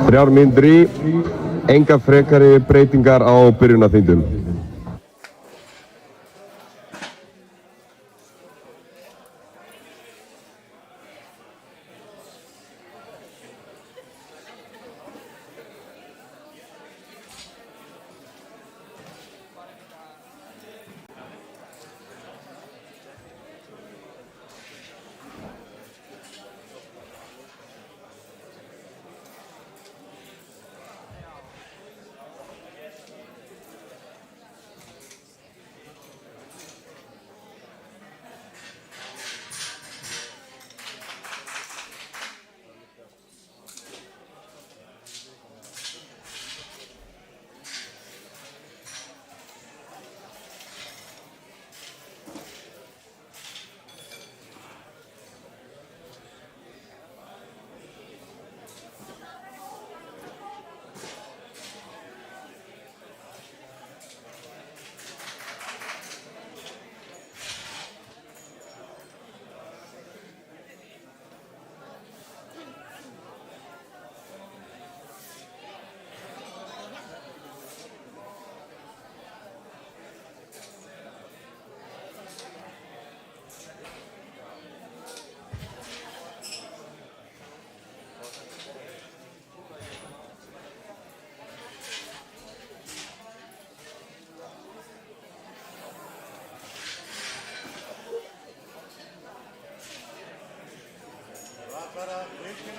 3 mínútur í, enga frekari breytingar á byrjunarþyngdum.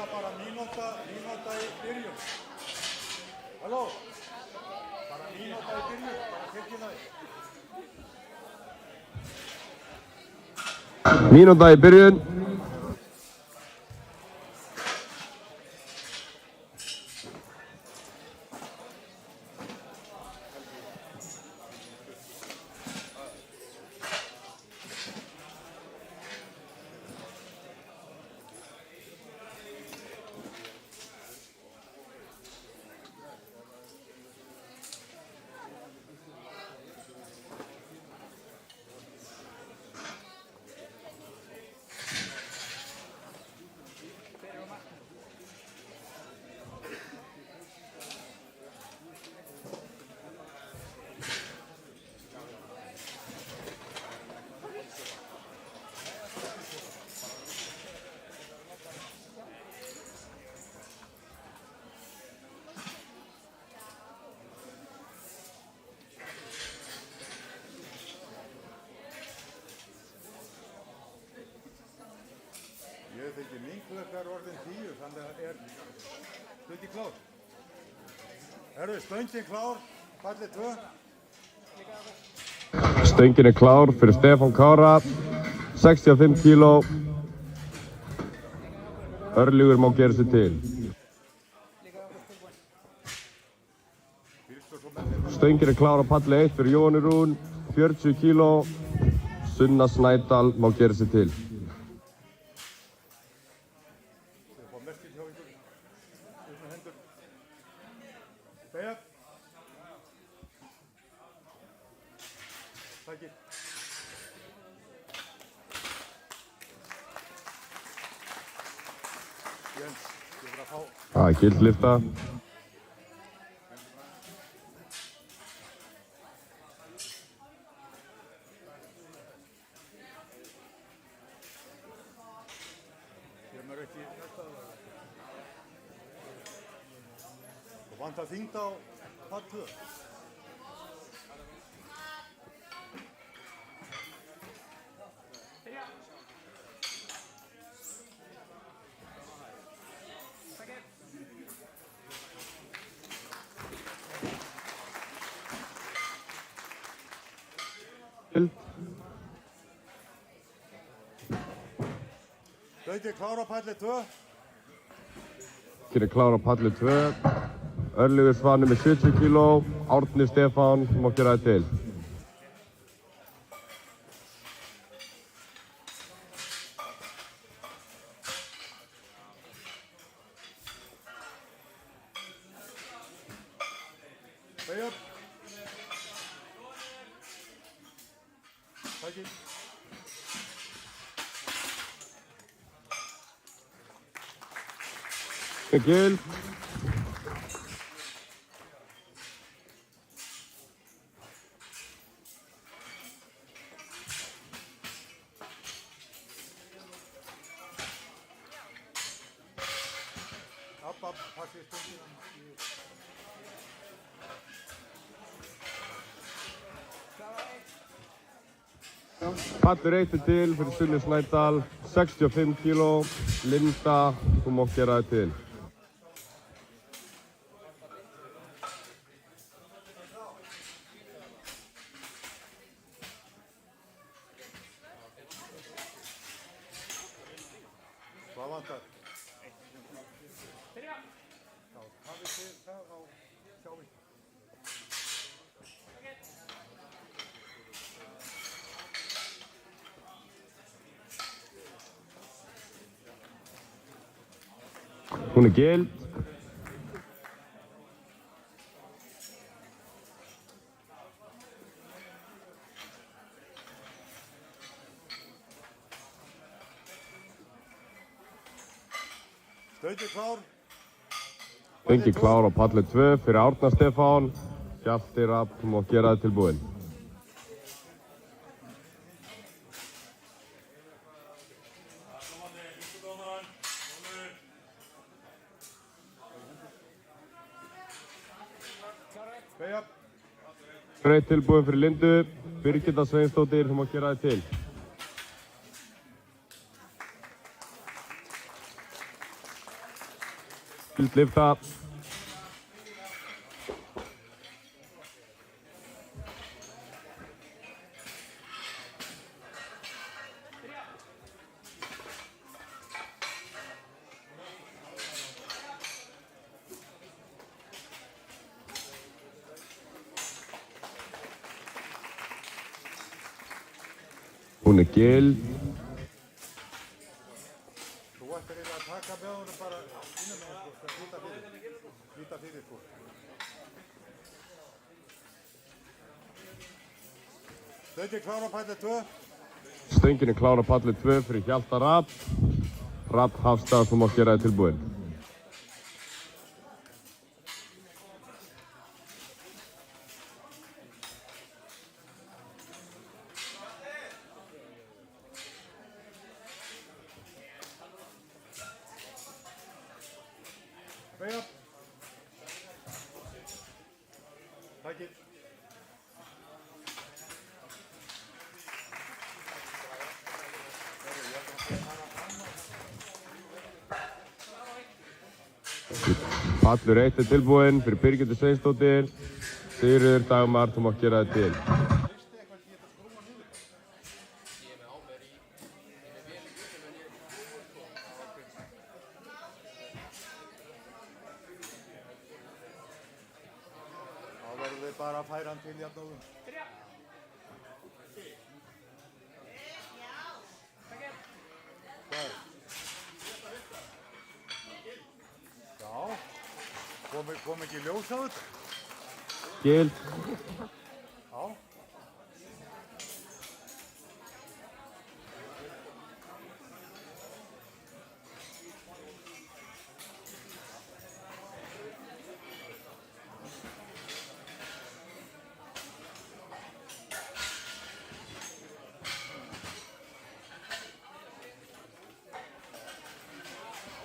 Bara mínúta í byrjun. Halló? Bara mínúta í byrjun, bara tilkynna þig. Mínúta í byrjun. Ég þykki minklökkar orðin 10, þannig að hluti klár. Stöngin klár, fallið 2. Stöngin klár fyrir Stefán Kára, 65 kíló. Örlygur má gera sig til. Stöngin klár á palli 1 fyrir Jóhanni Rún, 40 kíló. Sunna Snædal má gera sig til. Gildlifta. Kemur ekki þetta. Þú vantar þyngd á pall 2. Stöngin klár á palli 2. Stöngin klár á palli 2. Örlygur Svanur með 70 kíló. Árni Stefán má gera það til. Beig upp. Takk. Gil. passið stundum. Pallur 1 er til fyrir Sunnu Snædal, 65 kíló. Linda, þú mátt gera það til. Hvað vantar? Já, hafið þið það á sjávík? Hún er gild. Stauti klár. Stöngin klár á palli 2 fyrir Árna Stefán. Hjalti Rapp, þú mátt gera það tilbúinn. Beigja. Reitt tilbúinn fyrir Lindu. Birgitta Sveinsdóttir, þú mátt gera það til. Gild lyfta. Hún er gild. Þú ættir eiginlega að taka með honum bara innan með sko, það flýta fyrir. Flýta fyrir sko. Stauti klár á palli 2. Stöngin er klár á palli 2 fyrir Hjalta Rapp. Rapp Hafstad, þú mátt gera það tilbúinn. Beigja. Takk. Pallur 1 er tilbúinn fyrir Birgittu Sveinsdóttir. Sigríður Dagmar, þú mátt gera það til. Þá verðum við bara að færa hann til jafnóðum. Hvað? Já. Kom ekki ljós á þetta? Gild. Já.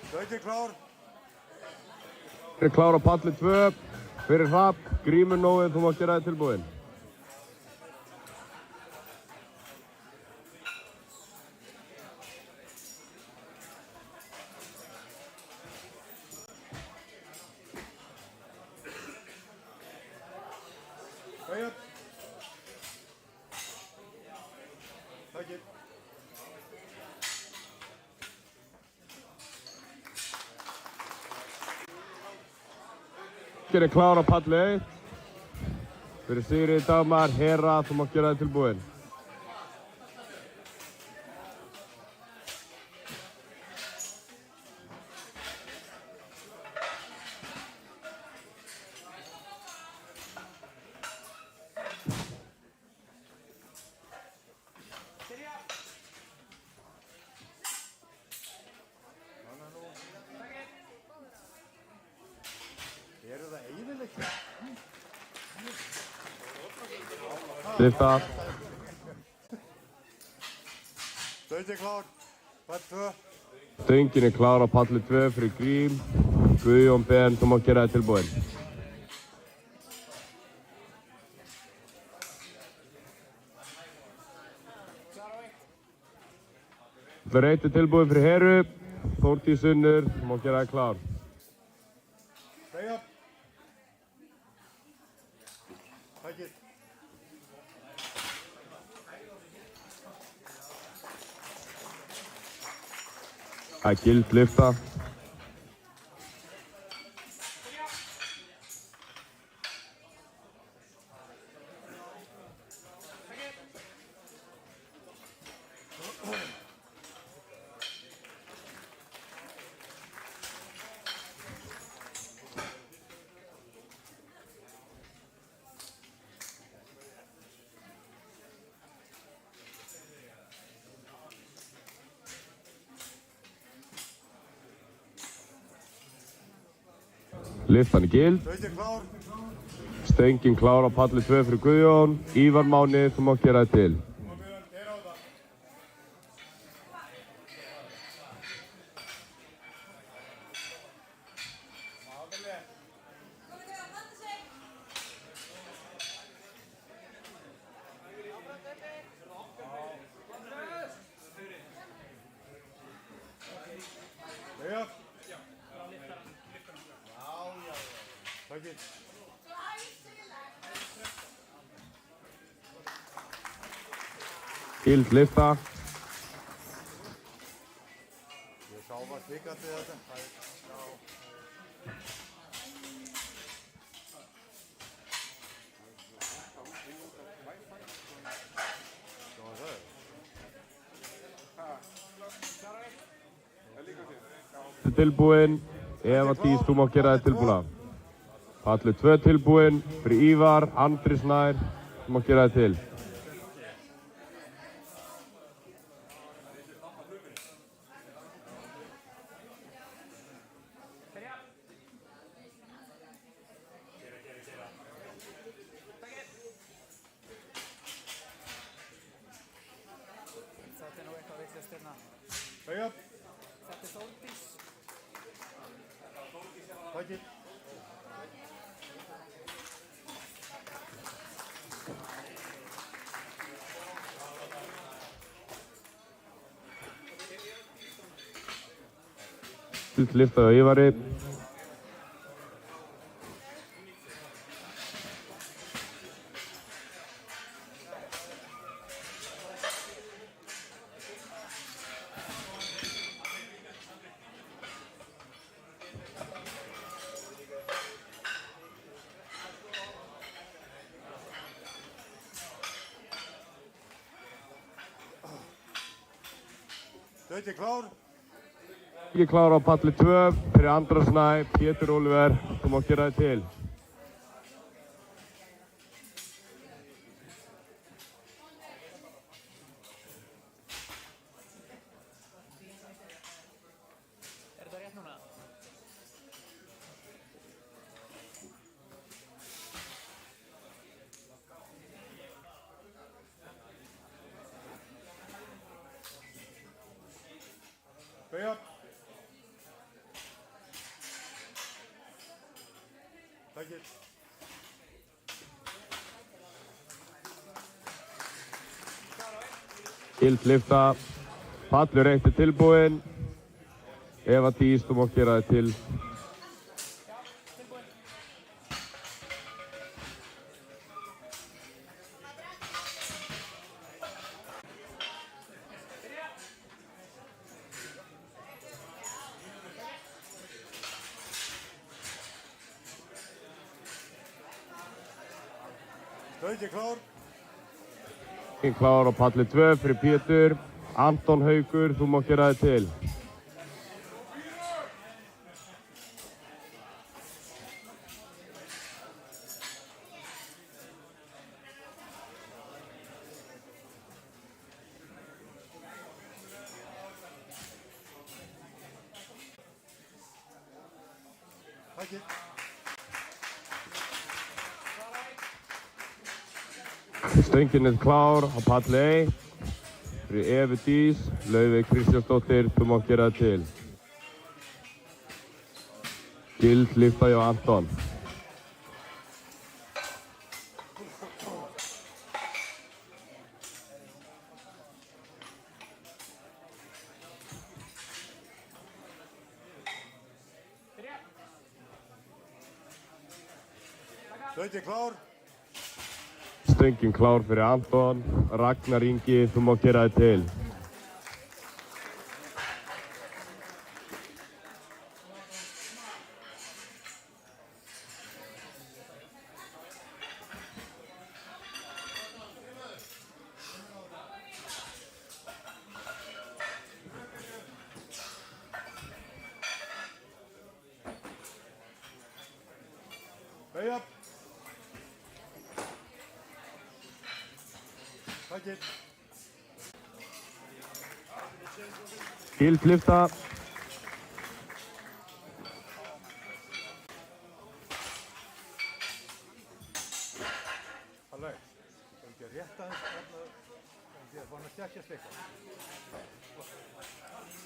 Stauti klár. Hún er klár á palli 2 fyrir Rapp. Grímur Nói, þú mátt gera það tilbúinn. Beigja. Takk. Stöngin er klár á palli 1 fyrir Sigríður Dagmar. Hera, þú mátt gera það tilbúinn. Eru það eyðilegt? Lyfta. Stauti klár. Pall 2. Stöngin er klár á palli 2 fyrir Grím. Guðjón Ben, þú mátt gera þig tilbúinn. Allur eitt tilbúinn fyrir Heru. Þórdís Unnur, þú mátt gera þig klár. Stay up. Take it. Það er gild lyfta. Lyftan er gild. Stöngin klár. Stöngin klár á palli 2 fyrir Guðjón. Ívar Máni, þú mátt gera þig til. Stay up. Take it. Gild lyfta. Ég sá var kvikandi þetta. Tilbúinn. Eva Dís, þú mátt gera þig tilbúna. Palli 2 tilbúinn fyrir Ívar, Andri Snær, þú mátt gera þig til. Þetta er nú eitthvað vitlaust hérna. Stay up. Þetta er Þórdís. Take it. Gild lyfta á Ívari. Stöngin klár. Ég klára á palli 2 fyrir Andra Snæ, Pétur Óliver, þú mátt gera þig til. Er þetta rétt núna? Stay up. Take it. Gild lyfta. Pallur 1 tilbúinn. Eva Dís, þú mátt gera þig til. Stöngin klár. Ég klára á palli 2 fyrir Pétur. Anton Haukur, þú mátt gera þig til. Take it. Stöngin er klár á palli 1 fyrir Evu Dís. Laufey Kristjánsdóttir, þú mátt gera þig til. Skilllyfta hjá Anton. Stöngin klár. Stöngin klár fyrir Anton. Ragnar Ingi, þú má gera þig til. Beygja. Takið. Skilllyfta. Alveg. Það ekki rétt aðeins þarna. Það er fann að stjækjast eitthvað.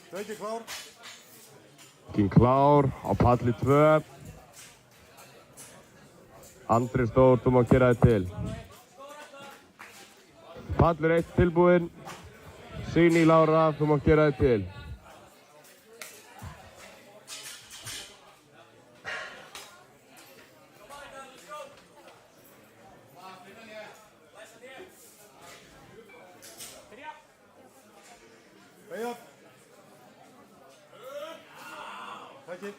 Stöngin klár. Stöngin klár á palli 2. Andri Stór, þú má gera þig til. Pallur 1 tilbúinn. Signý Lára, þú má gera þig til. Beygja. Takið.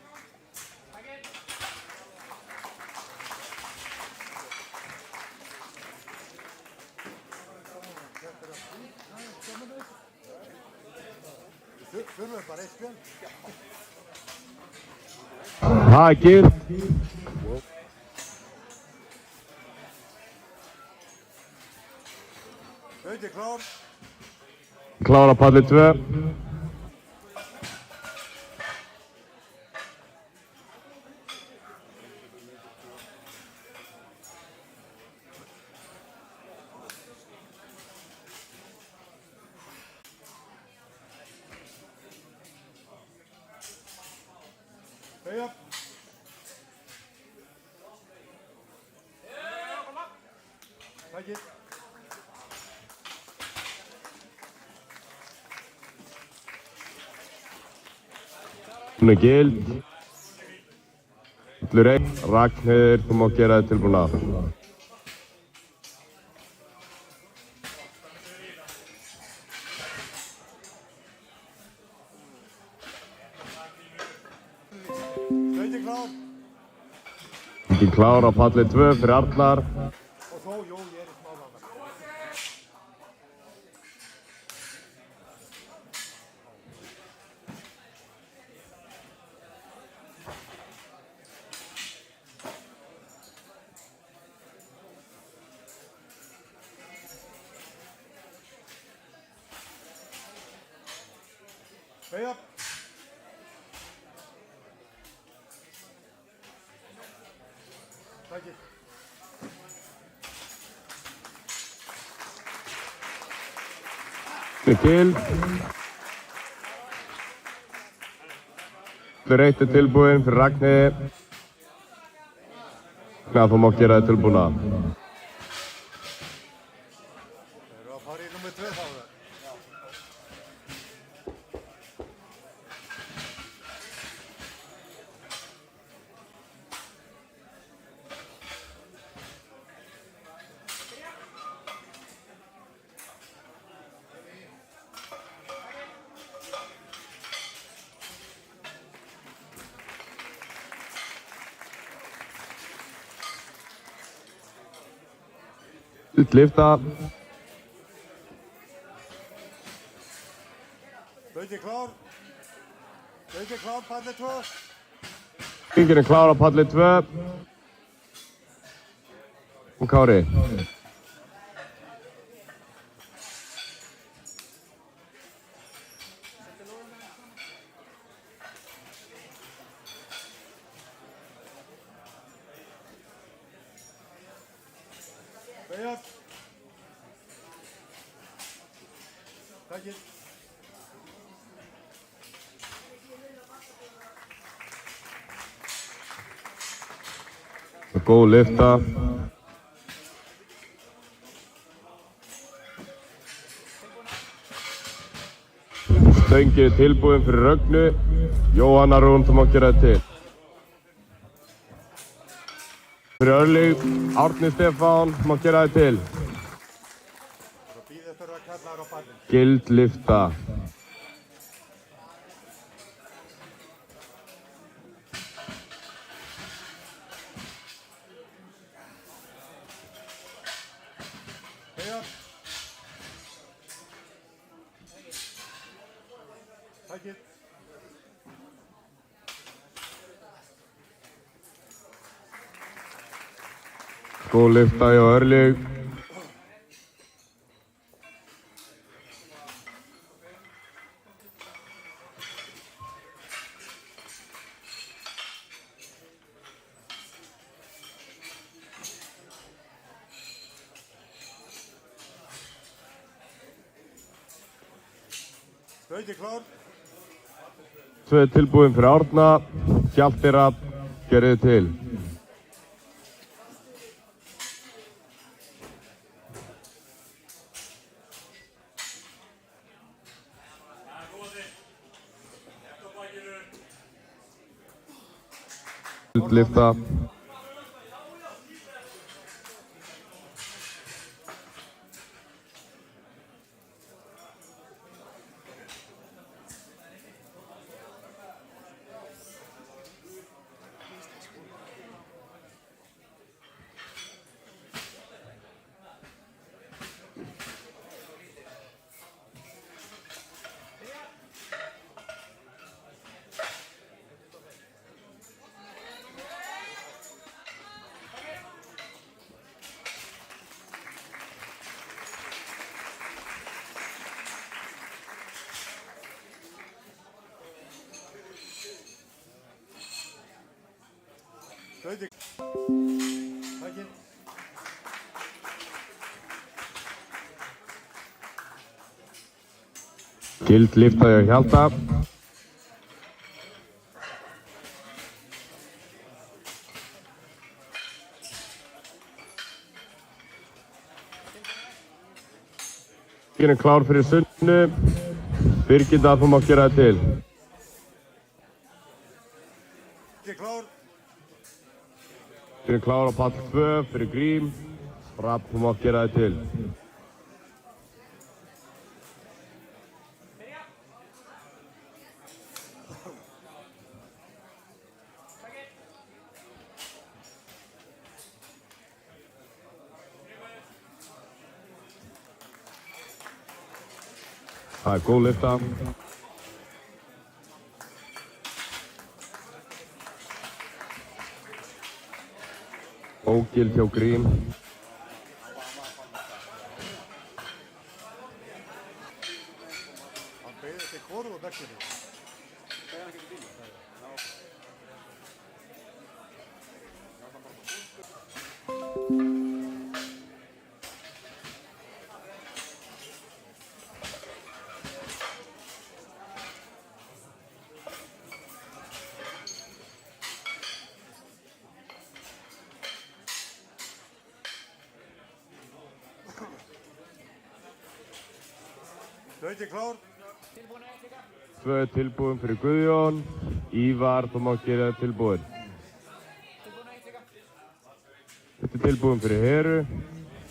Þurfum við bara eitt spjörn? Það er gilt. Stöngin klár. Klár á palli 2. Beygja. Takið. Hún er gild. Pallur 1. Ragnheiður, þú má gera þig tilbúna. Stöngin klár. Stöngin klár á palli 2 fyrir Arnar. Og svo, jú, ég er í smá lána. Beygja. Takið. Hún er gild. Pallur 1 tilbúinn fyrir Ragnheiði. Þú má gera þig tilbúna. Þeir eru að fara í númer 2 þá. Lyfta. Stöngin klár. Stöngin klár, palli 2. Stöngin er klár á palli 2. Og Kári. Beygja. Takið. Góð lyfta. Stöngin er tilbúin fyrir Rögnu. Jóhanna Rún, þú mátt gera þetta til. Fyrir Örlyg, Árni Stefán, þú mátt gera þetta til. Svo býðið þurfa að kalla þér á pallin. Gild lyfta. Heiðar. Tækið. Góð lyfta hjá Örlyg. Stöngin klár. Tvö tilbúin fyrir Árna. Hjalti Rapp, gerðu þið til. Gild lyfta. Stöngin. Tækið. Gild lyfta hjá Hjalta. Stöngin er klár fyrir Sunnu. Birgitta, þú mátt gera þetta til. Stöngin klár. Stöngin er klár á pall 2 fyrir Grím. Rapp, þú mátt gera þetta til. Það er góð lyfta. Ógild hjá Grím. Hann beðið til hvoru og vekkinu. Stöngin klár. Tilbúin að eitt líka. Tvö tilbúin fyrir Guðjón. Ívar, þú mátt gera þetta tilbúin. Tilbúin að eitt líka. Þetta er tilbúin fyrir Heru.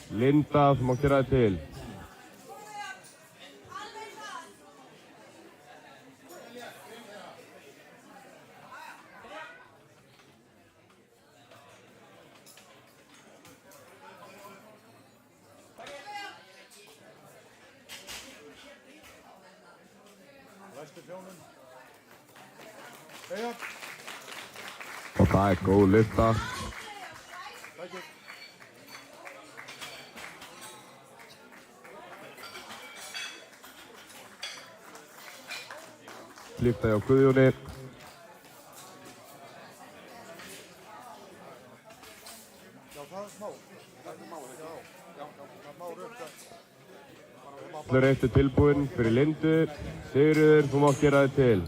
Linda, þú mátt gera þetta til. Læstu fjónum. Heiðar. Og það er góð lyfta. Tækið. Lyfta hjá Guðjóni. Já, það er smá. Það er smá. Já, það er smá rögt. Allur eitt er tilbúin fyrir Lindu. Sigurður, þú mátt gera þetta til.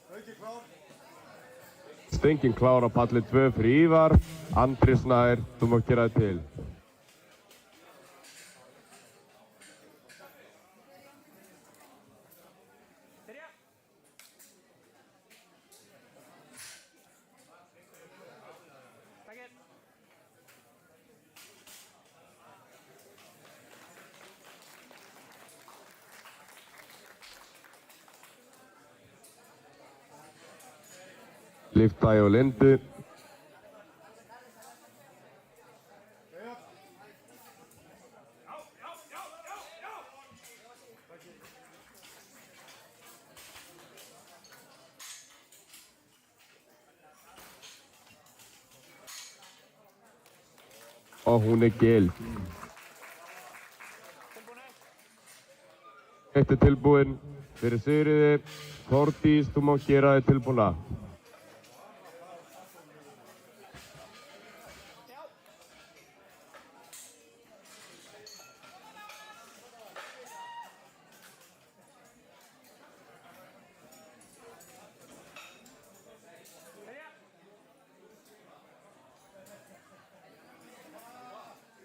Stöngin klár. Stengin klár á palli 2 fyrir Ívar. Andri Snær, þú mátt gera þig til. Byrja. Takk. Lyfta hjá Lindu. Og hún gild. Eitt tilbúinn fyrir Sigríði. Þórdís, þú mátt gera þig tilbúna.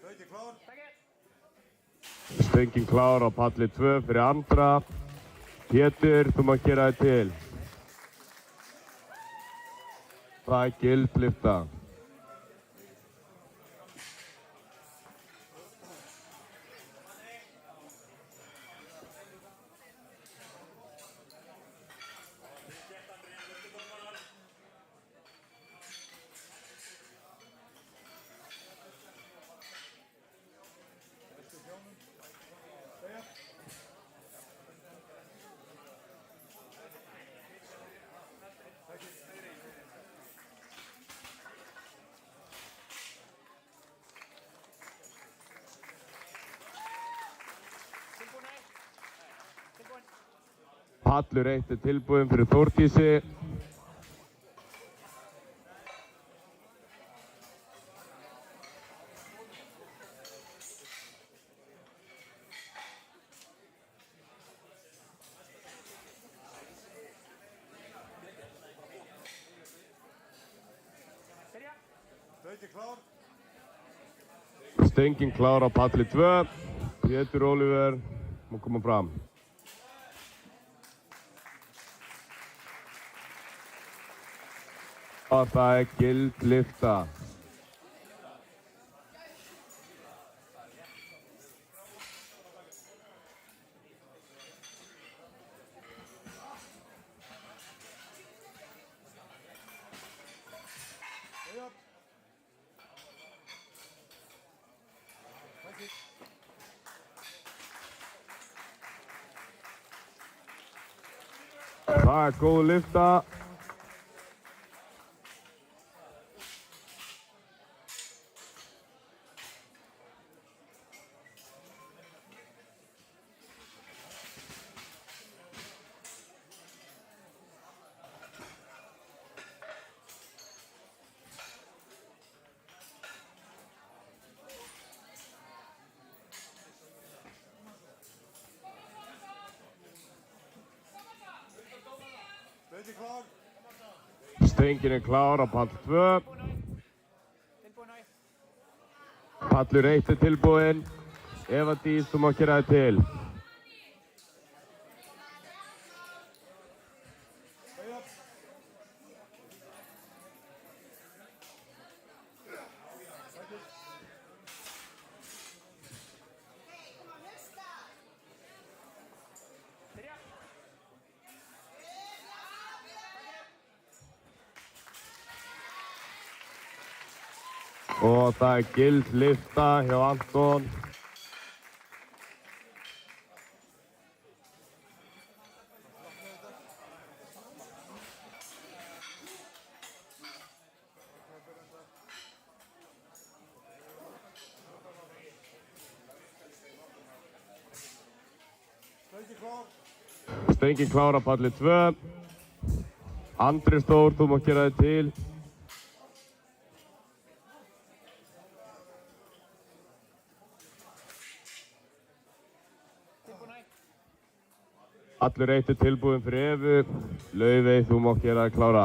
Gauti klár. Stengin klár á palli 2 fyrir Andra. Pétur, þú mátt gera þig til. Það gild lyfta. Pallur 1 tilbúinn fyrir Þórdísi. Gauti klár. Stengin klár á palli 2. Pétur Oliver má koma fram. Og það gild lyfta. Það góð lyfta. Gauti klár. Stengin klár á pall 2. Pallur 1 tilbúinn. Eva Dís, þú mátt gera þig til. Og það gild lyfta hjá Anton. Gauti klár. Stengin klár á palli 2. Andri Stór, þú mátt gera þig til. Allur 1 tilbúinn fyrir Evu. Laufey, þú mátt gera þig klára.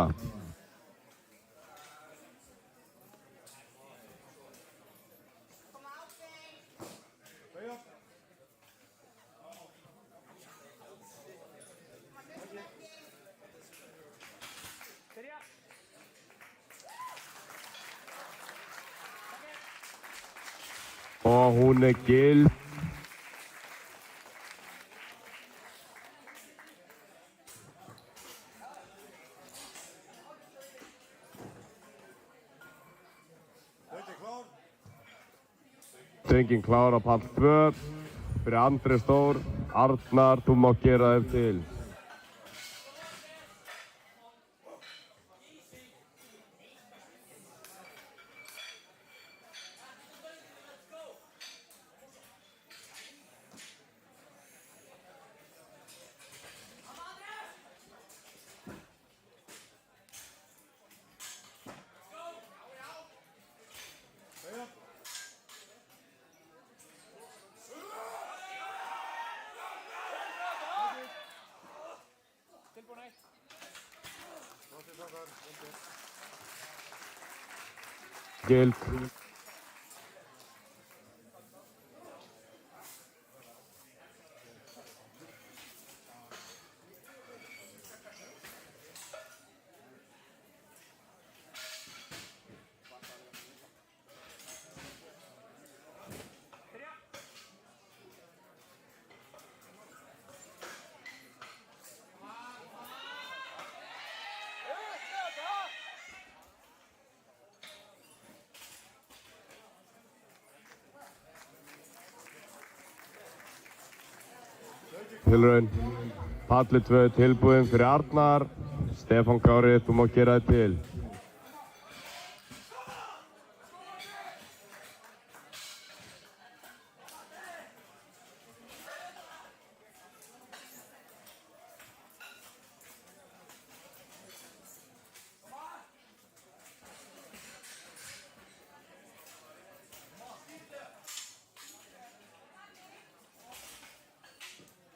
Og hún gild. Þetta er klár. Stöngin klár á pall 2. Fyrir Andri Stór. Arnar, þú má gera þeim til. Tilbúin 1. Flottir strákar. Undir. Gild. Tilraun. Palli 2 tilbúinn fyrir Arnar. Stefán Kári, þú má gera þér til.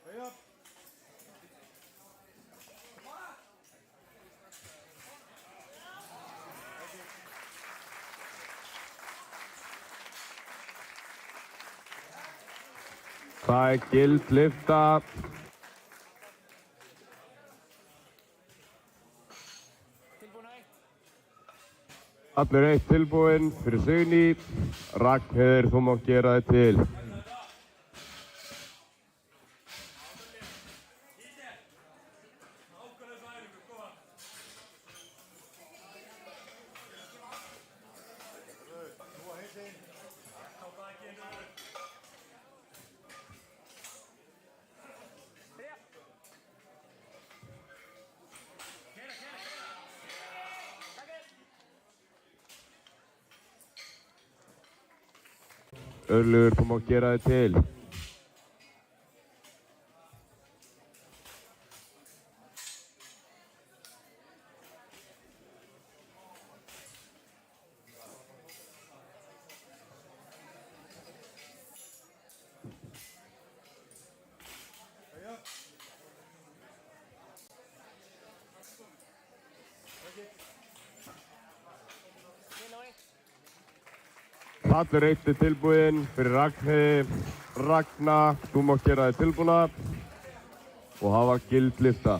Hey up. Það gild lyfta. Tilbúin 1. Allir 1 tilbúinn fyrir Signý. Ragnheiður, þú má gera þér til. Nú að heilsin. Örlygur, þú má gera þér til. Hey up. Lilla 1. Allir 1 tilbúinn fyrir Ragnheiði. Ragna, þú má gera þér tilbúna. Og hafa gild lyfta.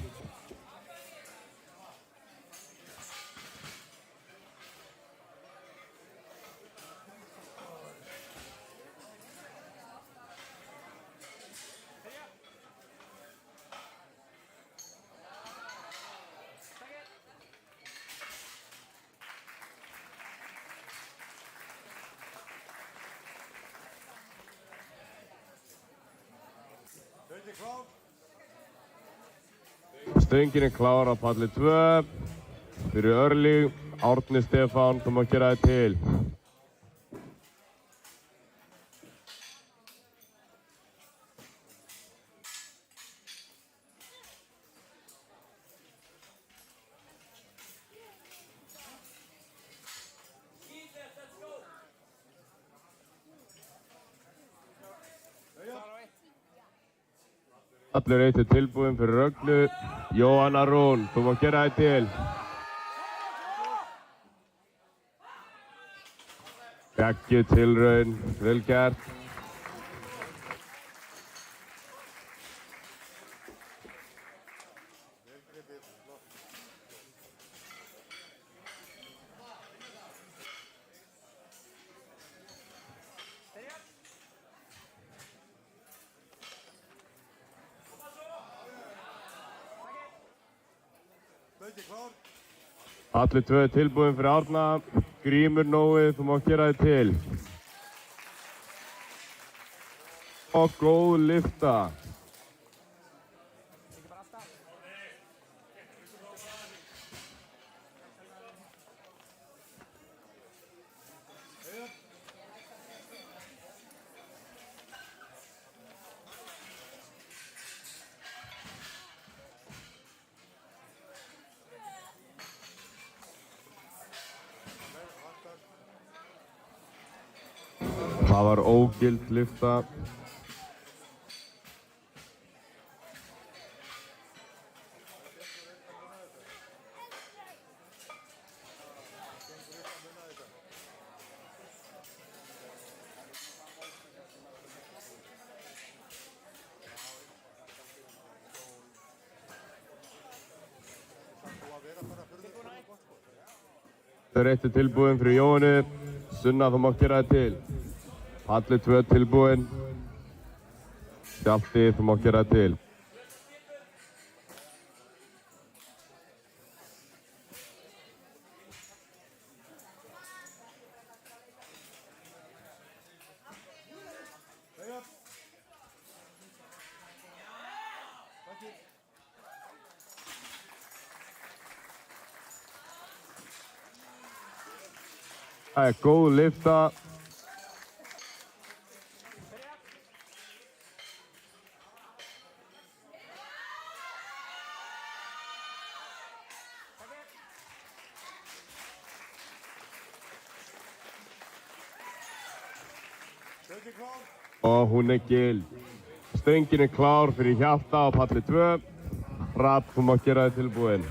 Þetta er klár. Stöngin klár á palli 2. Fyrir Örlyg. Árni Stefán, þú má gera þér til. Hey up. Klar á 1. Allir 1 tilbúinn fyrir Rögnu. Jóhanna Rún, þú má gera þér til. Geggjuð tilraun, vel gert. Vel gripið. Flott. Stöðki klár. Pallur 2 tilbúinn fyrir Árna. Grímur Nói, þú mátt gera þig til. Og góð lyfta. Ekki bara alltaf. Það var ógild lyfta. Það er eitt tilbúinn fyrir Jóhannu. Sunna, þú mátt gera þig til. Pallur 2 tilbúinn. Hjalti, þú mátt gera þig til. Það er góð lyfta. Stöðki klár. Og hún er gild. Stöngin er klár fyrir Hjalta á palli 2. Rapp, þú mátt gera þig tilbúinn.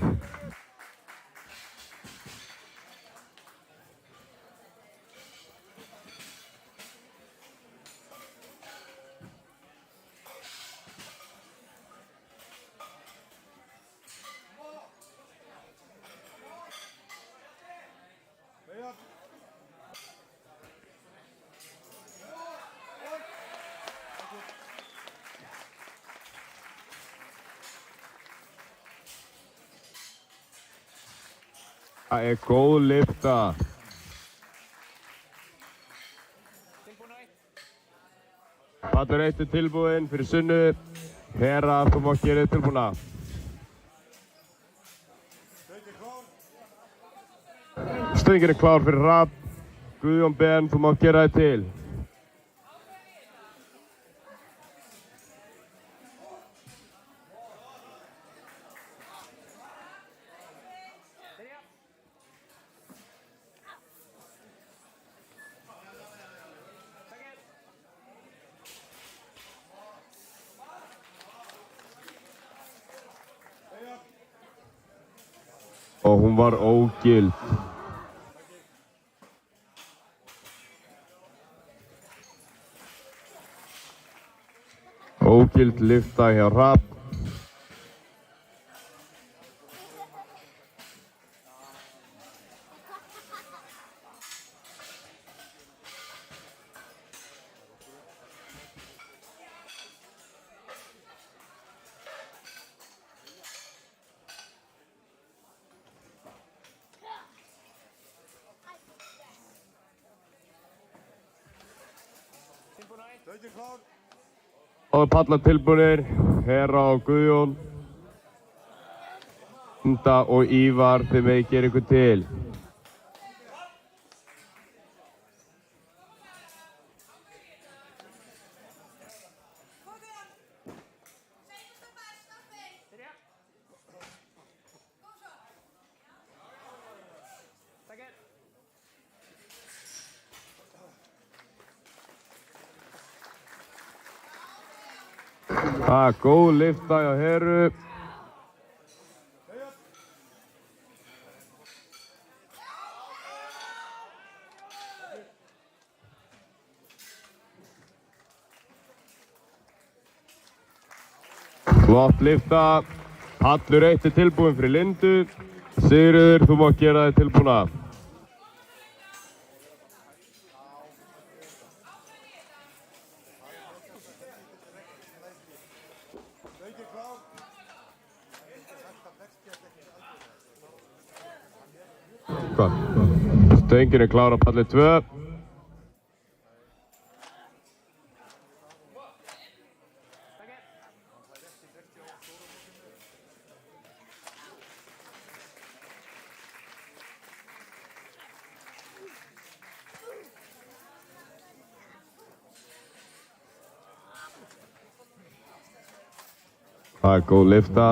Það er góð lyfta. Tilbúin á 1. Pallur 1 er tilbúinn fyrir Sunnu. Hera, þú mátt gera þig tilbúna. Stöðki klár. Stöngin er klár fyrir Rapp. Guðjón Ben, þú mátt gera þig til. Byrja. Takk. Og hún var ógild. Ógild lyfta hjá Rapp. Tilbúin á 1. Stöðki klár. Og pallar tilbúinir. Hera og Guðjón. Linda og Ívar, þið megið gera ykkur til. Byrja. Takk. Það er góð lyfta hjá Heru. Flott lyfta. Pallur 1 er tilbúinn fyrir Lindu. Sigríður, þú mátt gera þig tilbúna. Stöðki klár. Þetta texti er ekki aldrei. Hvað? Stöngin klár á palli 2. Það er góð lyfta.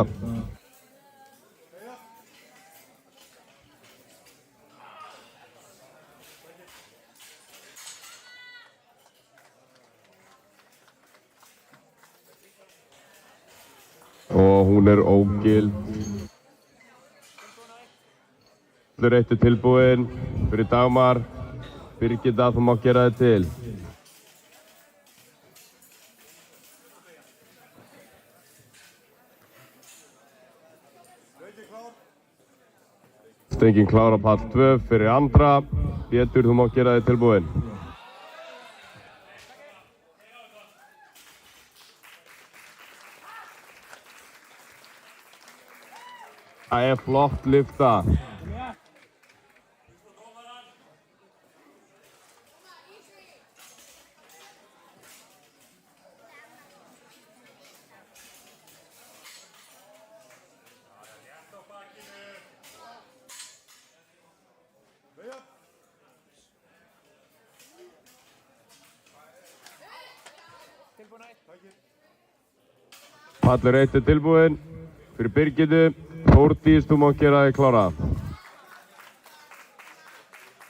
Og hún er ógild. Allur eitt tilbúinn fyrir Dagmar. Birgitta, þú má gera þig til. Stöngin klár á pall 2 fyrir Andra. Pétur, þú má gera þig tilbúinn. Það er flott lyfta. Pallur 1 er tilbúinn fyrir Birgittu. Þórdís, þú má gera þig klára.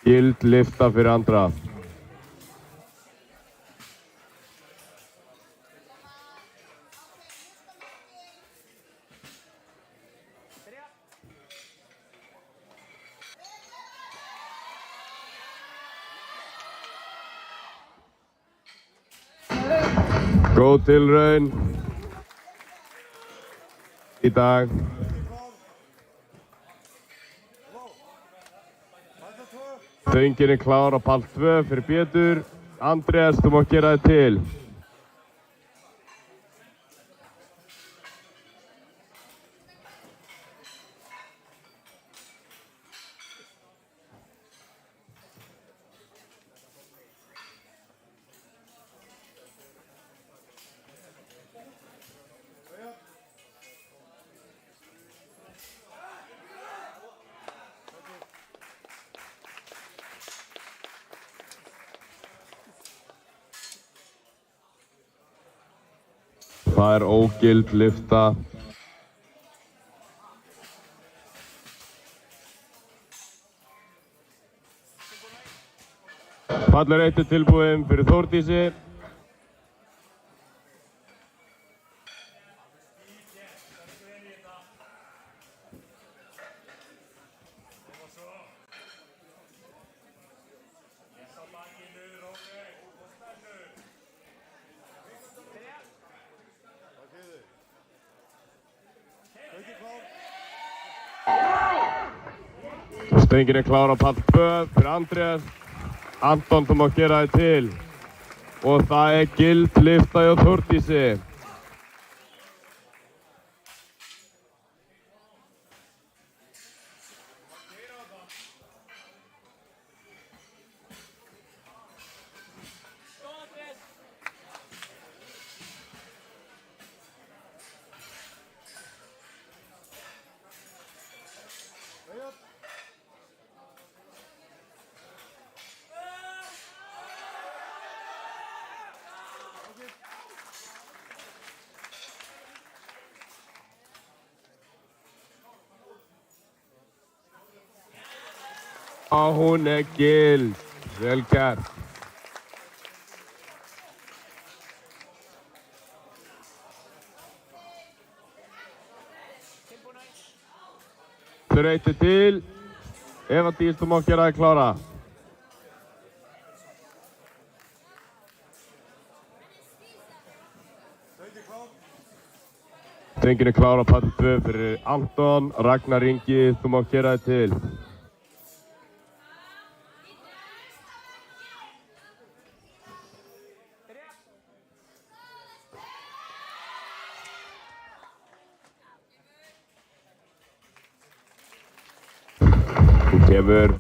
Gild lyfta fyrir Andra. Góð tilraun í dag. Stöngin klár á pall 2 fyrir Pétur. Andrés, þú má gera þig til. Það er ógild lyfta. Pallur 1 er tilbúinn fyrir Þórdísi. Stöngin klár á pall 2 fyrir Andrés. Anton, þú má gera þig til. Og það er gild lyfta hjá Þórdísi. Og hún er gild. Vel gert. Þrautir til. Eva Dís, þú má gera þig klára. Stöngin klár á pall 2 fyrir Anton. Ragnar Ingi, þú má gera þig til. Hún kemur.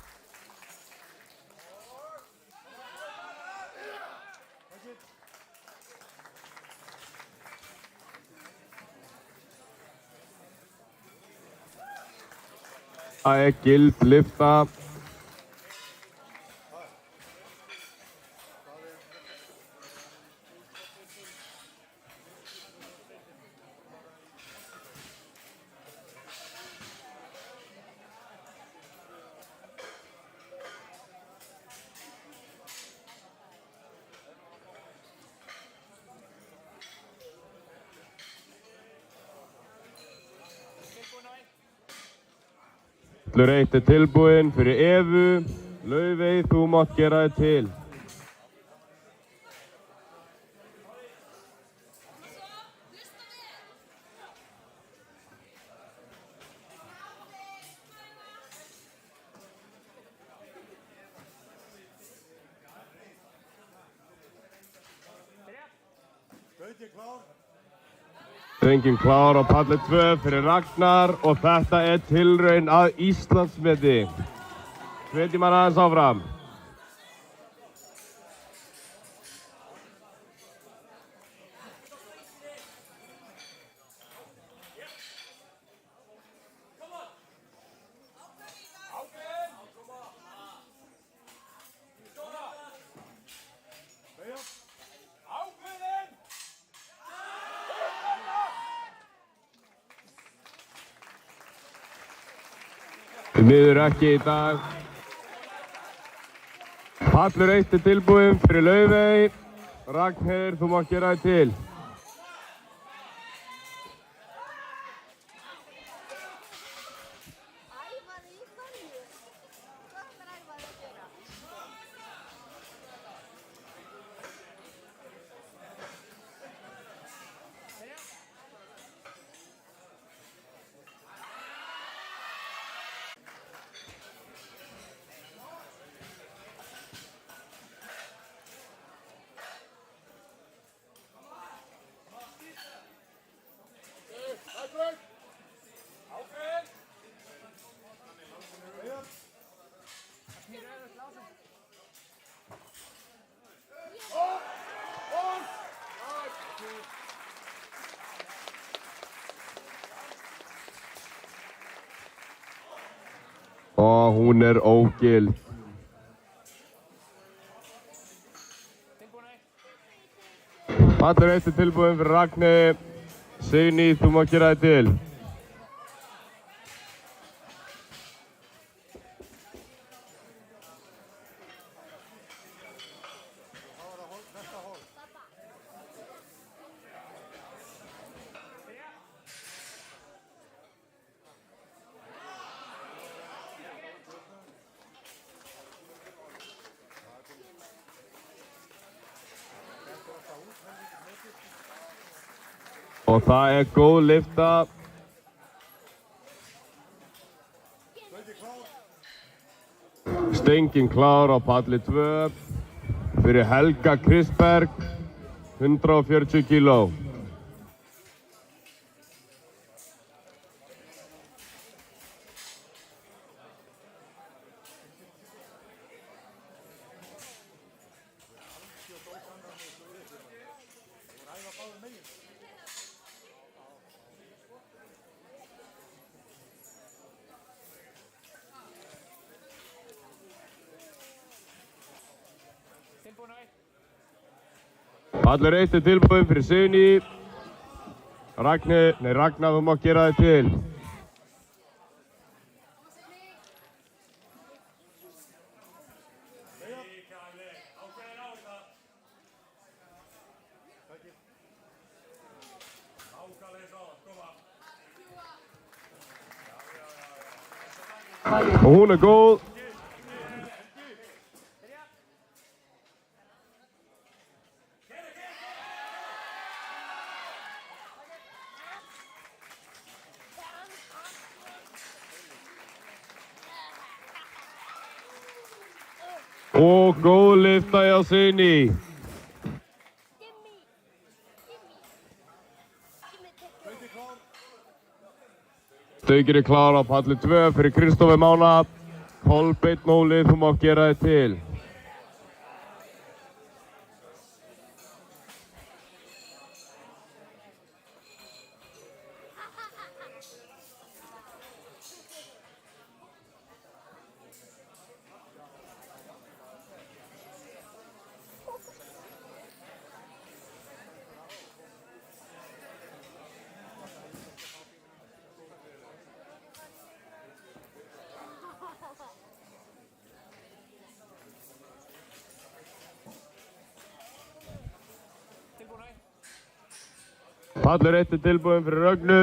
Það er gild lyfta. Pallur 1 er tilbúinn fyrir Evu. Laufey, þú mátt gera þig til. Gauti klár. Drenginn klár á palli 2 fyrir Ragnar og þetta er tilraun að Íslandsmeti. Hvetjum hann aðeins áfram. Við miður ekki í dag. Pallur 1 er tilbúinn fyrir Laufey. Ragnheiður, þú mátt gera þig til. Ævar í hverju? Hvað ætlar Ævar að gera? Og hún er ógild. Pallur 1 er tilbúinn fyrir Ragnheiði. Signý, þú mátt gera þig til. Og það er góð lyfta. Stenginn klár á palli 2 fyrir Helga Kristberg, 140 kíló. Pallur 1 er tilbúinn fyrir Signý. Ragnar, þú mátt gera þig til. Og hún er góð. Og góð lyfta hjá Signý. Stöngin er klár á palli 2 fyrir Kristófer Mána. Kolbeinn Óli, þú mátt gera þig til. Pallur 1 er tilbúinn fyrir Rögnu.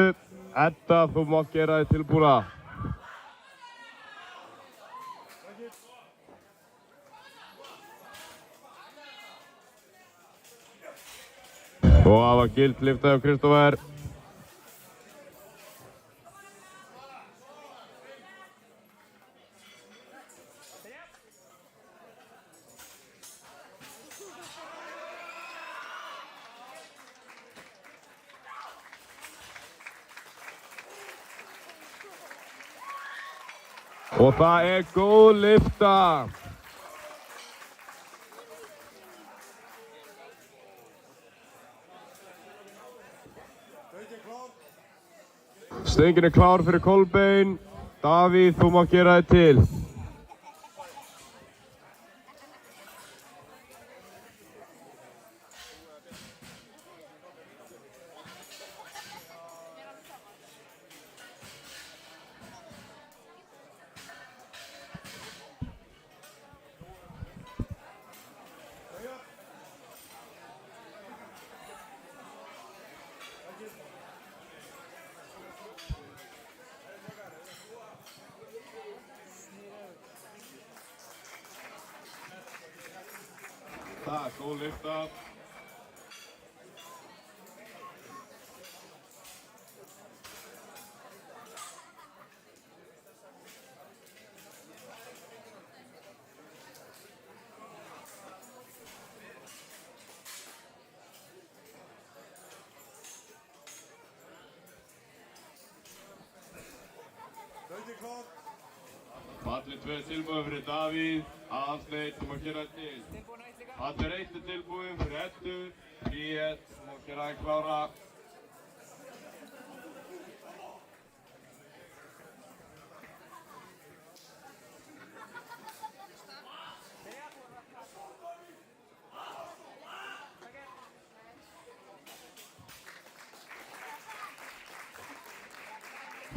Edda, þú mátt gera þig tilbúna. Og það var gilt lyfta hjá Kristófer. Og það er góð lyfta. Stöngin er klár fyrir Kolbeinn. Davíð, þú mátt gera þig til. Það er góð lyfta. Pallur 2 tilbúinn fyrir Davíð. Aðalsteinn, þú mátt gera þig til. Pallur 1 er tilbúinn fyrir Eddu. Bríet, þú mátt gera þig klára.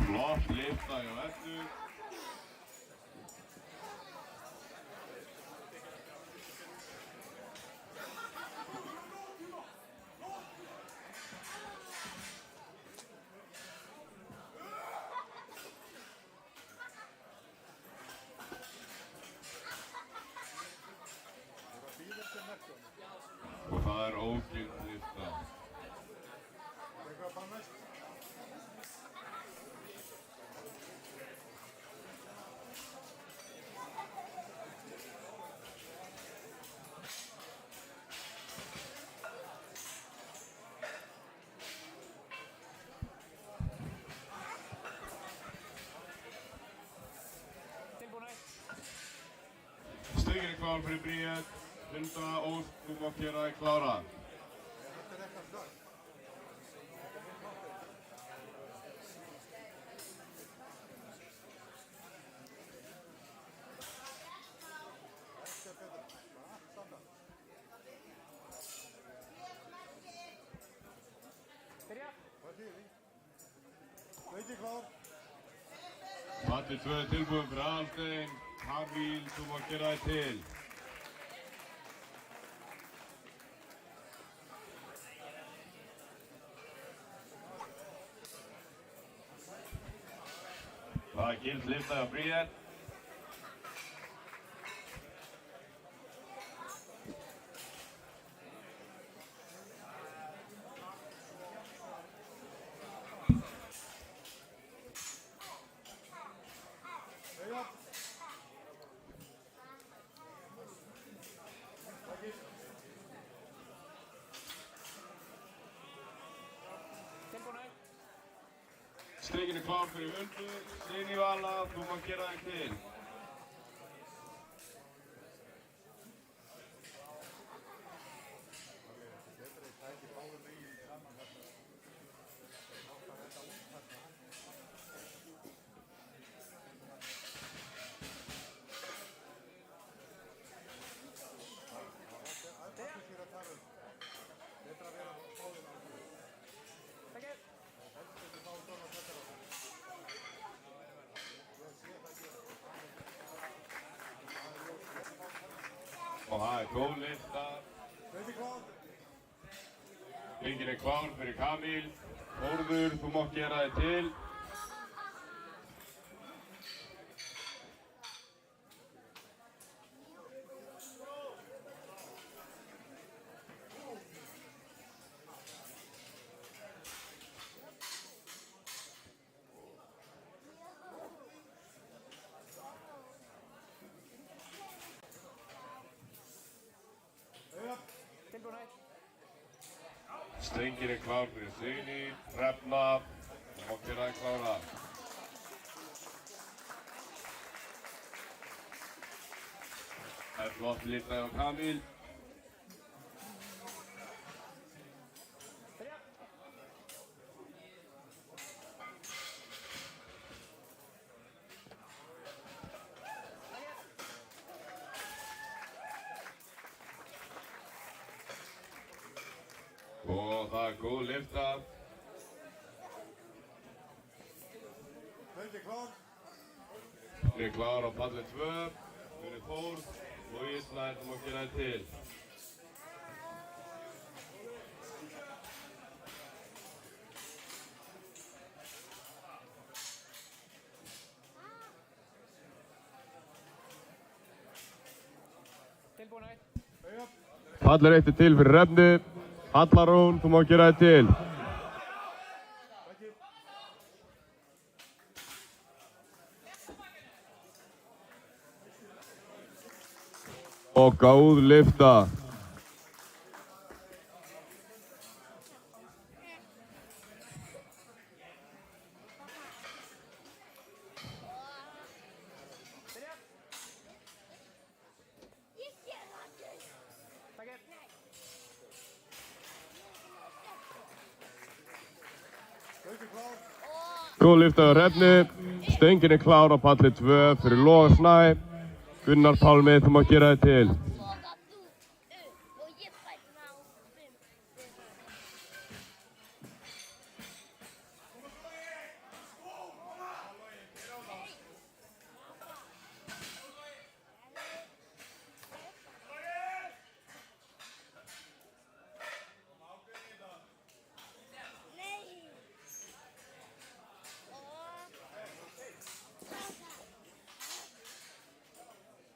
Flott lyfta hjá Eddu. Og það er ógilt lyfta. Stöngin er klár fyrir Bríet. Linda Ósk, þú mátt gera þig klára. Pallur 2 er tilbúinn fyrir Aðalsteinn. Hafíl, þú mátt gera þig til. Það er gilt lyfta hjá Bríet. Stöngin er klár fyrir Huldu. Signý Vala, þú mátt gera þig til. það góð lyfta. Ready, klár. Hringin klár fyrir Kamil. Þórður, þú mátt gera þig til. Tilbúin eitt. Strengin klár fyrir Signý. Hrefna, þú mátt gera þig klára. Það er flott lyfta hjá Kamil. Byrja. Og það er góð lyfta. Ready, klár. Hringin klár á palli 2. Fyrir Þórð. Logi Snær, þú mátt gera þig til. Tilbúin eitt. Ready, up. Pallir 1 til fyrir Hrefnu. Hallarún, þú mátt gera þig til. Thank you. Og góð lyfta. Byrja. Ég sé það ekki. Takk eitt. Ready, klár. Góð lyfta hjá Hrefnu. Stöngin klár á palli 2 fyrir Loga Snæ. Gunnar Pálmi, þú mátt gera þig til. Loga þú upp og ég fæ ná 5. Nei.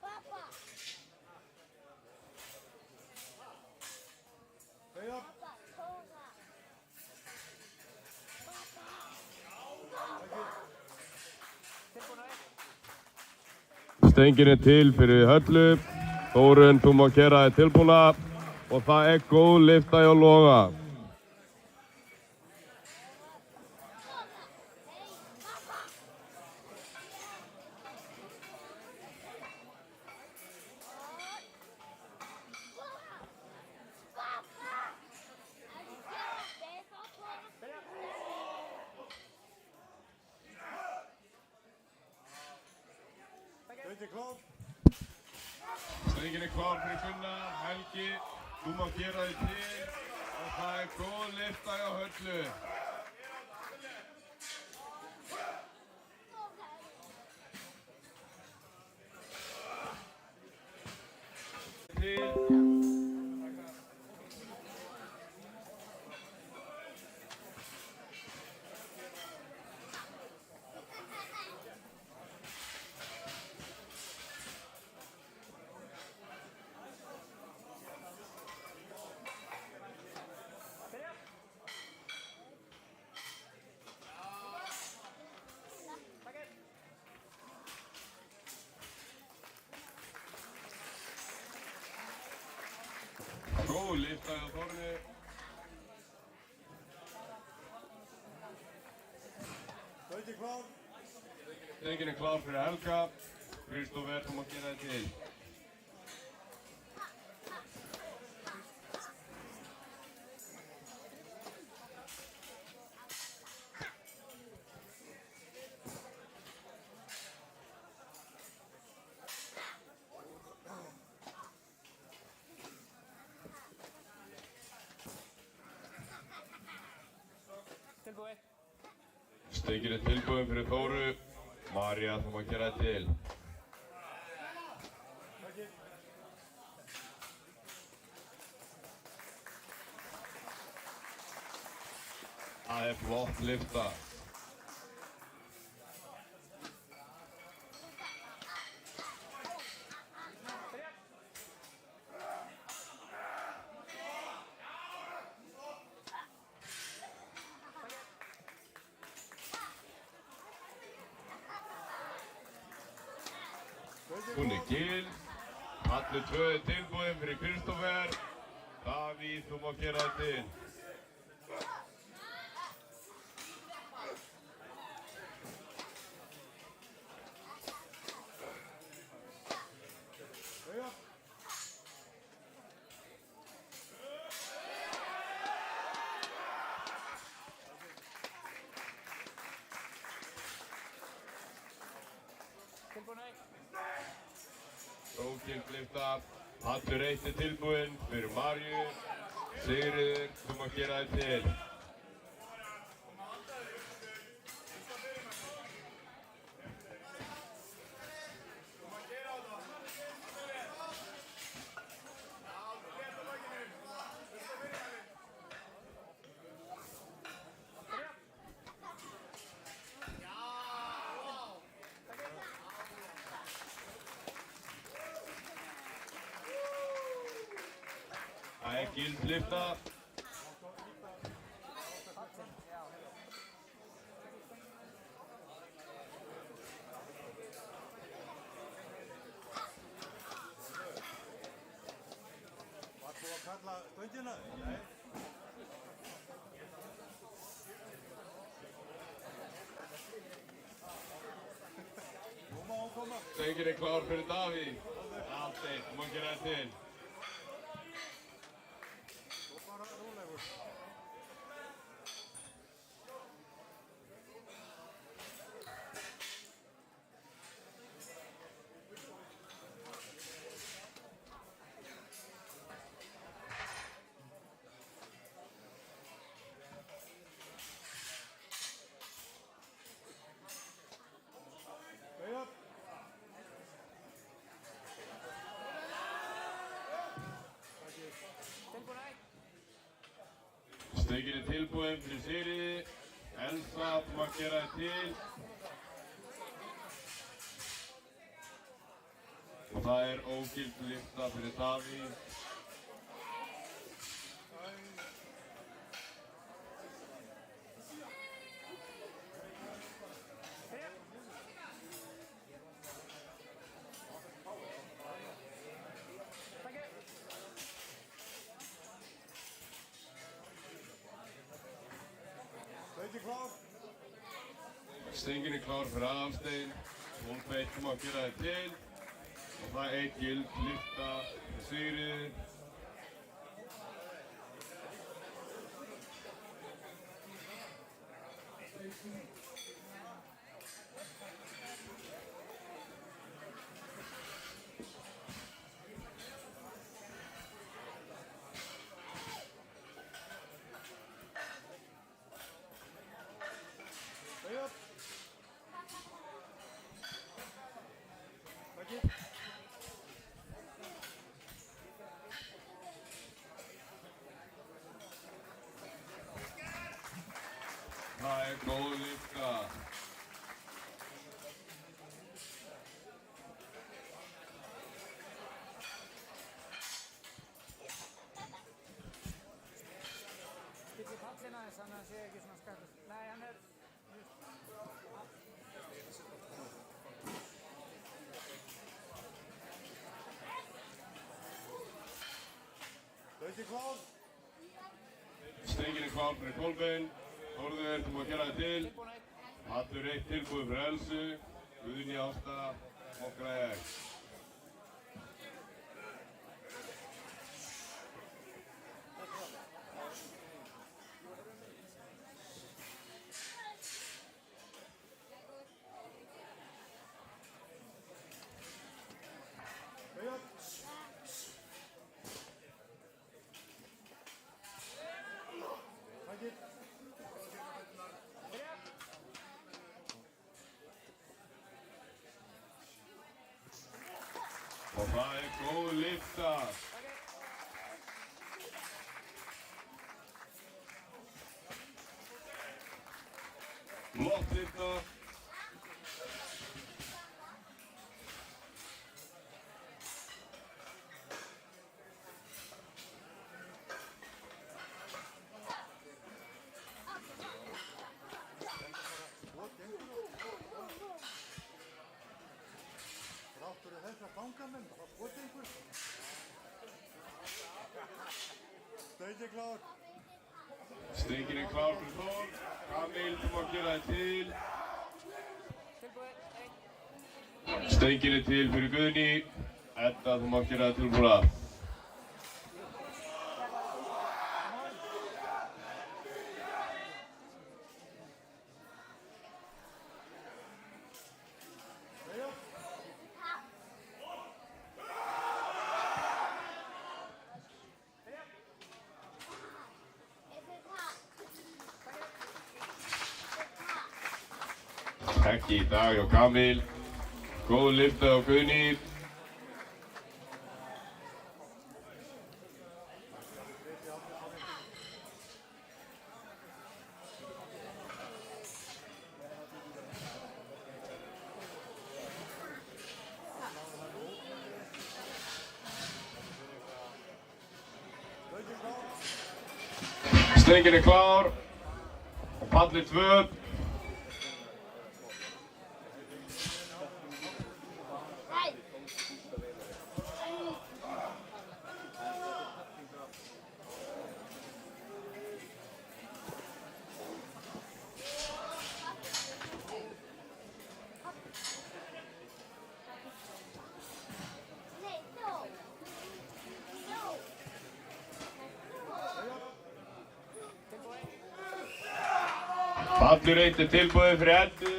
Pappa. Ready, up. Pappa, Tóga. Pappa. Thank you. Tilbúin eitt. Stöngin til fyrir Höllu. Þórunn, þú mátt gera þig tilbúna. Og það er góð lyfta hjá Loga. Ready, klár. Stöngin klár fyrir Gunnar. Helgi, þú mátt gera þig til. Og það er góð lyfta hjá Höllu. Til. Byrja. Takk eitt. Góð lyfta hjá Þórni. Ready, klár. Stöngin klár fyrir Helga. Kristófer, þú mátt gera þig til. Tilbúið. Stöngin tilbúin fyrir Þóru. María, þú mátt gera þig til. Thank you. Flott lyfta. Hún gild. Allir 2 tilbúin fyrir Kristoffer. Davíð, þú má gera það til. Jæja. Tilbúin 1. Ógild lyfta. Allir 1 tilbúin fyrir Marju. Sigríður, þú má gera það til. Það er gild lyfta. Varst þú að kalla stöngina? Nei. Nú má hún koma. Stöngin er klár fyrir Davíð. Allt eitt, þú má gera það til. Þú bara rólegur. Jæja. Tilbúin 1. Stöngin er tilbúin fyrir Sigríði. Elsa, þú má gera það til. Og það er ógild lyfta fyrir Davíð. Stöngin klár. Stöngin er klár fyrir Aðalstein. Hún veit þú má gera það til. Og það er gild lyfta fyrir Sigríði. Jæja. Takk. Það er góð lyfta. Stilli pallina þess, þannig að hann sé ekki svona skakkur. Nei, hann er... Stöngin klár. Stöngin er klár fyrir Kolbeinn. Þórður, þú má gera það til. Tilbúin 1. Allur 1 tilbúið fyrir Elsu. Guðni Ásta, okkar ég. Jæja. Takk. Og það er góð lyfta. Flottlifta. Þrátt fyrir þessa fangamenn, þá skoti einhver. Steikir klár. Steikin klár fyrir Þór. Kamil, þú má gera þig til. Tilbúið, einn. Steikin til fyrir Guðni. Edda, þú má gera þig tilbúna. Ekki í dag hjá Kamil. Góð lyfta á Guðni. Steikin klár. Pallið 2. Pallur 1 tilbúið fyrir Eddu.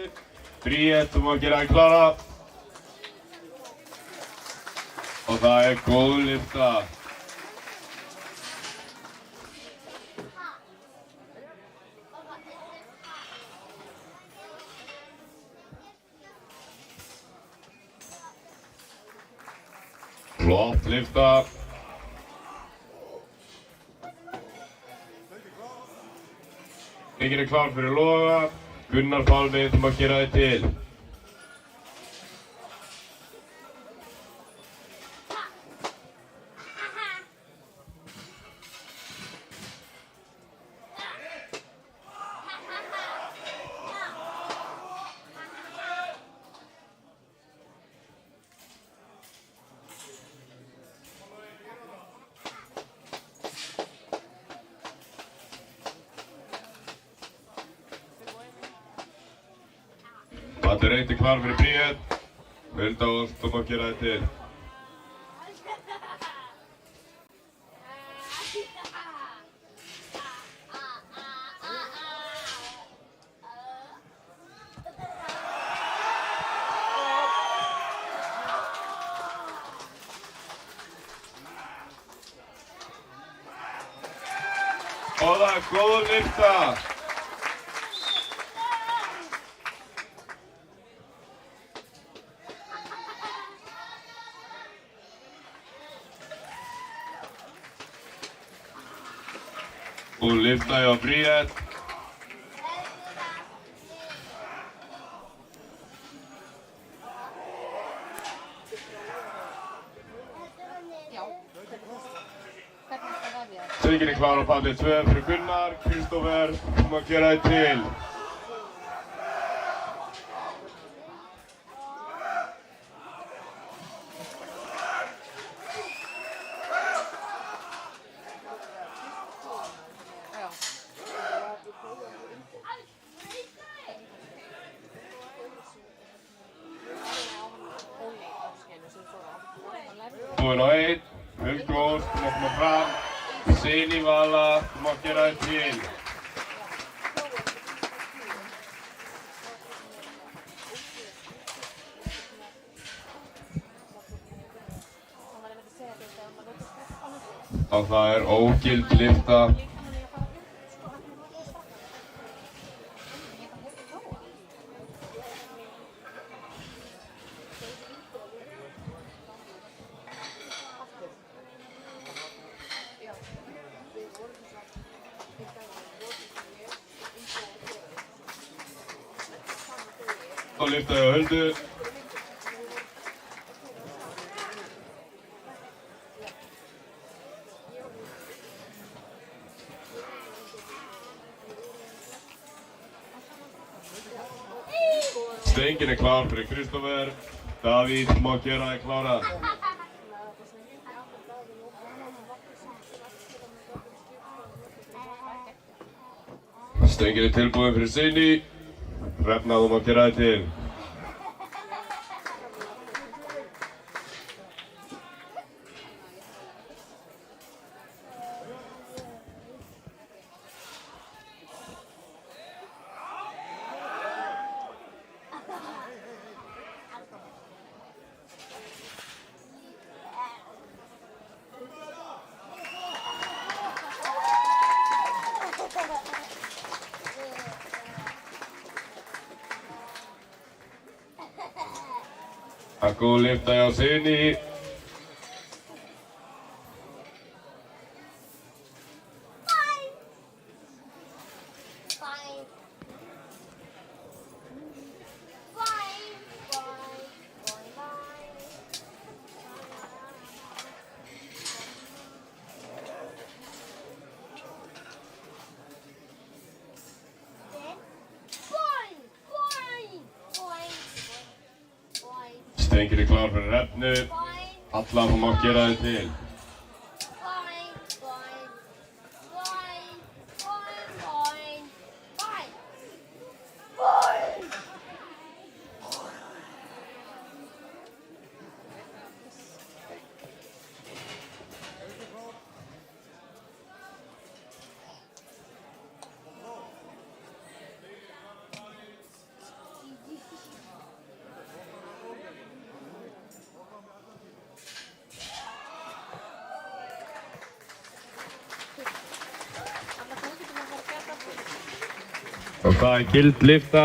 Bríett, þú má gera þig klára. Og það góð lyfta. Flott lyfta. Steikin klár fyrir Loga. Gunnar Pálmi, þú má gera þig til. Pallur 1 klár fyrir Bríett. Hulda Ósk, þú má gera þig til. Og það góð lyfta. Og lyfta hjá Bríett. Steikin klár á pallið 2 fyrir Gunnar. Kristófer, þú má gera þig til. Búinn á 1. Hulda Ósk, þú má koma fram. Sini Vala, þú má gera þig til. Og það ógild lyfta. og lyfta hjá Huldu. Stengin klár fyrir Kristófer. Davíð má gera þig klára. Stengin tilbúin fyrir Signý. Hrefna, þú má gera þig til. Góð lyfta hjá Signý. Stengin klár fyrir Hrefnu. Halla, þú má gera þig til. Og það gild lyfta.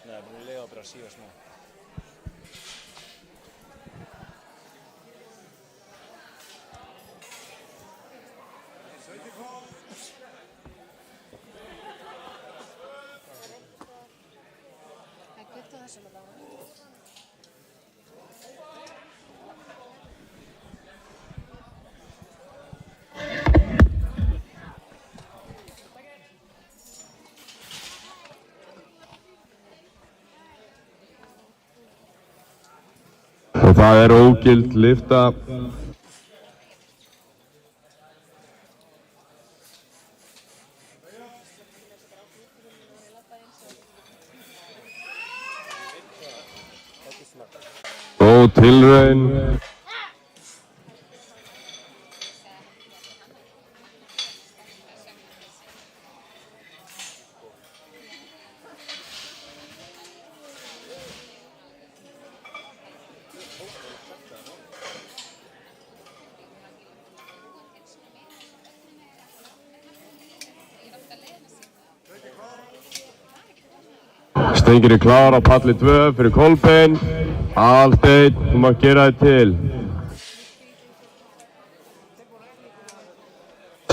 Nei, búin að lega bara að síga smá. Það kveikt á þessum að það. Og það ógild lyfta. Góð tilraun. Stengin klár á palli 2 fyrir Kolbeinn. Alsteinn, þú mátt gera þig til.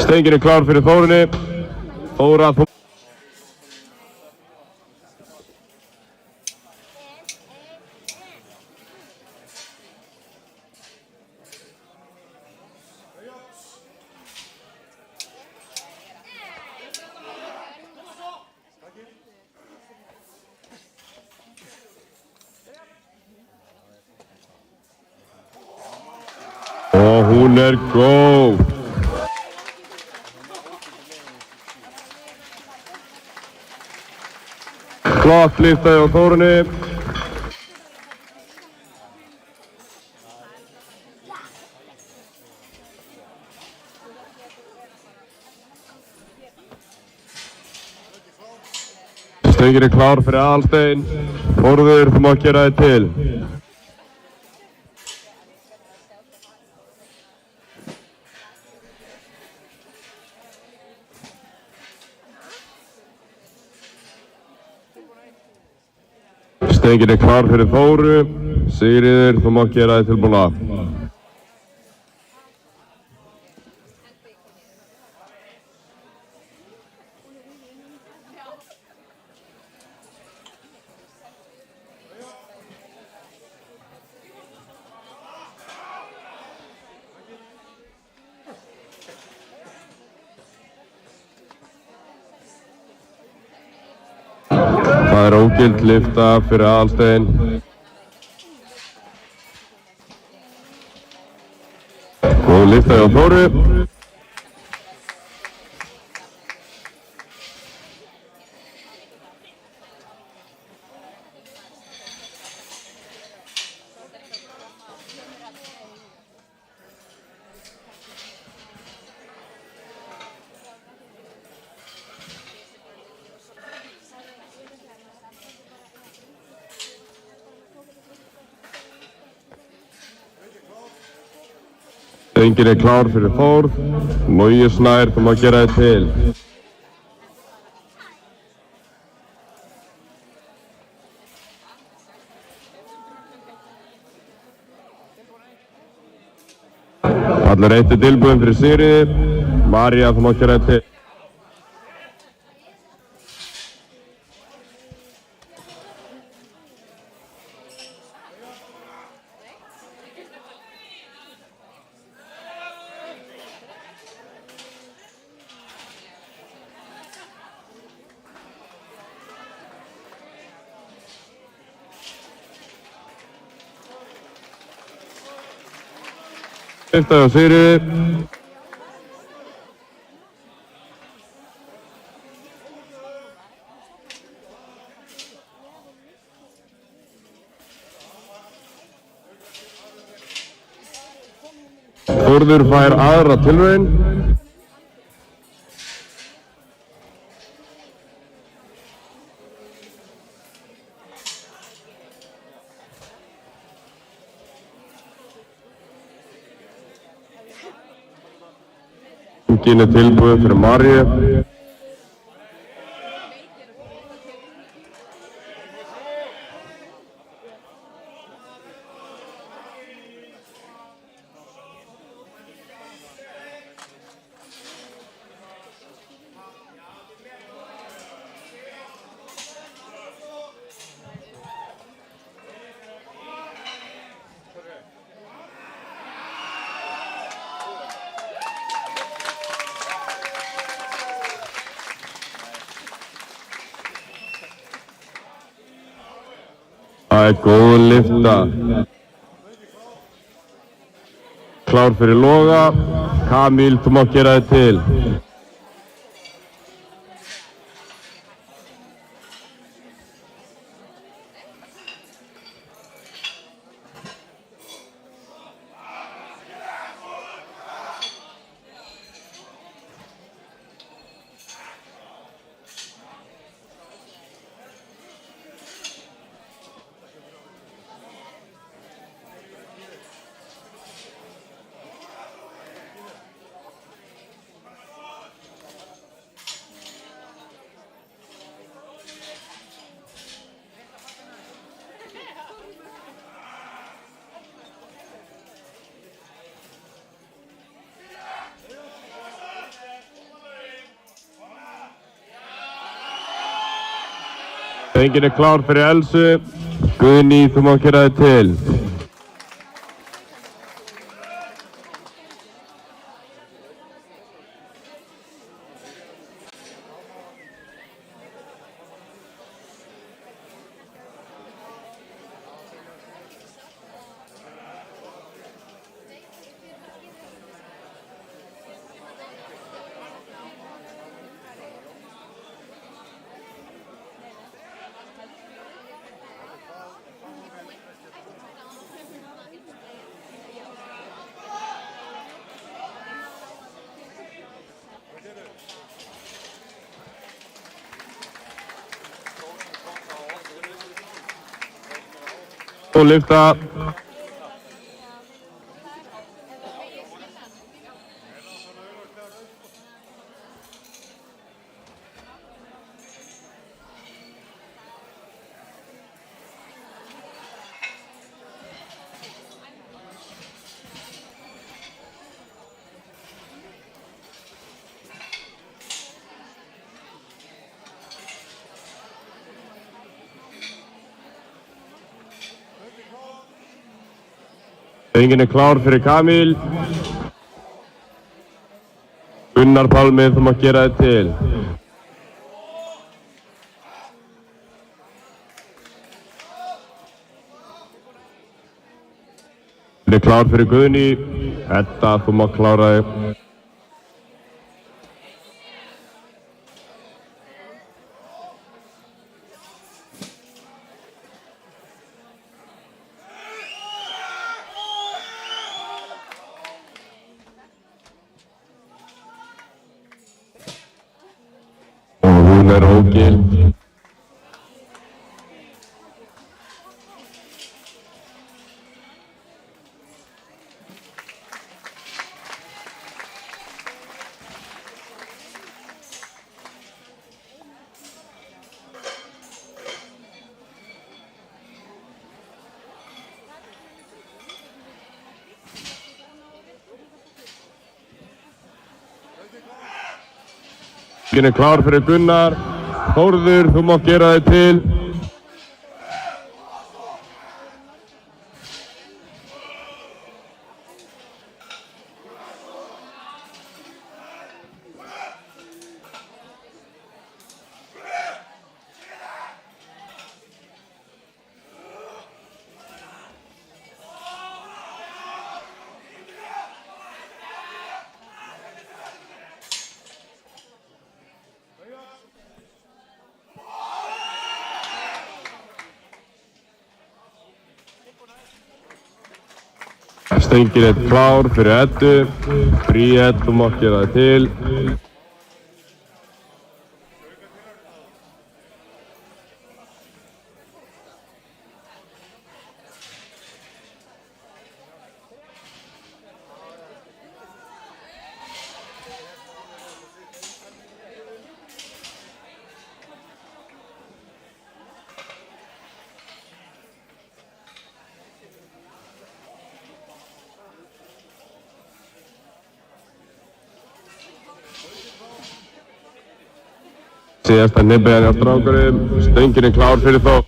Stengin klár fyrir Þórunni. Þóra, þú... Og hún góð. Flott lyfta hjá Þórunni. Stöngin er klár fyrir Aðalstein. Þórður, þú mátt gera þig til. Stöngin er klár fyrir Þóru. Sigríður, þú mátt gera þig tilbúna. Það er ógild lyfta fyrir Aðalstein. Góð lyfta hjá Þóru. Stöngin er klár fyrir Þórð. Logi Snær, þú mátt gera þig til. Allir eitt er tilbúin fyrir Sigríður. María, þú mátt gera þig til. Lyfta hjá Sigríður. Þórður fær aðra tilraun. Stöngin er tilbúin fyrir Maríu. Það er góð lyfta. Klár fyrir Loga. Kamíl, þú mátt gera þig til. Stöngin er klár fyrir Elsu. Guðný, þú mátt gera þig til. Og lyfta. Enginn klár fyrir Kamil. Gunnar Pálmi, þú mátt gera þig til. Enginn klár fyrir Guðni. Edda, þú mátt klára þig. Hún ógild. Enginn klár fyrir Gunnar. Þórður, þú mátt gera þig til. Stengir klár fyrir Eddu. Bríett, þú mátt gera þig til. Síðasta nibbiðan hjá strákunum. Stöngin klár fyrir þá.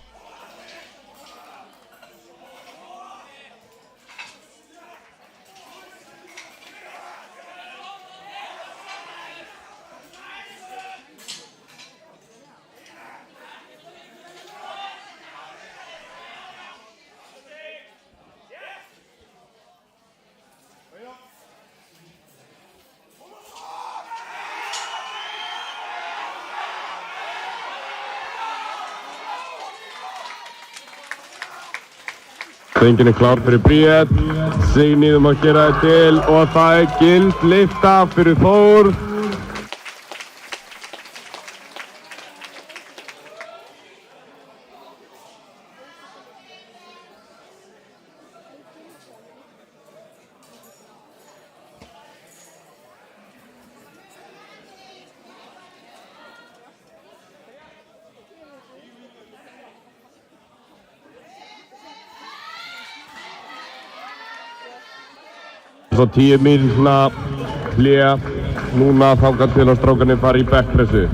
Stöngin klár fyrir Bríett. Signý, þú mátt gera þig til og það gild lyfta fyrir Þór. Svo 10 mínútna hlé núna þangað til að strákarnir fara í backpressu.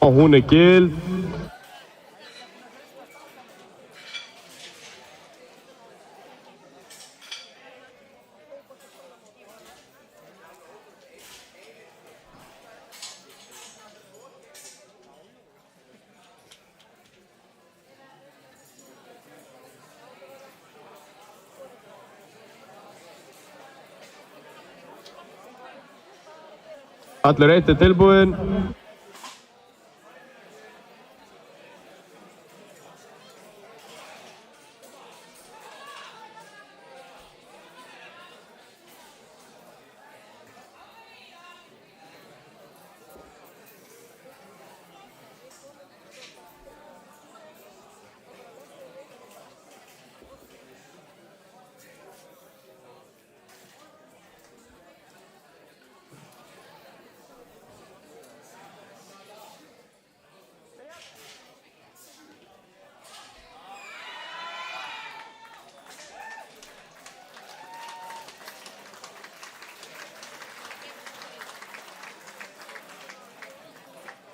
Hún er gild. Allir eitt er tilbúinn.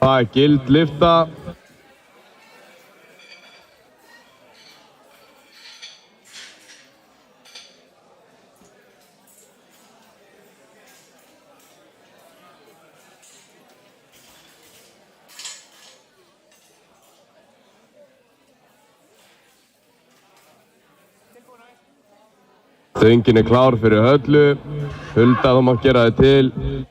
Það er gild lyfta. Stöngin er klár fyrir Höllu. Hulda, þú mátt gera þig til.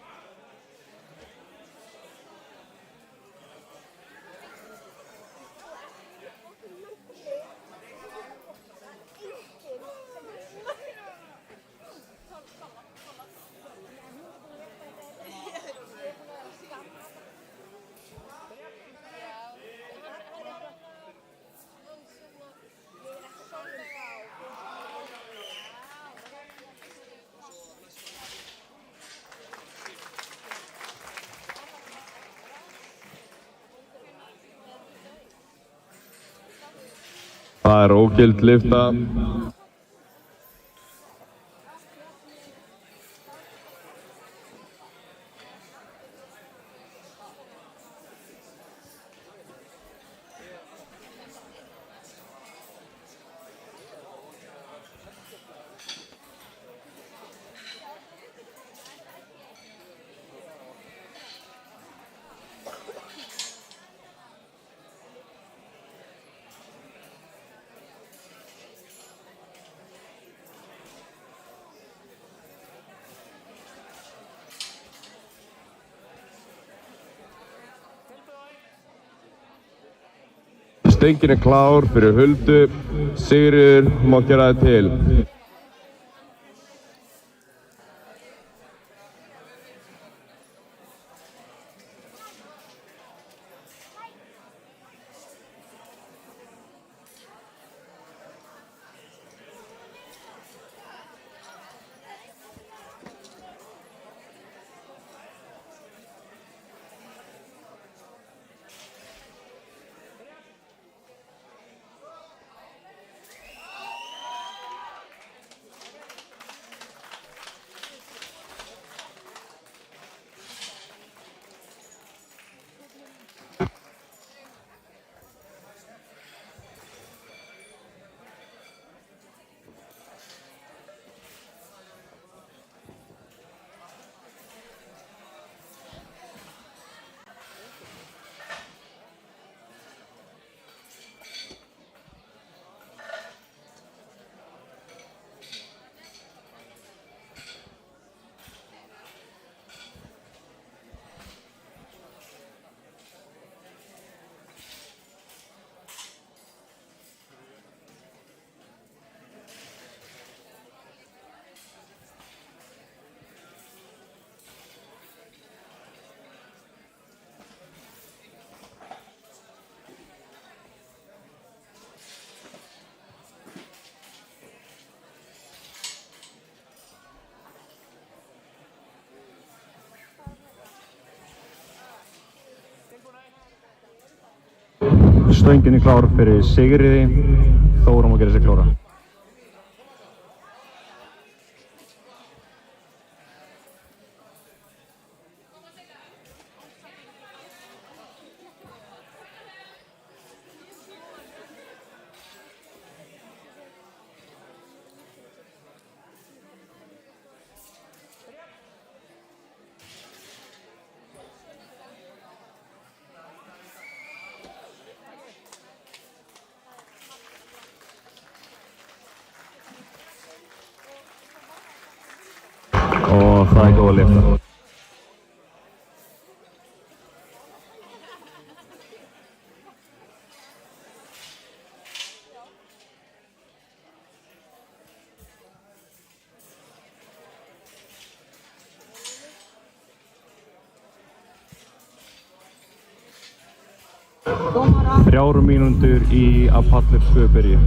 Það er ógild lyfta. Stöngin er klár fyrir Huldu. Sigríður, þú mátt gera þig til. Stöngin er klár fyrir Sigríði. Þóra má gera sig klára. það er góð að lyfta. Þrjár mínútur í að Padlet 2 byrji.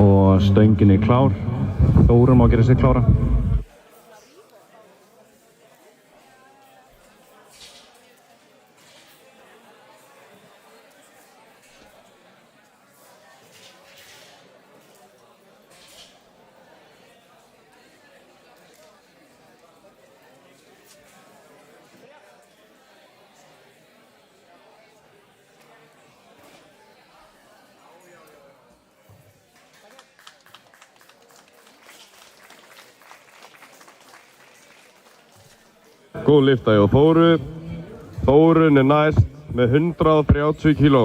Og stöngin er klár. Þórunn má gera sig klára. Góð lyfta hjá Þóru. Þórunn er næst með 130 kíló.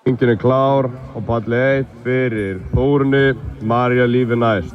Stöngin er klár og palli 1 fyrir Þórunni. María Líf er næst.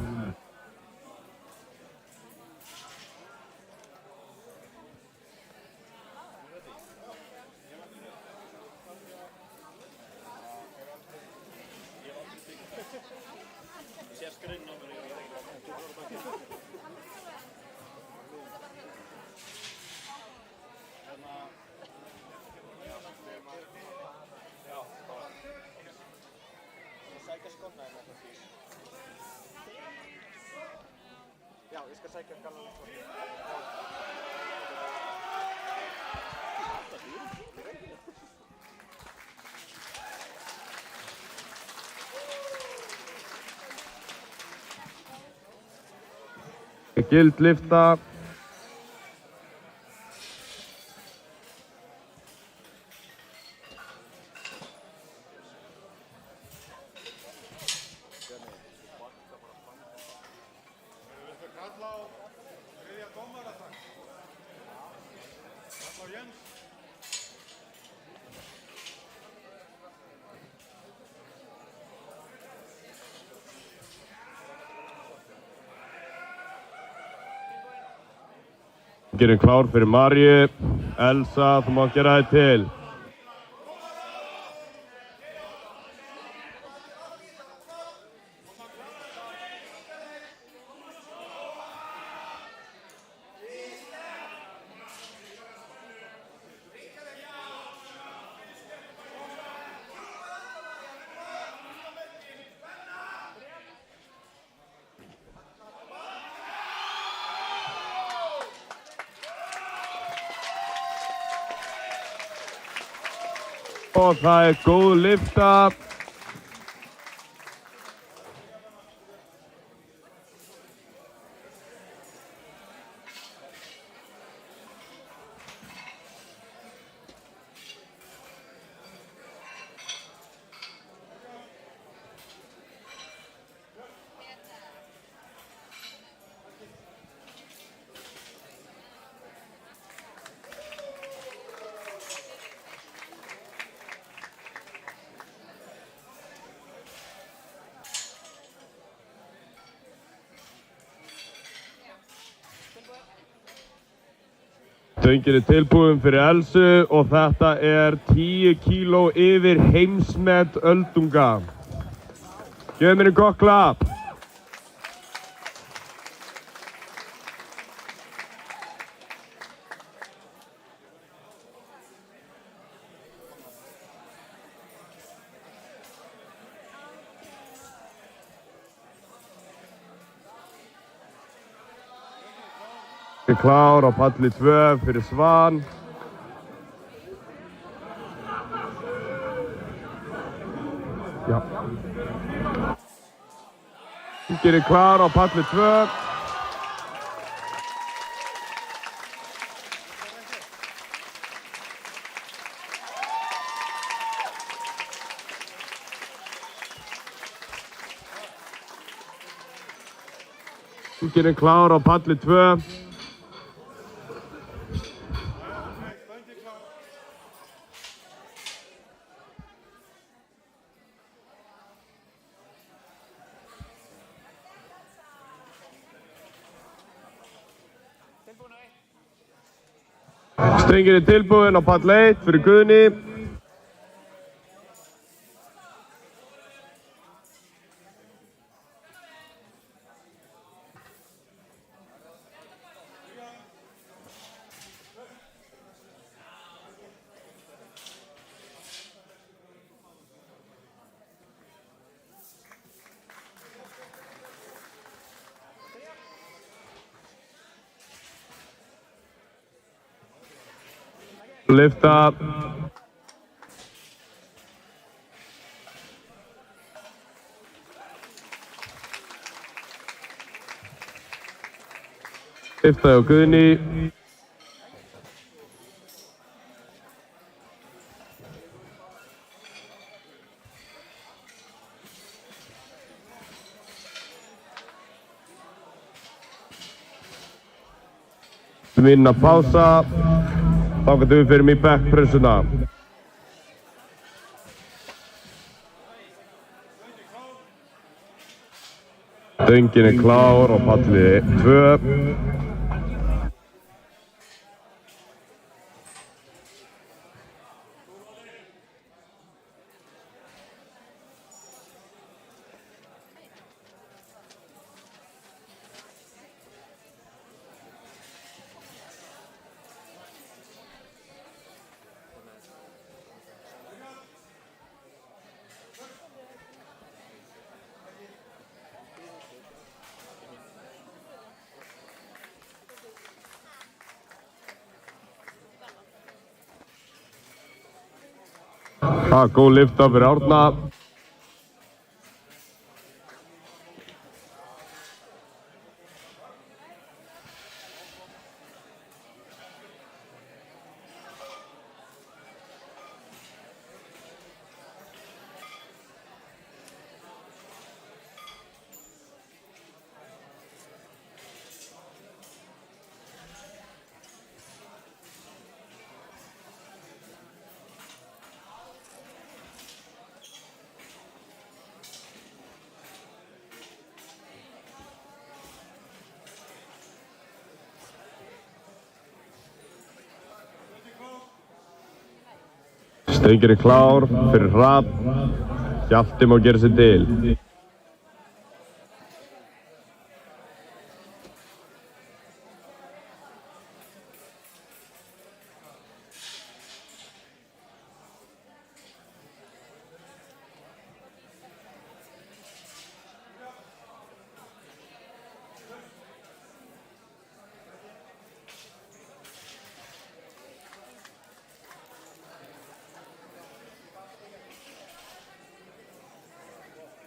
Gild lyfta. Viltu kalla á þriðja dómara takk? Kalla á Jens. Gerum klár fyrir Maríu. Elsa, þú má gera þig til. Og það er góð lyfta. Stöngin er tilbúin fyrir Elsu og þetta er 10 kíló yfir heimsmet öldunga. Gefið mér gott klapp. er klár á palli 2 fyrir Svan. Já. Hringir er klár á palli 2. Hringir er klár á palli 2. Strengir er tilbúinn á pall 1 fyrir Guðni. Lyfta. Lyfta hjá Guðni. Vinna pása. Þá getum við fyrir mig backpressuna. Stöngin er klár á palli 2. Góð lyfta fyrir Árna. Stöngin er klár fyrir Hrafn. Hjalti má gera sig til.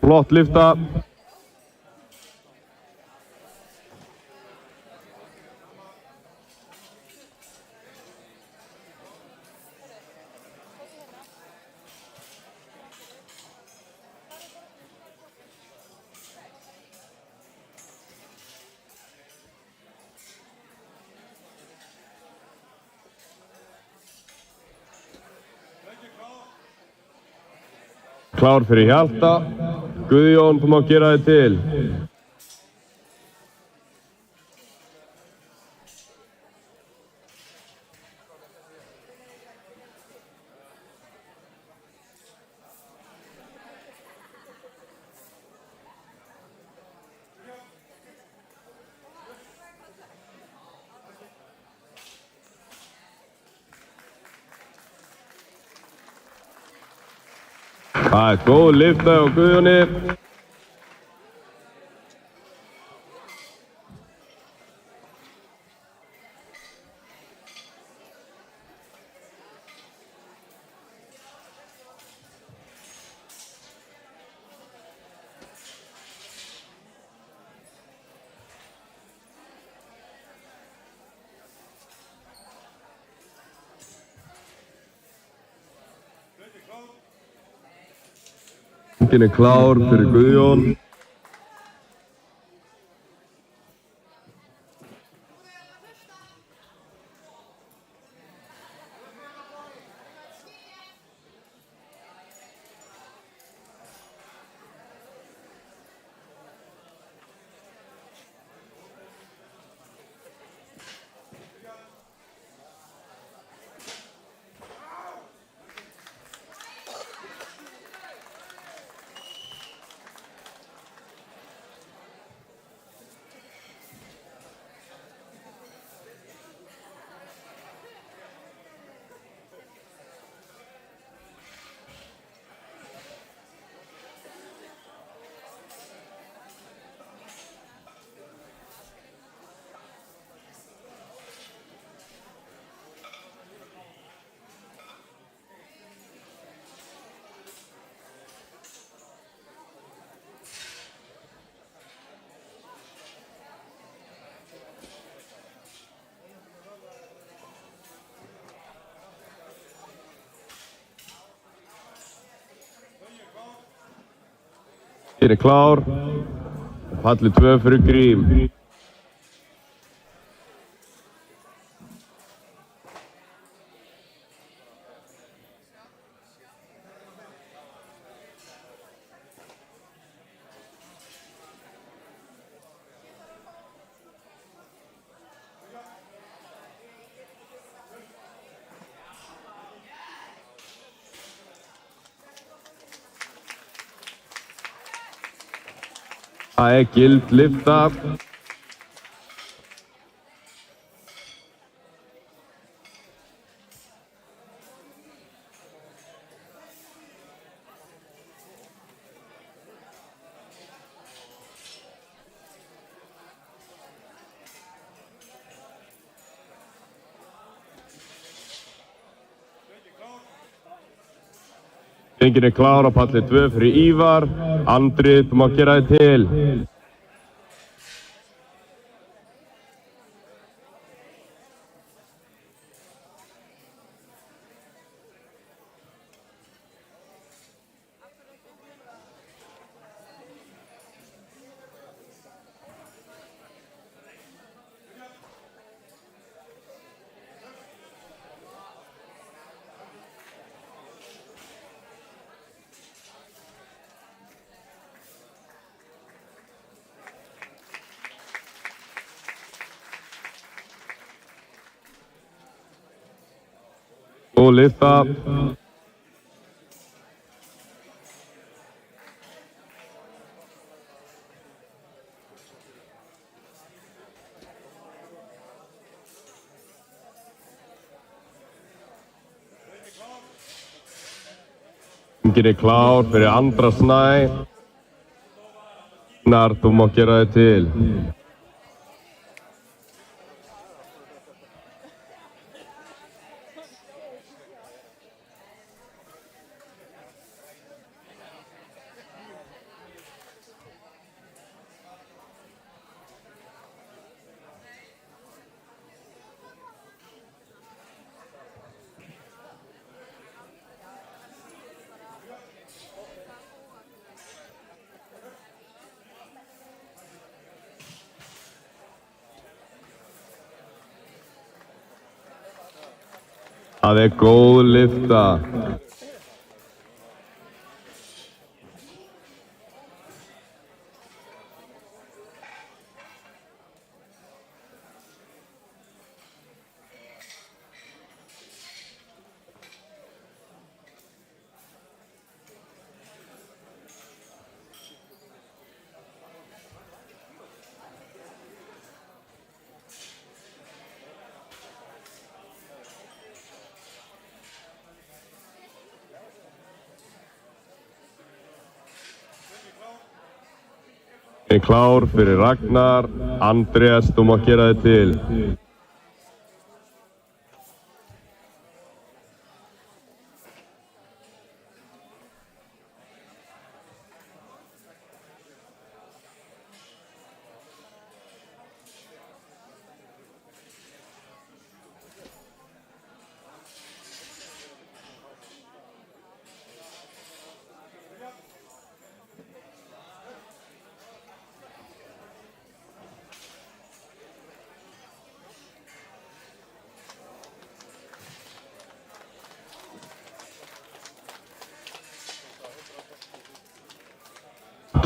Flott lyfta. Klár fyrir Hjalta. Guðjón, þú má gera þig til. Það er góð lyfta á Guðjóni. Enginn klár fyrir Guðjón. Enginn klár. Palli 2 fyrir Grím. Það gild lyfta. Enginn klár á palli 2 fyrir Ívar. Andri, þú má gera þig til. Og lyfta. Enginn klár fyrir Andra Snæ. Gunnar, þú má gera þig til. Það góð lyfta. Klár fyrir Ragnar. Andrés, þú má gera þig til.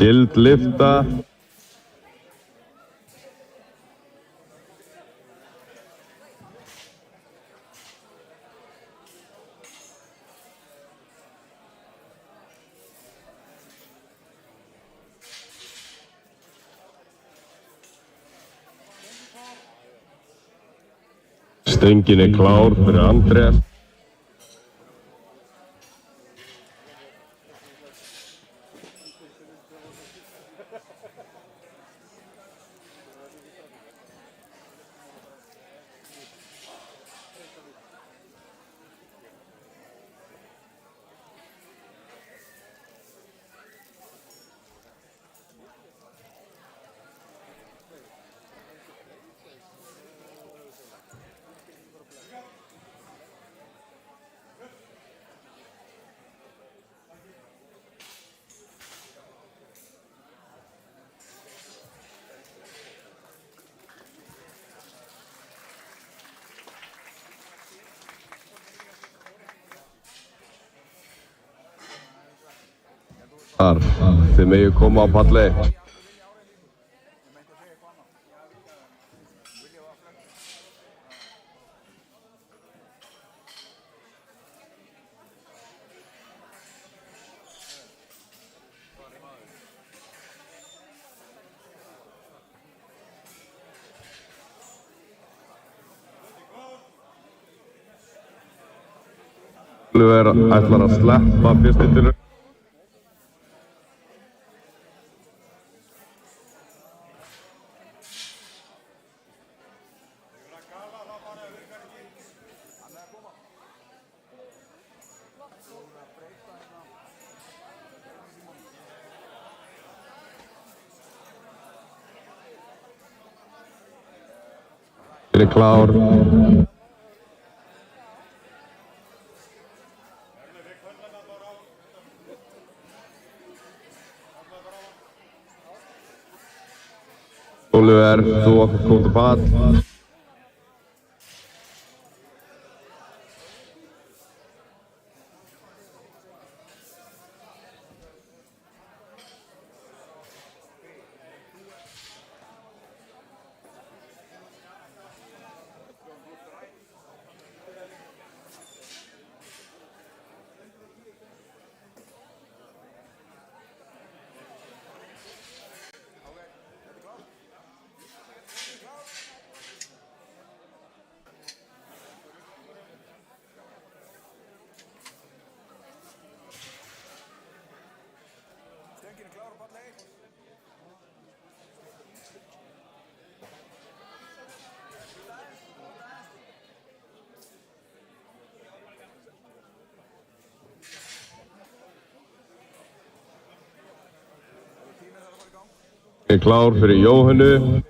Gild lyfta. Stöngin er klár fyrir Andrés. Þið megið koma á palli. Oliver ætlar að sleppa fyrstu tilraun. Er klár. Oliver, þú átt kom til pall. Er klár fyrir Jóhannu.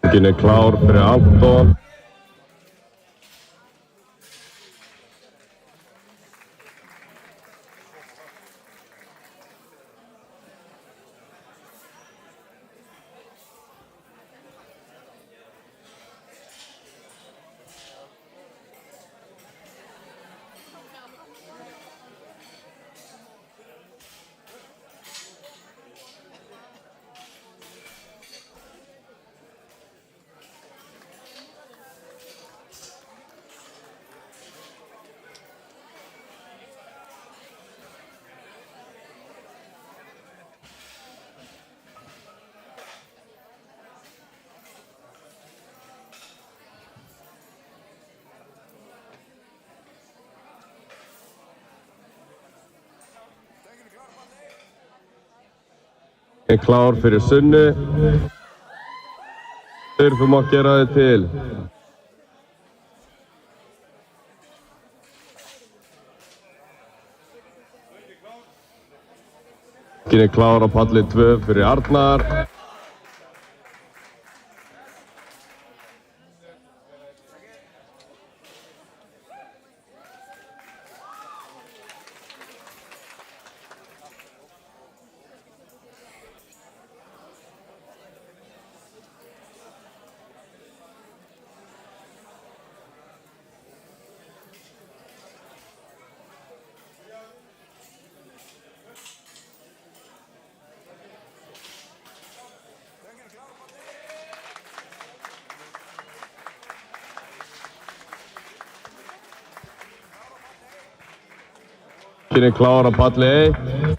Stöngin er klár fyrir Anton. Er klár fyrir Sunnu. Þú mátt gera þig til. Stöngin er klár á palli 2 fyrir Arnar. Enginn er klár á palli 1.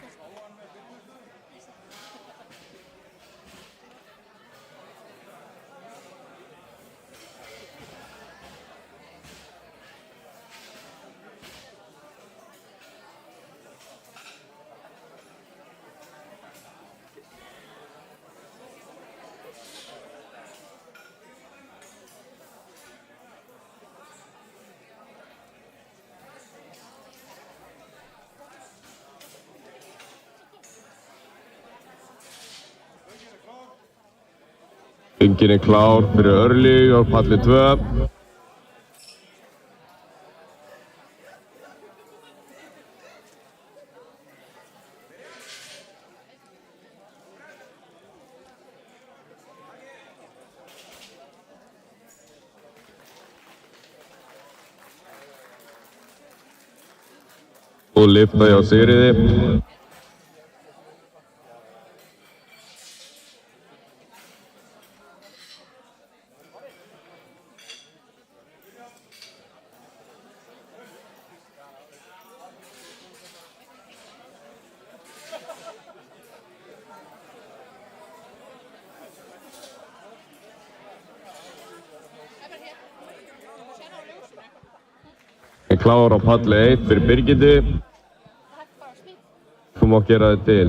Enginn er klár fyrir Örlyg á palli 2. Og lyfta hjá Sigríði. Er klár á palli 1 fyrir Birgittu. Þú má gera þig til.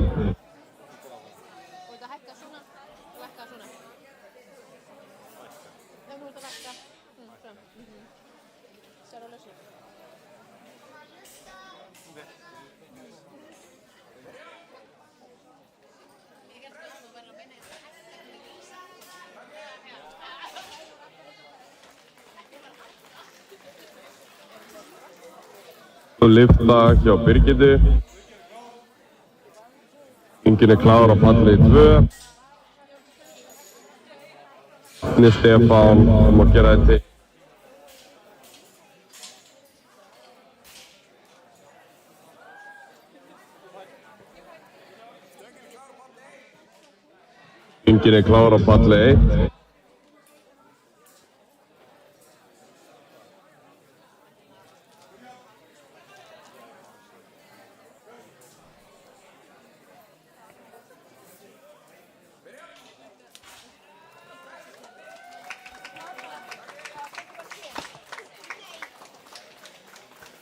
Og lyfta hjá Birgittu. Enginn er klár á palli 2. Stefán, þú má gera þig til. Enginn er klár á palli 1.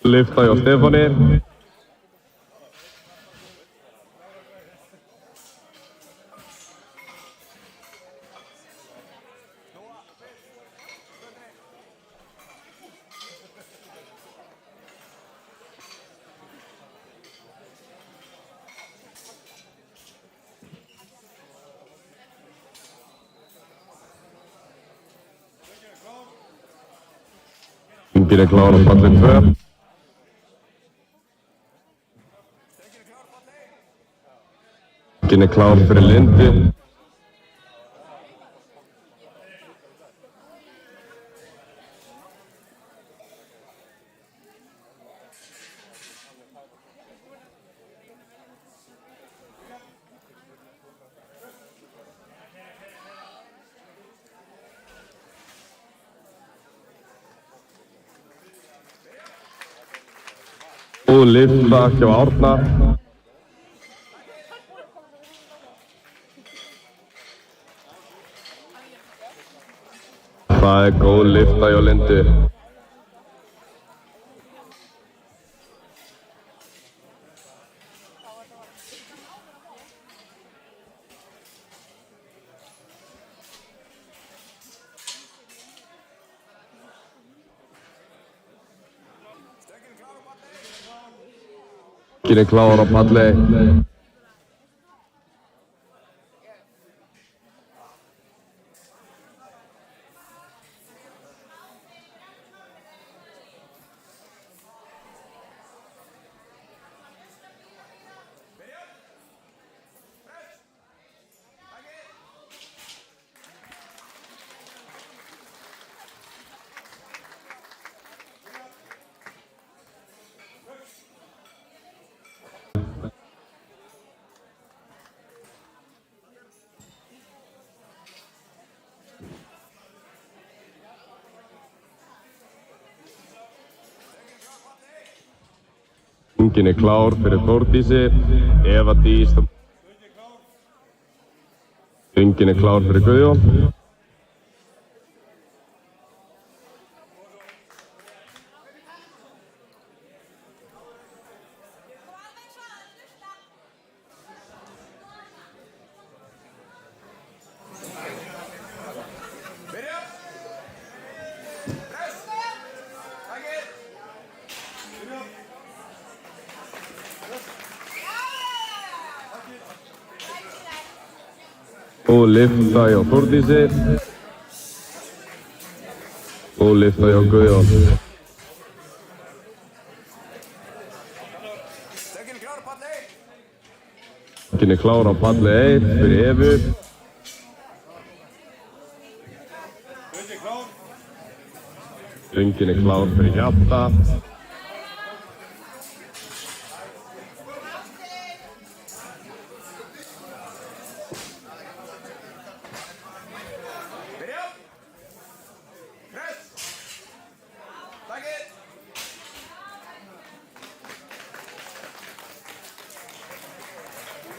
Lyfta hjá Stefáni. Enginn er klár á palli 2. Enginn er klár fyrir Lindu. Og lyfta hjá Árna. Það er góð lyfta hjá Lindu. Enginn er klár á palli 1. Stöngin klár fyrir Þórdísi. Eva Dís. Stöngin klár fyrir Guðjón. Og lyfta hjá Þórdísi. Og lyfta hjá Guðjón. Stöngin klár á palli 1 fyrir Evu. Stöngin klár fyrir Hjalta.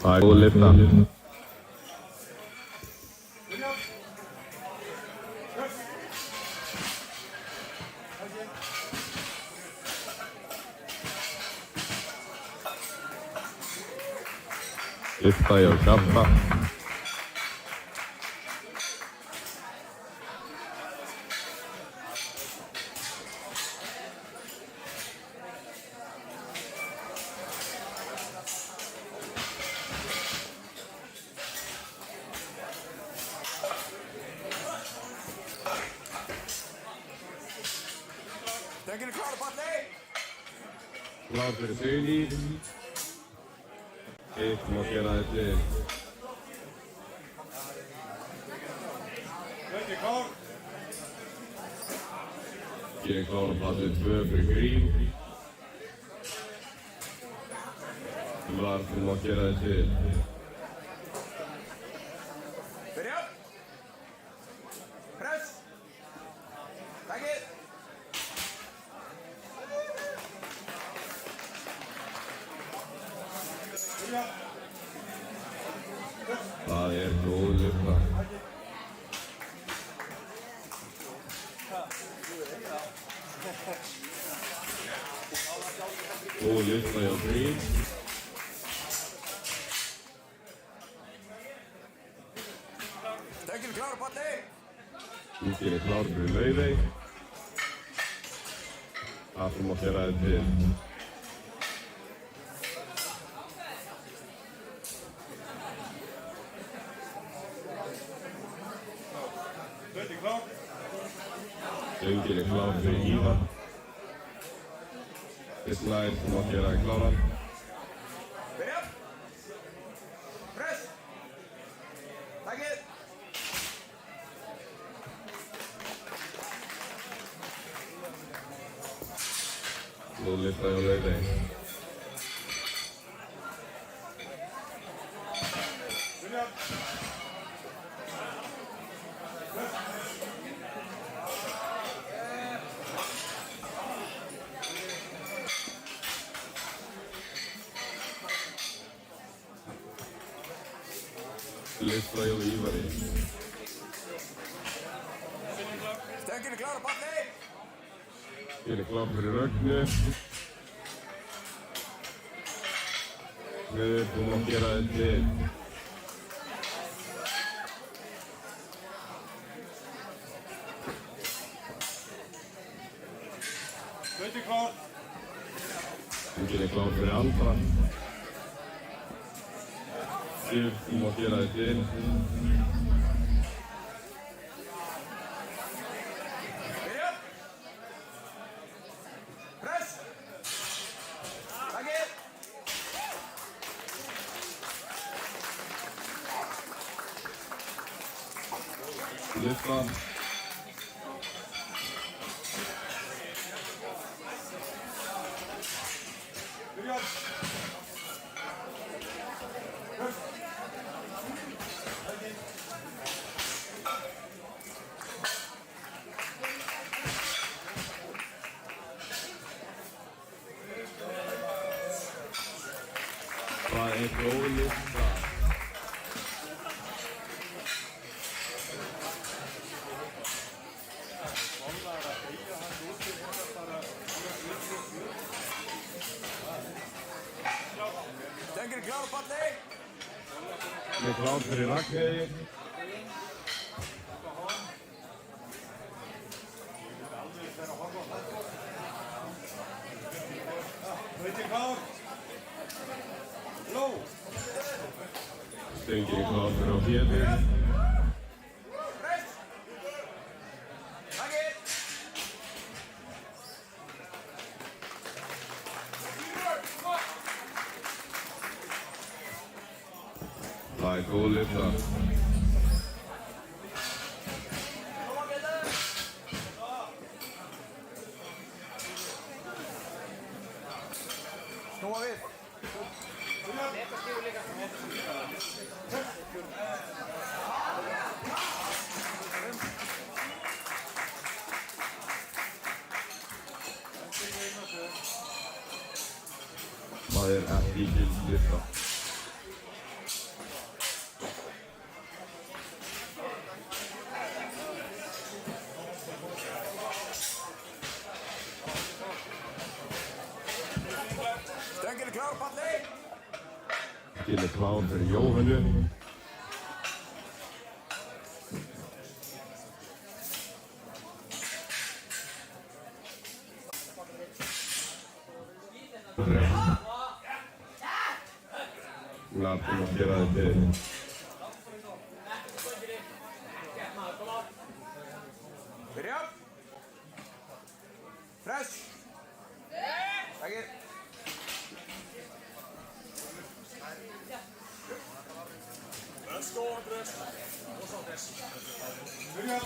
Það góð lyfta. Lyfta hjá Hjalta. Stöngin klár á palli. Klár fyrir Signý. Eitt má gera þetta. Stöngin klár. Stöngin klár á palli 2 fyrir Grím. Klár má gera þetta. Byrja. Press. Takið. Það góð lyfta. Góð lyfta hjá Grím. Stöngin klár á palli. Stöngin klár fyrir Laufey. Það má gera þetta. Stöngin klár. Stöngin klár fyrir Ívar. Slær má gera kláran. Byrja. Press. Takið. Góð lyfta hjá Laufey. Byrja. Lyfta hjá Ívari. Stöngin klár á palli. Stöngin klár fyrir Rögnu. Þú má gera þetta. Stöngin klár. Stöngin klár fyrir Andra. Þú má gera þetta. Byrja. Press. Takið. Lyfta. Byrja. Það er góð lista. Stöngin er klár á palli. Við klár fyrir Ragnheiði. Veitir klár. Ló. Stöngin er klár fyrir Pétur. Press. Takið. Það er góð lista. Snúa við. Það er ekki gild lista. Stöngin er klár á palli. Stöngin er klár fyrir Jóhannu. Látum að gera þetta fyrir. Byrja. Press. Takið. Byrja.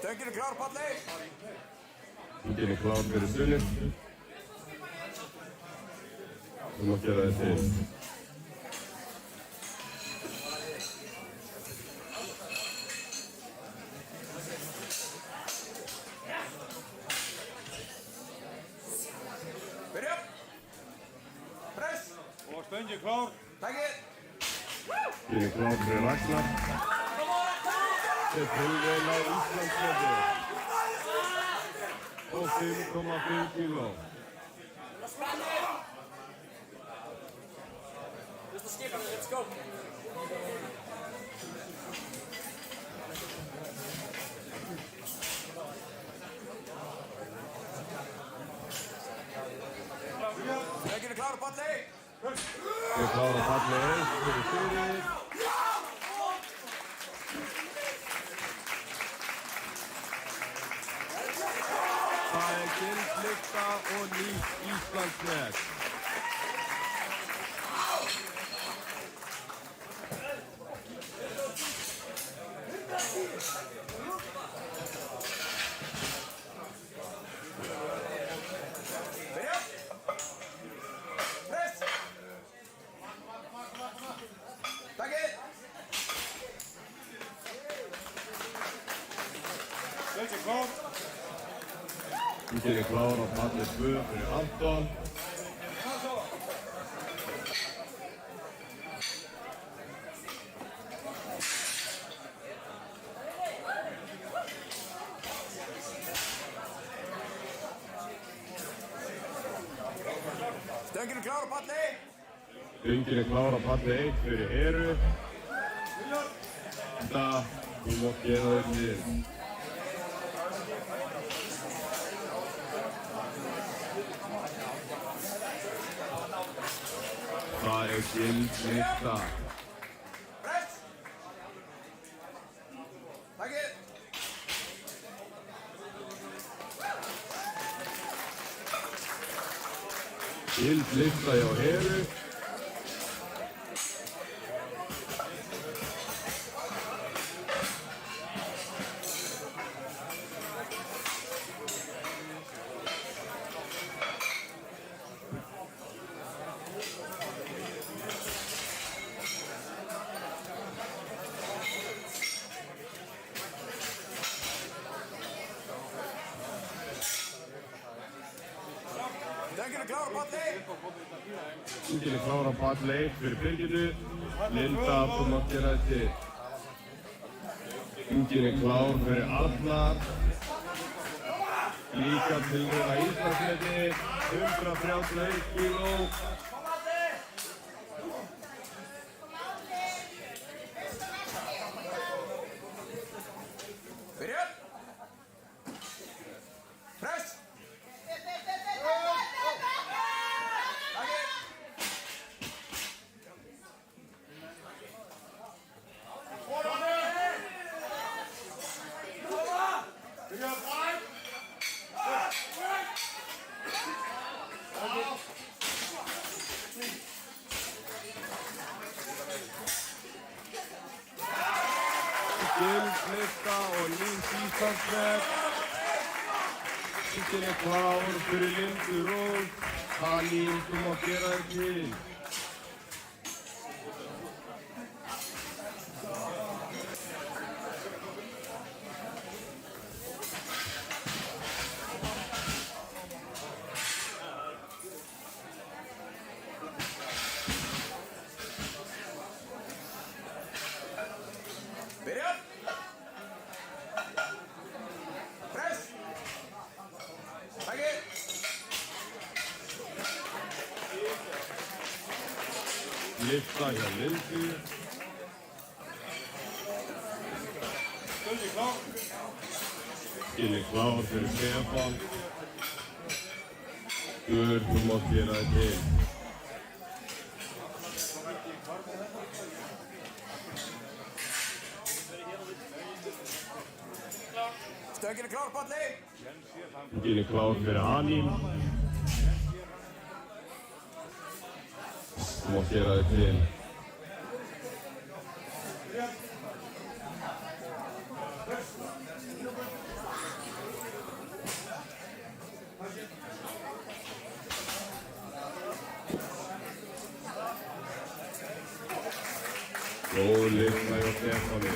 Stöngin er klár á palli. Stöngin er klár fyrir Sunnu. Þú mátt gera þetta fyrir. Byrja. Press. Og stöngin klár. Takið. Stöngin er klár fyrir Ragnar. Þetta er tilvægna Íslandsmóti. Og 5,5 kíló. Let's go. Stöngin er klár á palli. Við klára palli 1 fyrir Sigrid. Það er gildlista og nýtt Íslandsmet. Byrja. Press. Takið. Stöngin klár. Stöngin er klár á palli 2 fyrir Anton. Stöngin er klár á palli. Stöngin er klár á palli 1 fyrir Eru. Þetta, þú mátt gera þetta niður. Það er gildlista. Press. Takið. Gildlista hjá Eru. Stöngin er klár á palli. Stöngin er klár á palli 1 fyrir Birgitu. Linda, þú mátt gera þetta til. Stöngin er klár fyrir Arnar. Líka til þeirra Íslandsmeti, 131 kíló. Byrja. Press. Takið. Gilslista og nýs Íslandsmet. Stöngin er klár fyrir Lindu Rós. Halín, þú mátt gera þetta til. Byrja. Press. Takið. Lifta hjá Lindu. Stöngin er klár fyrir Stefán. Guður, þú mátt gera þetta til. Stöngin er klár á palli. Stöngin er klár fyrir Hanín. Þú mátt gera þetta til. Góð lifta hjá Stefáni.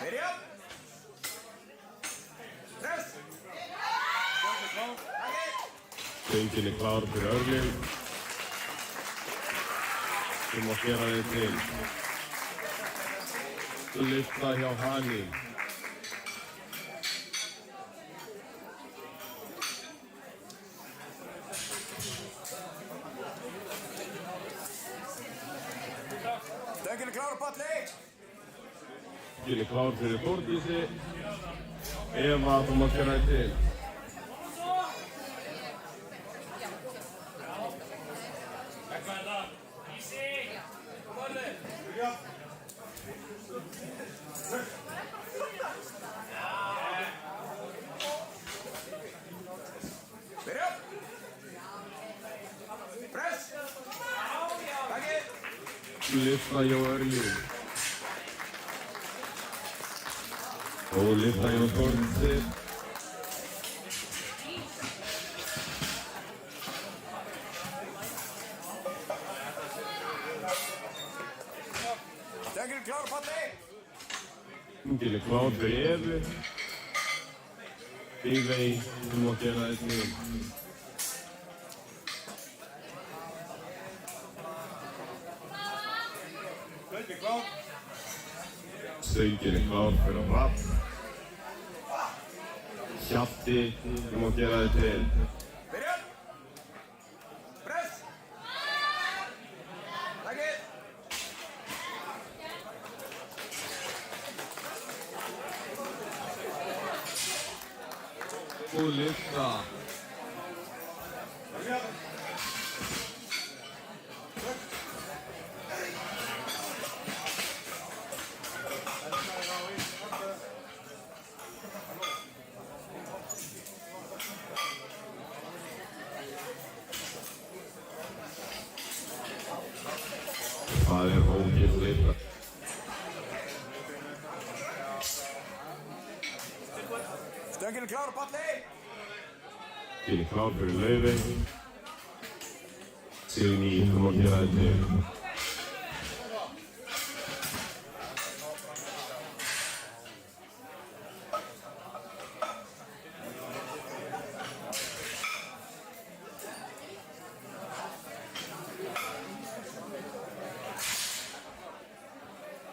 Byrja. Press. Takið. Stöngin er klár fyrir Örlyg. Þú mátt gera þetta til. Lifta hjá Hanín. Stöngin er klár á palli. Stöngin er klár fyrir Þórdísi. Eva, þú mátt gera þetta til. Byrja. Press. Takið. Lifta hjá Örlyg. Og lifta hjá Þórdísi. Stöngin er klár á palli. Stöngin er klár fyrir Evu. Bívei, þú mátt gera þetta til. Stöngin klár. Stöngin er klár fyrir Rapp. Hjalti, þú mátt gera þetta til. Byrja. Press. Takið. Og lifta. Það er ógilt lifta. Stöngin er klár á palli. Stöngin er klár fyrir Laufey. Signý, þú má gera þig til.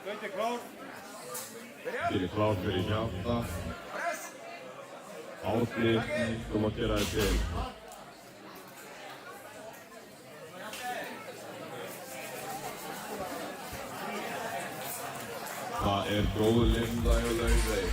Stöngin klár. Fyrir klár fyrir Hjalta. Press. Árni, þú má gera þig til. Það góð Linda hjá Laufey.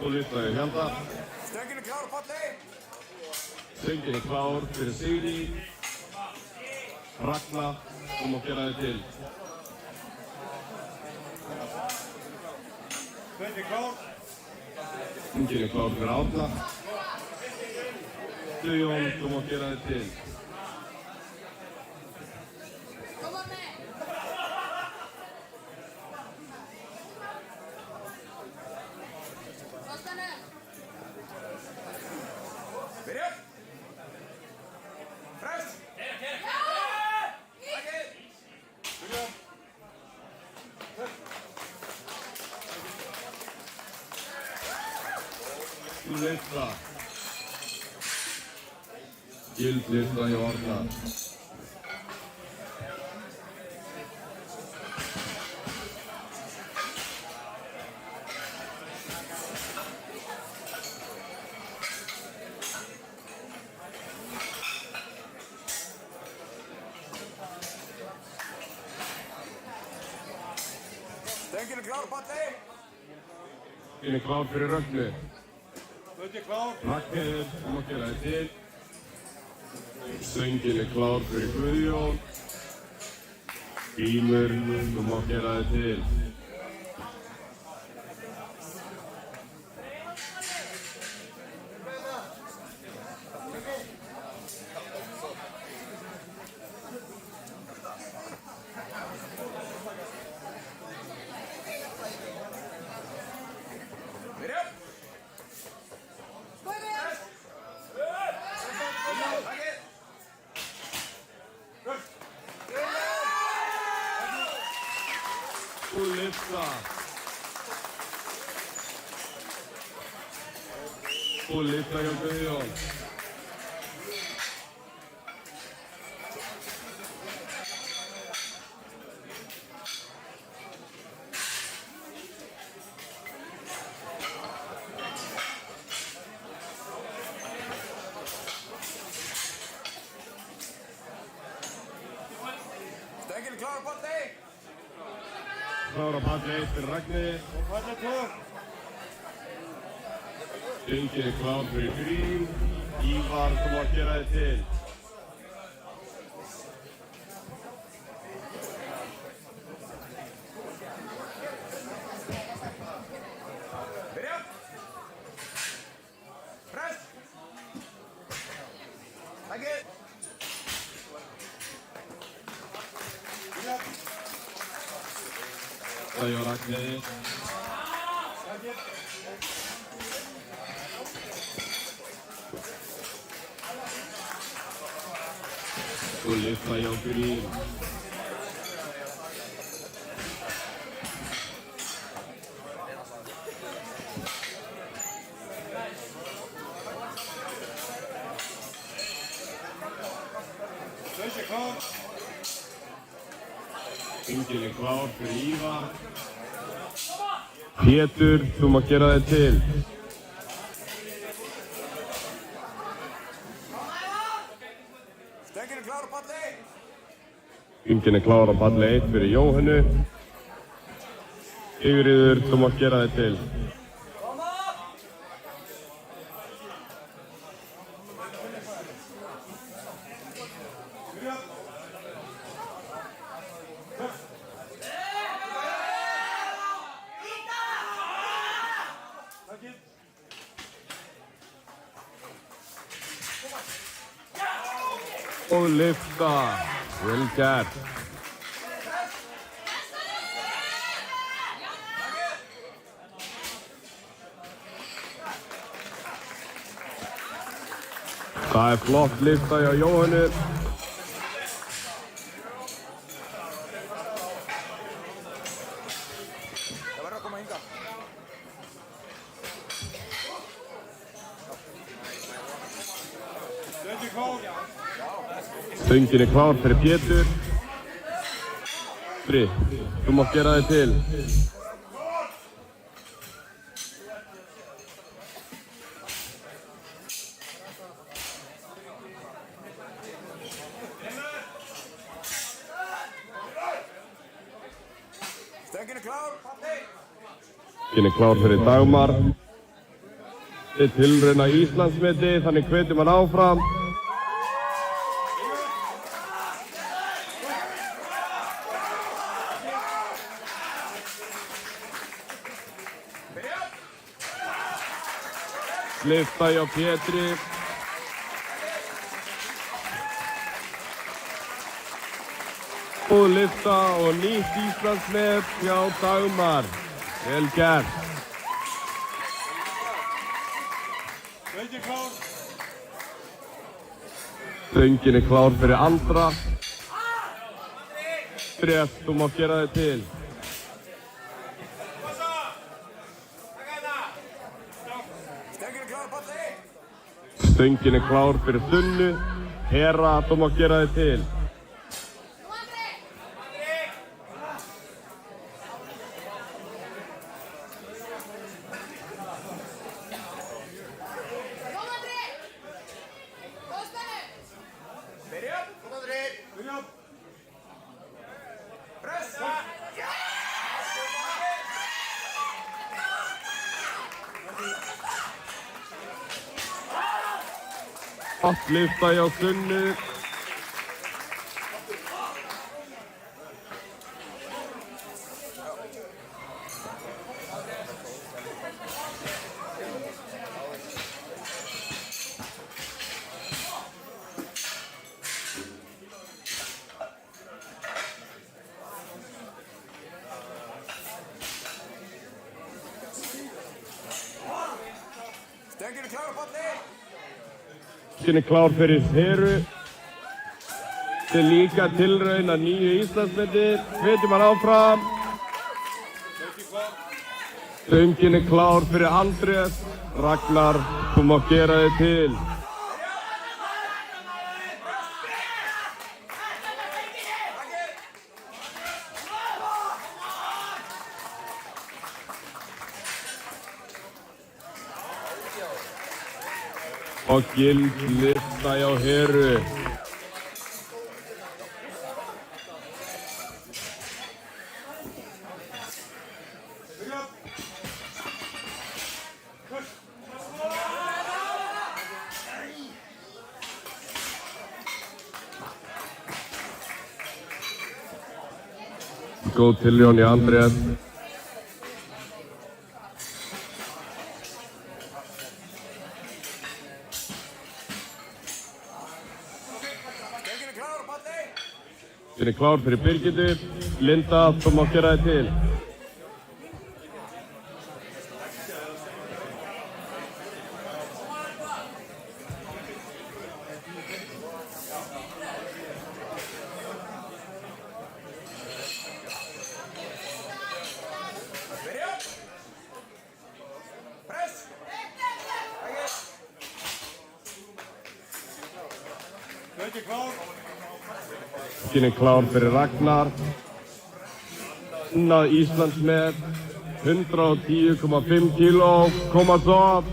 Svo lyftaði Hjalta. Stöngin klár, Palli. Stöngin klár fyrir Signý. Ragna, þú má gera þig til. Stöngin klár. Stöngin klár fyrir Árna. Guðjón, þú má gera þig til. Byrja. Press. Þú lyfta. Gild lyfta hjá Árna. Stöngin klár, Palli. Stöngin klár fyrir Rögnu. Stöngin klár. Ragnheiður, þú má gera þig til. Stöngin klár fyrir Guðjón. Grímur, þú má gera þig til. Byrja. Press. Takið. Þú lyfta. Þú lyfta hjá Guðjón. Stöngin klár, Palli. Klára palli 1 fyrir Ragnheiði. Og Palli 2. Stöngin klár fyrir Grím. Ívar, þú má gera þig til. Byrja. Press. Takið. Það hjá Ragnheiði. Þú lyfta hjá Grím. Stöngin klár. Stöngin klár fyrir Ívar. Pétur, þú má gera þig til. Stöngin klár, Palli. Stöngin klár á palli 1 fyrir Jóhannu. Sigríður, þú má gera þig til. Byrja. Og lyfta. Vel gert. Það flott lyfta hjá Jóhannu. Það verður að koma hingað. Stöngin klár fyrir Pétur. Fri, þú mátt gera þig til. Stöngin klár, Patti. Stöngin klár fyrir Dagmar. Þetta tilrauna Íslandsmeti, þannig hvetjum hann áfram. Lyfta hjá Pétri. Og lyfta og nýtt Íslandsmet hjá Dagmar. Vel gert. Stöngin klár fyrir Andra. Andrés, þú mátt gera þig til. Stöngin klár, Patti. Stöngin klár fyrir Sunnu. Hera, þú mátt gera þig til. Byrja. Byrja. Press. Allt lyfta hjá Sunnu. Stöngin klár, Patti. Stöngin klár fyrir Heru. Þetta líka tilraun að nýju Íslandsmeti. Hvetjum hann áfram. Stöngin klár fyrir Andrés. Ragnar, þú mátt gera þig til. Og gild lyfta hjá Heru. Góð tilraun í Andrés. Stöngin klár, Patti. Stöngin klár fyrir Birgittu. Linda, þú mátt gera þig til. Byrja. Press. Stöngin klár. Stöngin klár fyrir Ragnar. Annað Íslandsmet. 110,5 kíló. Koma svo.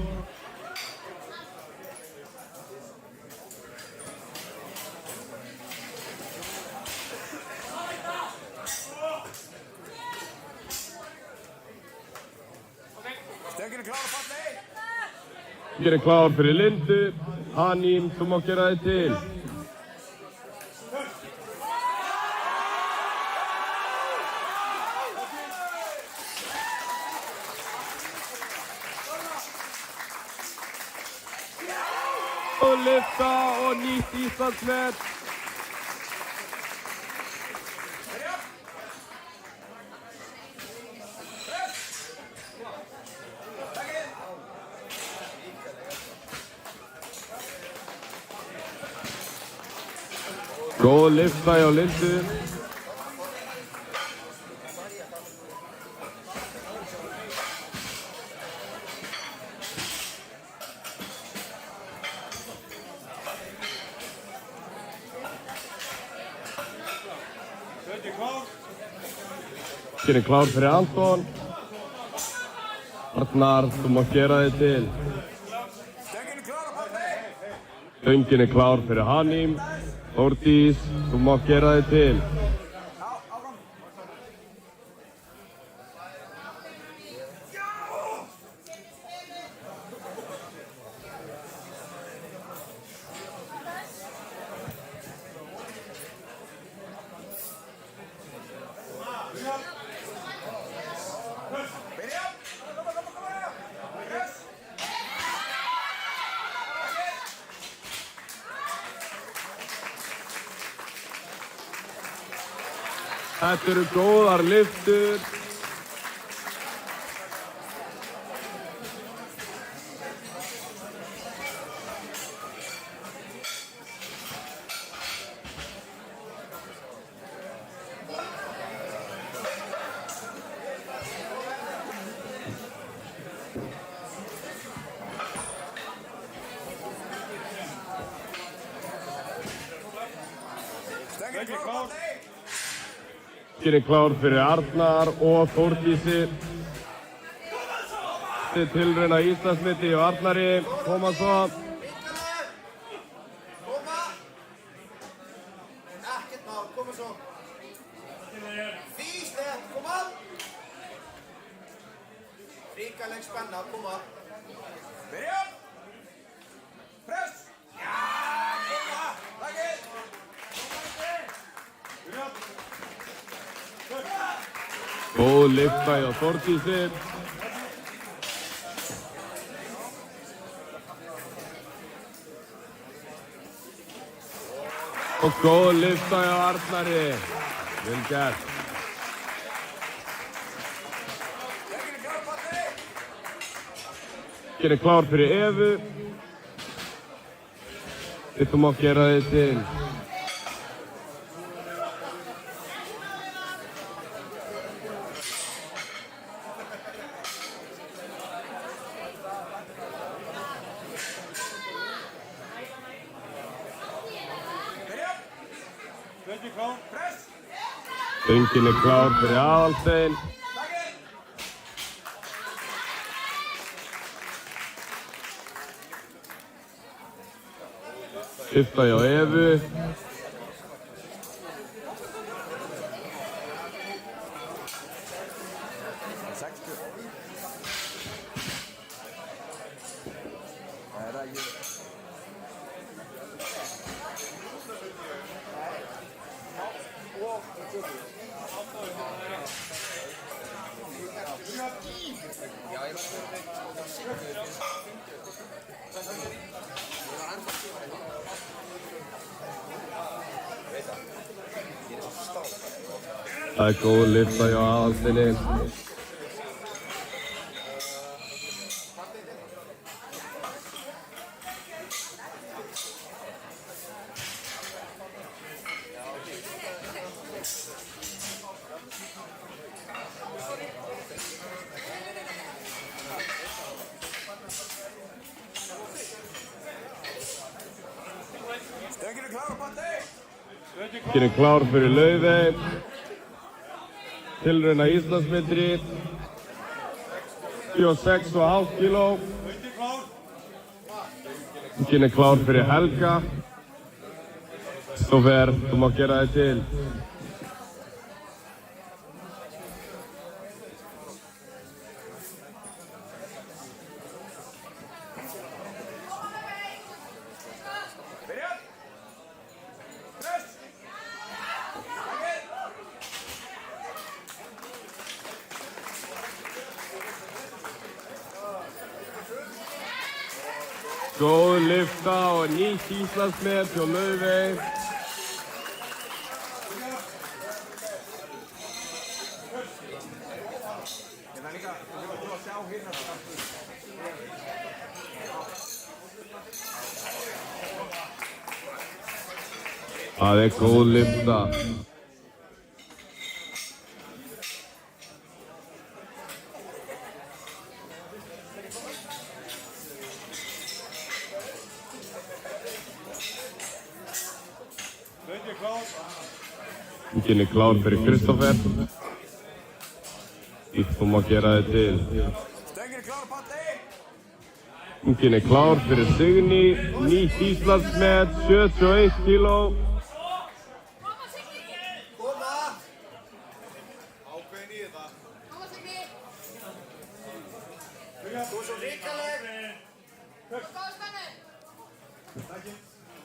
Stöngin klár, Patti. Stöngin klár fyrir Lindu. Hanín, þú mátt gera þig til. Og lyfta og nýtt Íslandsmet. Góð lyfta hjá Lindu. Stöðin klár. Stöngin er klár fyrir Anton. Arnar, þú mátt gera þig til. Stöngin er klár á palli. Stöngin er klár fyrir Hanim. Þórdís, þú mátt gera þig til. Áfram. Byrja. Koma. Press. Þetta eru góðar lyftur. Stöngin er klár á palli. Stöngin er klár fyrir Arnar og Þórdísi. Þetta er tilraun á Íslandsmeti og Arnari. Koma svo. Koma. Ekkert mál, koma svo. Físlegt, koma. Ríkaleg spenna, koma. Byrja. Press. Já, koma. Takið. Byrja. Góð lyfta hjá Þórdísi. Og góð lyfta hjá Arnari. Vel gert. Stöngin er klár á palli. Stöngin er klár fyrir Evu. Þú mátt gera þig til. Byrja. Stöngin klár. Press. Stöngin er klár fyrir Aðalstein. Takið. Lyfta hjá Evu. Það er góð lyfta hjá Aðalsteini. Stöngin er klár á palli. Stöngin er klár fyrir Laufey. Tilraun á Íslandsmetri. 76,5 kíló. Stöngin klár. Stöngin er klár fyrir Helga. Stoffer, þú mátt gera þig til. Byrja. Press. Takið. Góð lyfta og nýtt Íslandsmet hjá Laufey. Það er líka, þú verður að sjá hérna. Það er góð lyfta. Stöngin klár. Stöngin er klár fyrir Kristoffer. Þú má gera þig til. Stöngin klár, Palli! Stöngin er klár fyrir Signý. Nýtt Íslandsmet, 71 kíló. Koma! Ákveðin í þetta. Koma Signý. Þú er svo ríkaleg. Góð spennu.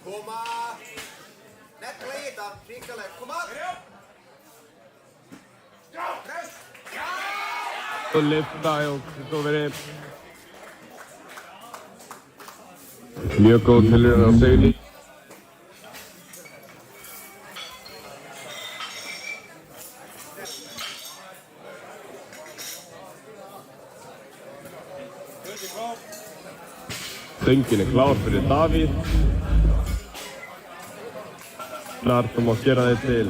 Koma! Negla í þetta, ríkaleg. Koma! Press! Og lyfta hjá Kristofferi. Mjög góð tilraun á Signý. Stöngin klár. Stöngin er klár fyrir Davíð. Snart þú mátt gera þig til.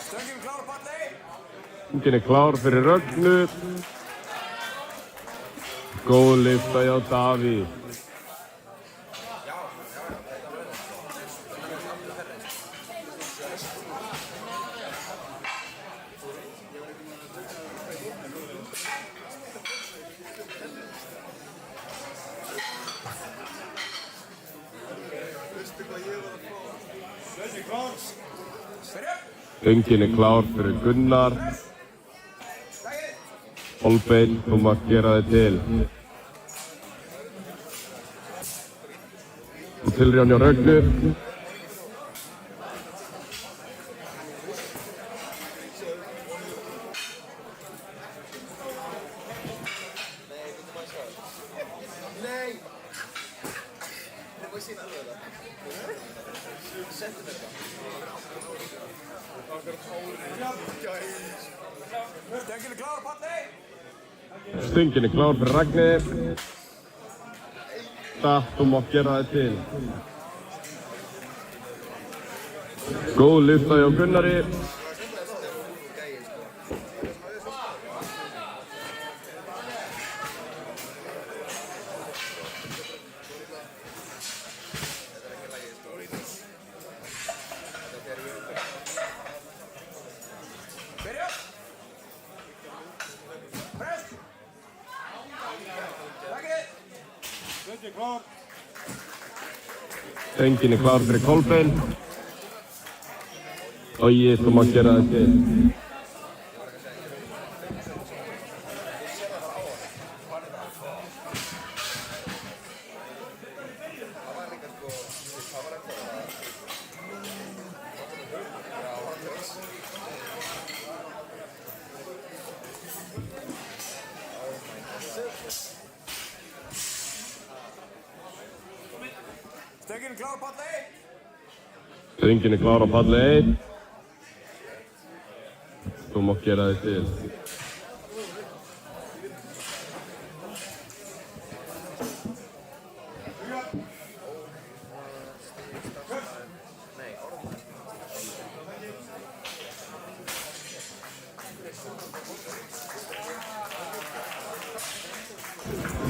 Stöngin klár, Palli! Stöngin er klár fyrir Rögnu. Góð lyfta hjá Davíð. Stöngin klár. Byrja! Stöngin er klár fyrir Gunnar. Kolbeinn, þú mátt gera þig til. Og tilraun hjá Rögnu. Nei! Það var síðan alveg það. Settu þetta. Stöngin er klár, Palli! Stöngin er klár fyrir Ragnheiði. Þú mátt gera þig til. Góð lyfta hjá Gunnari. Byrja! Press! Takið! Stöngin klár. Stöngin er klár fyrir Kolbeinn. Þú mátt gera þig til. Stöngin er klár, Palli! Stöngin er klár á palli 1. Þú mátt gera þig til.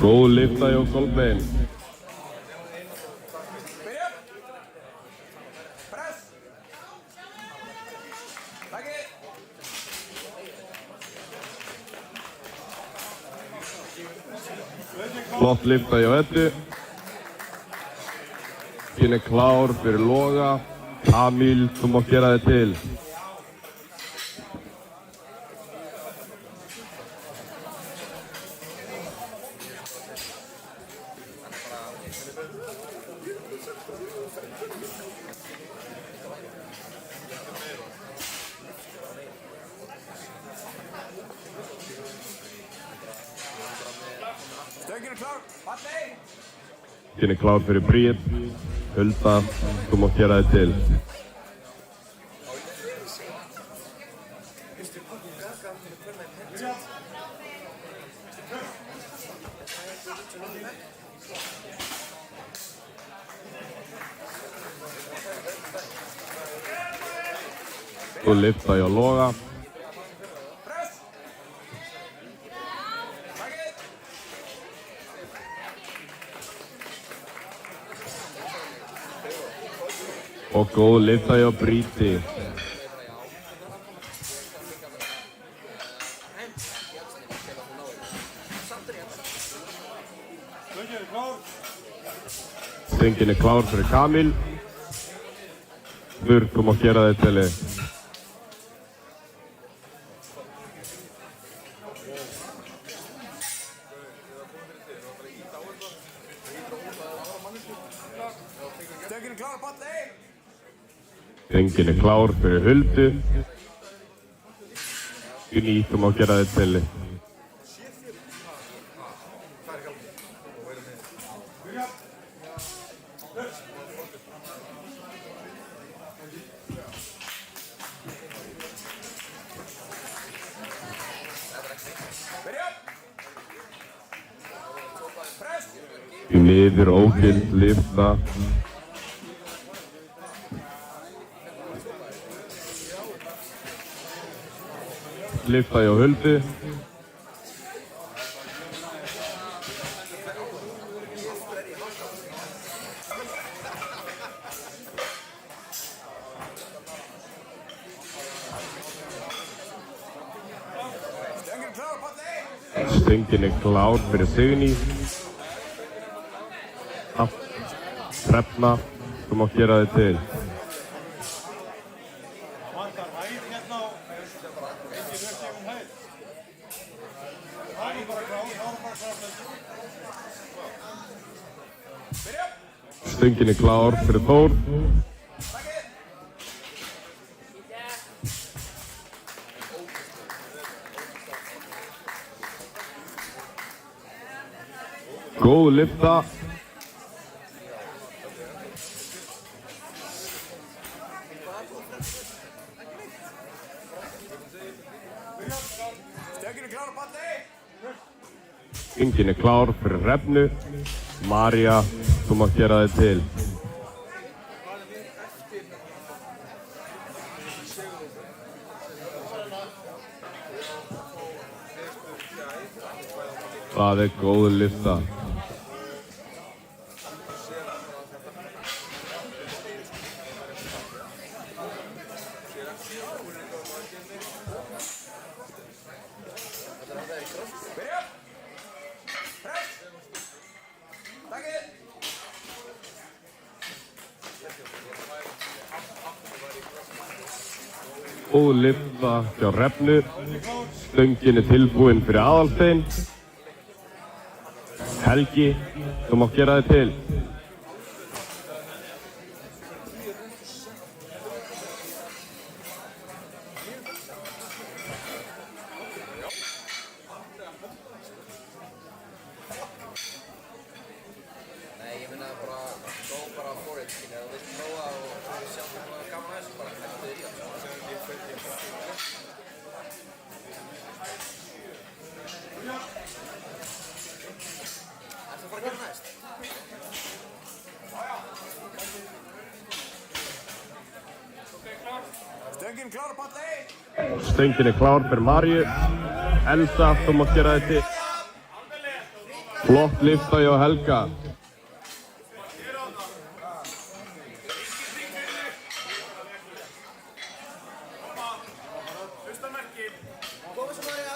Góð lyfta hjá Kolbeinn. Byrja! Press! Takið! Flott lyfta hjá Eddu. Stöngin er klár fyrir Loga. Kamil, þú mátt gera þig til. Stöngin er klár. Palli. Stöngin er klár fyrir Bríet. Hulda, þú mátt gera þig til. Og lyfta hjá Loga. Og góð lyfta hjá Bríti. Stöngin er klár fyrir Kamil. Þú mátt gera þig til. Stöngin er klár, Palli. Stöngin er klár fyrir Huldu. Gunni, þú mátt gera þig til. Í niður ógild lyfta. Lyfta hjá Huldu. Stöngin er klár fyrir Signý. Hrefna, þú mátt gera þig til. Vantar hæð hérna og engin uppsegum hæð. Það er bara klár, þá er bara klár. Stöngin er klár fyrir Þór. Góð lyfta. Stöngin er klár, Palli. Stöngin er klár fyrir Hrefnu. María, þú mátt gera þig til. Það er góð lyfta. Góð lyfta hjá Hrefnu. Stöngin er tilbúin fyrir Aðalstein. Helgi, þú mátt gera þig til. Nei, ég minna bara, go bara for it, skilja. Þú vilt prófa og sjá hvað gaman að þessu, bara hættu þér í það. Ertu að fara að gera næst? Stöngin klár, Palli. Stöngin er klár fyrir Maríu. Elsa, þú mátt gera þig til. Flott lyfta hjá Helga. Komið svo María.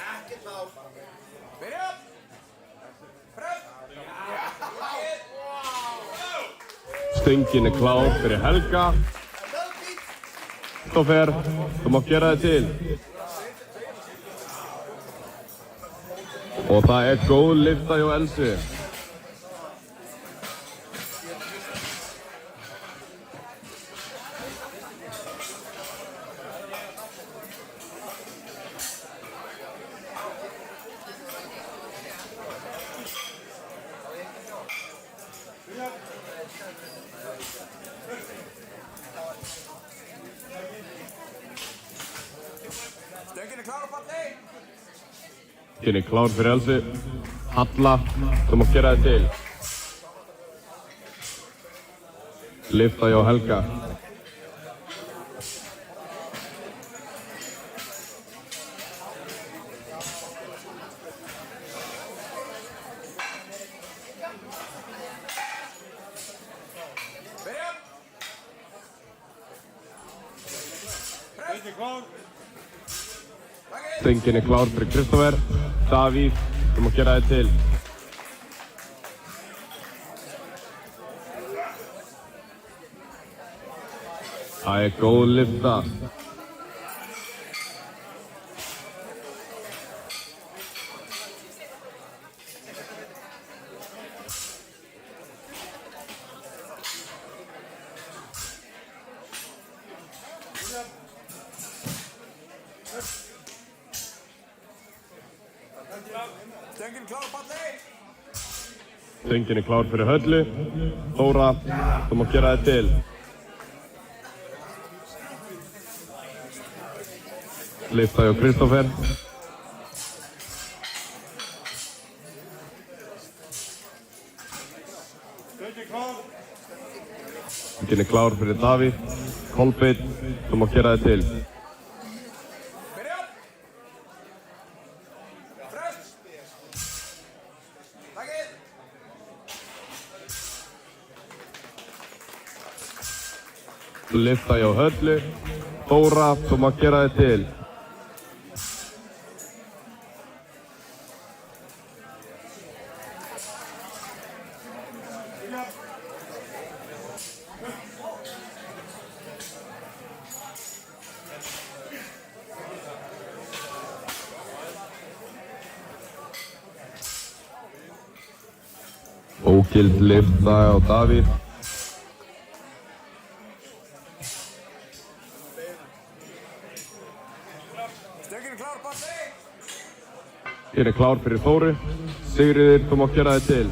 Ekkert mál. Byrja. Pröf. Stöngin er klár fyrir Helga. Kristoffer, þú mátt gera þig til. Og það er góð lyfta hjá Elsu. Stöngin klár á palli. Stöngin klár fyrir Elsu. Halla, þú mátt gera þig til. Lyfta hjá Helga. Byrja. Stöngin klár. Stöngin klár fyrir Kristoffer. Davíð, þú mátt gera þig til. Það góð lyfta. Stöngin klár á palli. Stöngin klár fyrir Höllu. Þóra, þú mátt gera þig til. Lyfta hjá Kristoffer. Stöngin klár. Stöngin klár fyrir Davíð. Kolbeinn, þú mátt gera þig til. Byrja. Fröst. Takið. Lyfta hjá Höllu. Þóra, þú mátt gera þig til. Ógild lyfta á Davíð. Stöngin klár á palli. Stöngin klár fyrir Þóru. Sigríður, þú mátt gera þig til.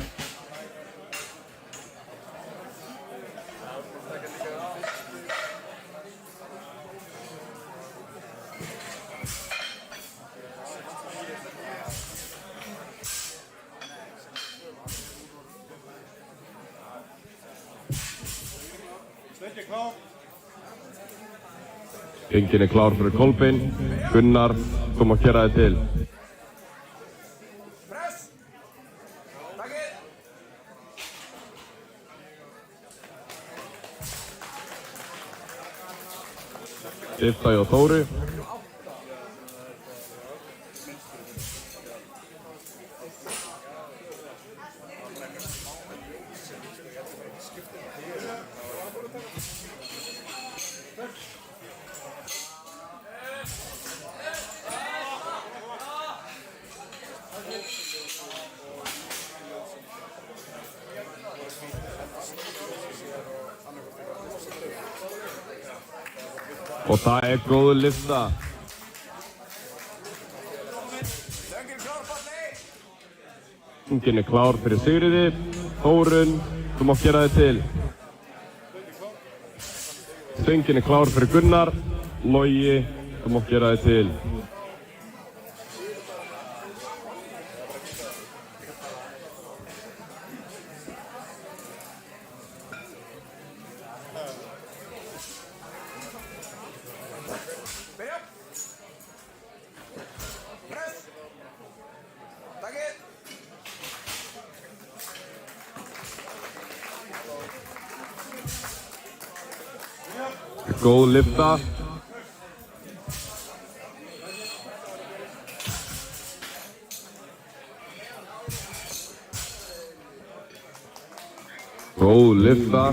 Stöngin klár. Stöngin klár fyrir Kolbeinn. Gunnar, þú mátt gera þig til. Fröst. Takið. Lyfta hjá Þóru. Og það góð lyfta. Stöngin klár á palli. Stöngin klár fyrir Sigríði. Þórunn, þú mátt gera þig til. Stöngin klár fyrir Gunnar. Logi, þú mátt gera þig til. Byrja. Fröst. Takið. Góð lyfta. Góð lyfta.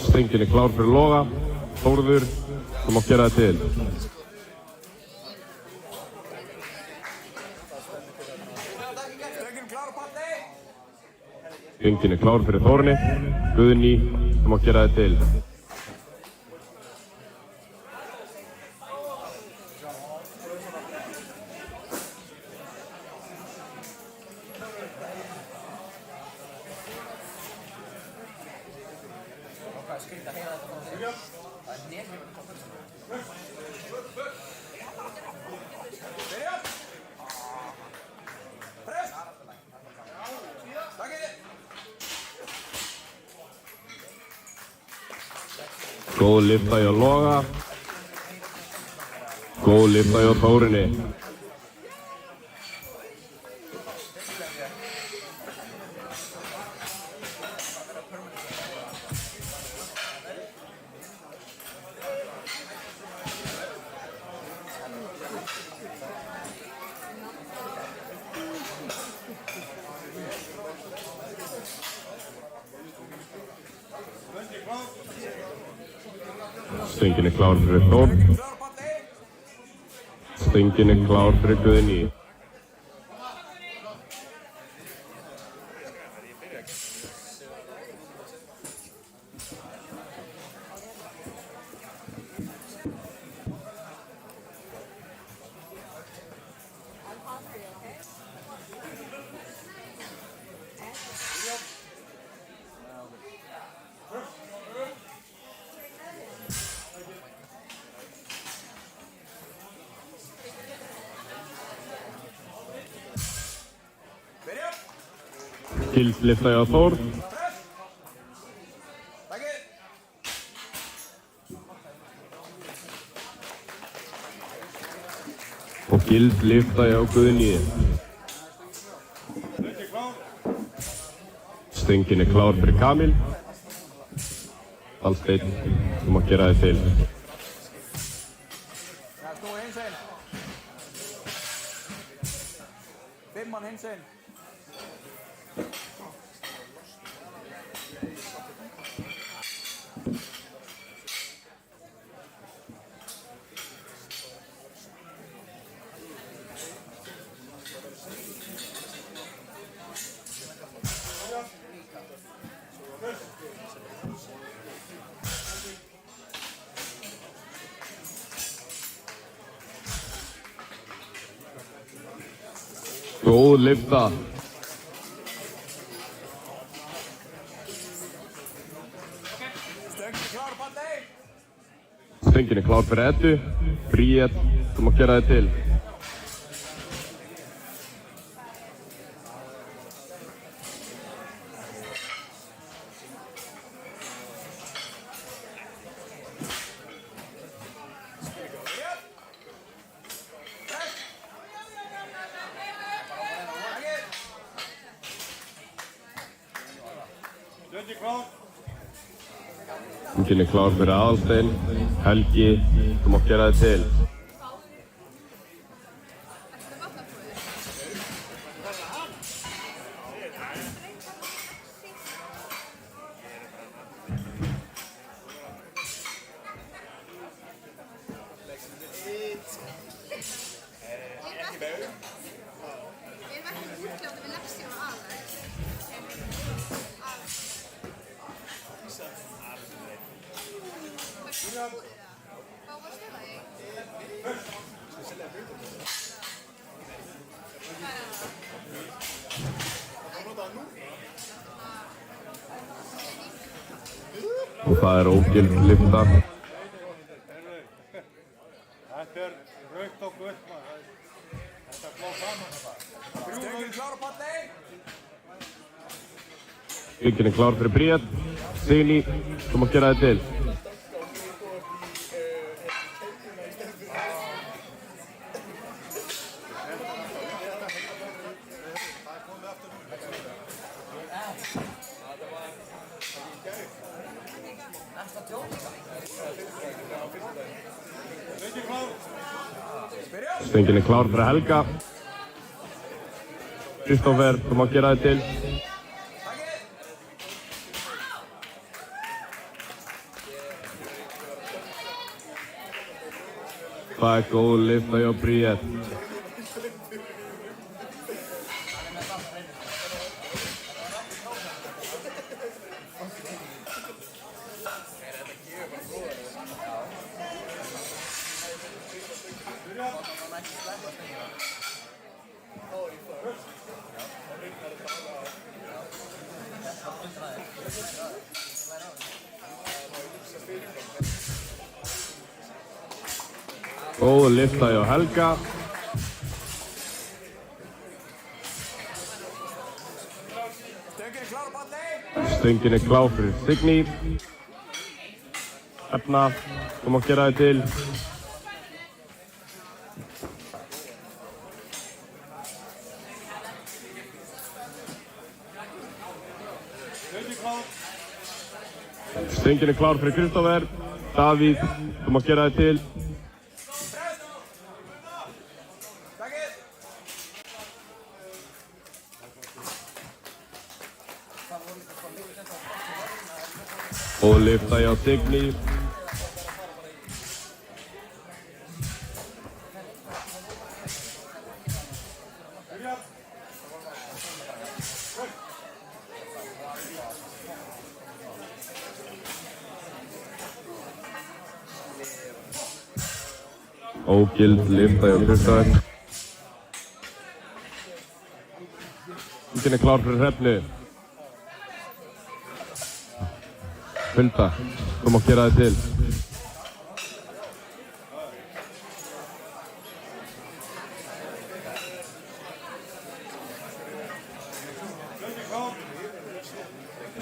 Stöngin klár fyrir Loga. Þórður, þú mátt gera þig til. Stöngin klár á palli. Stöngin klár fyrir Þórunni. Guðný, þú mátt gera þig til. Góð lyfta hjá Loga. Góð lyfta hjá Þórinni. Stöngin er klár fyrir Þór. Stöngin er klár fyrir Guðný. Gils lyfta hjá Þór. Og Gils lyfta hjá Guðný. Stöngin er klár fyrir Kamil. Hallsteinn, þú mátt gera þig til. Snúi hinsegin. 5 mann hinsegin. Góð lyfta. Stöngin er klár fyrir Eddu. Bríet, þú mátt gera þig til. Stöngin er klár fyrir Aðalsteinn. Helgi, þú mátt gera þig til. Og það er ógild lyfta. Þetta er raukt og gult maður. Þetta blóð saman þetta. Stöngin klár á palli. Stöngin er klár fyrir Bríet. Signý, þú mátt gera þig til. Stöngin er klár fyrir Helga. Kristófer, þú mátt gera þig til. Það er góð lyfta hjá Bríet. Góð lyfta hjá Helga. Stöngin klár fyrir Signý. Efna, þú mátt gera þig til. Stöngin klár fyrir Kristófer. Davíð, þú mátt gera þig til. Og lyfta hjá Signý. Ógild lyfta hjá Kristófer. Stöngin klár fyrir Hrefnu. Hulda, þú mátt gera þig til.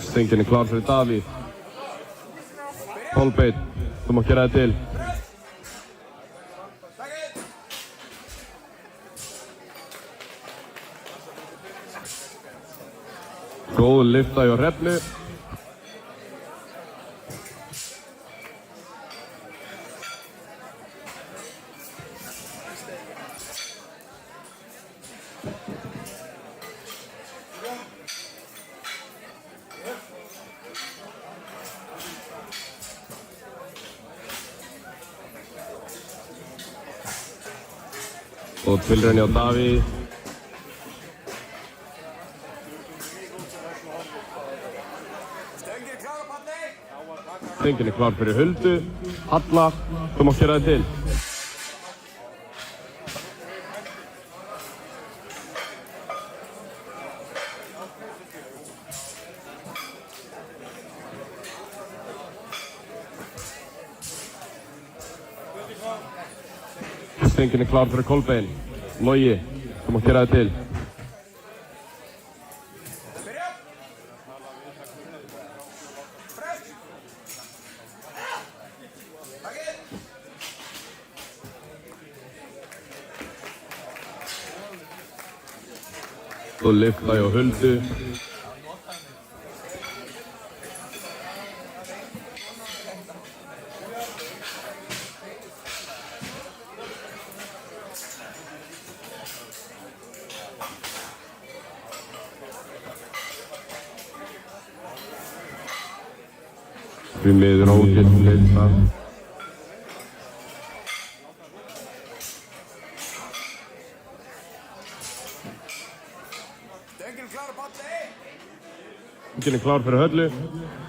Stöngin klár fyrir Davíð. Kolbeinn, þú mátt gera þig til. Góð lyfta hjá Hrefnu. Og tilraun hjá Davíð. Stöngin klár fyrir Huldu. Halla, þú mátt gera þig til. Stöngin klár fyrir Kolbeinn. Logi, þú mátt gera þig til. Og lyfta hjá Huldu. Því miður ógild lyfta. Stöngin klár fyrir Höllu.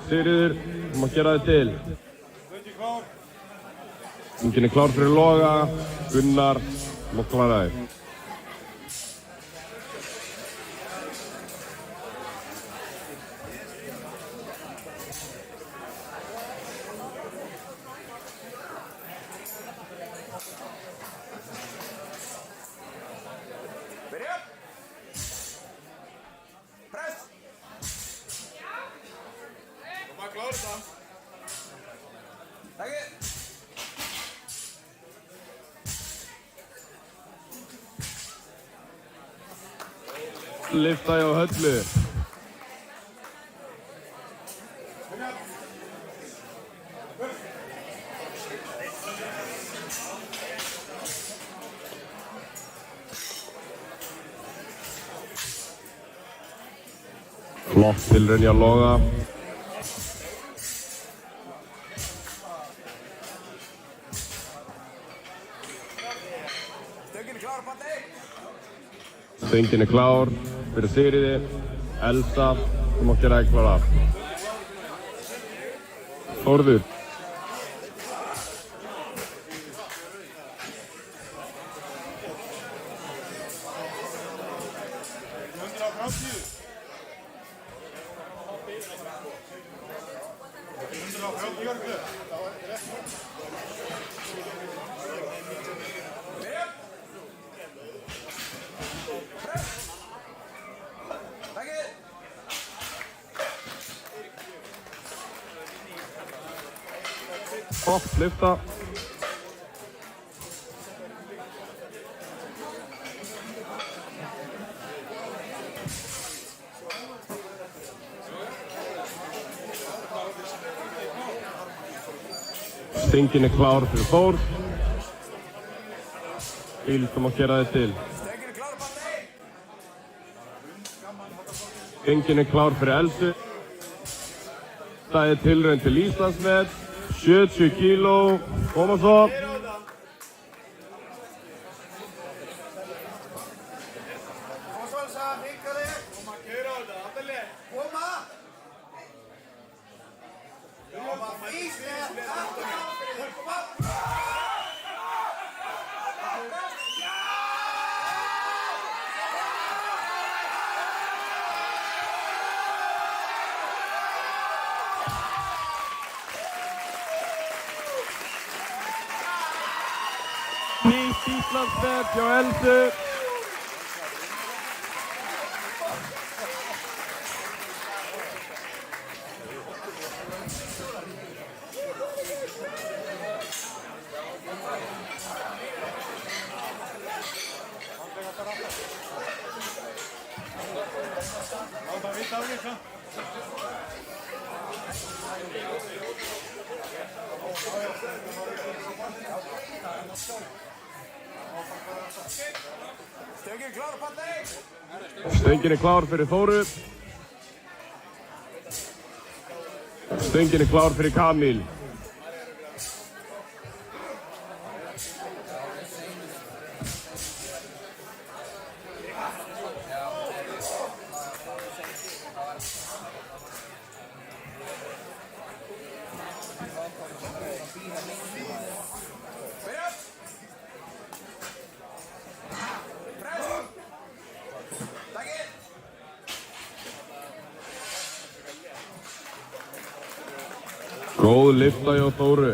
Sigríður, þú mátt gera þig til. Stöngin klár fyrir Loga. Gunnar, þú mátt klára þig. Lyfta hjá Höllu. Flott tilraun hjá Loga. Stöngin klár fyrir Sigríði. Elsa, þú mátt gera þig klára. Þórður. Gott lyfta. Stöngin är klar för Þór. Vilkom att göra det till. Stöngin är klar för Elsu. Det är tillrönt till Íslandsmet. 70 kilo. Koma så. Nytt Íslandsmet hjá Elsu. Stöngin är klar för Þóru. Stöngin är klar för Kamil. Góð lyfta hjá Þóru.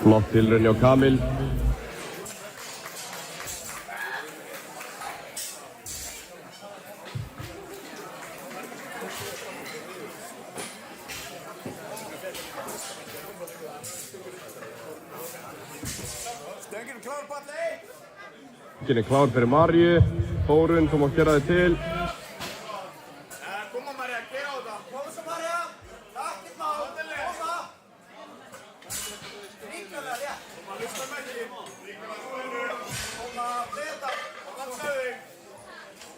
Flott tilraun hjá Kamil. Stöngin är klar för Marju. Þórun kom att göra det till. Koma Marja, gera á það. Koma svo Marja. Ekkert mál. Koma. Ríkala rétt. Koma, lyfta með þig. Koma, breyta. Koma með þig.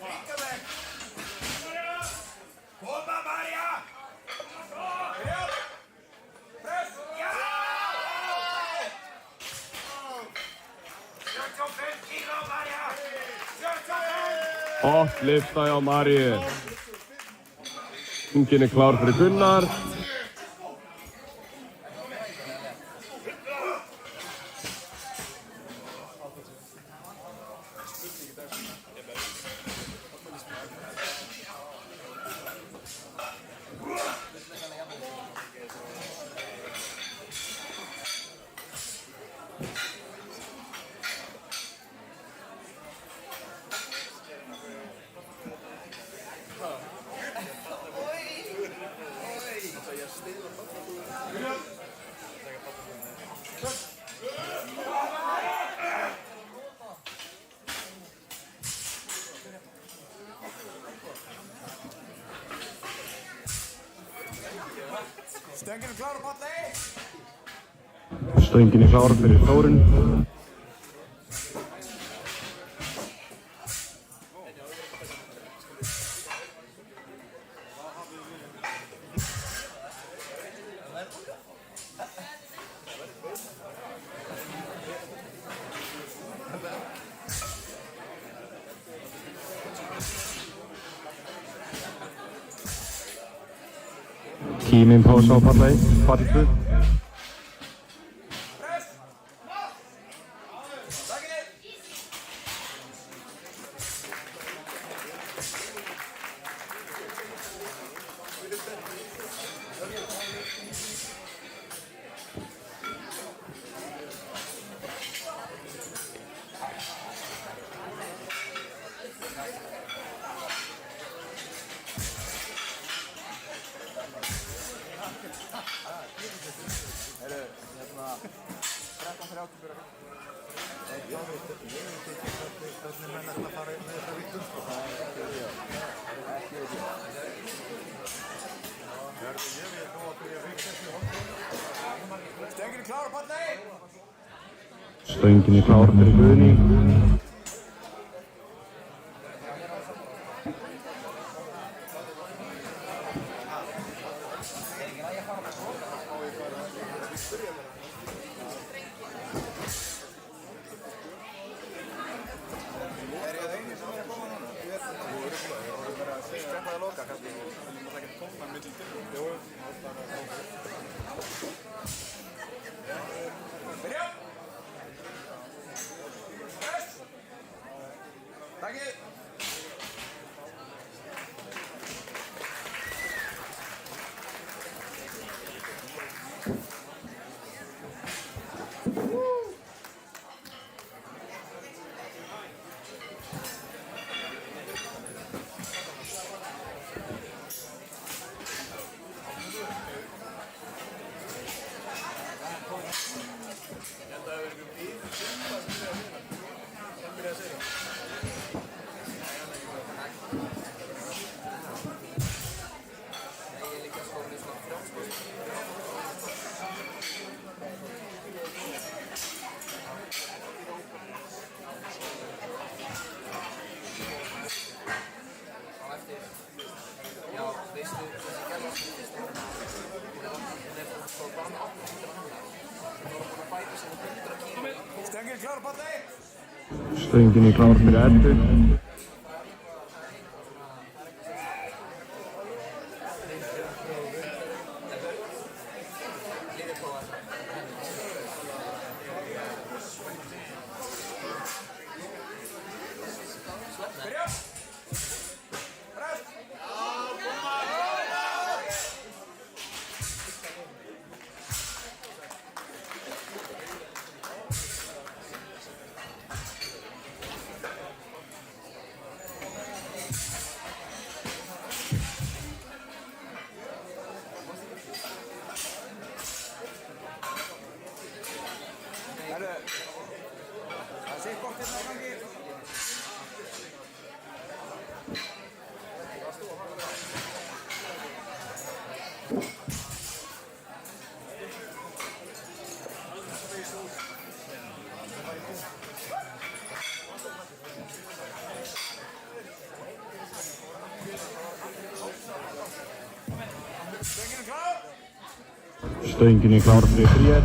Ríka með. Koma Marja. Breyt. Press. Já! 75 kíló Marja. 75. Gott lyfta hjá Marju. Stöngin är klar för Gunnar. Stöngin er klár á palli. Stöngin är klar för Þórun. Tíminn pása á palli, palli 2. Stöngin er klár, Palli! Stöngin er klár fyrir Guðný. Byrja! Press! Takkið! Stöngin er klár, Palli! Stöngin er klár fyrir Eddu. Byrja! Press! Herru, það sé gott hérna á gangi. Stöngin er klár! Stöngin er klár fyrir Bríet.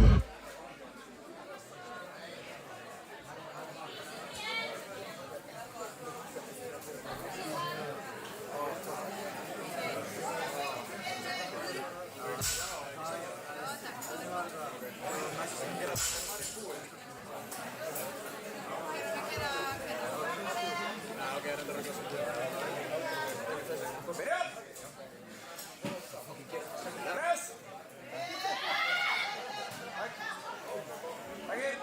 Byrja! Press! Takkið!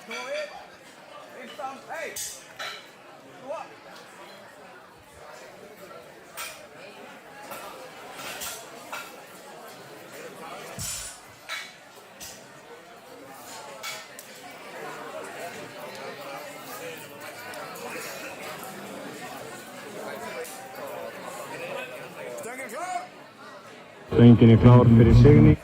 Snúa við! 15, hey! Snúa! Stöngin er klár! Stöngin er klár fyrir Signý.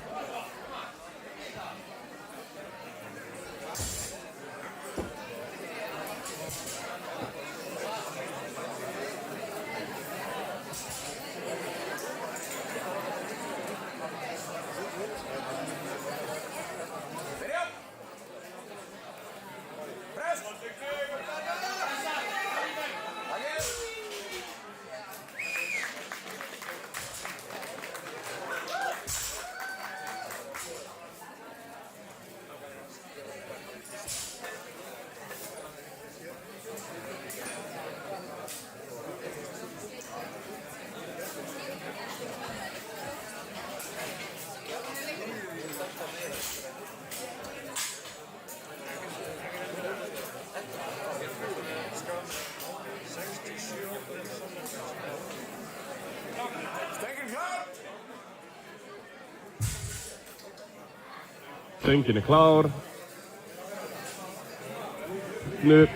Stöngin er klár. Nu.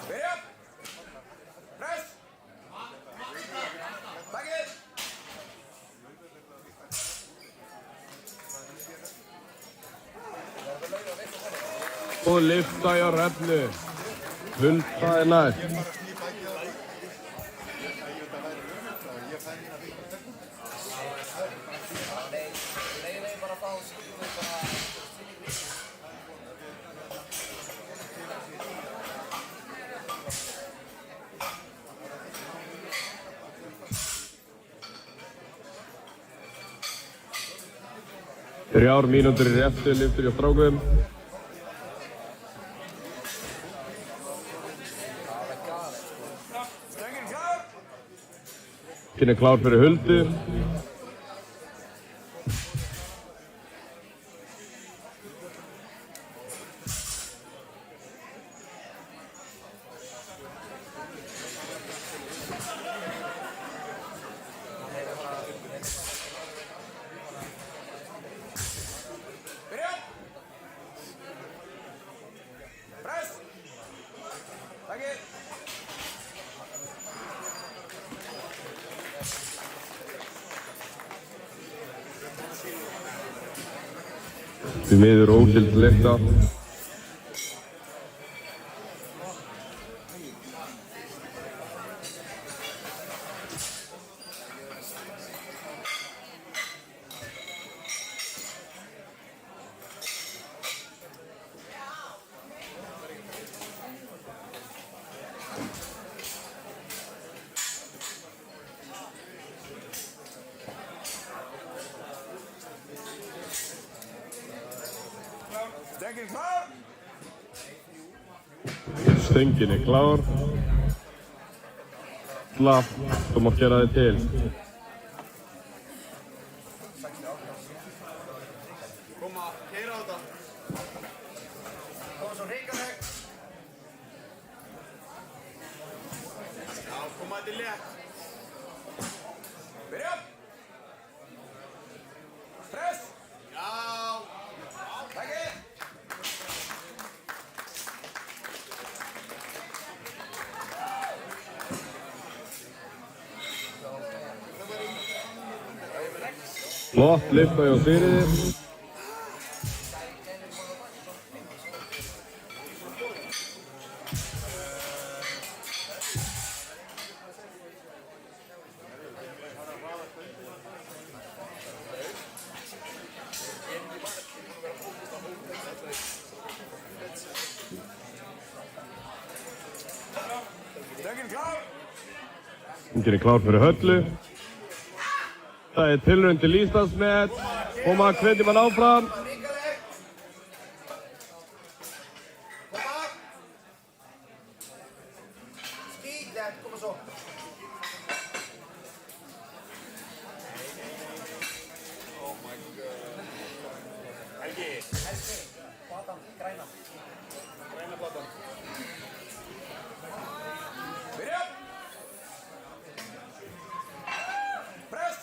Byrja! Press! Takið! Og lyfta hjá Hrefnu. Hulda er næst. Nei, bara fá skilur bara. Þrjár mínútur í réttu lyftur hjá strákum. Stöngin klár! Stöngin er klár fyrir Huldu. Byrja! Press! Takið! Því miður ógild lyfta. Stöngin klár! Stöngin er klár. Slapp, þú mátt gera þig til. Koma, keyra á þetta. Koma svo hrikaleg. Já, koma þetta í létt. Byrja! Press! Já! Takið! Flott lyfta hjá Sigríði. Stöngin klár! Stöngin er klár fyrir Höllu. Það er tilraun til Íslandsmet. Koma, hvetjum hann áfram. Hrikaleg. Koma! Skítlegt, koma svo. Oh my god. Helgi. Platan, græna. Græna platan. Byrja! Press!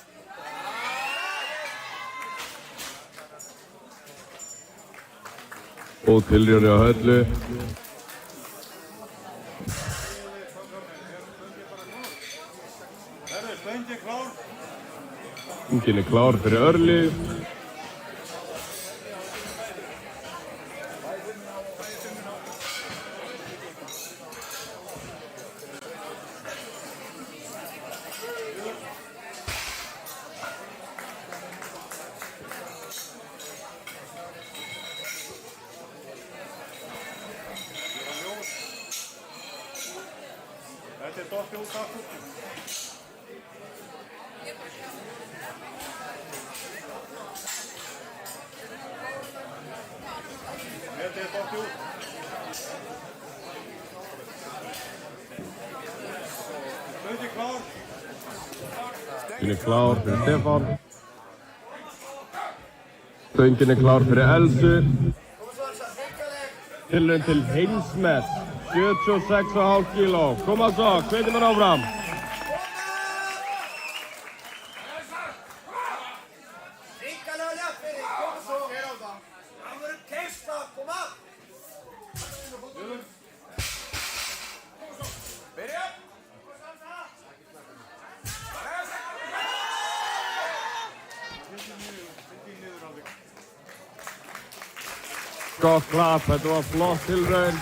Og tilraun hjá Höllu. Stöngin klár. Stöngin er klár fyrir Örlyg. Þetta er dottið út af fólki. Þetta er dottið út. Stöngin klár. Stöngin er klár fyrir Stefán. Stöngin er klár fyrir Elsu. Tilraun til heimsmet, 76,5 kíló. Koma svo, hvetjum hann áfram. Ríkala jafnfyrir, kom svo. Hér á það. Það verður keista, koma. Byrja. Gott klapp, þetta var flott tilraun.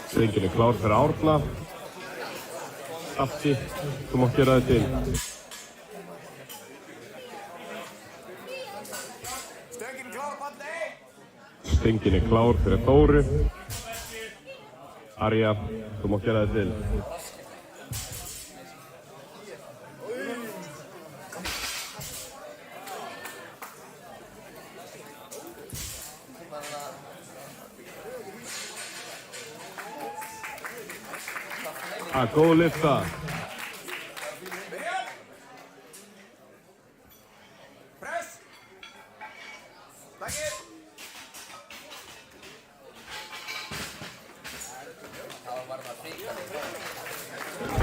Stöngin er klár fyrir Árna. Afti, þú mátt gera þetta til. Stöngin klár, Palli. Stöngin er klár fyrir Þóru. Arja, þú mátt gera þetta til. Góð lyfta. Byrja. Press. Takk.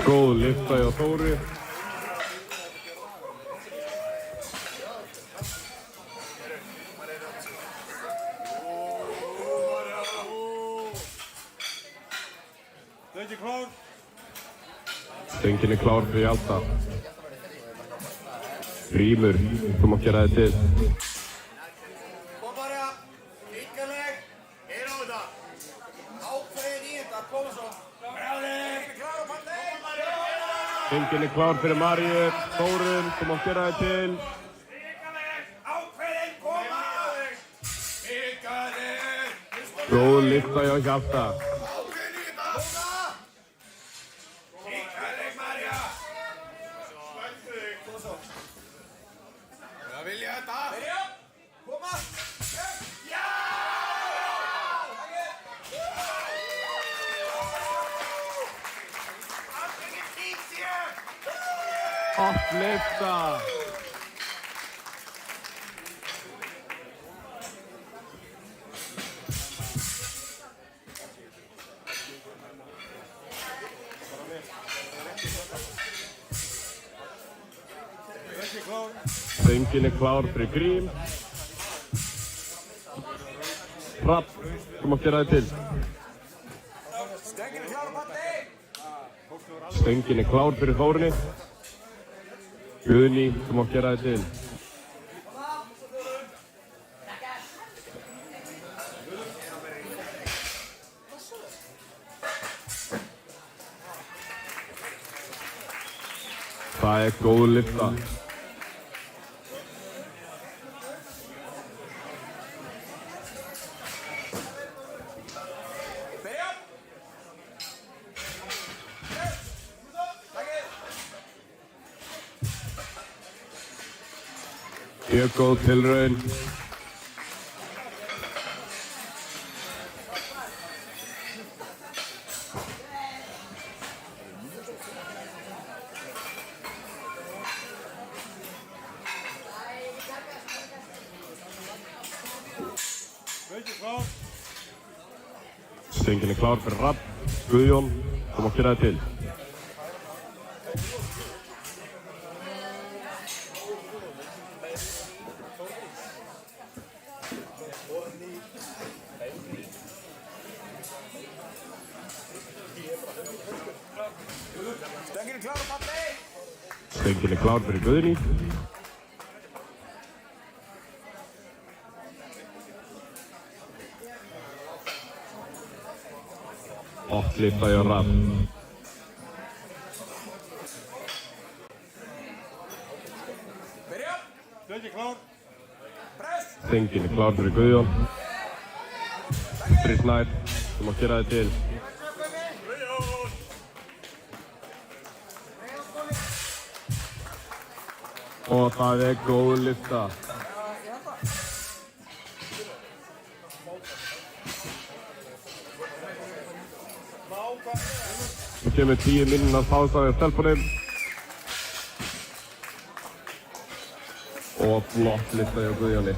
Góð lyfta hjá Þóru. Stöngin klár. Stöngin er klár fyrir Hjalta. Grímur, þú mátt gera þetta til. Kom bara. Ríkaleg. Hér á þetta. Ákveðin í þetta, koma svo. Stöngin klár, Palli. Stöngin er klár fyrir Maríu. Þórun, þú mátt gera þetta til. Ákveðin, koma. Ríkaleg. Góð lyfta hjá Hjalta. Ákveðin í þetta. Koma. Ríkaleg, Marja. Koma svo. Það vil ég þetta. Byrja. Koma. Já! Allir fínt sér. Opp lyfta. Stöngin er klár fyrir Grím. Rapp, þú mátt gera þetta til. Stöngin klár, Palli. Stöngin er klár fyrir Þórunni. Guðný, þú mátt gera þetta til. Það er góð lyfta. Byrja. Mjög góð tilraun. Stöngin er klár fyrir Rapp. Guðjón, þú mátt gera þetta til. Stöngin klár, Palli. Stöngin er klár fyrir Guðný. Opp lyfta hjá Rapp. Byrja. Stöngin klár. Press. Stöngin er klár fyrir Guðjón. Stríð Snær. Þú mátt gera þig til. Og það er góð lyfta. Nú kemur 10 mínúna pása hjá stelpunum. Og flott lyfta hjá Guðjóni.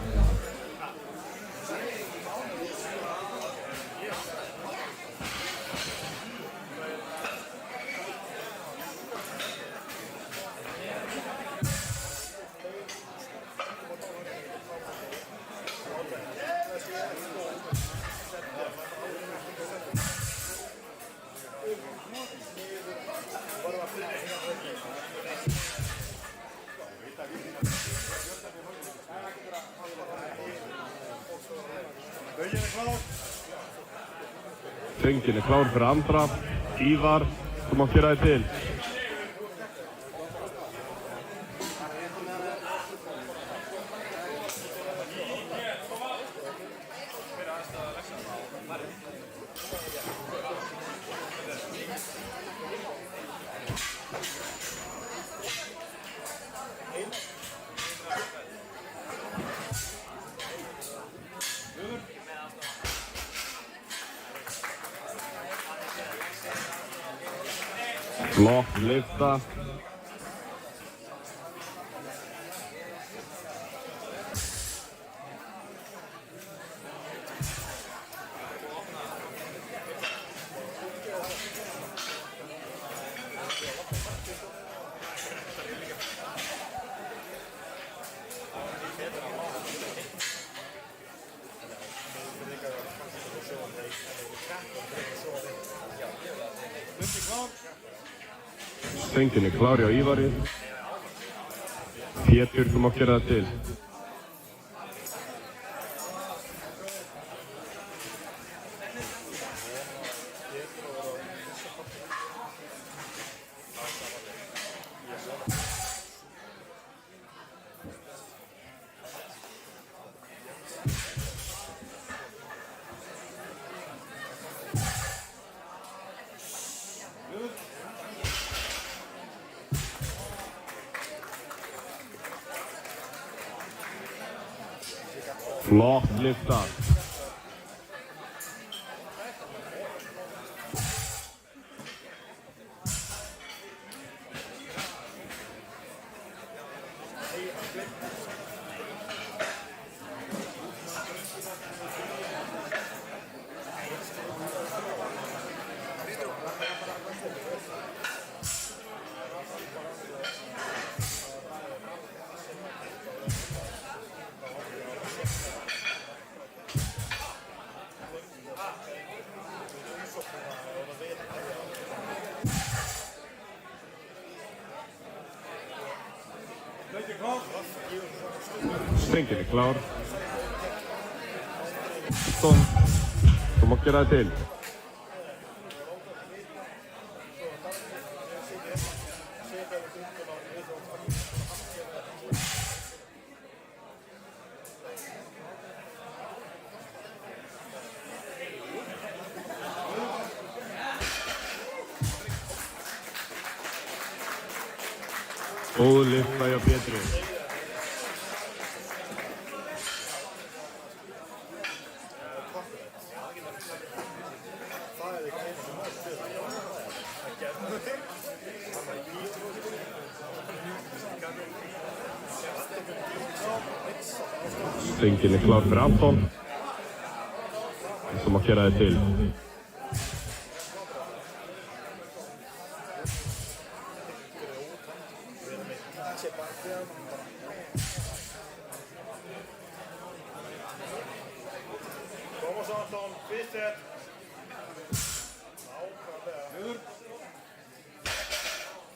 Töngin er klár fyrir Andra. Ívar, þú mátt gera þig til. Flott lyfta. Stöngin er klár hjá Ívari. Pétur, þú mátt gera það til. Flott lyfta. Stöngin er klár. Þú mátt gera það til. Góð lyfta hjá Pétri. Stöngin er klár fyrir Anton. Þú mátt gera þig til. Vamos Anton, fyrst set. Nákvæmlega.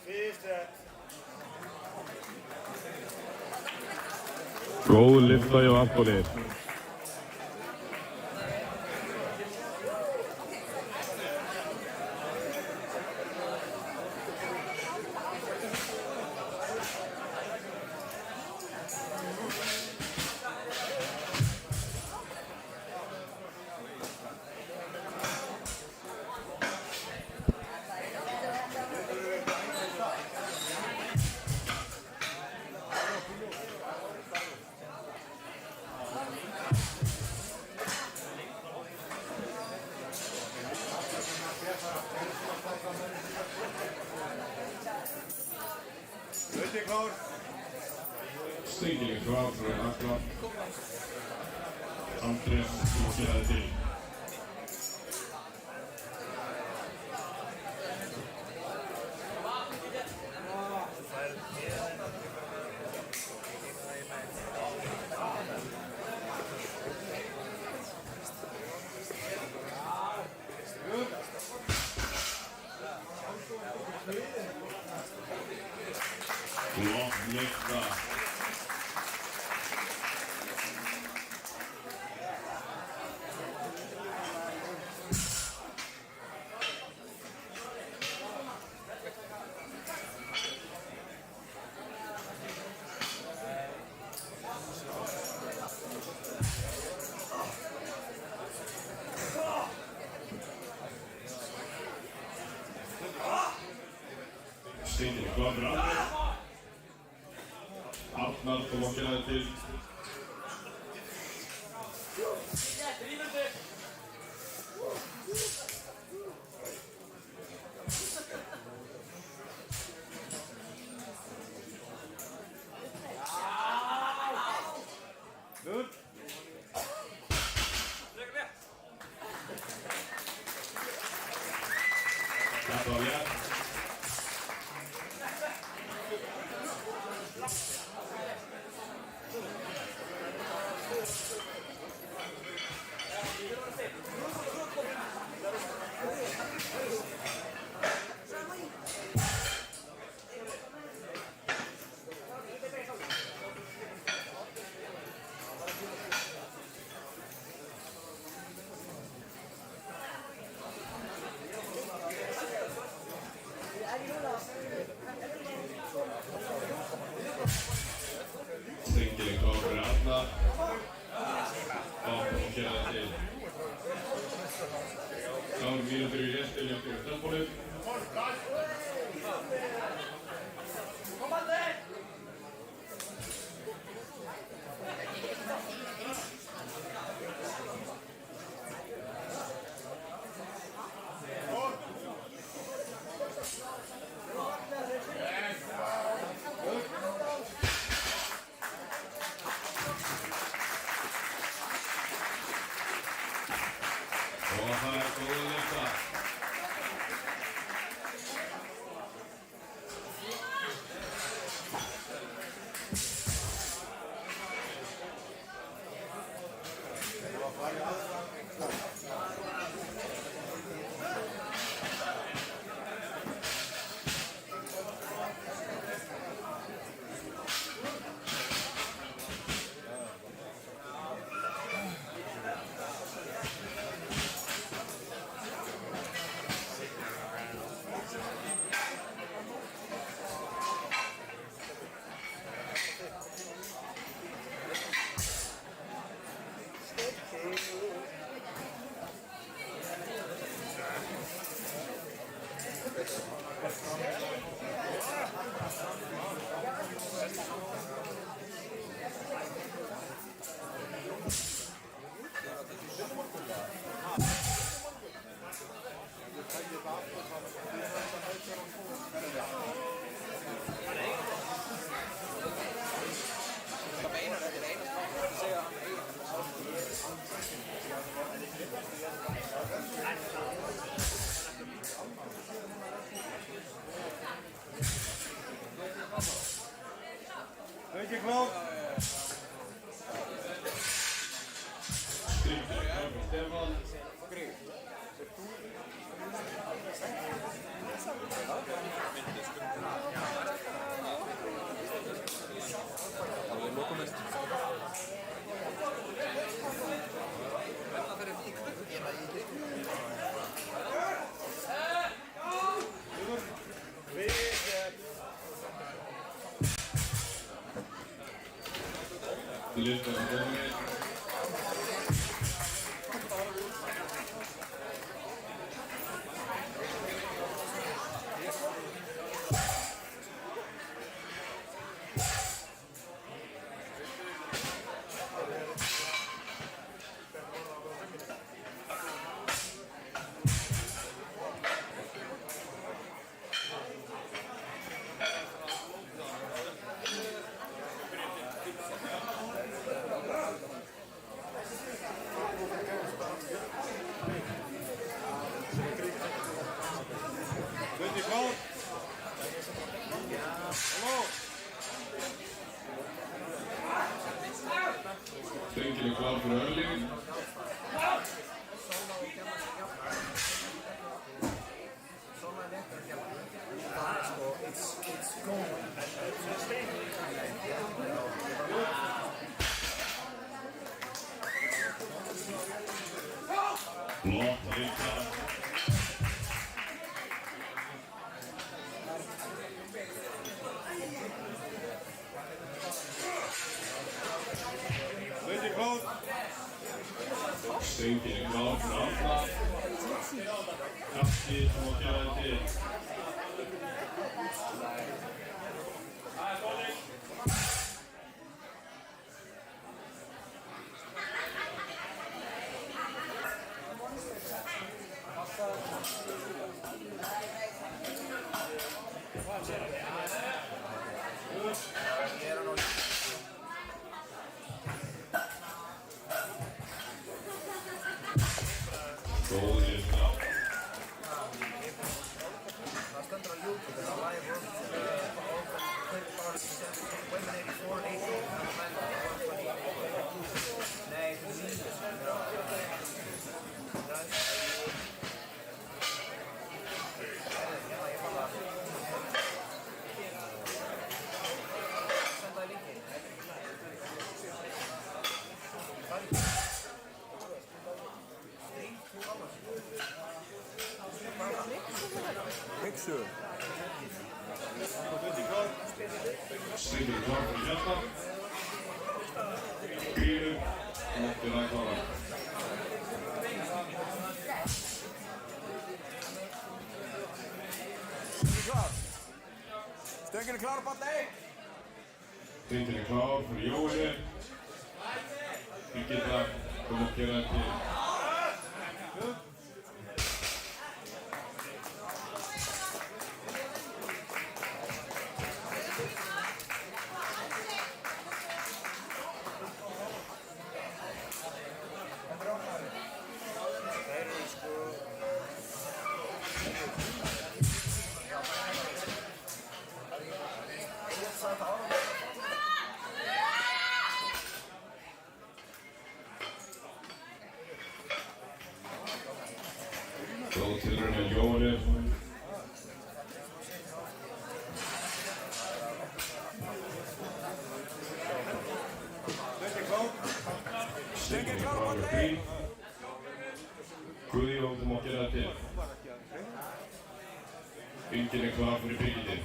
Fyrst set. Góð lyfta hjá Antoni. klár. Stengið er klár fyrir Agla. Andrés skeraði til. Lofnöfna. Stengið er klár fyrir Andrés. Arnar kom að gera til. Þetta var létt. Stengið er klár fyrir Arnar. Og gera það til. 3 mínútur í restina fyrir telpunum. Og það er góð lyfta. Hvað meinar þetta er eina spátt að segja að hann eigi Ekki klár. Stefán. alveg lokumist. Hvernig fyrir því klukkuna í leiknum? Lyfta sem komið. Stöngin klár fyrir Örlygur. Svona léttur að gera. Það sko, it's going. Flott líka. Stöngin klár fyrir Árna. Kaffi sem að gera þetta til. Góð líka. Það stendur á YouTube, þetta er live world, women 84 and 88, and men 128. Nei, þetta er lítið sem er á. Ég fann það. Senda það líkið. Picture. Stöngin klár fyrir Hjalta. Grímur. Móttir að klára. Stöngin klár á balli. Stöngin klár fyrir Jóhanni. Birgitta kom að gera þetta til. Góð tilraun með Jóhanni. Stöngin klár á balli. Guðjón kom að gera þetta til. Stöngin klár fyrir Birgittu.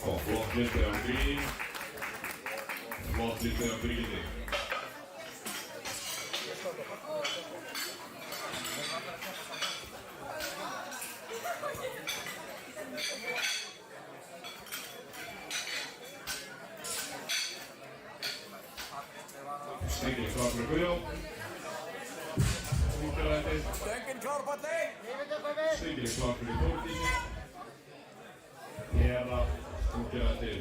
Og flott lítið á Grín. Flott lítið á Birgittu. Stöngin klár fyrir Guðjón. Stöngin klár á balli. Stöngin klár fyrir Þórdísi. Hera kom að gera þetta til.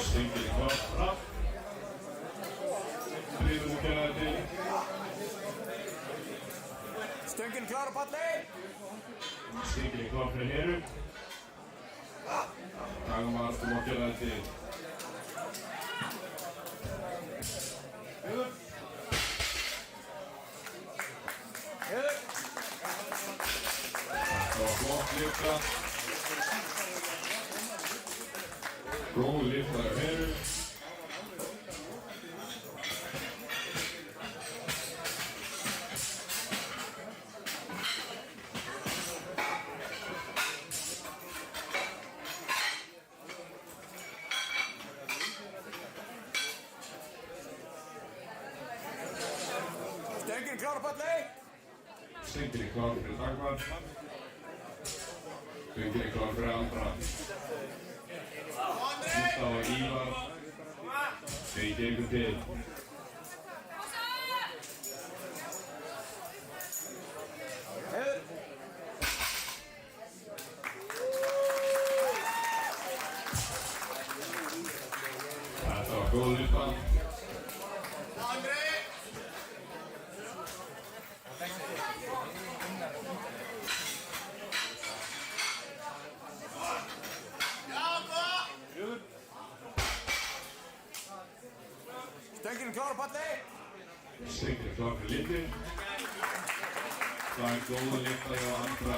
Stöngin klár fram. Þriður sem gera þetta til. Stöngin klár á balli. Stöngin klár fyrir Heru. Dagmar kom að gera þetta til. var flott lyfta. Góð lyfta hjá Heru. Stöngin klár á palli. Stöngin klár fyrir Dagmar. Stöngin klár fyrir Andra. Gústaf og Ívar. Þeir gengur til. Þetta var góð lyfta. Stöngin klár á palli. Stöngin klár fyrir Lindu. Það góð lyfta hjá Andra.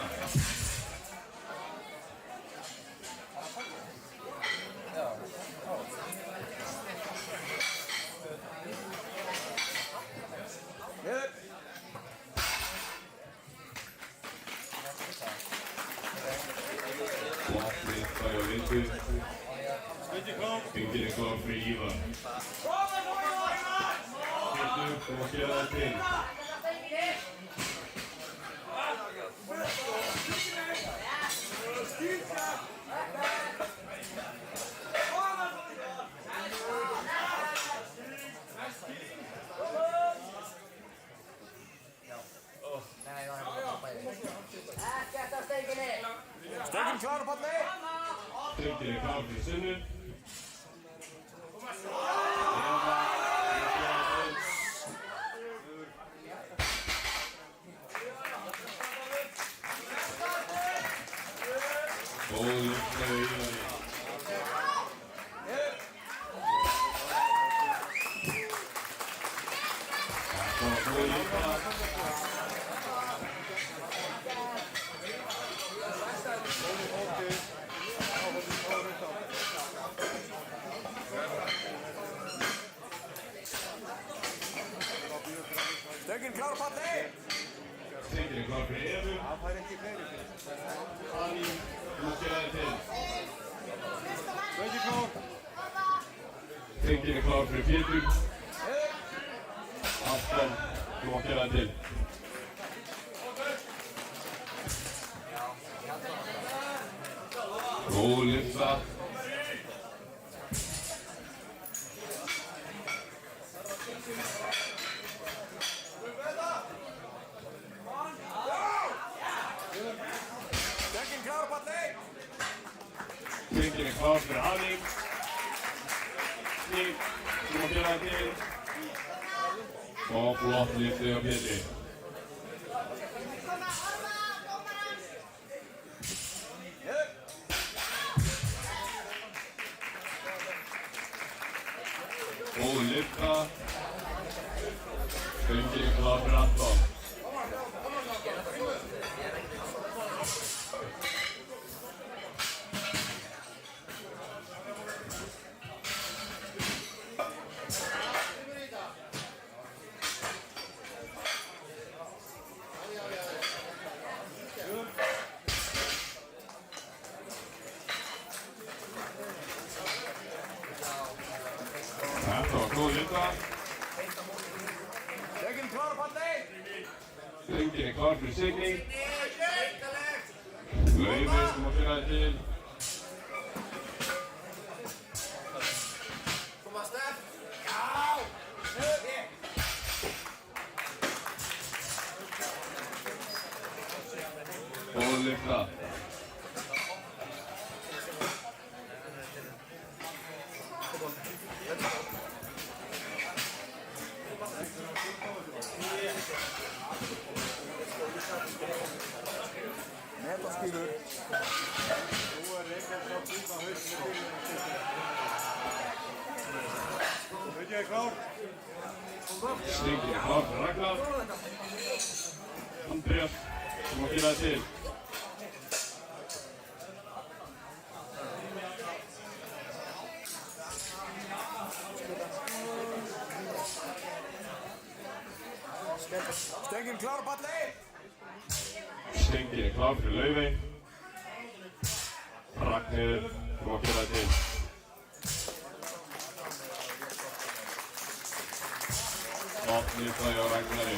Flott lyfta hjá Lindu. Stöngin klár fyrir Ívar. Þú mátt gera það til. Stöngin klár á palli. Stöngin klár fyrir Sunnu. Góð lyfta hjá Ívari. Þetta var góð lyfta. Stöngin klár á palli. Stöngin klár fyrir Evu. Ari, þú mátt gera það til. Stöngin klár fyrir Pétur. Anton, þú mátt gera það til. Góð lyfta. Stöngin klár á palli. Stöngin klár fyrir Hanning. Stig, þú mátt gera það til. Og flott lyfta hjá Pétri. Góð lyfta. Stöngin klár fyrir Anton. Þetta var góð lyfta. Stöngin klár á palli. Stöngin klár fyrir Signý. Laufey, þú mátt gera það til. Koma Steff. Góð lyfta. Metaskýrur. Stöngin klár fyrir Ragnar. Andreas, þú mátt gera það til. Stöngin klár, Palli! Stöngin er klár fyrir Laufey. Ragnheiður, þú má gera það til. Opnið það hjá Ragnari.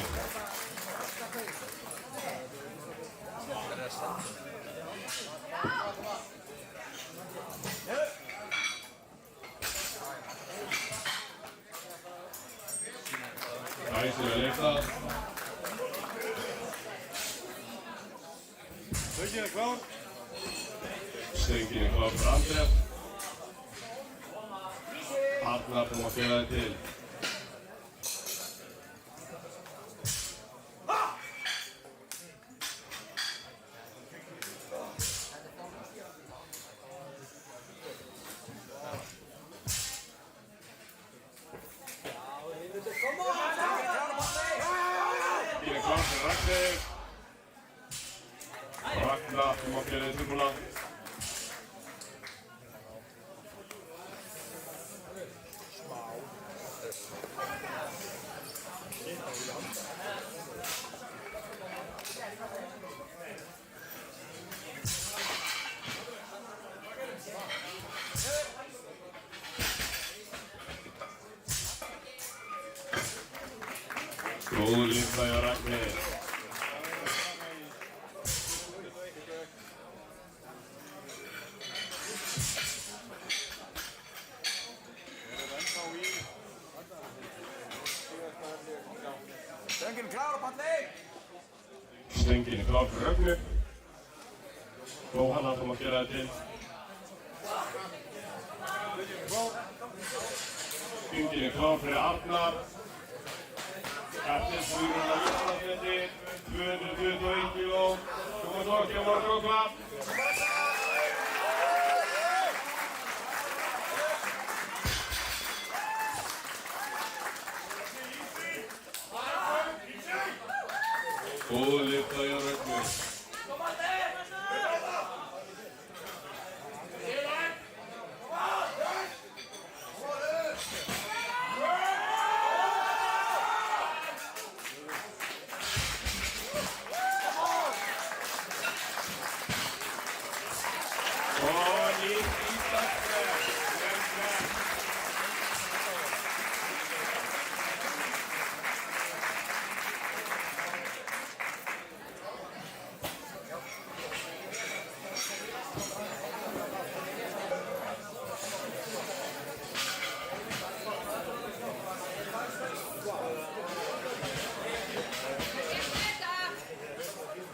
Æsir að lifta. Stöngin er klár. Stöngin er klár fyrir Andrés. Arnar, þú má gera það til. Stöngin er klár fyrir Ragnheiður. Ragnar, þú má gera það tilbúna. Góð lifta hjá Ragnheiður. Stöngin klár, Palli! Stöngin er klár fyrir Rögnu. Jóhanna, þú má gera það til. Stöngin er klár fyrir Arnar. Eftir Guðrún að Íslandsfjöndi, 221 kíló. Þú má tókja morgunklapp. Góð lifta hjá Rögnu. Og nýtt Íslandsmet.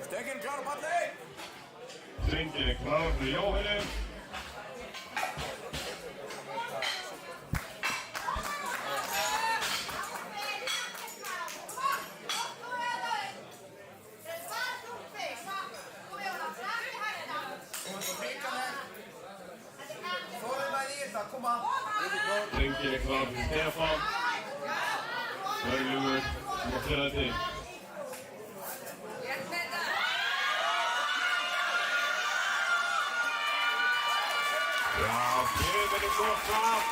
Stöngin klár, Palli! Stöngin er klár fyrir Jóhannu. Stöngin er klár fyrir Stefán. Örlygur, þú má gera það til. Já, gefum henni gott klapp.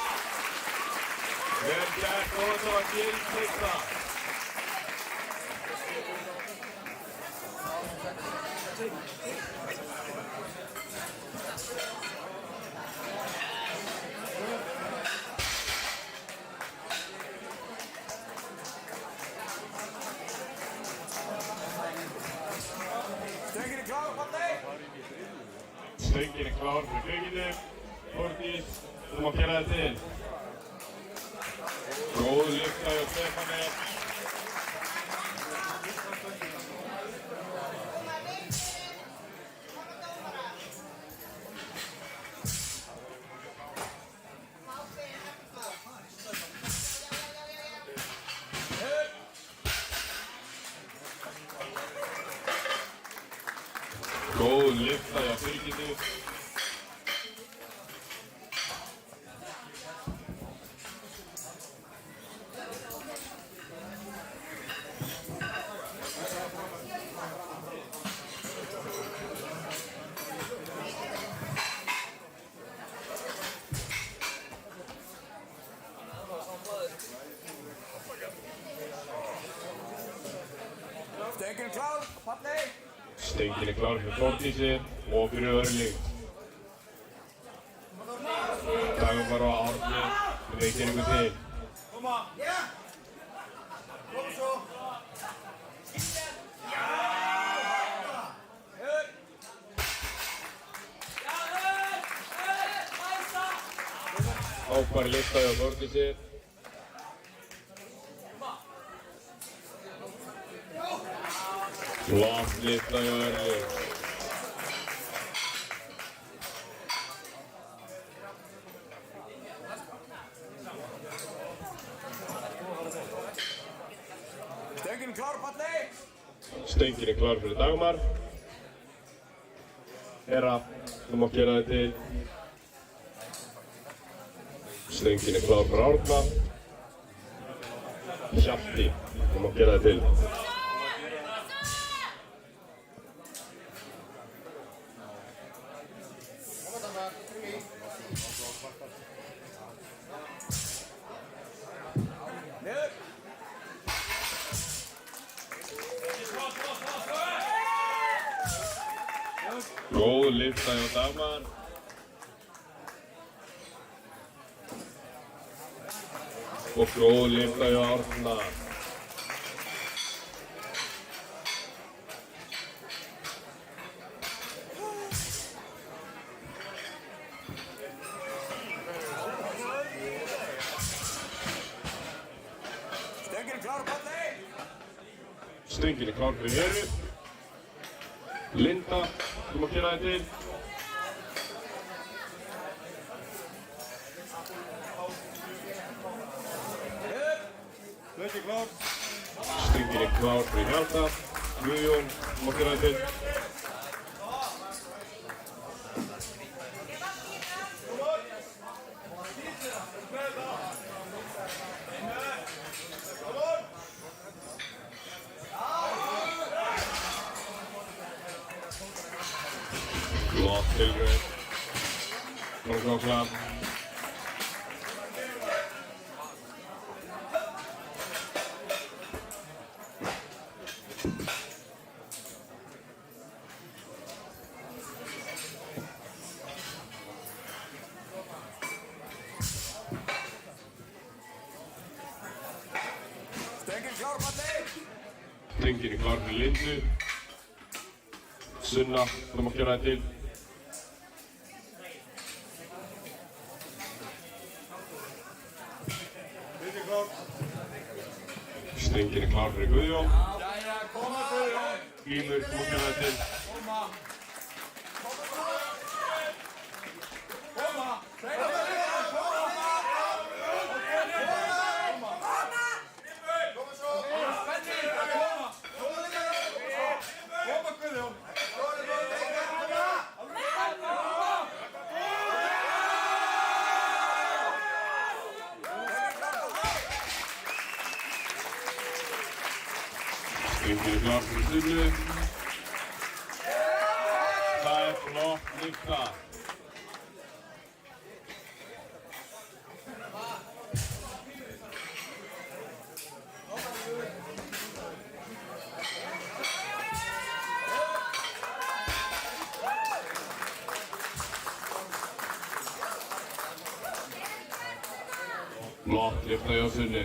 Vel gert og þetta var gildsveita. Stöngin er klár, Palli! Stöngin er klár fyrir Birgitu. Þórdís, þú má gera það til. Góð lifta hjá Stefáni. Góð lifta hjá Birgitu. Stöngin klár, falli. Stöngin er klár fyrir Þórdísi og fyrir Örlyg. Dagmar og Árni reykir ykkur til. Koma. Já. Koma svo. Ákvar lyfta hjá Þórdísi. Flott lyfta hjá Örlyg. Stöngin klár, falli. Stöngin er klár fyrir Dagmar. Hera, þú mátt gera þig til. Stöngin er klár fyrir Árna. Hjalti, þú mátt gera þig til. Niður. Góð lyfta hjá Dagmar. Og góð lyfta hjá Árna. Stöngin klár, falli. Stöngin er klár fyrir Heru. Linda, þú mátt gera þig til. Stöngin klár. Stöngin er klár fyrir Hjalta. Guðjón, þú mátt gera þig til. Flott tilraun. Klokla. Stöngin klár, falli. Stöngin er klár fyrir Lindu. Sunna, þú mátt gera þig til. Stöngin er klár fyrir Guðjón. Jæja, koma Guðjón. Grímur, þú mátt gera þig til. Koma. Koma. Koma. Koma svo. Koma Guðjón. Stöngin er klár fyrir Sturlu. Það er flott lyfta. Flott lyfta hjá Sunni.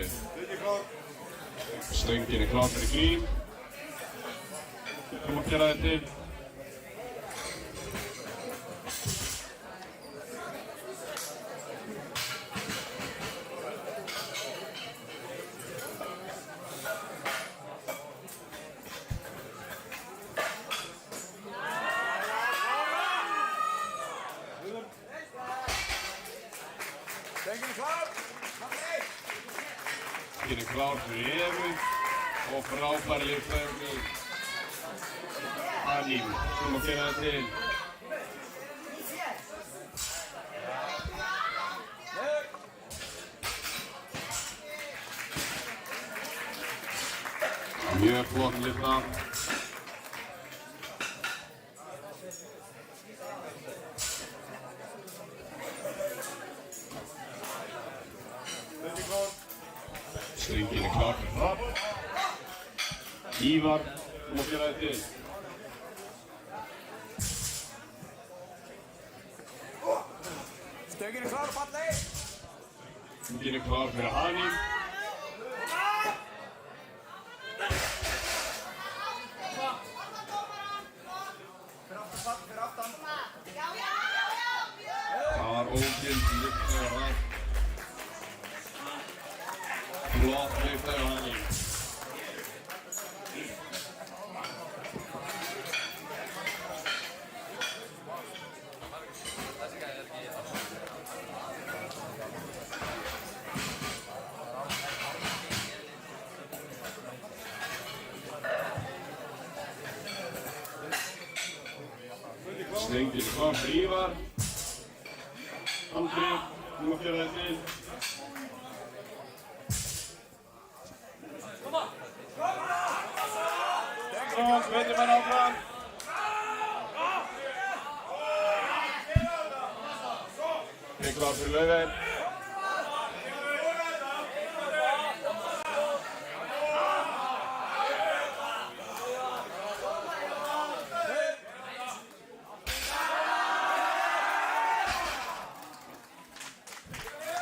Stöngin er klár fyrir Grím. Þú mátt gera þig til. Stöngin klár. Falli. Stöngin er klár fyrir Evu og frábær lyfta hjá Grím. Anín, þú mátt gera þig til. Mjög flott lyfta. Stöngin er klár fyrir Hrafn. Ívar, Þú má gera þig til. Stöngin er klár og fallið. Stöngin er klár fyrir Haník. Fyrir aftan. Það var ógild lyfta hjá Haník. Flott lyfta hjá Haník. Stöngin er klár fyrir Ívar. Andri, þú má gera þig til. Sveitir menn áfram. Ég er klár fyrir Laufey.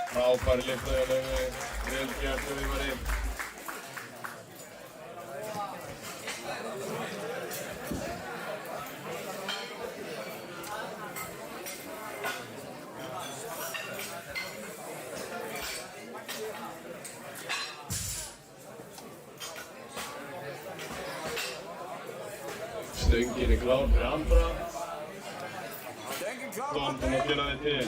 Frábær lyfta hjá Laufey. Vel gert hjá Ívari. Stöngin er klár fyrir Andra. Stöngin klár og Tom, þú má fallið. gera þig til.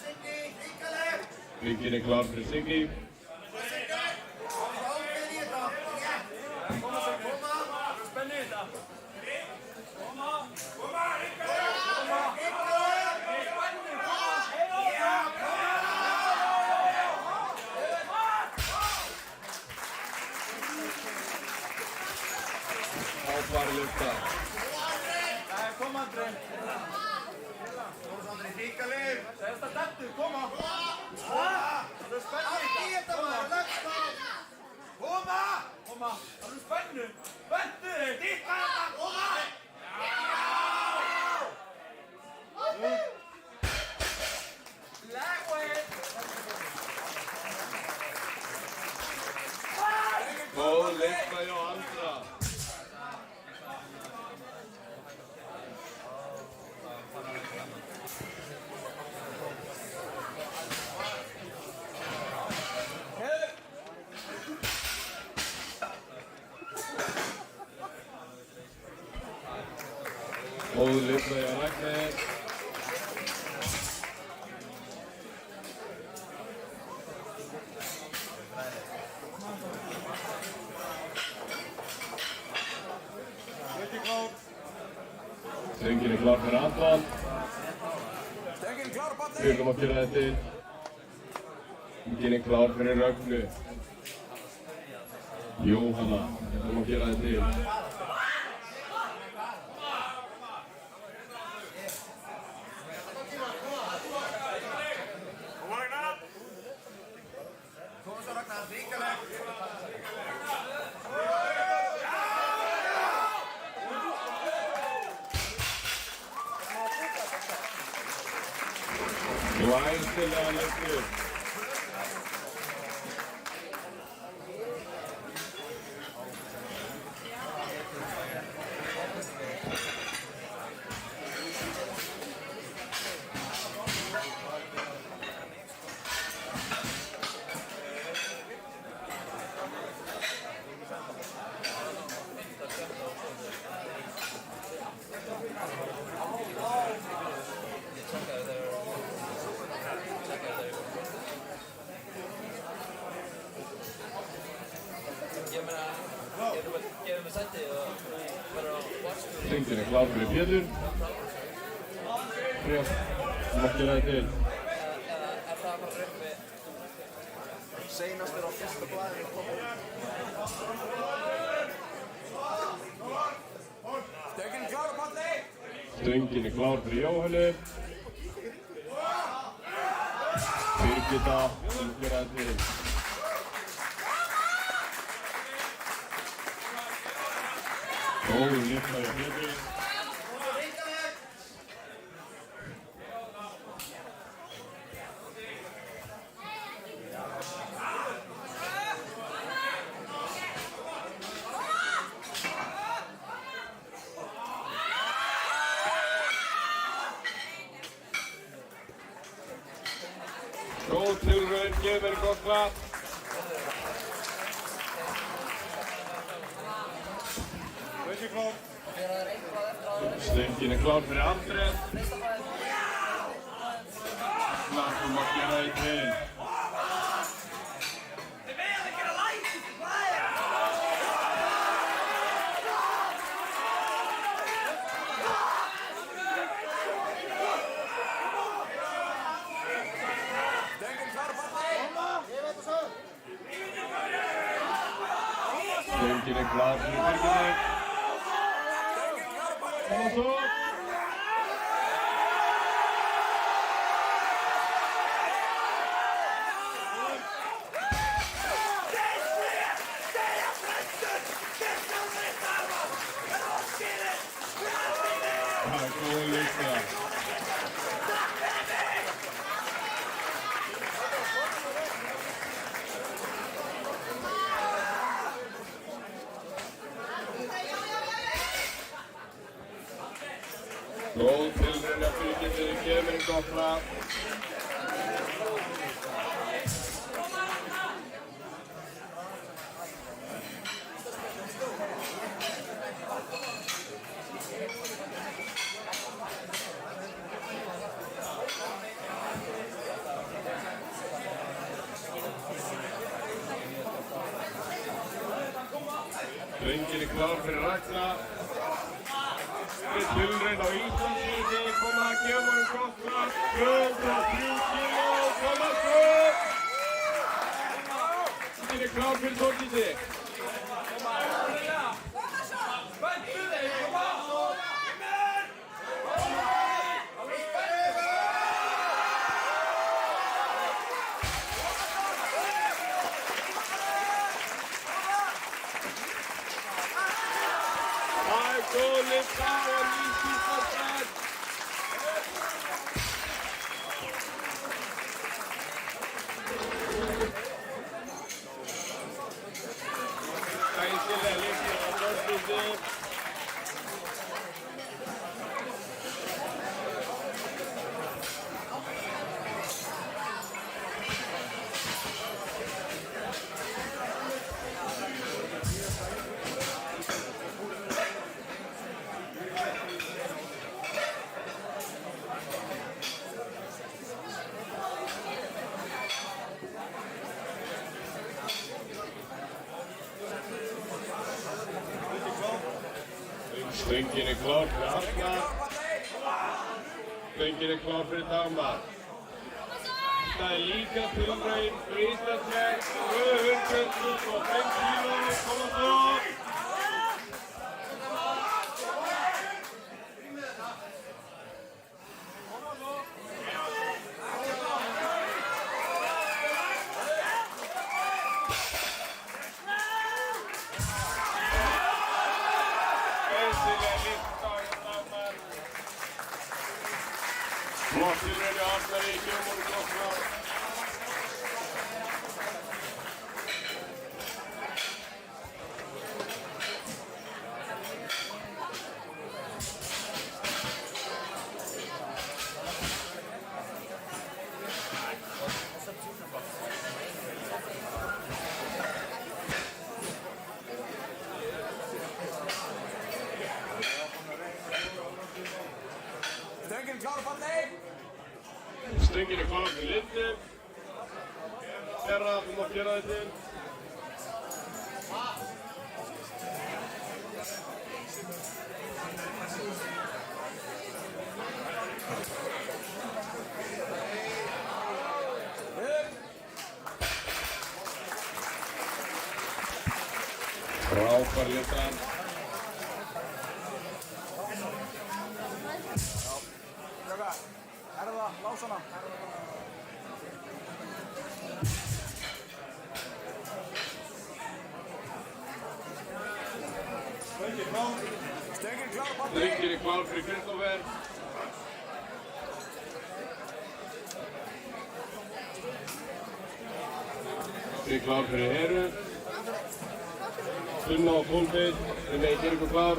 Siggi, ríkaleg. Stöngin er klár fyrir Siggi. Siggi. Ákveðin í þetta. Koma. Spennu í þetta. Koma, ríkaleg. Frábær lyfta. Kom Andri. Tómas Andri, ríkaleg. Segðast að dettu, koma. Það er spennu í þetta maður, lögst á. Koma. Það er spennu. Spennu þig. Dýta þetta, koma. Góð lyfta hjá Andra. Góð lyfta hjá Ragnar. Stöngin er klár fyrir Anton. Stöngin er klár og fallið. Við komum að gera þetta til. Stöngin er klár fyrir Rögnu. Jóhanna, við komum að gera þetta til. Tómas og Ragnar, ríkaleg. Glæsilega lyftu. Stöngin er klár fyrir Pétur. Freyja, þú mátt gera þetta til. Er það að fara upp við seinast á fyrsta blaðinu? Stöngin er klár og fallið. Stöngin er klár fyrir Jóhannu. Birgitta, þú mátt gera þetta til. Góð lyfta hjá Pétri. Góð tilraun, gefið mér gott klapp. Rauði klár. Stöngin klár fyrir Andrés. Klappum að gera í til. Stöngin klár fyrir Birgir. Koma svo. Það góð lyfta. Góð tilraun að Birgir fyrir gefið mér gott klapp. Stöngin klár fyrir Ragnar. Tilraun á Íslandsvíti, koma að gefa honum gott klapp. 203 kíló, koma svo! Stöngin klár fyrir Þórdísi. Góð lyfta og nýtt Íslandsmet. Glæsilega lyfta á Þórdísi. Stöngin klár fyrir Arnar. Stöngin klár fyrir Dagmar. Það líka tilraun fyrir Íslandsmet. 225 kíló, koma svo! Flott tilraun hjá Arnari, gefum honum gott klapp. Stöngin klár að falla einn. Stöngin klár fyrir Lindu. Herra, þú mátt gera þetta til. Frábær lyfta. Jóka, herða, lásana. Stöngin klár. klár fyrir Kristoffer. Þið klár fyrir Heru. Sunna og Kolbeinn, þið megið ykkur klár.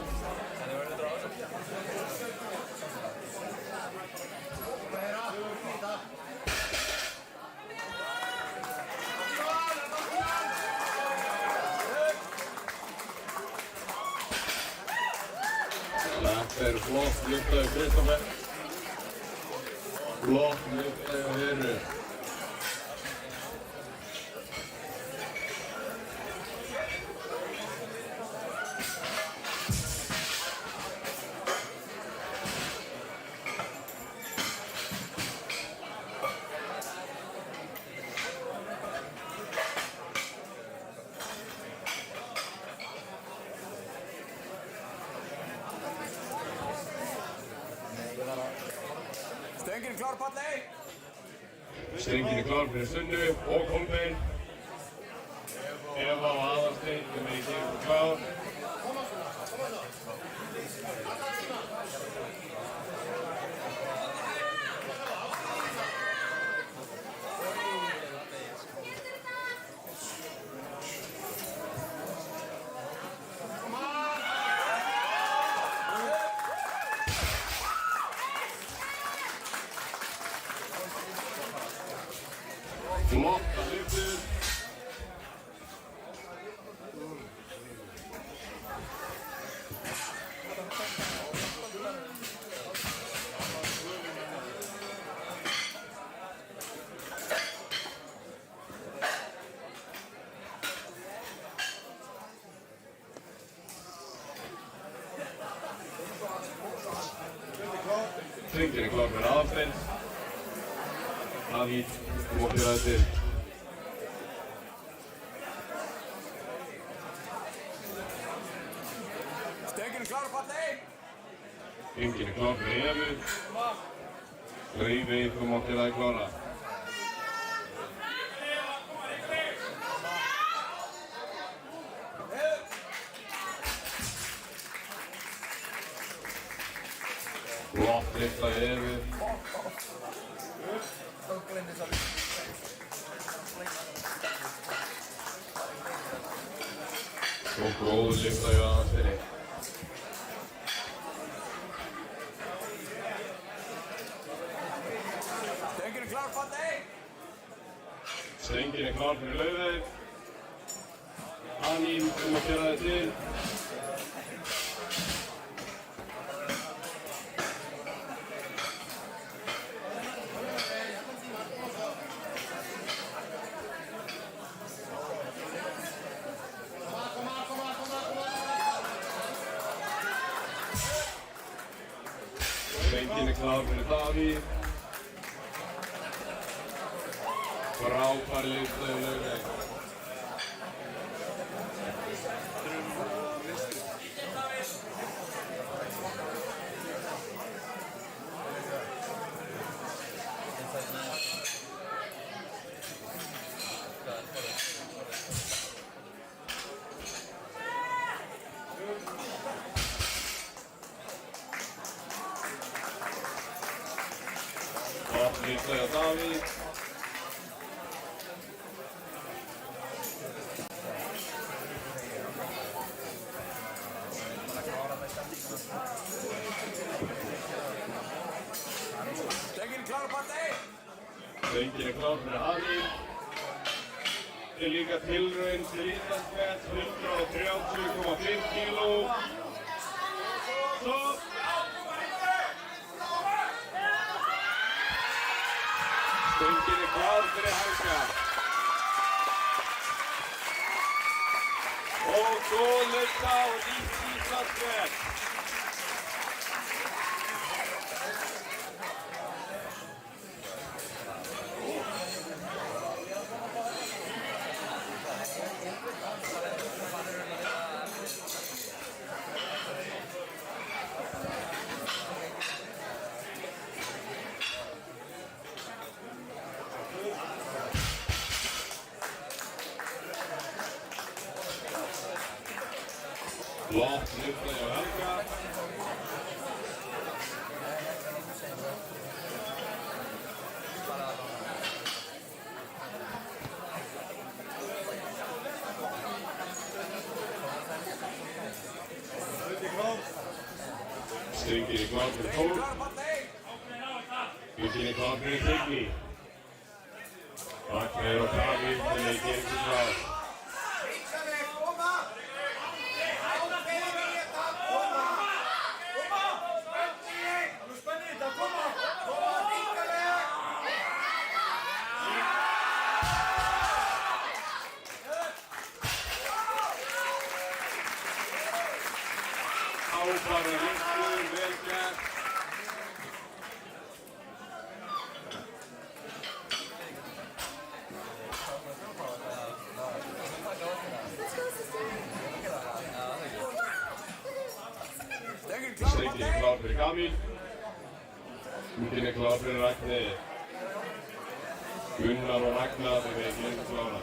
Þetta er flott lyftaði Kristoffer. Flott lyftaði Heru. Stöngin klár, Palli! Stöngin er klár fyrir Sunnu og Kolbeinn. Eva og Aðalsteinn, þið megið ykkur klár. Flotta lyftur. Stöngin er klár fyrir Aðalsteinn. Davíð, þú mátt gera þetta til. Stöngin klár, Palli! Stöngin er klár fyrir Evu. Laufey, þú mátt gera þetta klára. Flott lyftaði Evu. Og góð lyftaði Aðalsteini. Stöngin klár, Palli! Stöngin er klár fyrir Laufey. Anín, þú mátt gera þetta til. Stöngin er klár fyrir Davíð. Frábær lyftaði Laufey. Flott lyftaði Davíð. Stöngin klár, Palli! Stöngin er klár fyrir Anín. Þetta er líka tilraun til Íslandsmet, 130,5 kíló. Stopp! Stöngin er klár fyrir Helga. Og góð lyfta og nýtt Íslandsmet. Flott lyfta hjá Helga. Stöngin klár fyrir Þór. Stöngin klár fyrir Signý. Ragnheiður og Davíð til að gera ykkur klár. Ríksaleg, koma! Ákveðið við þetta, koma! Alveg spennið þetta, koma! Koma, ríksaleg! Áfara Ríktur, vel gert. Stöngin klár fyrir Kamil. Stöngin klár fyrir Ragnheiði. Gunnar og Ragnar þegar við gerum klára.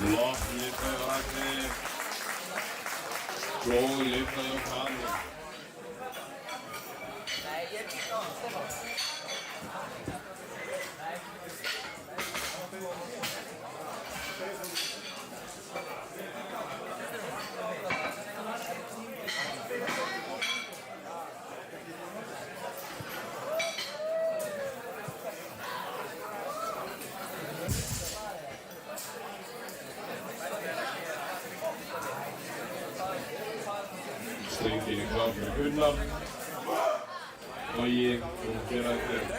Flott lyfta hjá Ragnheiði. Góð lyfta hjá Kamil. Stöngin klár fyrir Gunnar. Logi, þú gera þetta.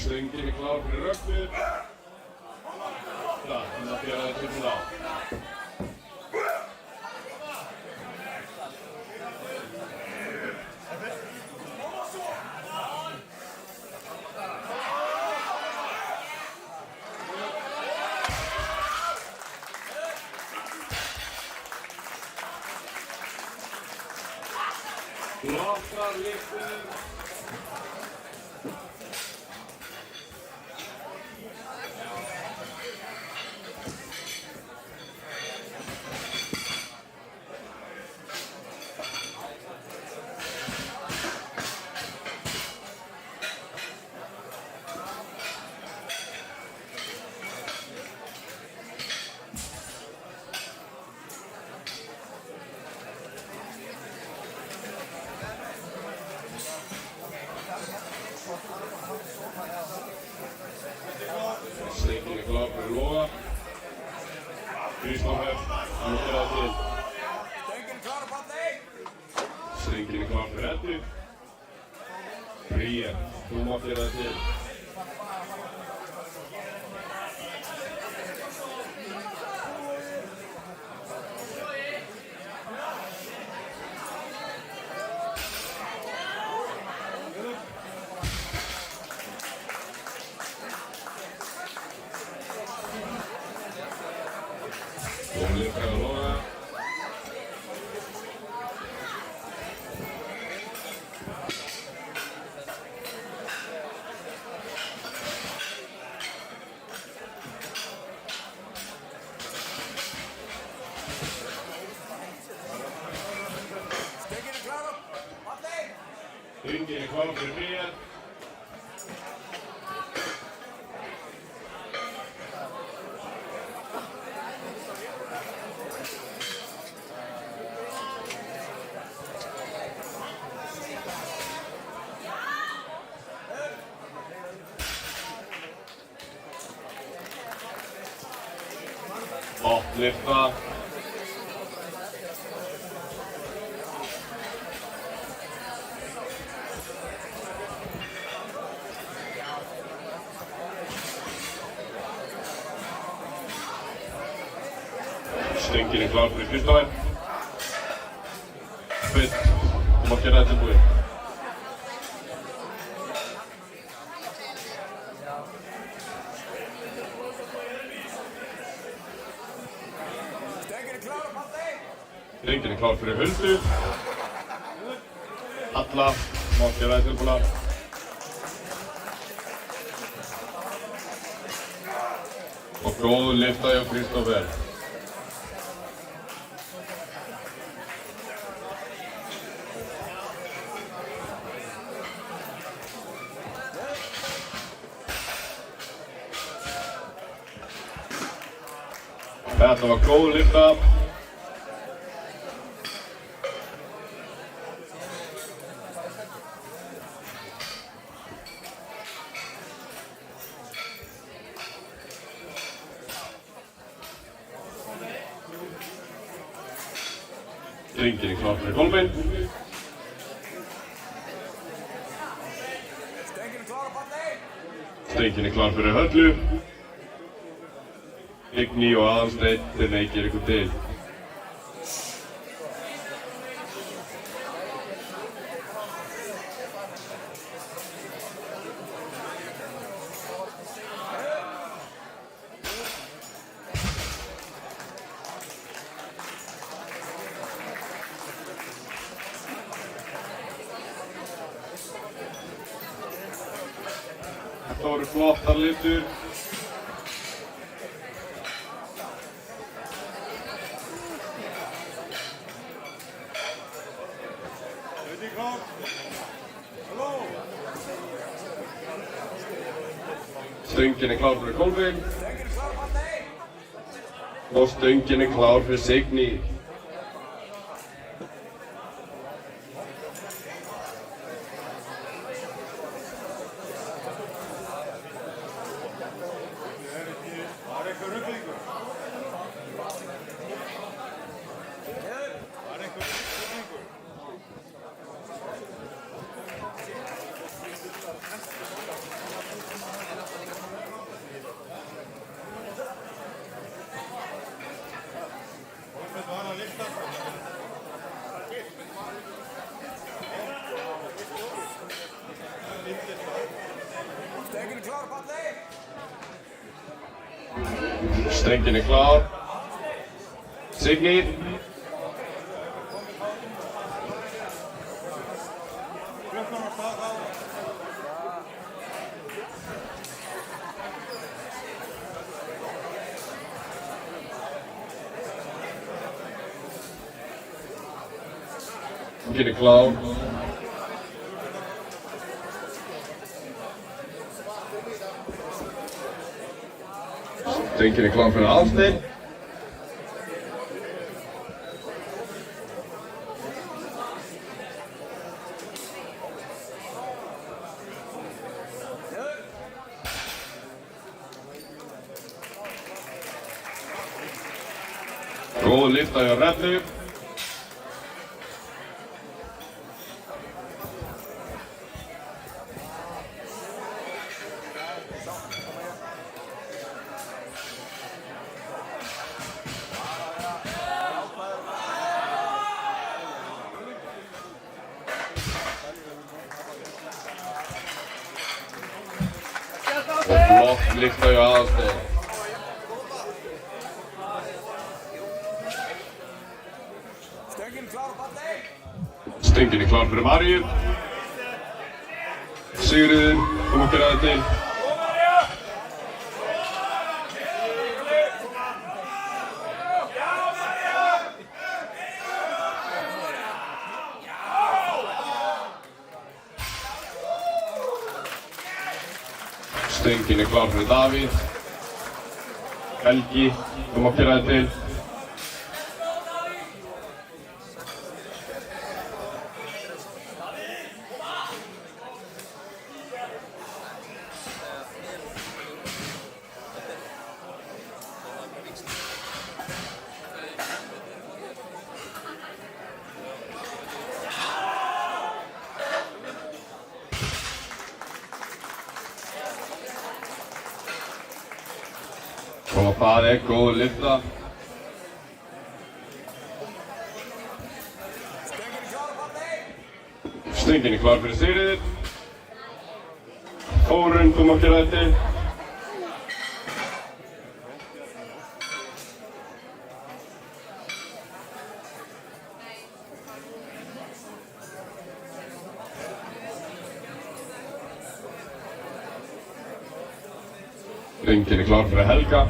Stöngin klár fyrir Rögnur. Það, þú gera þetta til þá. Flottar lyftur. Stöngin klár fyrir Loga. Kristófer, þú gera þetta til. Stöngin klár fyrir Eddu. Bríet, þú mátt gera þetta til. Góð lyfta hjá Loga. Stöngin klár fyrir Bríet. Flott lyfta. Stöngin klár fyrir Kristófer. Sveinn, þú mátt gera þetta tilbúið. Stöngin klár fyrir Huldu. Halla, þú mátt gera þetta tilbúið. Og góð lyfta hjá Kristófer. Þetta var góð lyfta. Stöngin klár fyrir Kolbeinn. Stöngin klár fyrir Höllu. Vigný og Aðalsteinn, þeir neykir ykkur til. Þetta voru flottar lyftur. Stöngin klár fyrir Kolbeinn. Og stöngin klár fyrir Signý. Stöngin klár. Signý. Stöngin klár. Stöngin klár fyrir Aðalsteinn. Góð lyfta hjá Rellu. Og flott lyfta hjá Aðalsteinn. Stöngin klár fyrir Maríu. Sigríður, þú mátt gera það til. Stöngin klár fyrir Davíð. Helgi, þú mátt gera það til. Og það góð lyfta. Stöngin klár fyrir Sigríður. Þórunn, þú mátt gera það til. Stöngin klár fyrir Helga.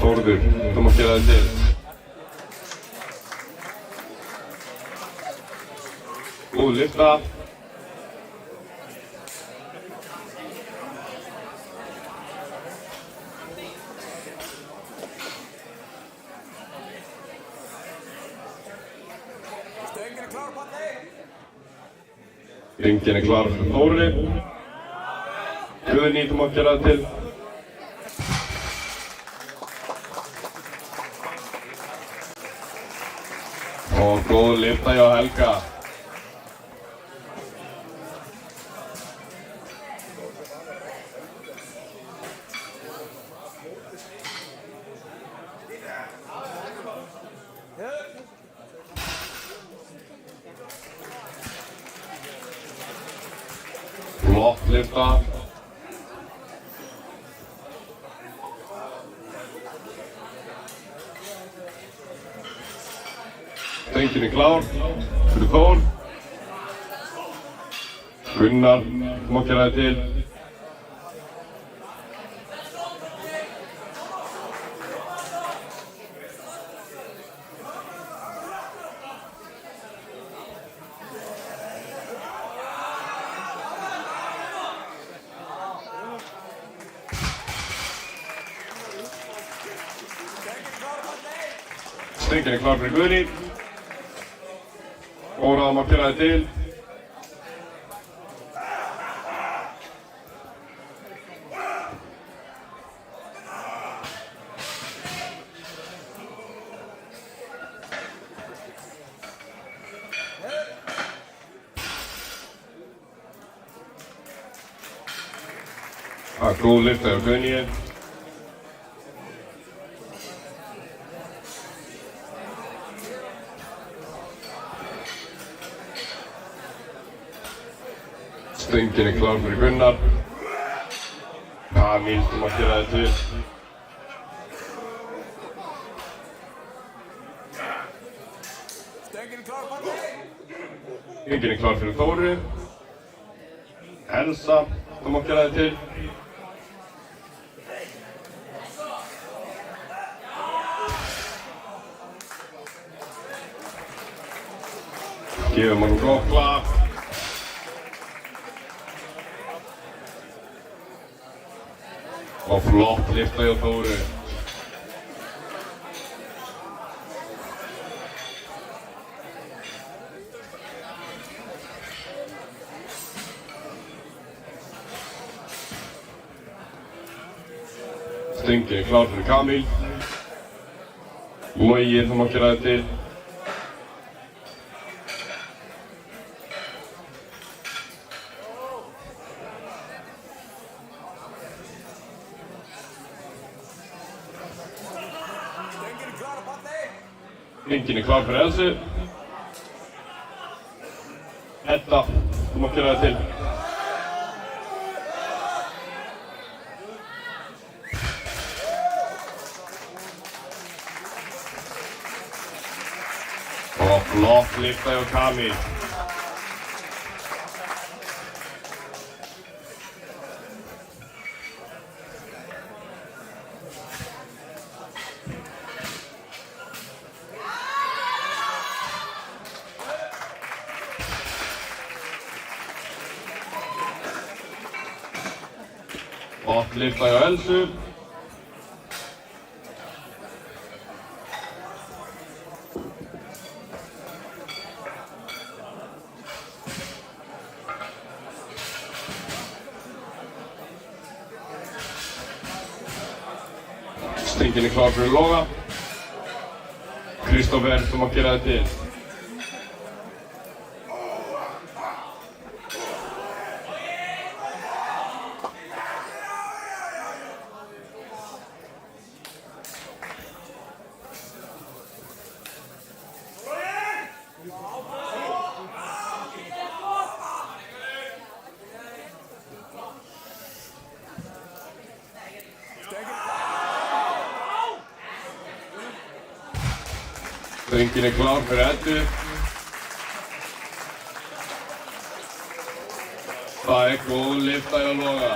Þórður, þú mátt gera það til. Góð lyfta. klár, Palli? Hringin klár fyrir Þóri. Guðný, þú mátt gera það til. Og góð lyfta hjá Helga. Flott lyfta. Stöngin klár fyrir Þór. Gunnar, þú mátt gera það til. Stöngin klár fyrir Guðný. Þóra, þú mátt gera það til. Það er góð lyfta hjá Guðný. Stöngin klár fyrir Gunnar. Kamil, þú mátt gera það til. Stöngin klár, Palli? Stöngin klár fyrir Þóri. Elsa, þú mátt gera það til. Gefum hann gott klapp. Og flott lyfta hjá Þóri. Stöngin klár fyrir Kamil. Logi, þú mátt gera það til. Hringin klár fyrir Elsu. Edda, þú mátt gera það til. Og flott lyfta hjá Kamil. Flott lyfta hjá Elsu. Stöngin klár fyrir Loga. Kristoffer, þú mátt gera það til. Stöngin klár fyrir Eddu. Það góð lyfta hjá Loga.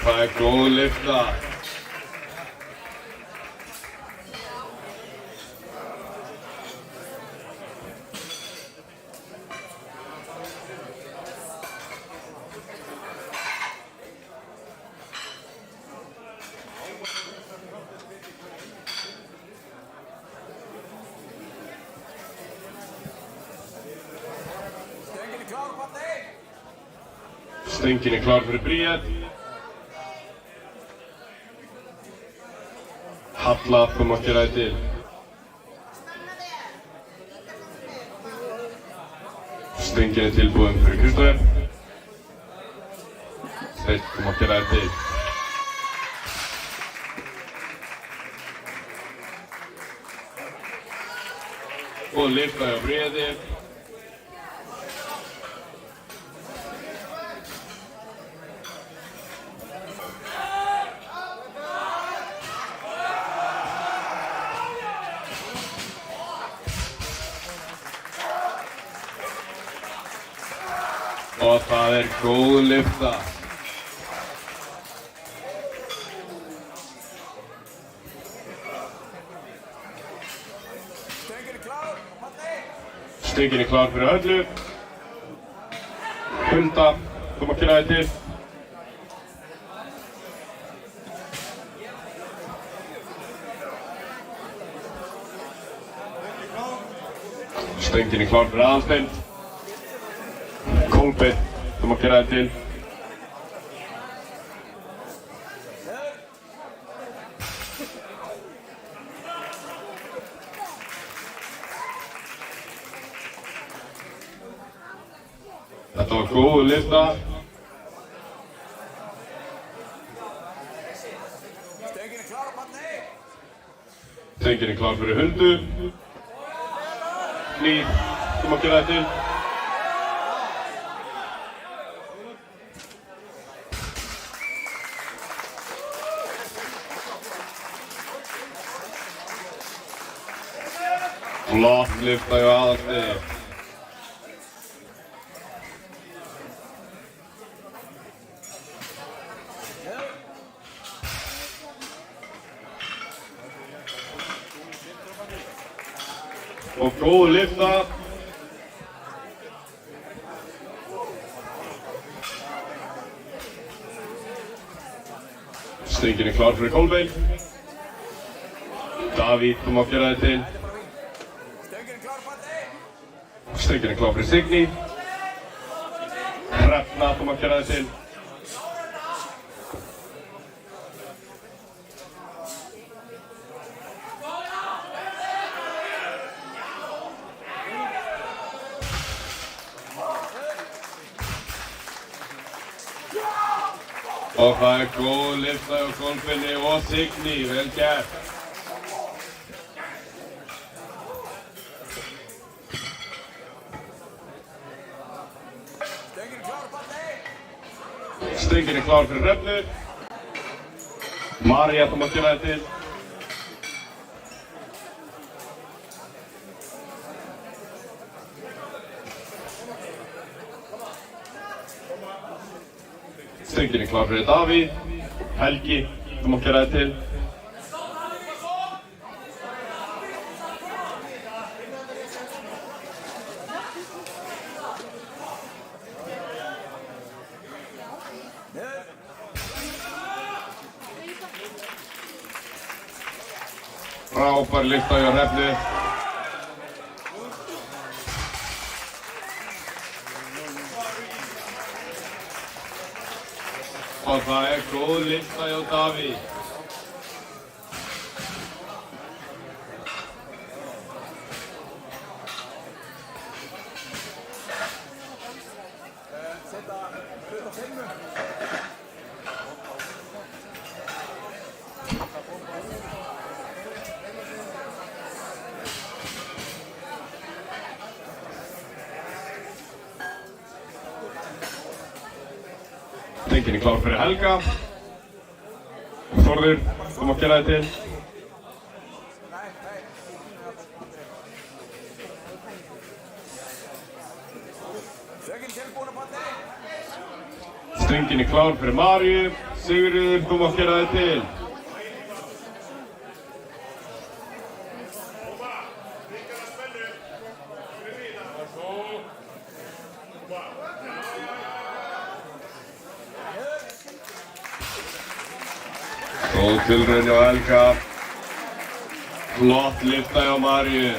Það góð lyfta. Stöngin klár fyrir Bríet. Halla, þú mátt gera þig til. Stöngin tilbúin fyrir Kristófer. Sveinn, þú mátt gera þig til. Og lyfta hjá Bríeti. Og það góð lyfta. Stöngin klár fyrir Höllu. Hulda, þú mátt gera þig til. Stöngin klár fyrir Aðalsteinn. Kolbeinn, þú mátt gera þig til. Þetta var góð lyfta. Stöngin klár fyrir Huldu. Hlíf, þú mátt gera þig til. Flott lyfta hjá Aðalsteini. Og góð lyfta. Stöngin klár fyrir Kolbeinn. Davíð, þú mátt gera þig til. Stöngin klár fyrir Signý. Hrefna, þú mátt gera þig til. Og það góð lyfta hjá Kolbeinni og Signý, vel gert. Stöngin klár fyrir Hrefnu. María, þú mátt gera þig til. Stöngin klár fyrir Davíð. Helgi, þú mátt gera þig til. Frábær lyfta hjá Hrefnu. Og það góð lyfta hjá Davíð. Stöngin klár fyrir Helga. Þórður, þú mátt gera þig til. Stöngin klár fyrir Maríu. Sigríður, þú mátt gera þig til. Góð tilraun hjá Helga. Flott lyfta hjá Maríu.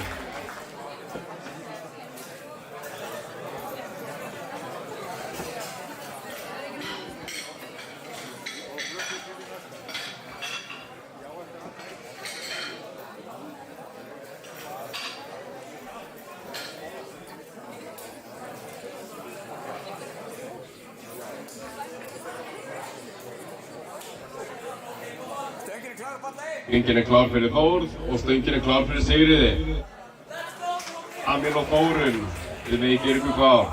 Stöngin klár fyrir Þórð og stöngin klár fyrir Sigríði. Amin og Þórunn, þið megið gera ykkur klár.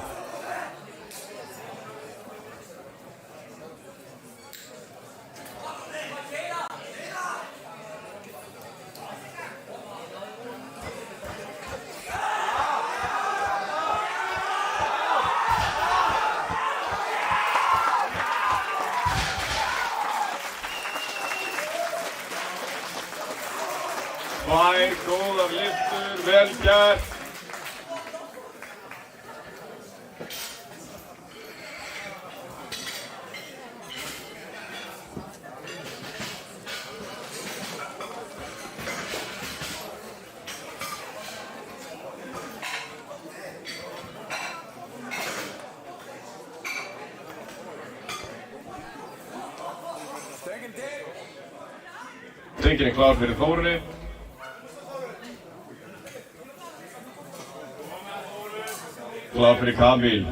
Tvær góðar lyftur, vel gert. Stöngin klár fyrir Þórunni. Klár fyrir Kamil.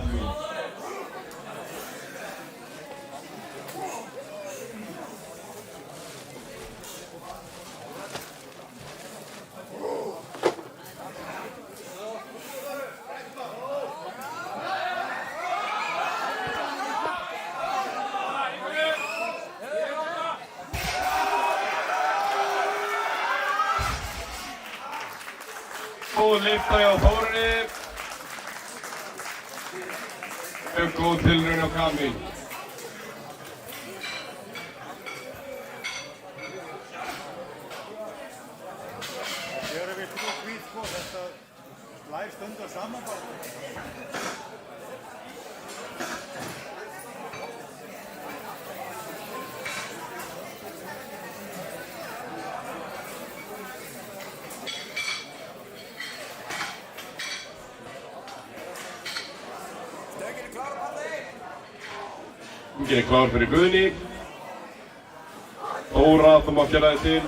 Góð lyfta hjá Þórunni. Góð tilraun á Kamil. Hér við trú hvít sko, þetta slær stundar saman bara. Stöngin klár fyrir Guðni. Þóra, þú mátt gera þig til.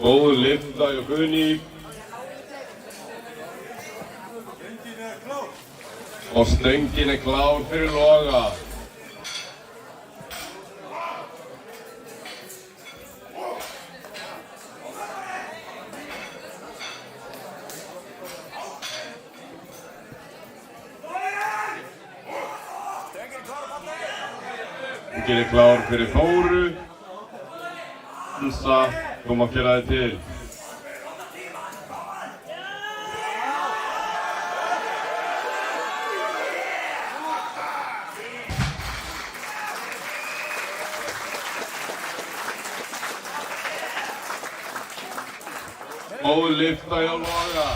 Góð lyfta hjá Guðni. Og stöngin klár fyrir Loga. Stöngin klár fyrir Þóru. Hansa, þú mátt gera þig til. Góð lyfta hjá Loga.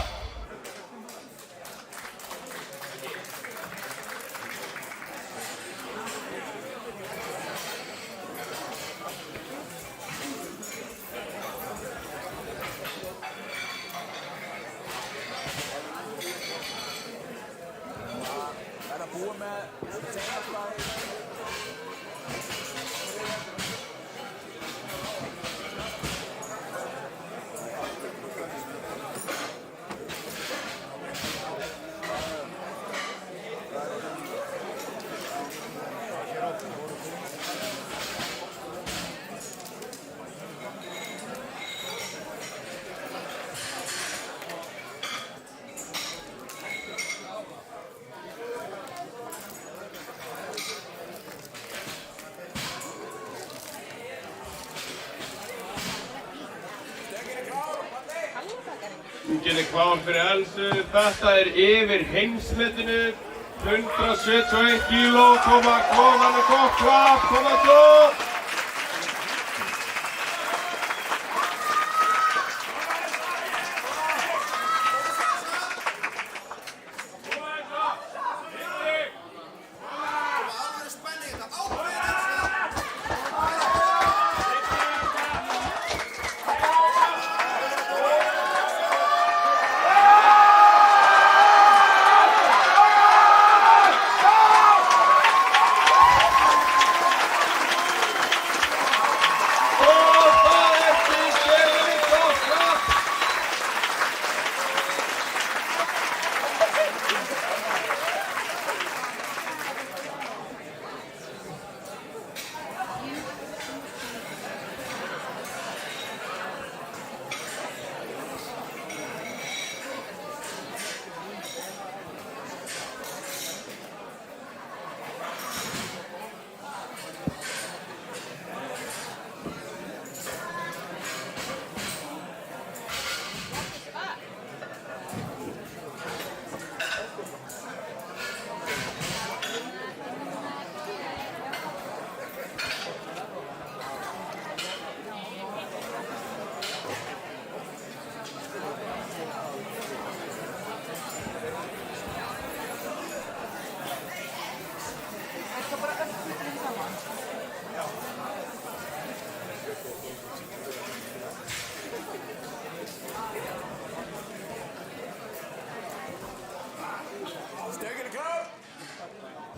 Stöngin klár fyrir Elsu. Þetta yfir heimsmetinu. 171 kíló. Koma með gott klapp. Koma svo.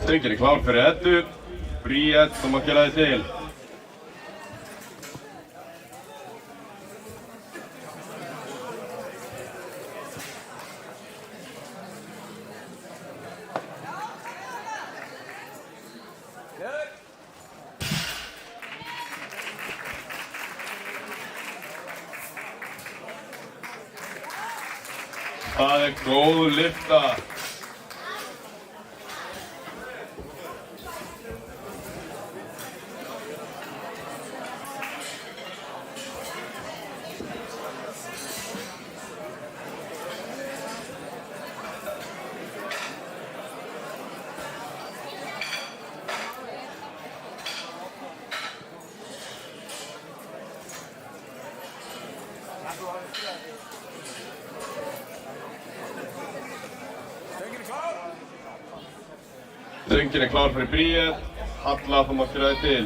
Stöngin klár fyrir Eddu. Bríett, þú mátt gera þig til. Það góð lyfta. Stöngin klár fyrir Bríett. Halla, þú mátt gera þig til.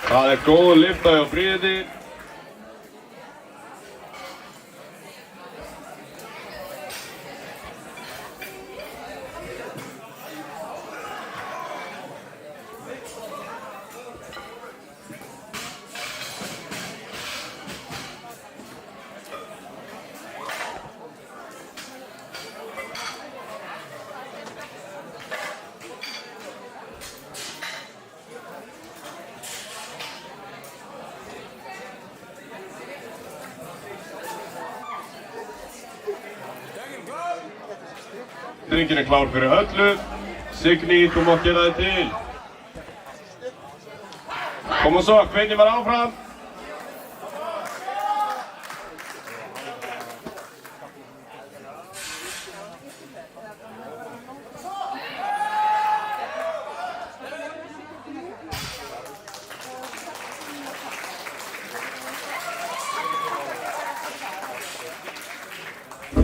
Það góð lyfta hjá Bríetti. Stöngin klár fyrir Höllu. Signý, þú mátt gera þig til. Kom og svo, hvetjum var áfram.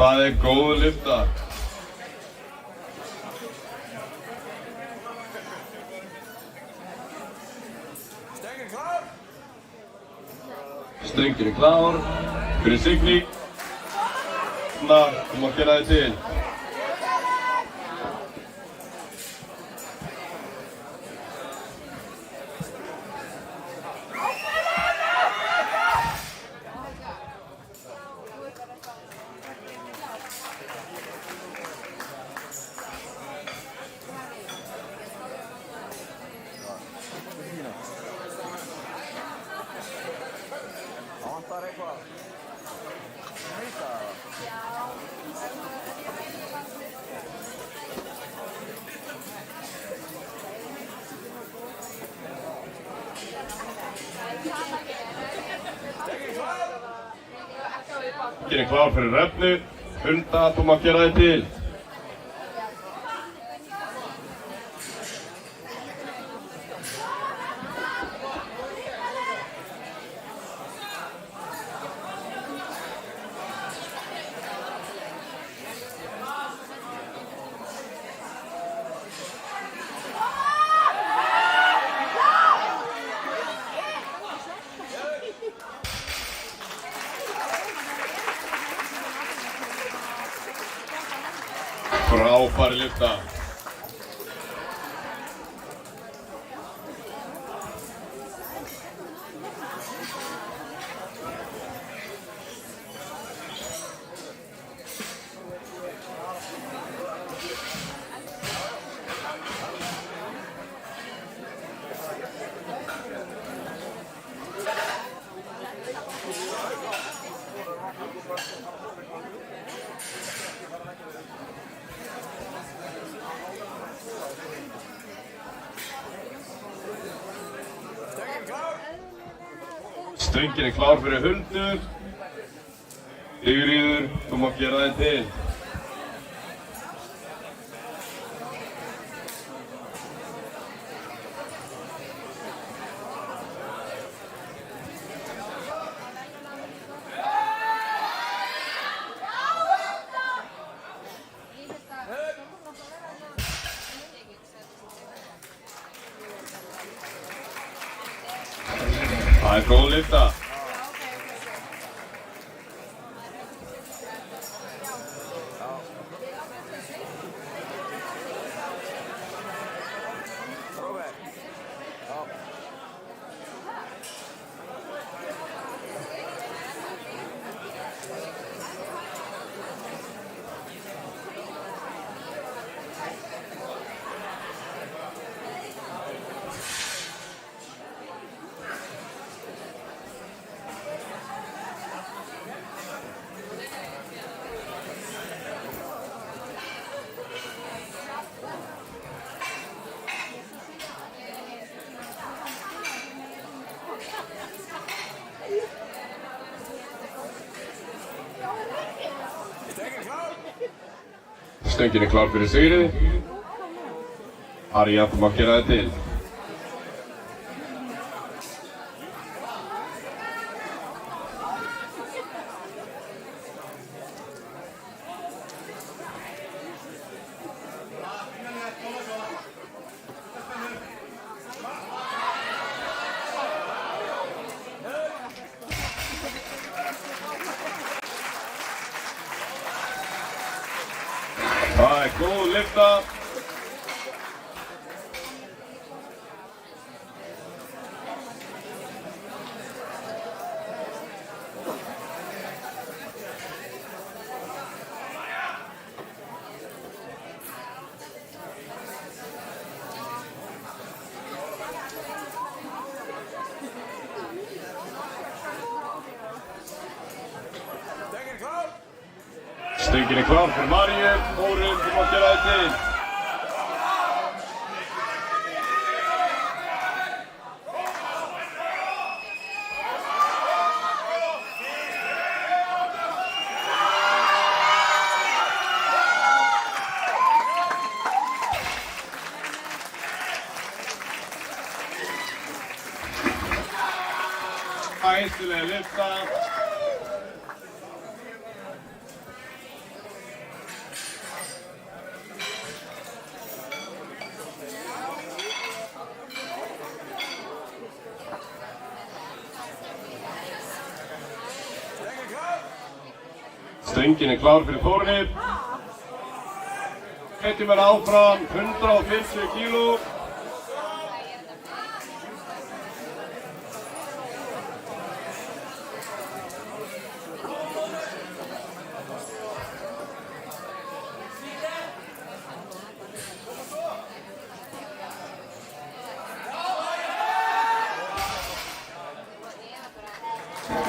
Það góð lyfta. Stöngin klár fyrir Signý. Þú mátt gera þig til. Stöngin klár fyrir Hrefnu. Hulda, þú mátt gera þig til. Frábær lyfta. Stöngin klár fyrir Huldu. Sigríður, þú mátt gera þig til. Það góð lyfta. Robert. Ja. Stöngin klár fyrir Sigriði. Arja, þú mátt gera þig til. Það góð lyfta. Stöngin klár fyrir Maríu. Þórunn, þú mátt gera þig til. Æsileg lyfta. Stöngin klár fyrir Þórunni. Setjum við áfram 150 kíló.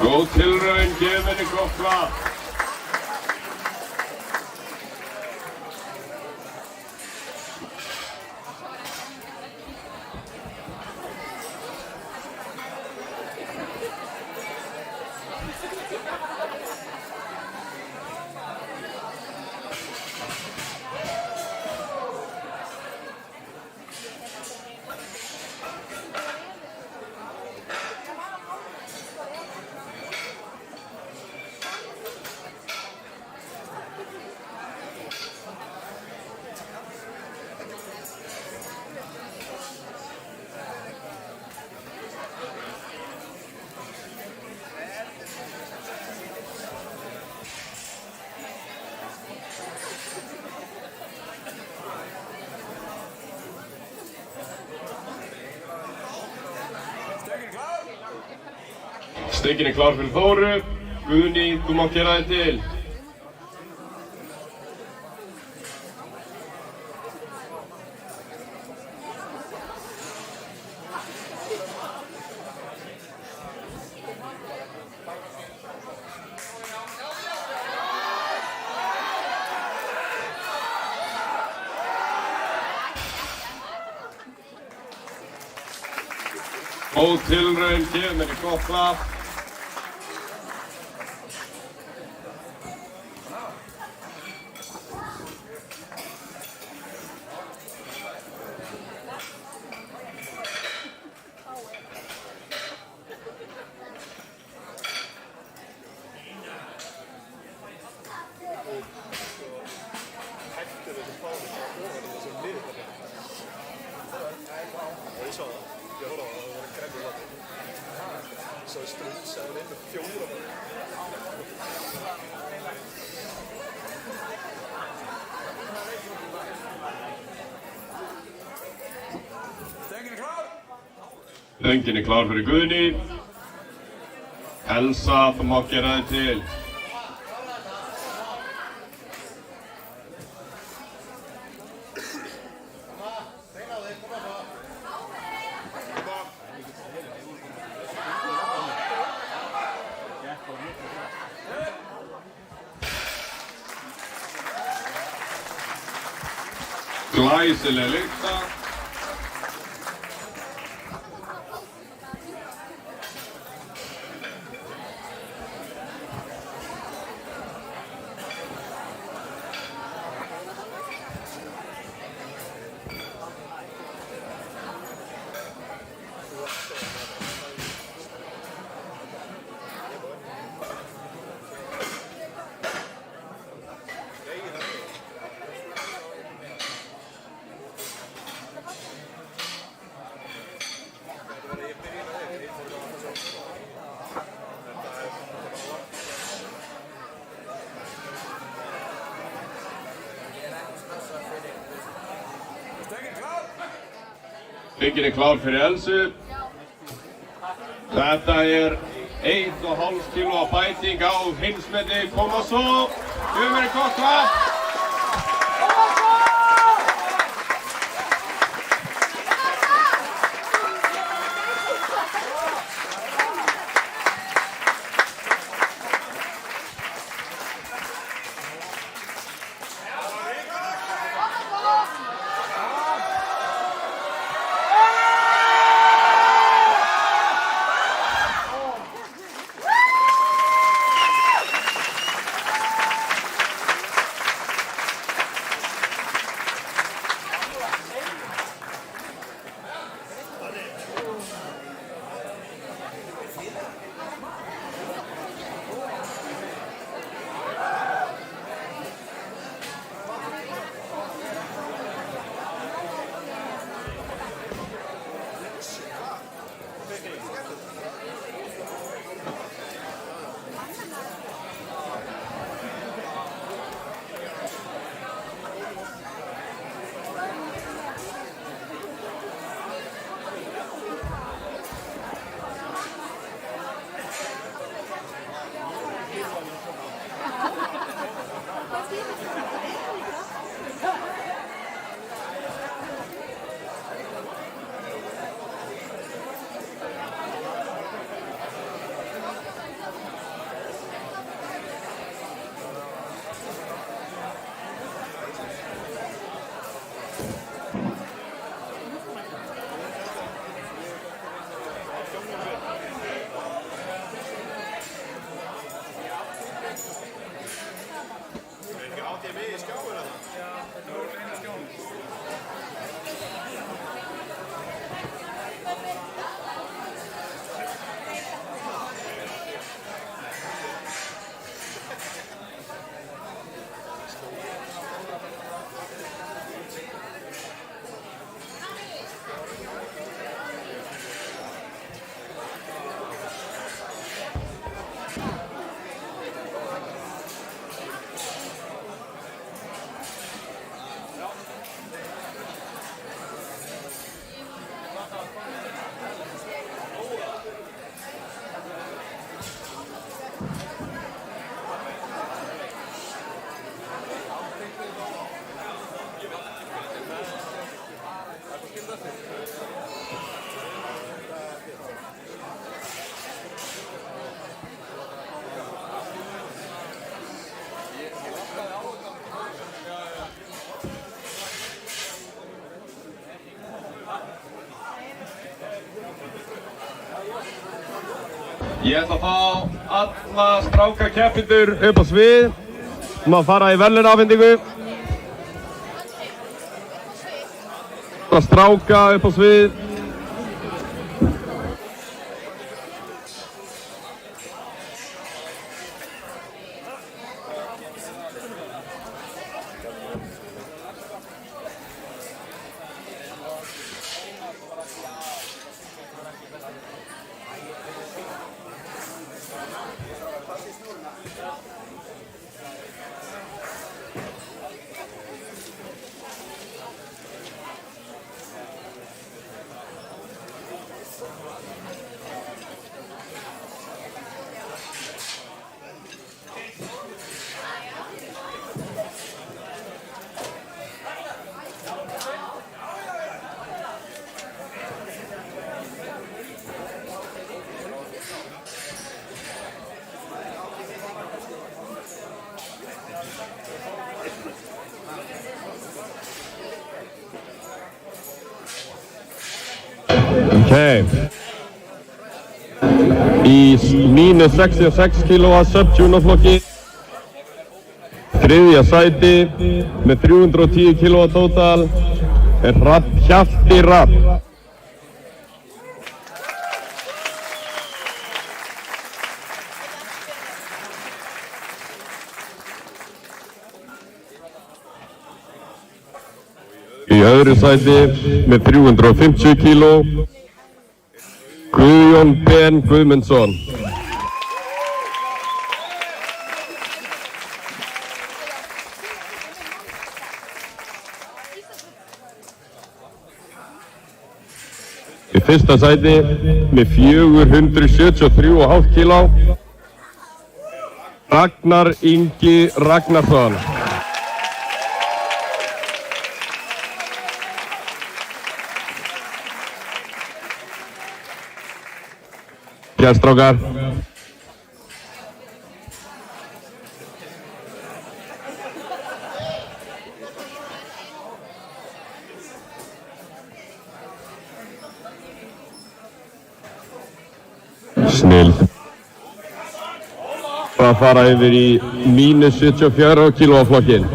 Góð tilraun, gefum henni gott klapp. Stöngin klár fyrir Þóru. Guðný, þú mátt gera þig til. Góð tilraun, gefum henni gott klapp. Jag sa det. Jag håller. Jag krävde det. Svo strunsaður inn með 4 bara. Stöngin klár fyrir Guðni. Elsa, þú mátt gera þig til. Glæsileg lykta. Stöngin klár fyrir Elsu. Þetta 1,5 kíló bæting á heimsmeti. Koma svo. Gjöfum við gott klapp. Ég ætla að fá alla strákakeppendur upp á svið. Við erum að fara í verðlaunaafhendingu. Stráka upp á svið. Okay. Í mínus 66 kílóa sub-junior-flokki. Þriðja sæti með 310 kílóa tótal er Hjalti Rapp. Í öðru sæti með 350 kíló Guðjón Ben Guðmundsson. Í fyrsta sæti með 473,5 kíló Ragnar Ingi Ragnarsson. Strákar. Snill. Það fara yfir í mínus 74 kílóa flokkinn.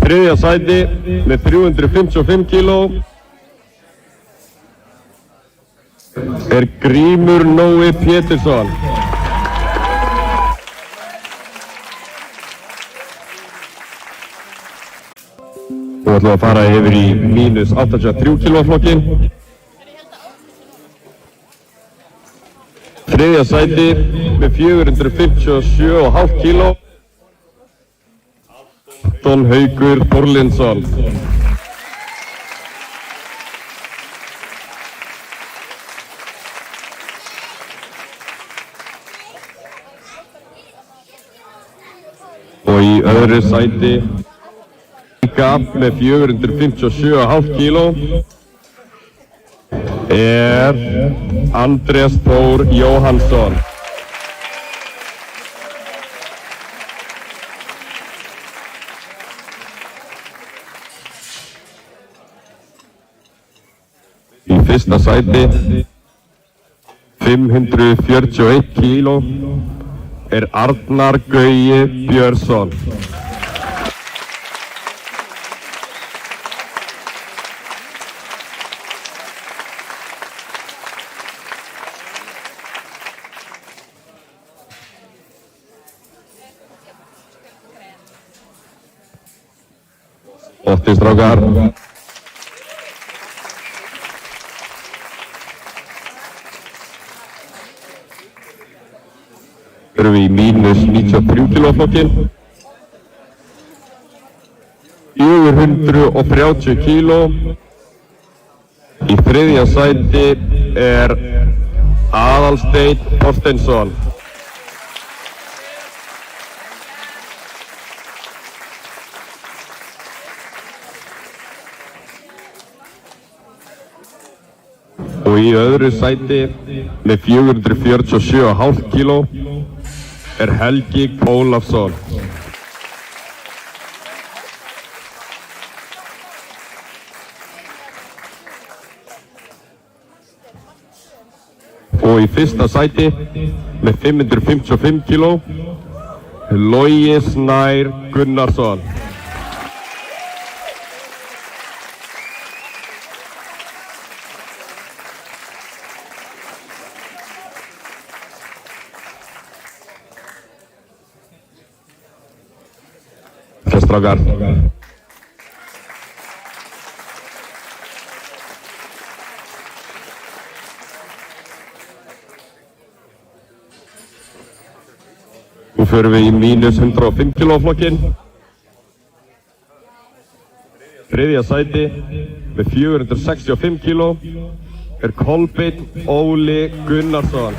Þriðja sæti með 355 kíló er Grímur Nói Pétursson. Nú ætlum við að fara yfir í mínus 83 kílóa flokkinn. Þriðja sæti með 457,5 kíló Anton Haukur Þorlindsson. Og í öðru sæti með 457,5 kíló er Andrés Þór Jóhannsson. Í fyrsta sæti 541 kíló er Arnar Gaui Björnsson. Ótti strákar. Erum við í mínus 93 kílóa flokkinn. 430 kíló. Í þriðja sæti er Aðalsteinn Þorsteinsson. Og í öðru sæti með 447,5 kíló er Helgi Ólafsson. Og í fyrsta sæti með 555 kíló er Logi Snær Gunnarsson. Strákar. Nú förum við í mínus 105 kílóa flokkinn. Þriðja sæti með 465 kíló er Kolbeinn Óli Gunnarsson.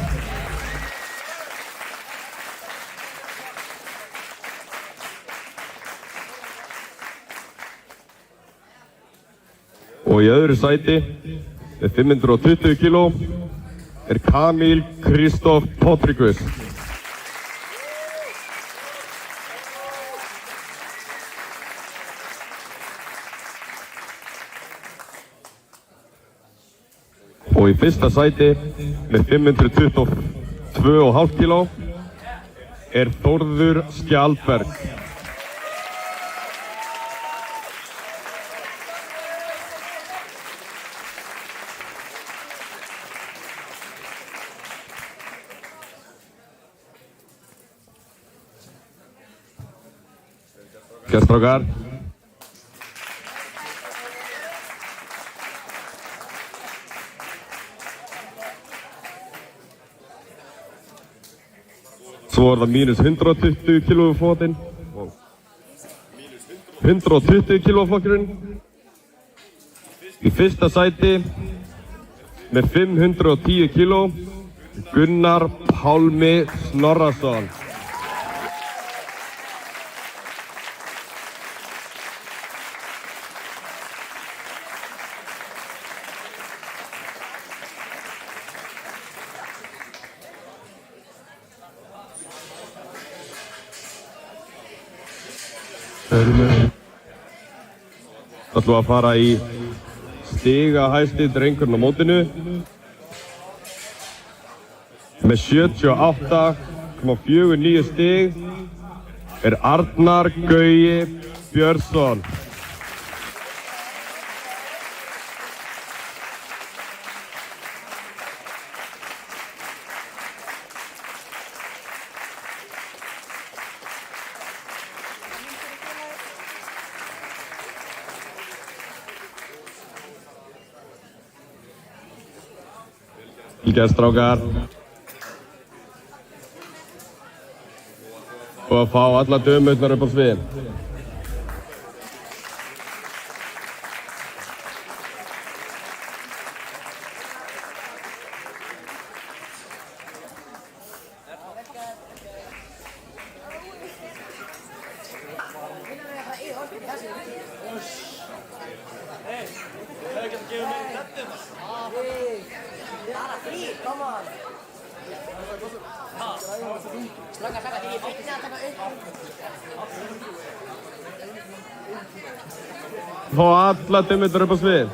Og í öðru sæti með 520 kíló er Kamil Kristóf Potrikus. Og í fyrsta sæti með 522,5 kíló er Þórður Skjaldberg. Strákar. Svo er það mínus 120 kíló flotinn. 120 kíló flokkurinn. Í fyrsta sæti með 510 kíló Gunnar Pálmi Snorrason. Það ætlum að fara í stigahæsti drengurinn á mótinu. Með 78,49 stig er Arnar Gaui Björnsson. Ígæð strákar. Og að fá alla dömurnar upp á svið. Fá alla dömurnar upp á svið.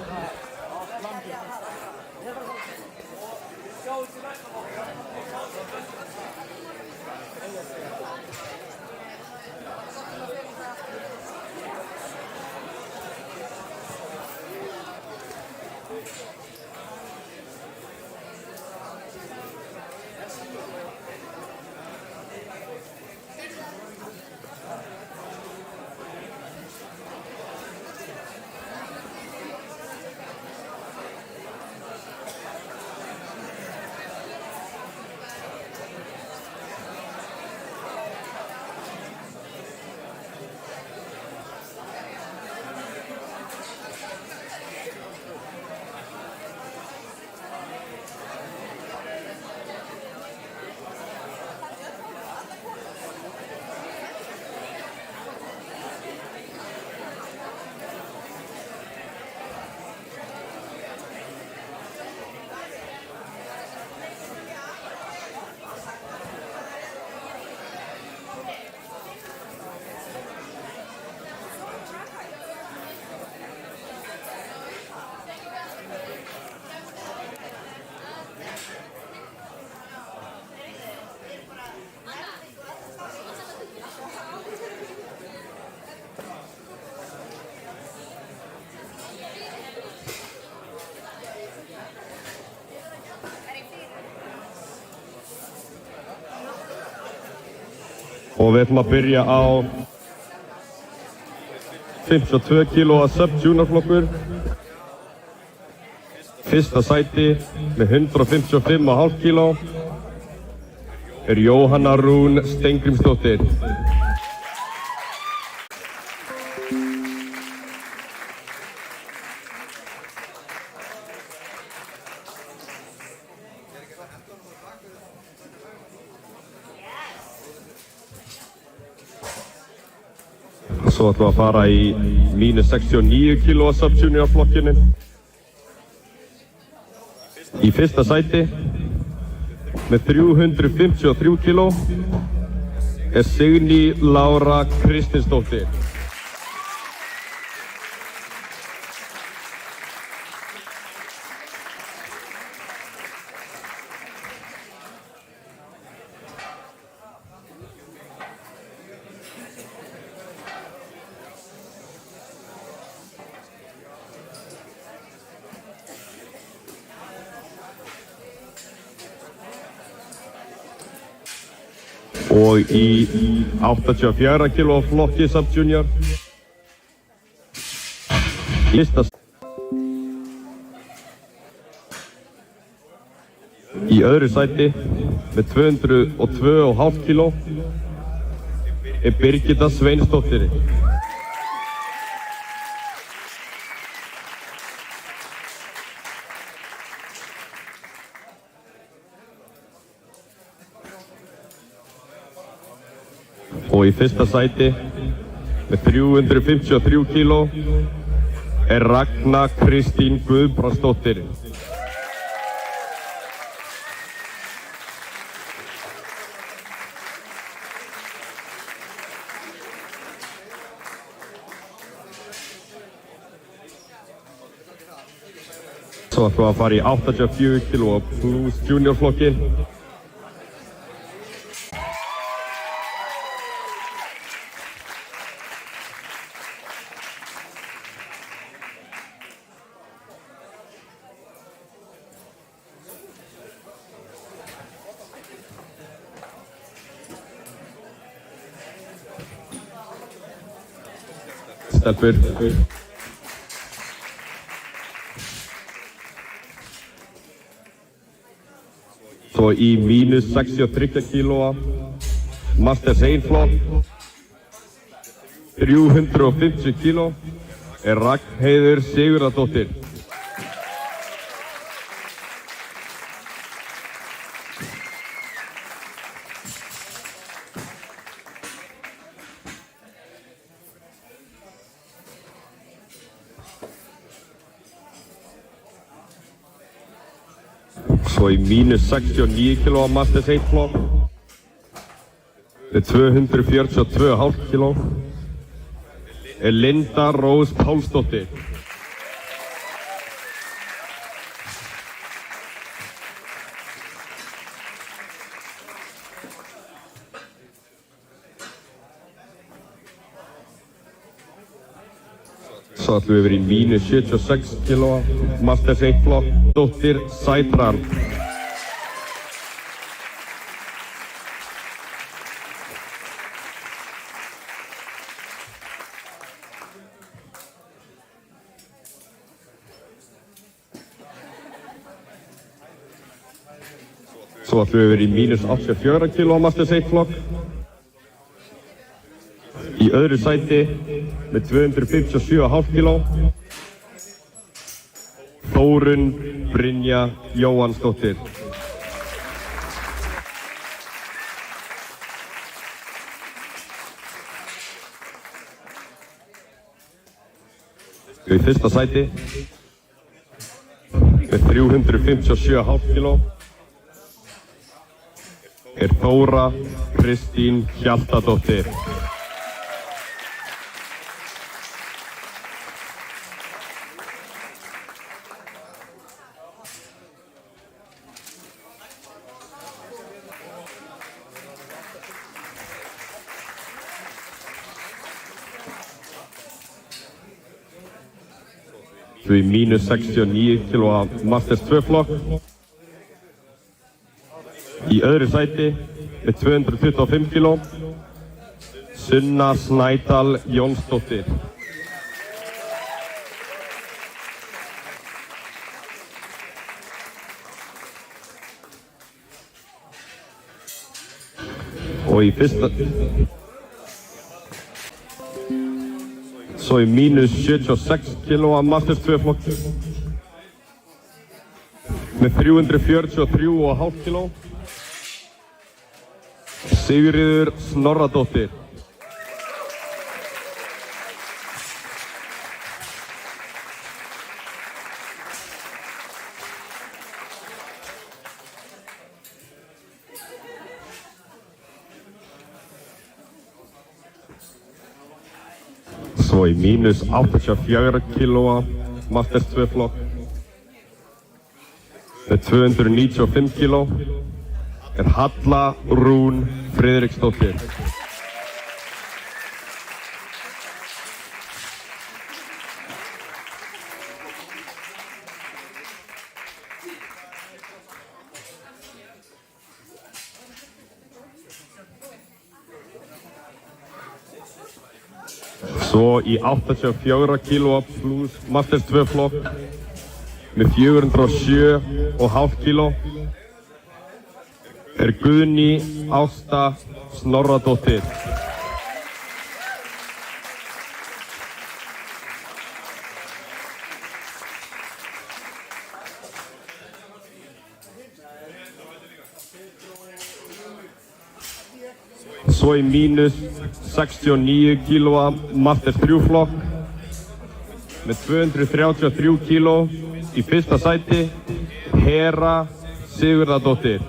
Og við ætlum að byrja á 52 kíló sub-junior flokkur. Fyrsta sæti með 155,5 kíló er Jóhanna Rún Steingrímsdóttir. Svo ætlum við að fara í mínus 69 kíló sub-junior flokkinu. Í fyrsta sæti með 353 kíló er Signý Lára Kristinsdóttir. Og í 84 kg flokki sub-junior. Í öðru sæti með 202,5 kg Birgitta Sveinsdóttir. Og í fyrsta sæti með 353 kg Ragna Kristín Guðbrandsdóttir. Svo ætlum við að fara í 84 kg plus junior flokki. Stelpur. Svo í mínus 63 kg Masters 1 flokk 350 kg Ragnheiður Sigurðardóttir. Svo í mínus 69 kg Masters 1 flokk með 242,5 kg Linda Rós Pálsdóttir. Svo ætlum við yfir í mínus 76 kg Masters 1 flokk Dóttir Sætran. Svo ætlum við yfir í mínus 84 kg Masters 1 flokk. Í öðru sæti með 257,5 kg Þórunn Brynja Jóhannsdóttir. Í fyrsta sæti með 357,5 kg Þóra Kristín Hjaltadóttir. Svo í mínus 69 kg Masters 2 flokk. Í öðru sæti með 225 kg Sunna Snædal Jónsdóttir. Og í fyrsta Svo í mínus 76 kg Masters 2 flokk með 343,5 kg Sigríður Snorradóttir. Svo í mínus 84 kg Masters 2 flokk með 295 kg Halla Rún Friðriksdóttir. Svo í 84 kílóa plus Masters 2 flokk með 407,5 kíló Guðný Ásta Snorradóttir. Svo í mínus 69 kílóa Masters 3 flokk með 233 kíló í fyrsta sæti Hera Sigurðardóttir.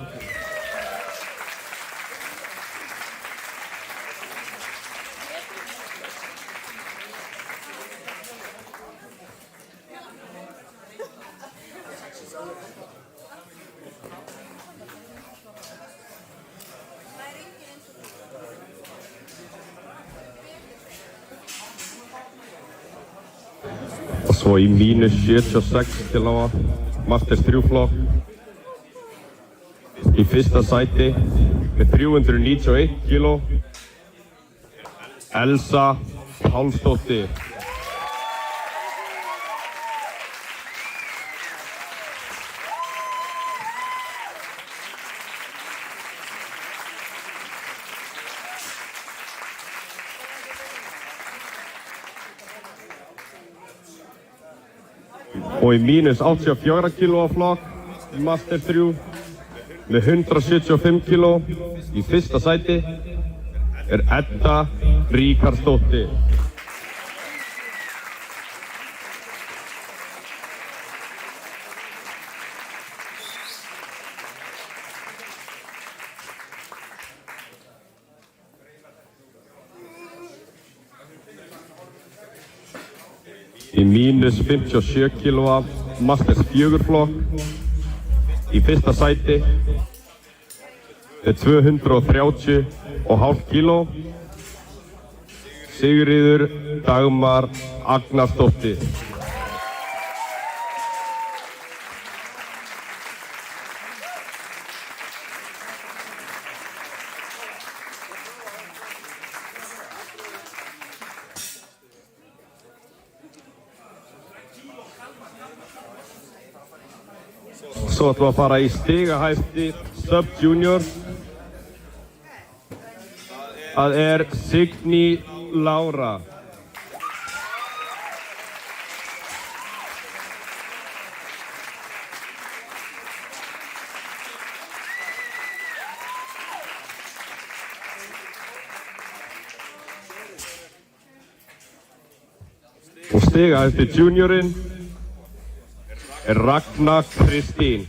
Svo í mínus 76 kílóa Masters 3 flokk í fyrsta sæti með 391 kíló Elsa Pálsdóttir. Og í mínus 84 kílóa flokk í Master 3 með 175 kíló í fyrsta sæti Edda Ríkharðsdóttir. Í mínus 57 kílóa Masters 4 flokk í fyrsta sæti með 230,5 kíló Sigríður Dagmar Agnarsdóttir. Svo ætlum við að fara í stigahæsti Sub-Junior. Það Signý Lára. Og stigahæsti Juniorinn Ragna Kristín.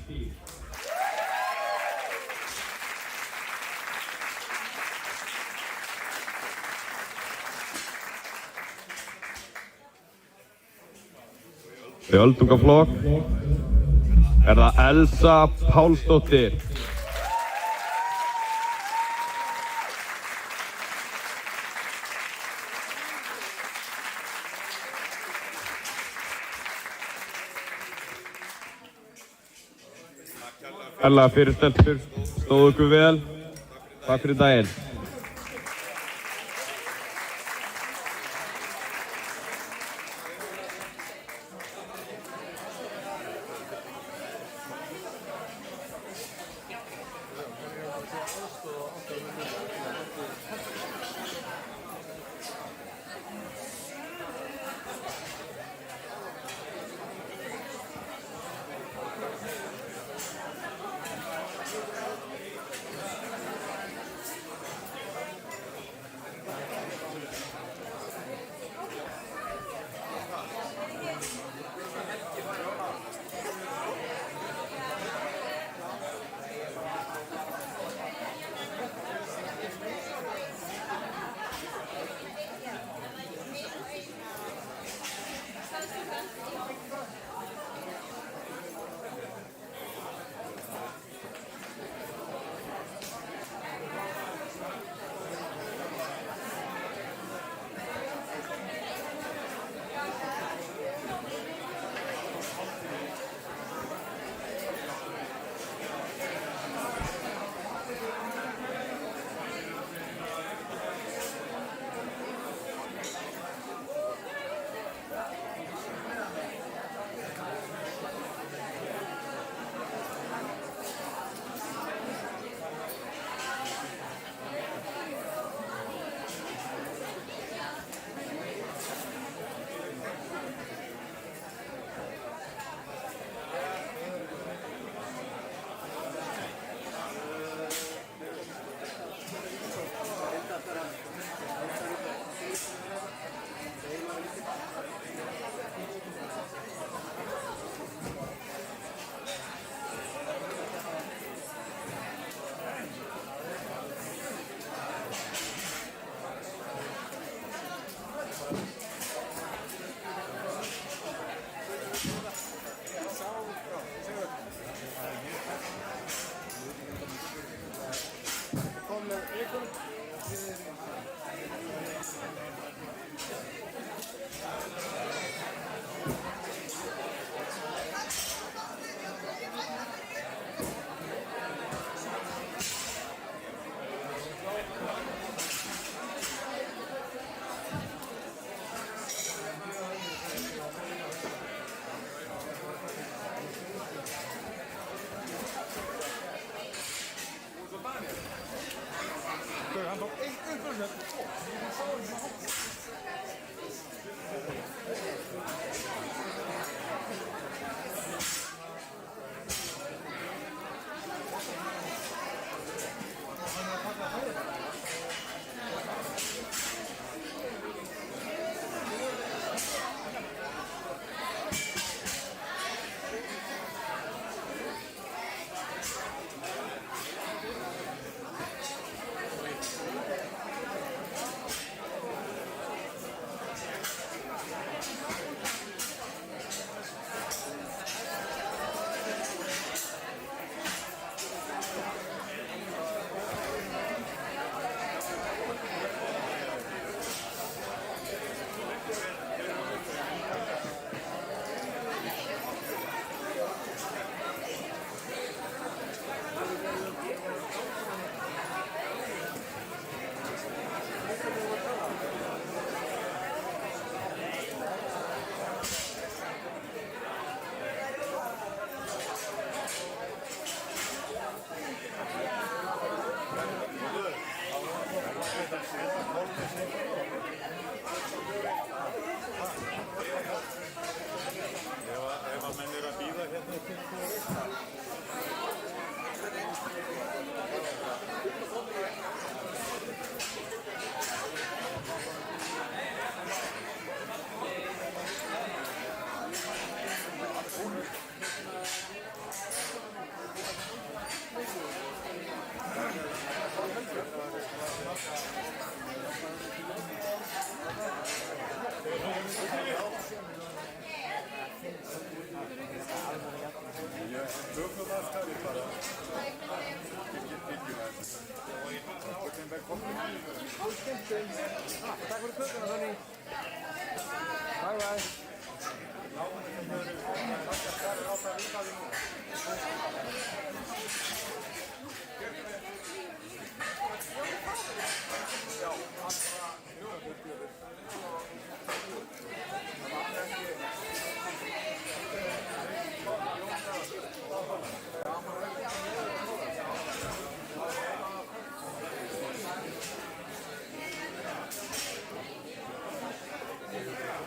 Í öldungaflokk það Elsa Pálsdóttir. Kærlega fyrir stelpur, stóðu ykkur vel. Takk fyrir daginn. Ef að menn eru að bíða hérna. Takk fyrir kökuna, Sonny. Bye bye. Já.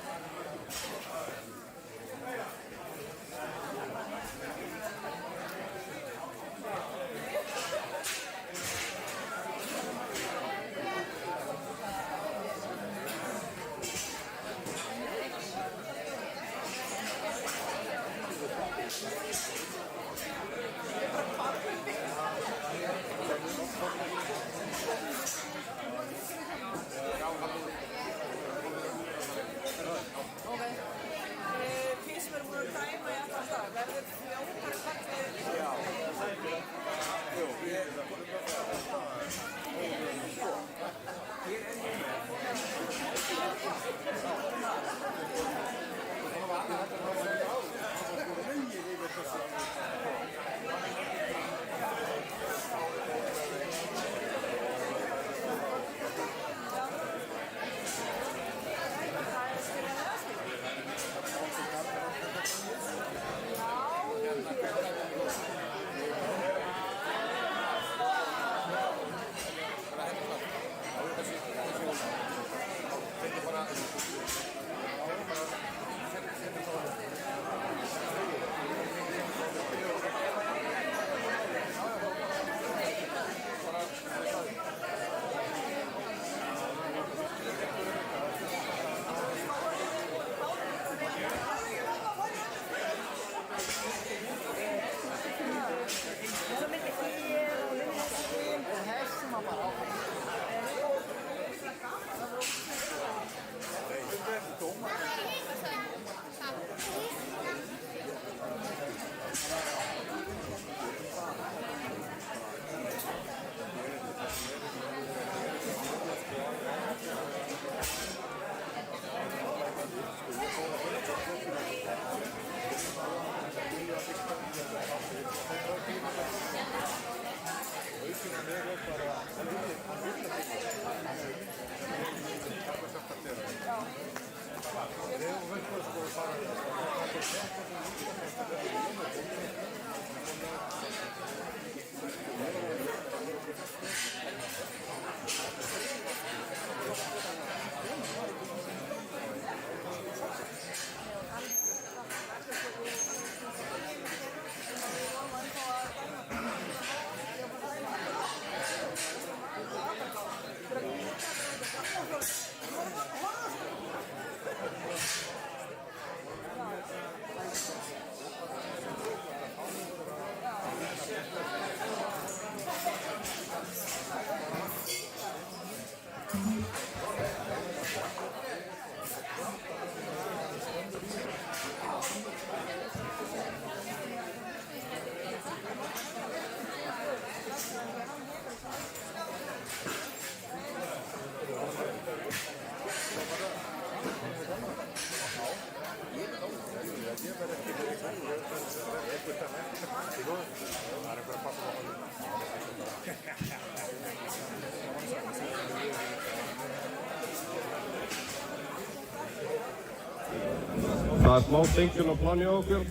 Það er smá stengsun á plani á okkur.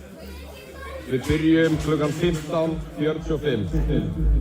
Við byrjum klukkan 15:45.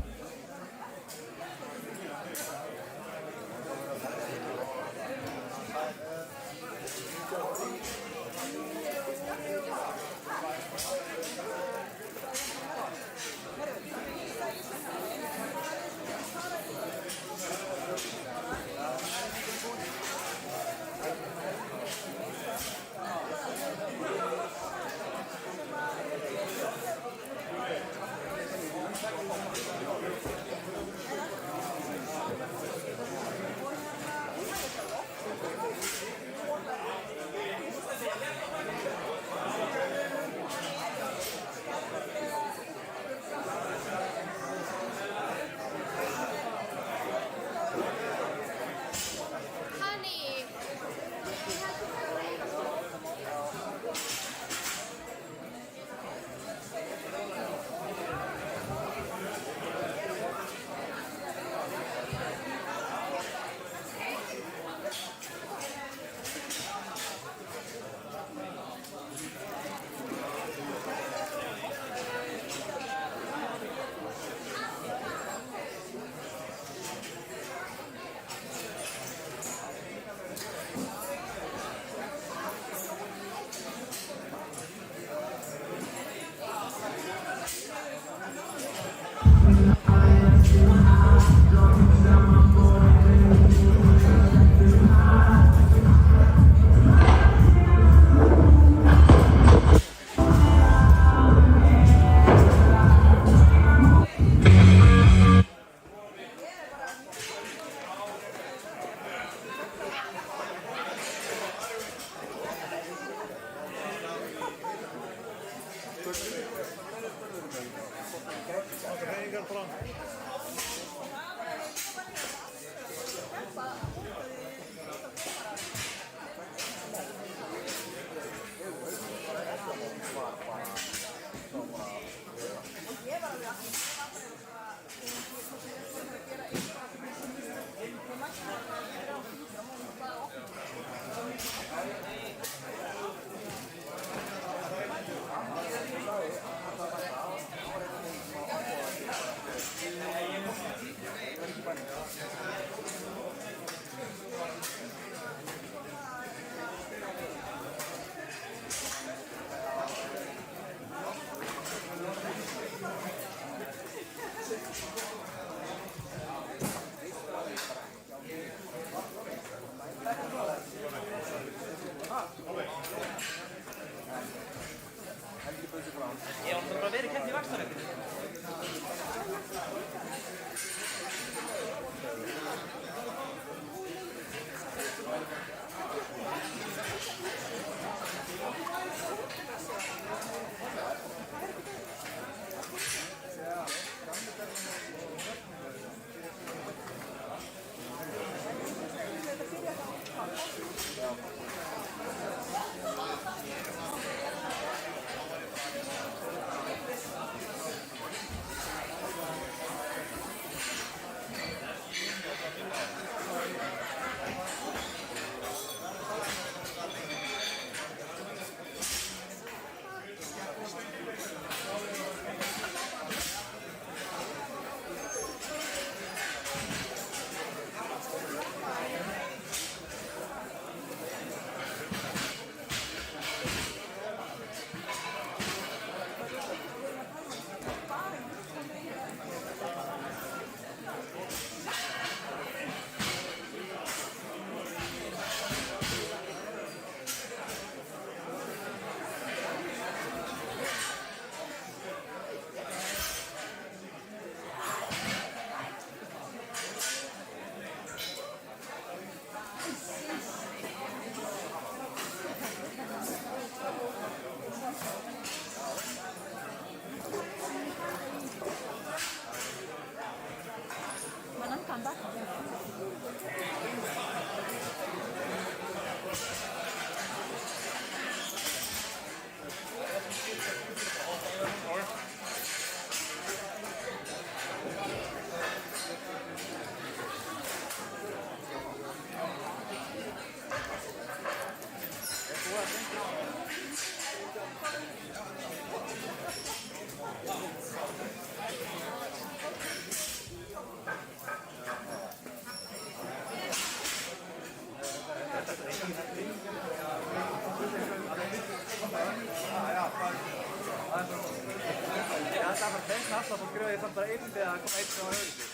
alltaf að skrifa ég samt bara einn eða koma einn sem á öðru sig.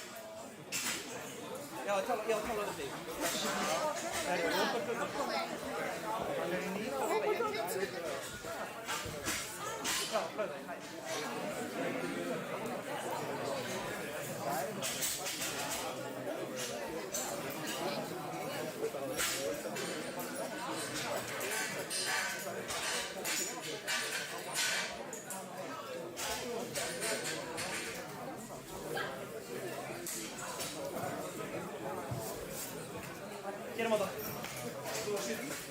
Já, tala um þig. Það er óbært. Það er nýtt. Já, flöðu. Gerum þetta. Þú að sýta.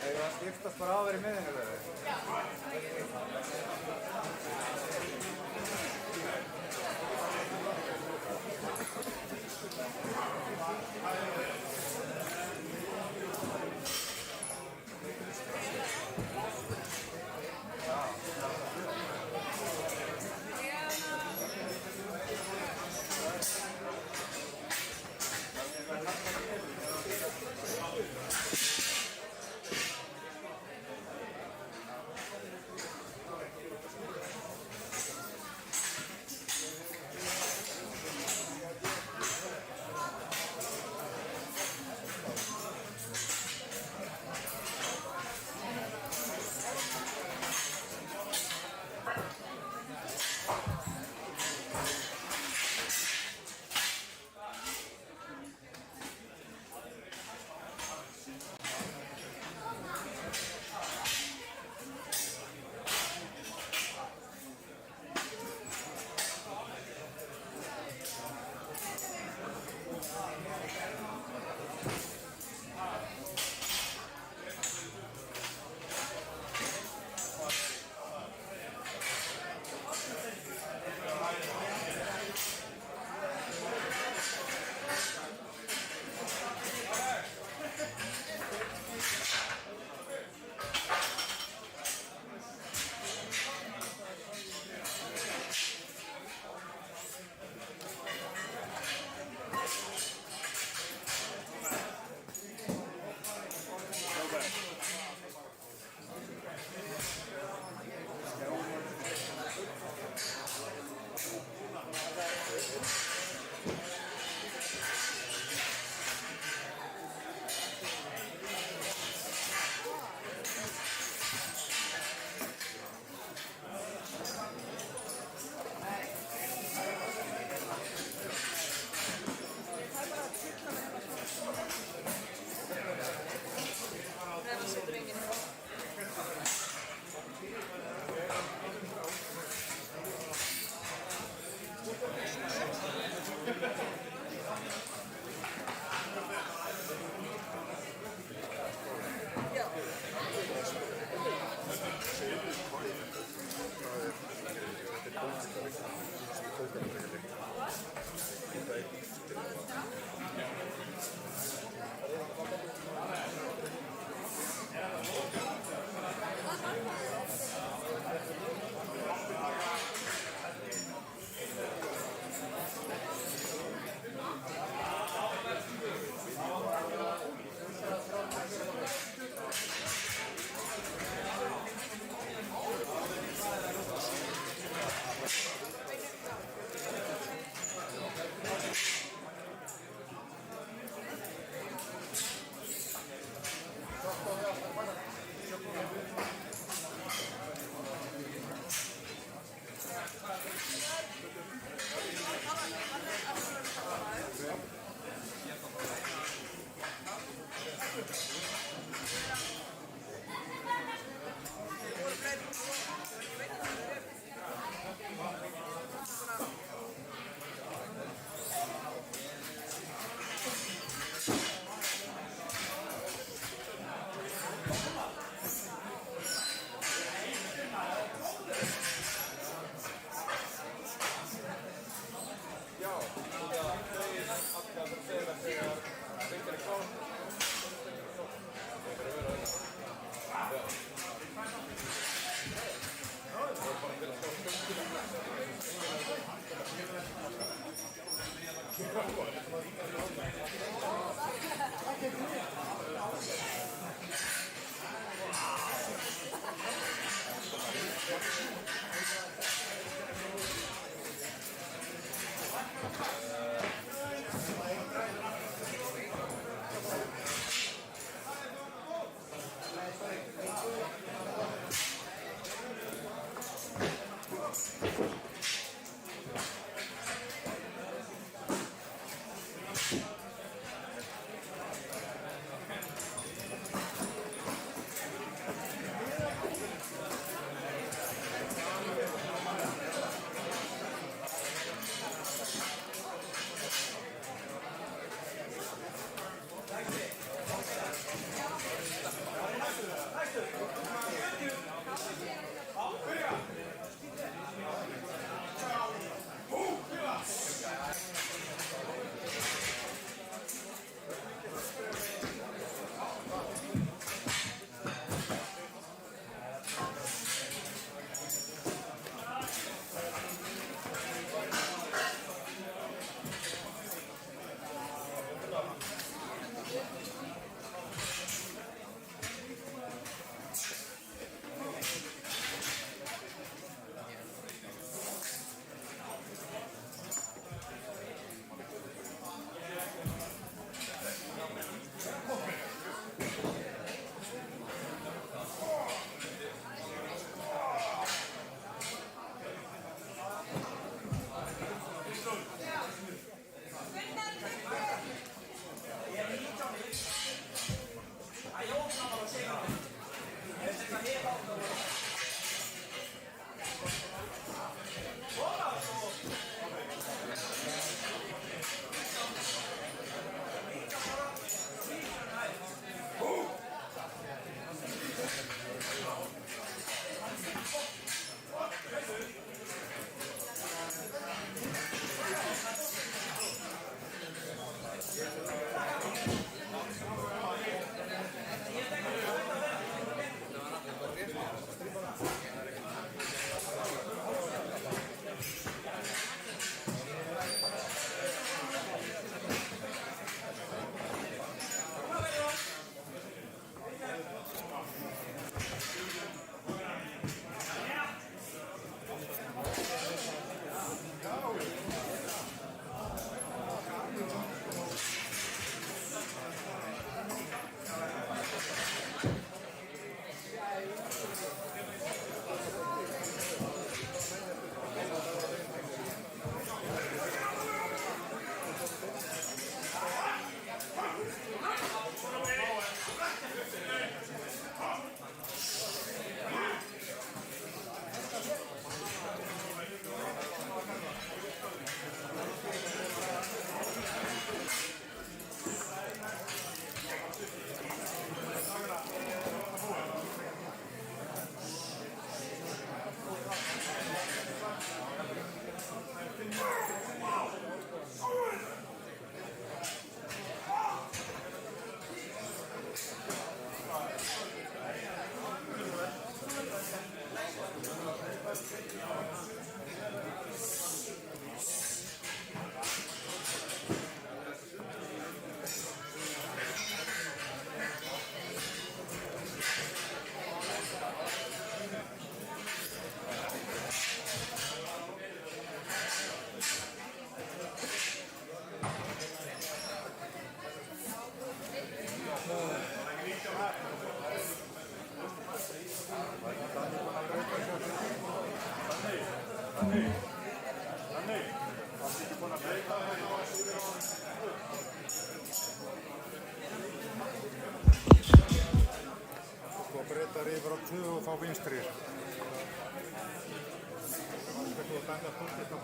Þegar það skiptast bara á að vera í miðinu, eða? Sko breytar yfir á 2 og fá vinstri. Þú standa fólkið á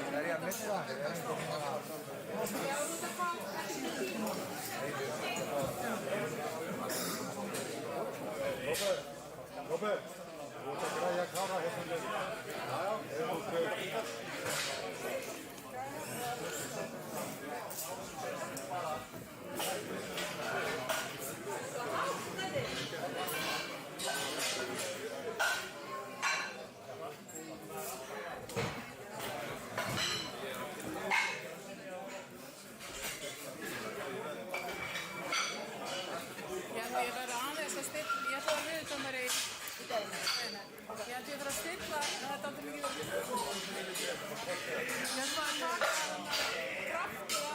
Er ég að missa það? Robert, Þú ert að græja að klára þessum leik. Ég verði aðeins að stilla, ég ætla að viðurkennari í daginn. Ég ætla að stilla, það er alltaf mikið verið. Ég ætla að taka kraftu á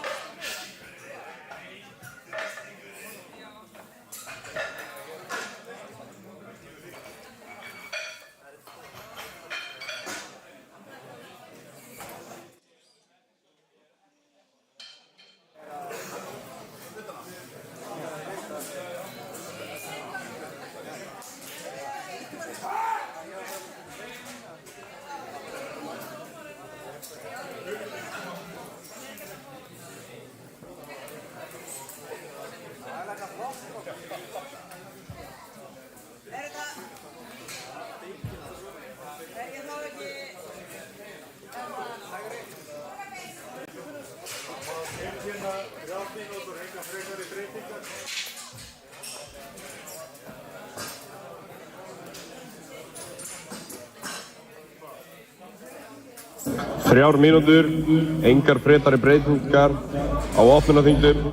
Þrjár mínútur, engar frekari breytingar á opnunarþingum.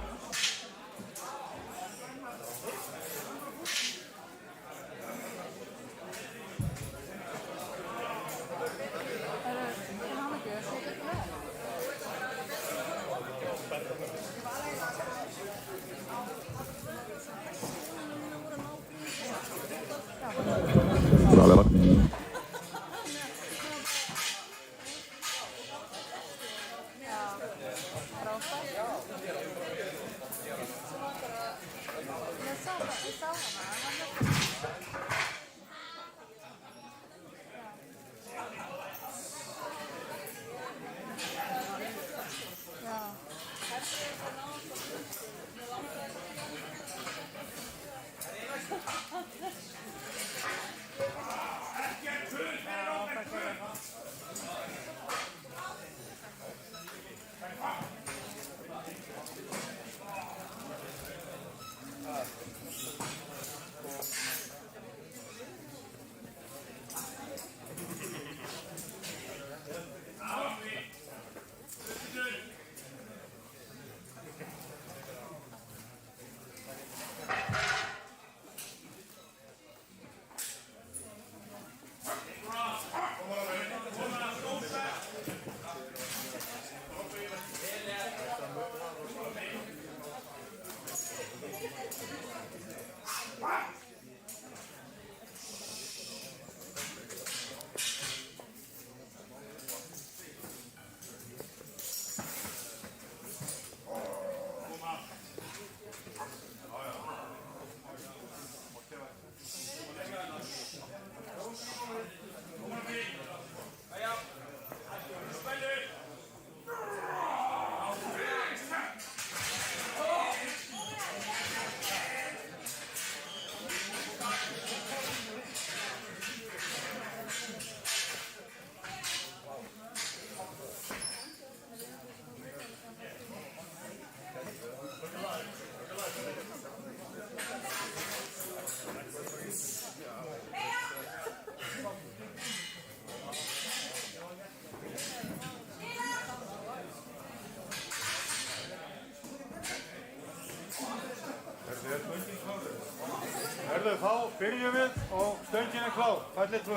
Herðu, þá byrjum við og stöngin er klár. Fallið 2.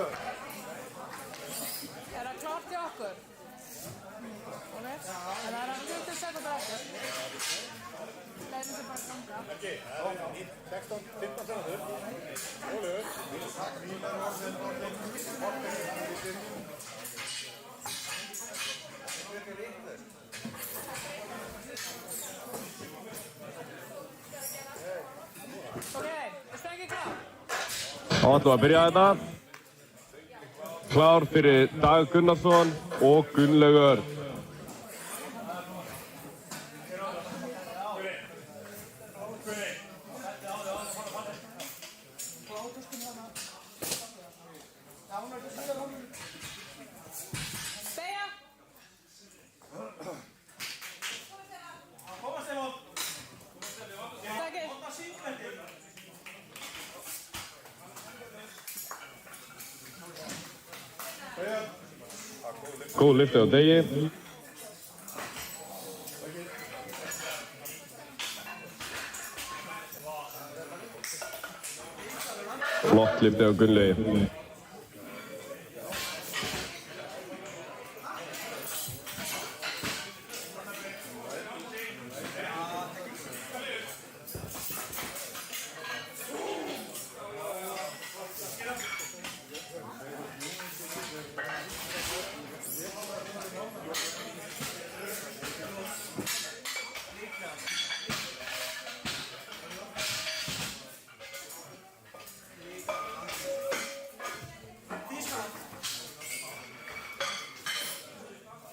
Er það klárt í okkur? Ok, en það er að 20 sekundar eftir. Leiðum sem bara ganga. Ekki, 16-15 sekundur. Rólegur. Ok, er stöngin klár? Þá ætlum við að byrja þetta. Klár fyrir Dag Gunnarsson og Gunnlaug Örn. Góð lyfti á degi. Flott lyfti á Gunnlaugi.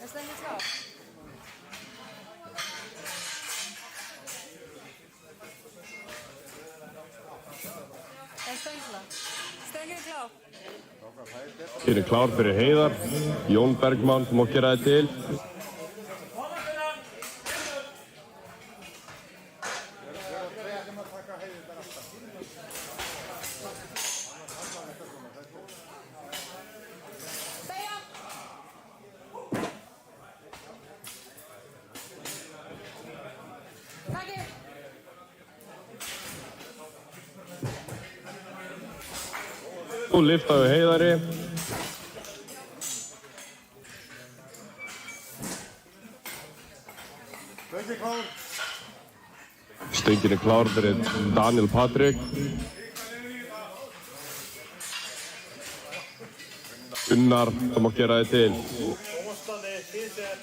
Er stöngin klár? Er stöngin klár? Stöngin er klár. Hér er klár fyrir Heiðar. Jón Bergmann, þú mátt gera þig til. Beygja! Takið! Góð lyfti á Heiðari. Stöngin klár. Stöngin er klár fyrir Daniel Patrik. Gunnar, þú mátt gera þig til. Óstandi, Hilser.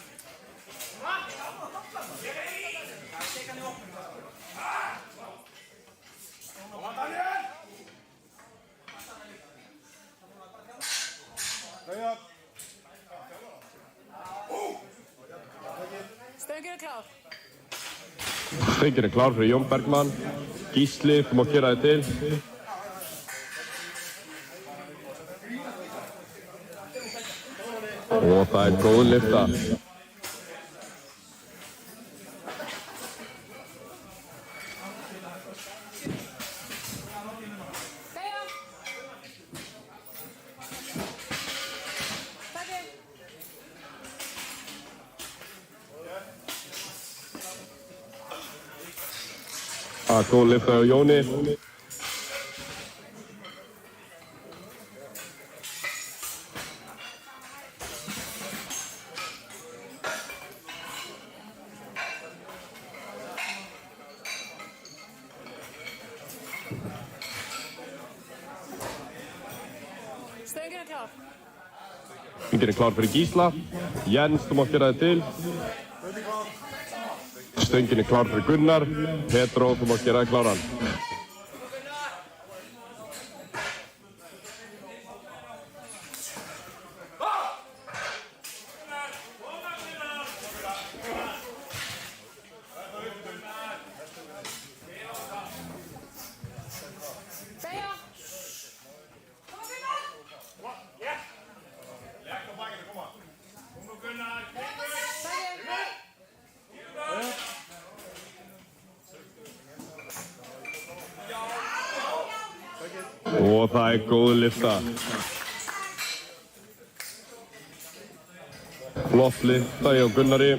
Beygja. Stöngin er klár. Stöngin er klár fyrir Jón Bergmann. Gísli, þú mátt gera þig til. Og það er góð lyfta. Beygja! Takið! Það er góð lyfta á Jóni. Stöngin er klár. Stöngin er klár fyrir Gísla. Jens, þú mátt gera þig til. Stöngin er klár fyrir Gunnar. Petró, þú mátt gera þig kláran. Beygja! Og það er góð lyfta. Flott lyfta hjá Gunnari.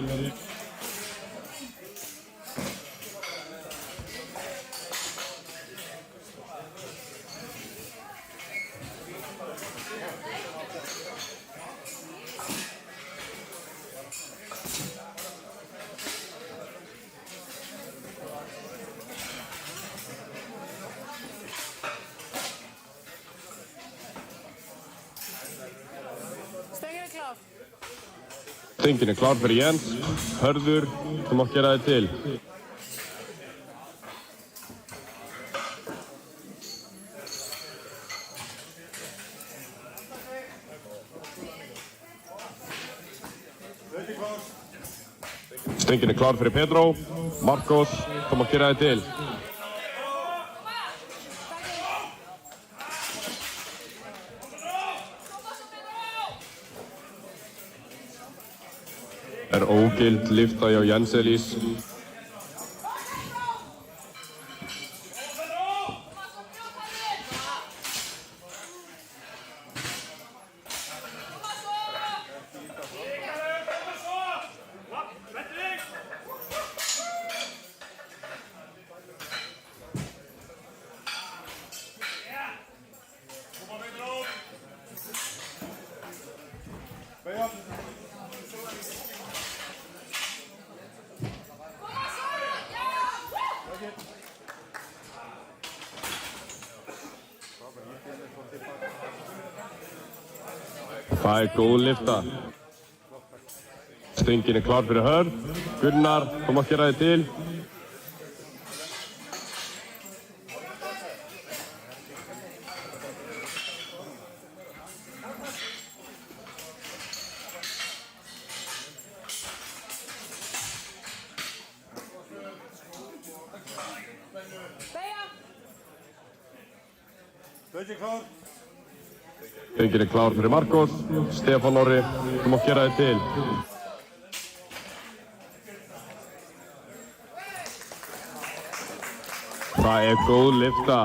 Stöngin er klár. Stöngin er klár fyrir Jens. Hörður, þú mátt gera þig til. Stöngin er klár fyrir Petró. Marcos, þú mátt gera þig til. Er ógild lyfta hjá Jens Elís. Það góð lyfta. Stöngin klár fyrir Hörð. Gunnar, þú mátt gera þig til. Stöngin klár. Stöngin klár fyrir Marcos. Stefán Orri, þú mátt gera þig til. Það góð lyfta.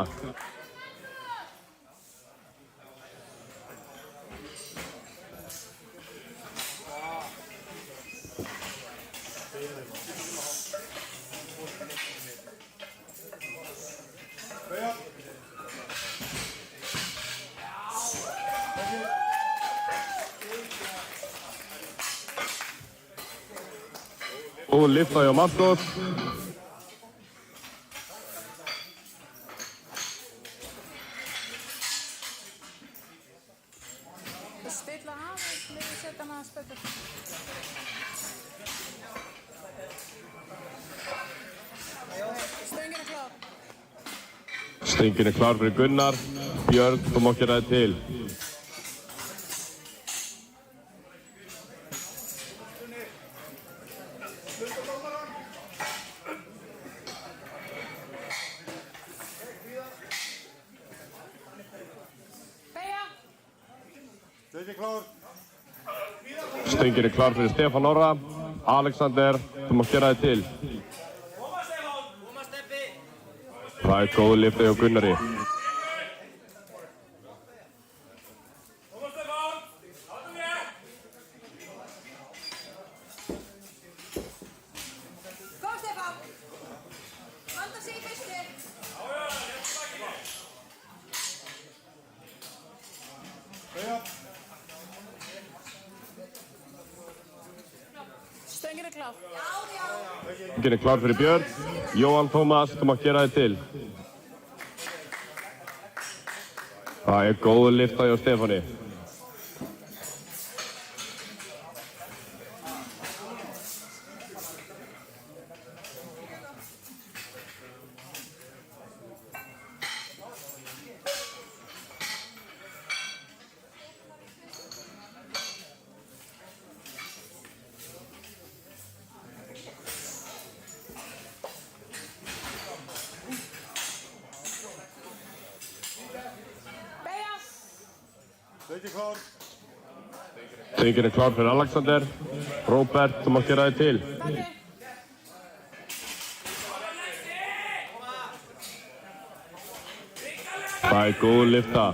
Góð lyfta hjá Marcos. Stilla aðeins, niður setja hann aðeins betur. Stöngin klár. Stöngin klár fyrir Gunnar. Björn, þú mátt gera þig til. Stöngin klár. Stöngin klár fyrir Stefán Orra. Alexander, þú mátt gera þig til. Það góð lyfta hjá Gunnari. Kom Stefán! Vanda sig í fyrstu! Stöngin klár. Stöngin klár fyrir Björn. Jóhann Tómas, þú mátt gera þig til. Það góð lyfta hjá Stefáni. Stöngin klár. Stöngin klár fyrir Alexander. Róbert, þú mátt gera þig til. Það góð lyfta.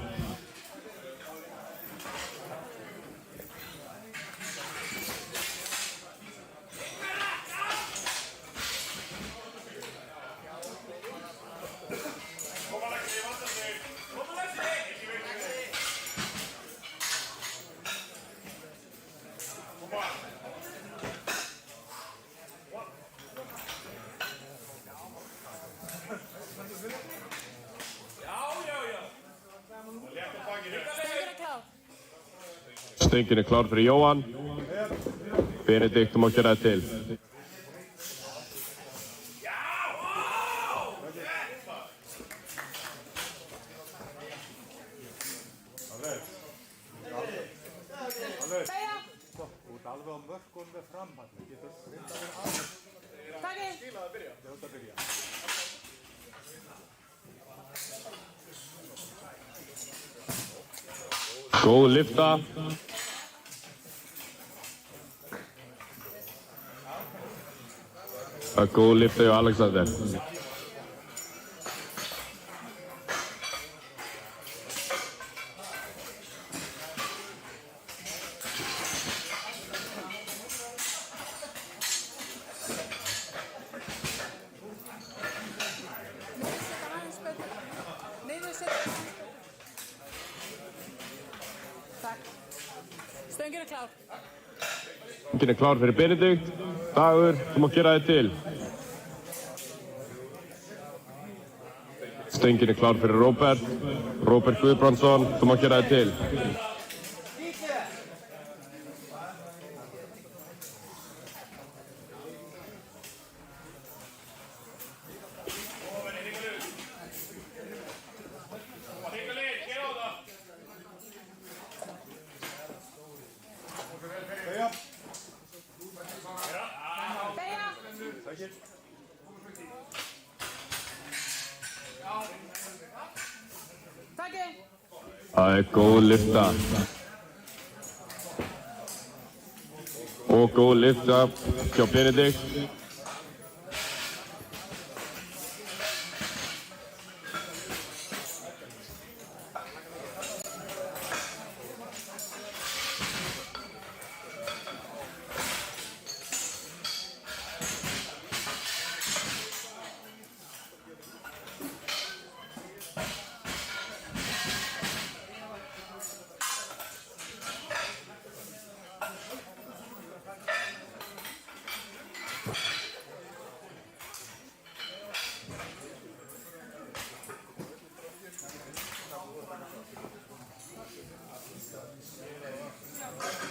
Stöngin klár fyrir Jóhann. Benedikt, þú mátt gera þig til. Þú ert alveg á mörkunum með framhaldi. Getur reynda að vera aðeins. Takk. Skilaðu að byrja. Þú ert að byrja. Góð lyfta. Það góð lyfta hjá Alexander. Stöngin klár. Stöngin klár fyrir Benedikt. Dagur, þú mátt gera þig til. Stöngin klár fyrir Róbert. Róbert Guðbrandsson, þú mátt gera þig til. Það er góð lyfta. Og góð lyfta hjá Benedikt.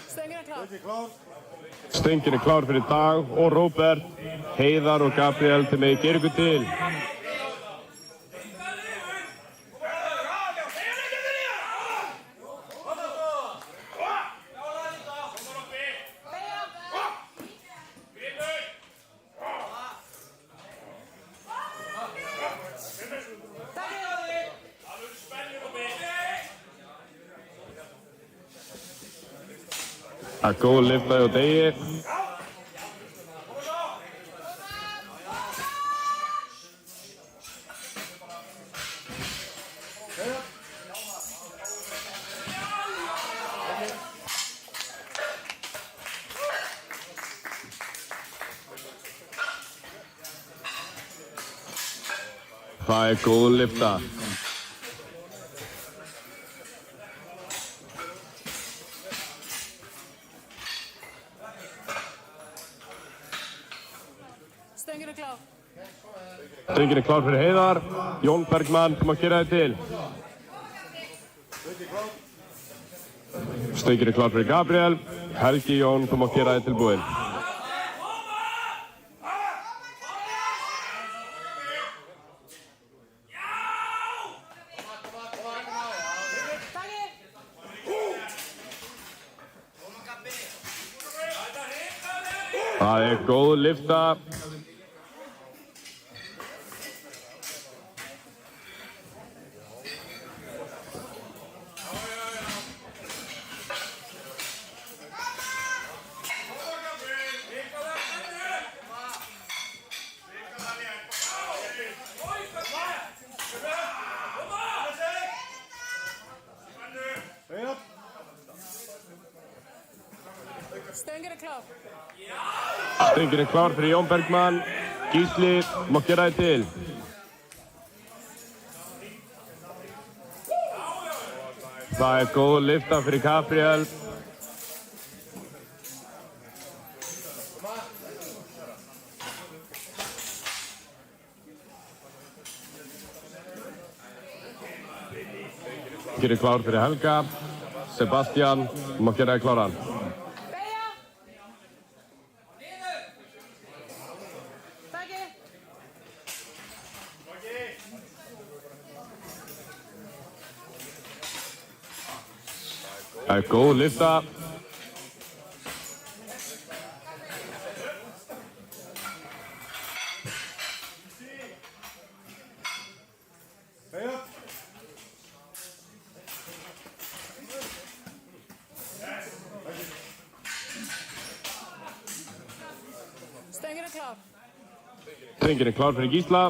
Stöngin er klár. Stöngin er klár fyrir Dag og Róbert. Heiðar og Gabriel til mig gera ykkur til. Það er góð lyfta hjá Degi. Það er góð lyfta. Stöngin er klár. Stöngin er klár fyrir Heiðar. Jón Bergmann, þú mátt gera þig til. Stöngin er klár fyrir Gabriel. Helgi Jón, þú mátt gera þig tilbúinn. Það er góð lyfta. Stöngin er klár. Stöngin er klár fyrir Jón Bergmann. Gísli, þú mátt gera þig til. Það er góð lyfta fyrir Gabriel. Stöngin er klár fyrir Helga. Sebastian, þú mátt gera þig kláran. Það er góð lyfta. Stöngin er klár. Stöngin er klár fyrir Gísla.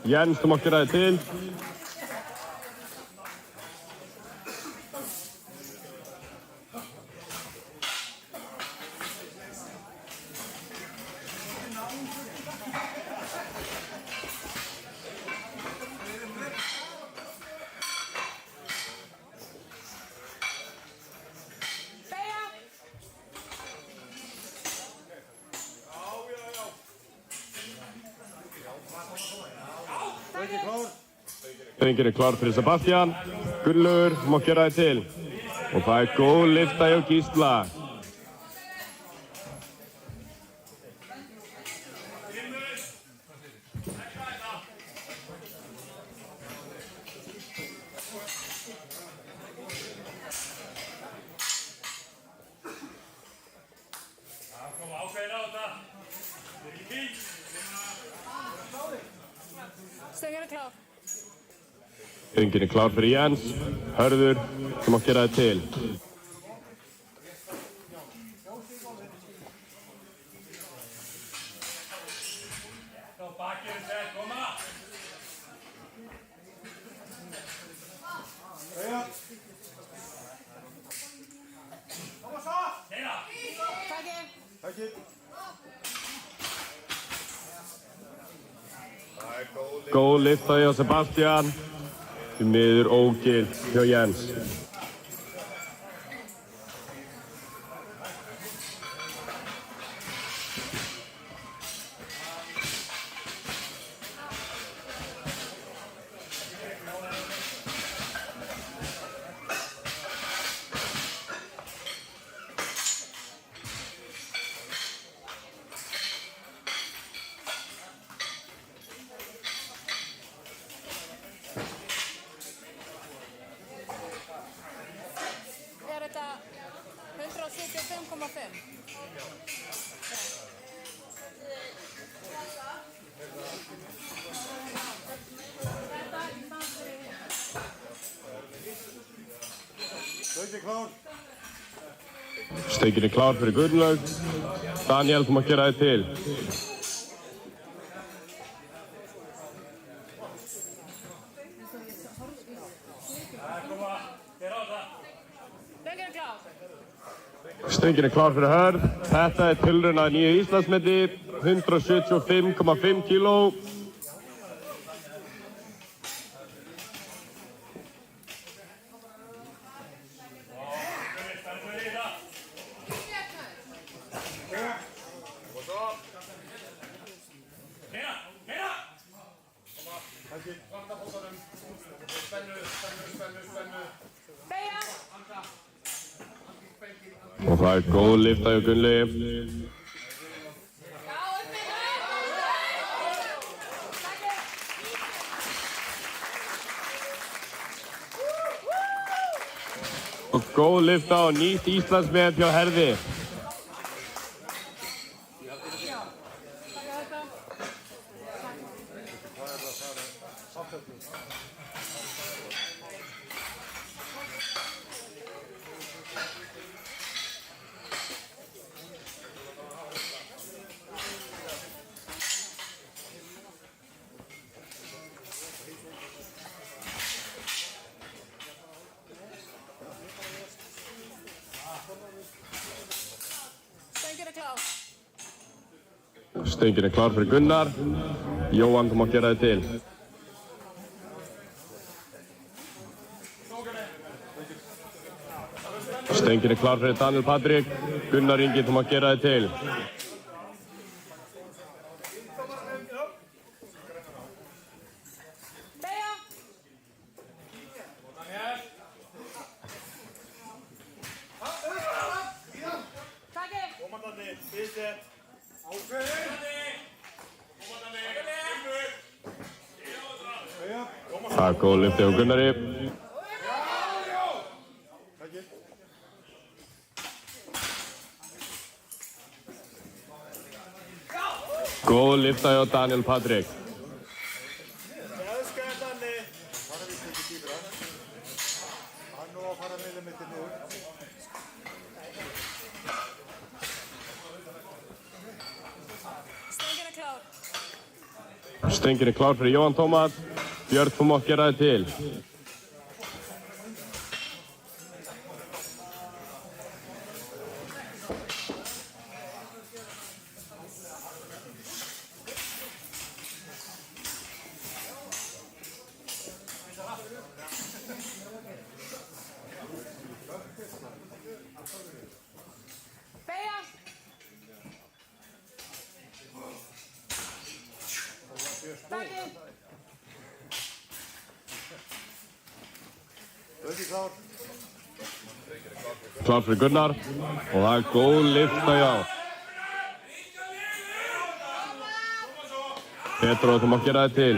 Jens, þú mátt gera þig til. Stöngin er klár fyrir Sebastian. Gunnlaugur, þú mátt gera þig til. Og það er góð lyfta hjá Gísla. Stöngin er klár. Stöngin klár fyrir Jens. Hörður, þú mátt gera þig til. Góð lyfta hjá Sebastian. Því miður ógilt hjá Jens. Er þetta 175,5? Stöngin klár. Stöngin klár fyrir Gunnlaug. Daniel, þú mátt gera þig til. Stöngin klár. Stöngin klár fyrir Hörð. Þetta tilraun að nýju Íslandsmeti. 175,5 kíló. Beygja. Og það góð lyfta hjá Gunnli. Já, upp með það. Og góð lyfta og nýtt Íslandsmet hjá Herði. Stöngin klár. Stöngin klár fyrir Gunnar. Jóhann, þú mátt gera þig til. Stöngin klár fyrir Daniel Patrik. Gunnar Ingi, þú mátt gera þig til. Beygja. Takk. Komandandi, fyrst ákveðin. Það góð lyfta hjá Gunnari. Góð lyfta hjá Daniel Patrik. Ég elska þetta Danni. Hann er vist ekki dýbra. Hann nú að fara millimetri niður. Stöngin klár. Stöngin klár fyrir Jóhann Tómas. Björn, þú mátt gera þig til. Beygja. Takk. Stöngin klár. Klár fyrir Gunnar. Og það góð lyfta hjá. Petró, þú mátt gera þig til.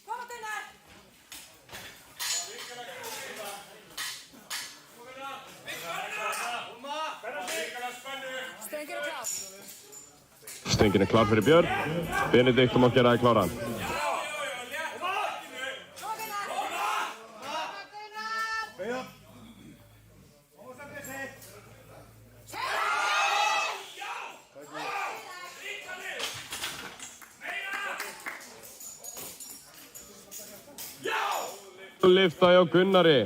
Koma Gunnar. Stöngin klár. Stöngin er klár fyrir Björn. Benedikt, þú mátt gera þig kláran. Beygja. Lyfta hjá Gunnari.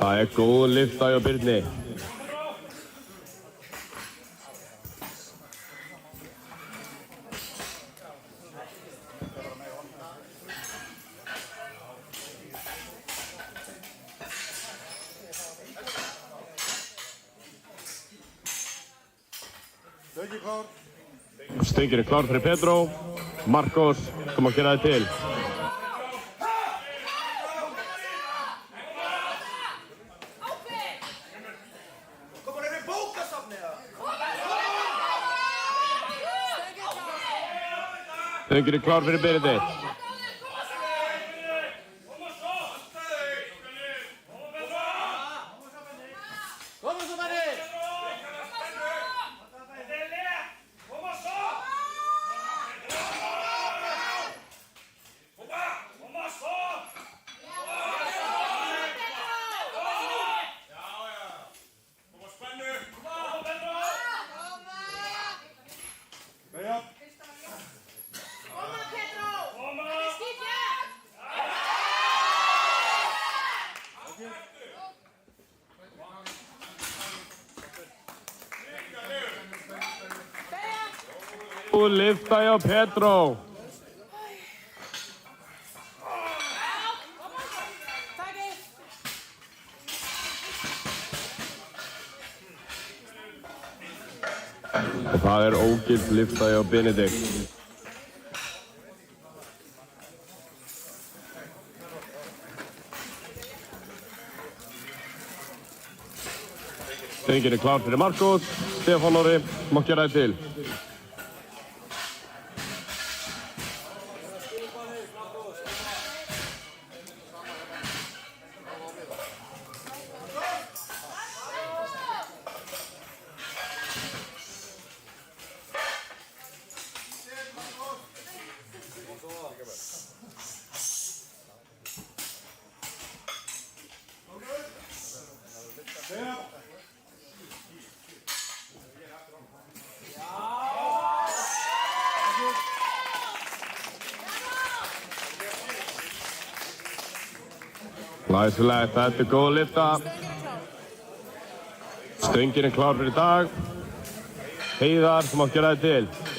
Það er góð lyfta hjá Birni. Stöngin klár. Stöngin er klár fyrir Pedro. Marcos, þú mátt gera þig til. Stöngin er klár fyrir Benedikt. Beygja. Og lyfta hjá Pedro. Og það er ógilt lyfta hjá Benedikt. Stöngin er klár fyrir Marcos. Stefán Orri, mátt gera þig til. Læsilegt, þetta er góð lyfta. Stöngin er klár fyrir dag. Heiðar, þú mátt gera þig til.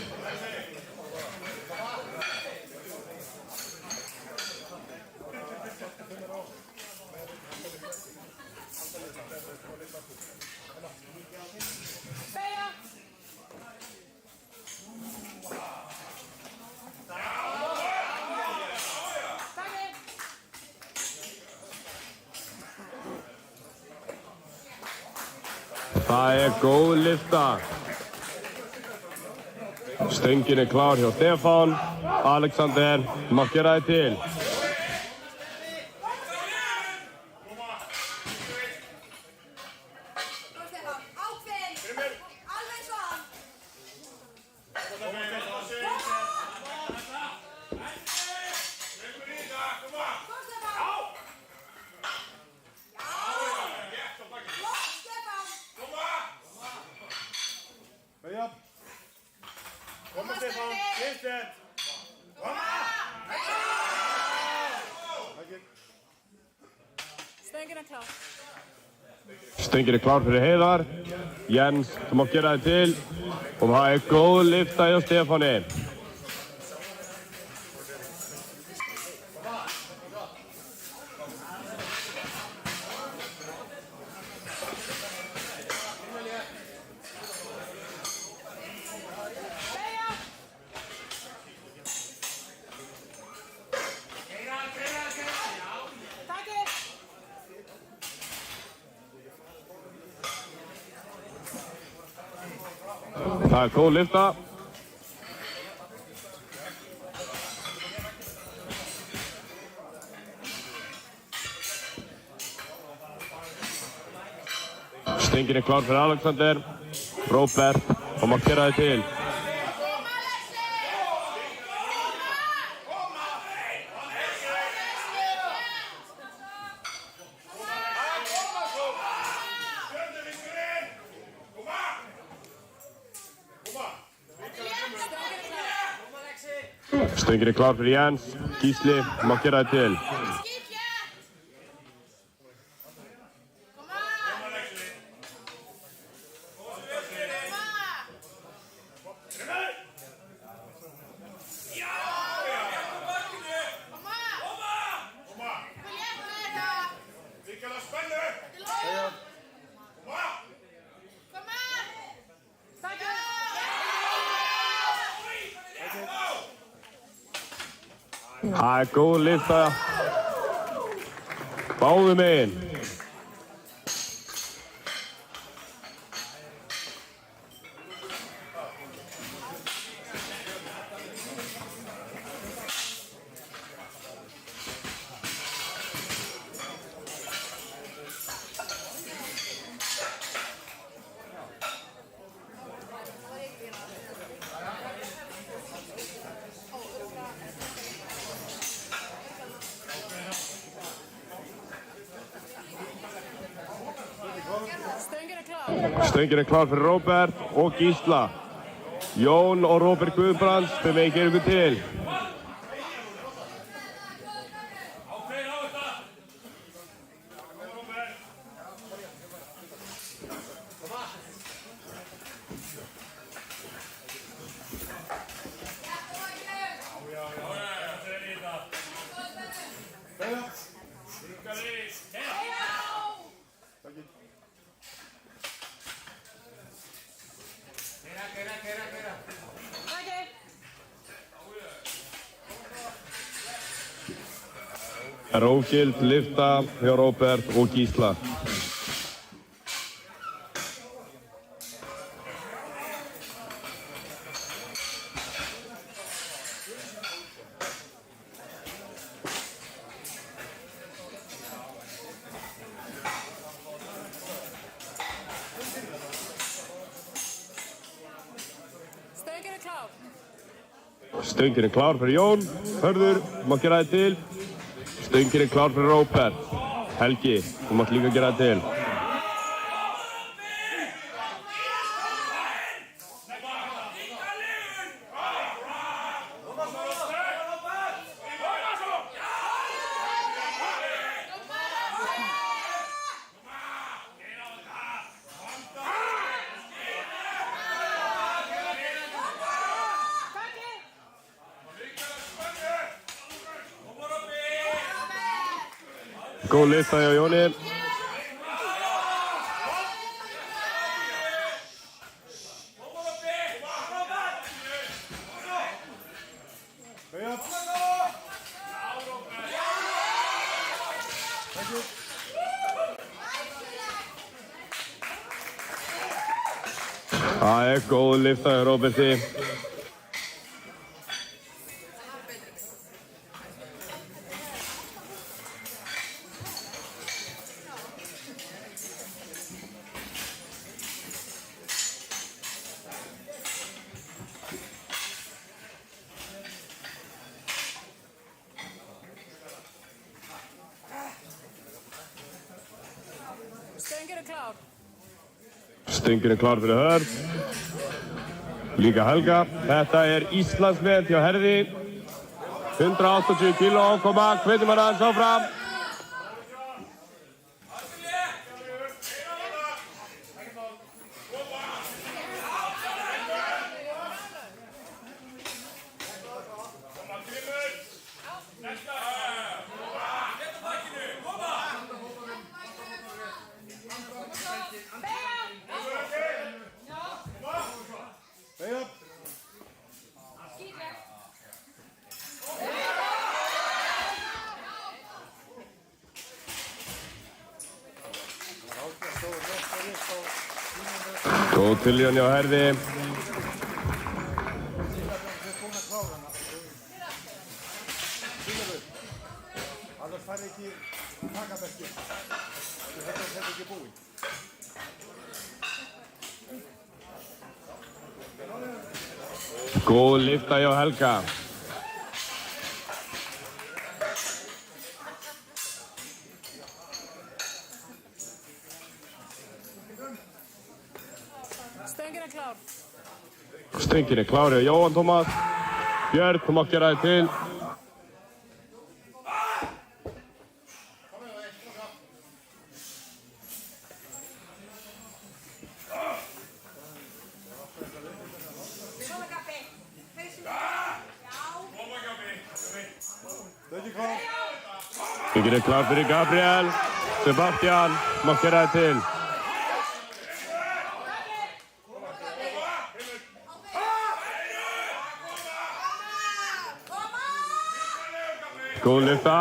Það er góð lyfta. Stöngin er klár hjá Stefán. Alexander, þú mátt gera þig til. Beygja. Koma Stefán. Kristinn. Stöngin er klár. Stöngin er klár fyrir Heiðar. Jens, þú mátt gera þig til. Og það er góð lyfta hjá Stefáni. Það góð lyfta. Stöngin klár fyrir Alexander. Róbert má gera þið til. Stöngin klár fyrir Jens. Gísli má gera þið til. Það góð lyfta. Báðum megin. Stöngin klár fyrir Róbert og Gísla. Jón og Róbert Guðbrands, þau megin gera ykkur til. Rógild lyfta hjá Róbert og Gísla. Stöngin klár fyrir Jón. Hörður, má gera þið til. Stöngin klár fyrir Róbert. Helgi, þú mátt líka gera það til. Góð lyfta hjá Jóni. Það góð lyfta hjá Róberti. Stöngin klár fyrir Hörð. Líka Helga. Þetta Íslandsmet hjá herði. 180 kíló. Hvetur maður aðeins áfram. Góð tilraun hjá herði. fær ekki takabelti. Þetta er ekki búinn. Góð lyfta hjá Helga. Stöngin er klár. Stöngin er klár hjá Jóhann Tómas. Björn, þú mátt gera þig til. Stöngin er klár fyrir Gabriel. Sebastian, þú mátt gera þig til. Góð lyfta.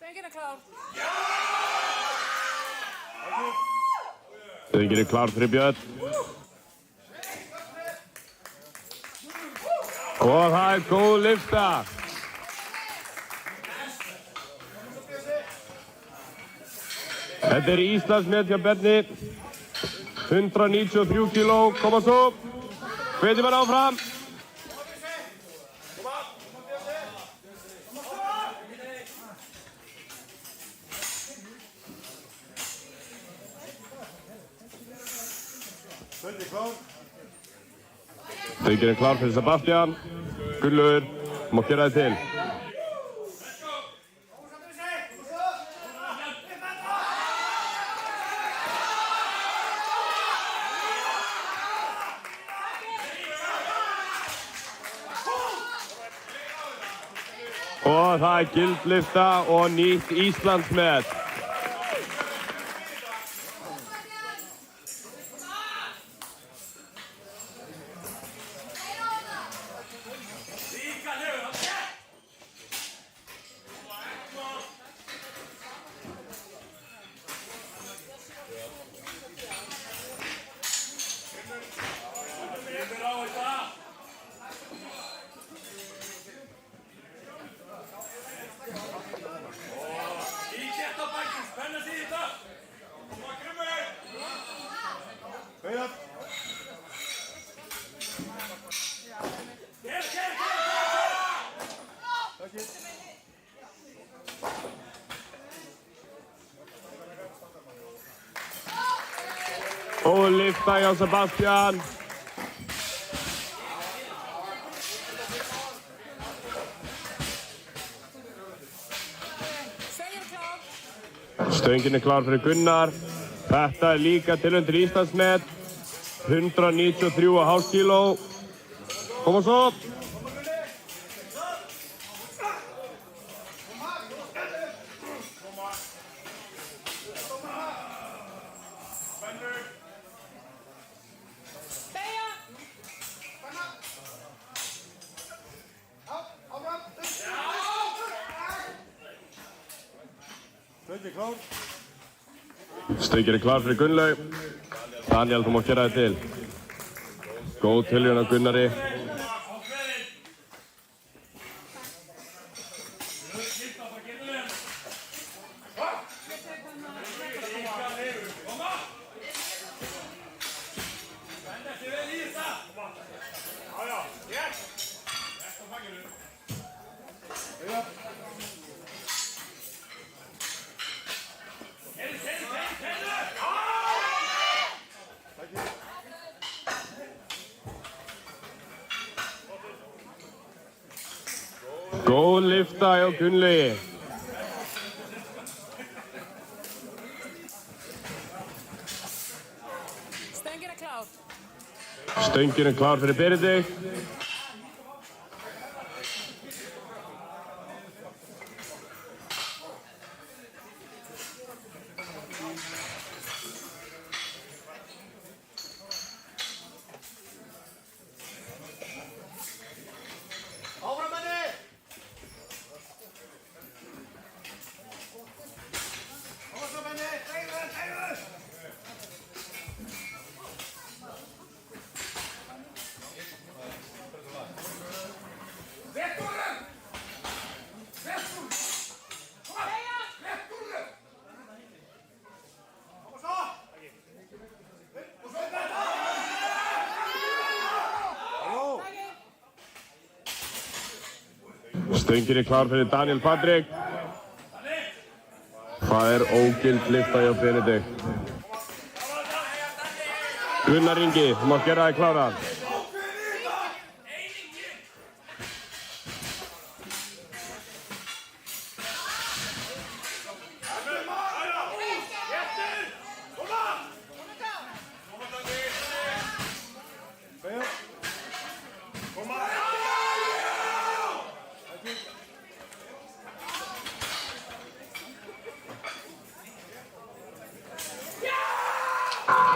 Stöngin er klár. Stöngin er klár fyrir Björn. Og það er góð lyfta. Þetta er Íslandsmet hjá Bjarni. 193 kíló, koma svo. Hvetjum hann áfram. Stöngin er klár fyrir Sebastian. Gullur, þú mátt gera þig til. Og það er gildlyfta og nýtt Íslandsmet. Og lyfta hjá Sebastian. Stöngin er klár fyrir Gunnar. Þetta er líka tilhundir Íslandsmet. 193,5 kíló. Koma svo. Stöngin er klár fyrir Gunnlaug. Daniel, þú mátt gera þig til. Góð tilraun á Gunnari. Góð lyfta hjá Gunnlaugi. Stöngin er klár. Stöngin er klár fyrir Benedikt. Stöngin klár fyrir Daniel Patrik. Það ógild lyfta hjá Benedikt. Gunnar Ingi, þú mátt gera þig klára.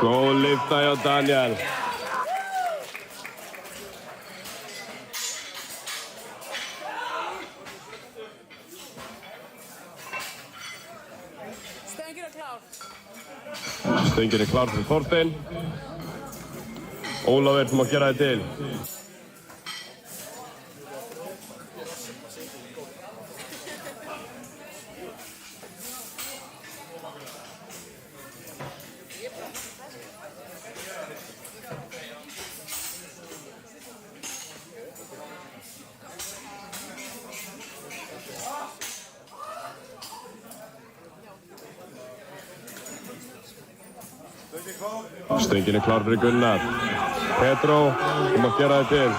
Góð lyfta hjá Daniel. Stöngin klár. Stöngin klár fyrir Þorstein. Ólafur, þú mátt gera þig til. Stöngin klár fyrir Gunnar. Petró, þú mátt gera þig til.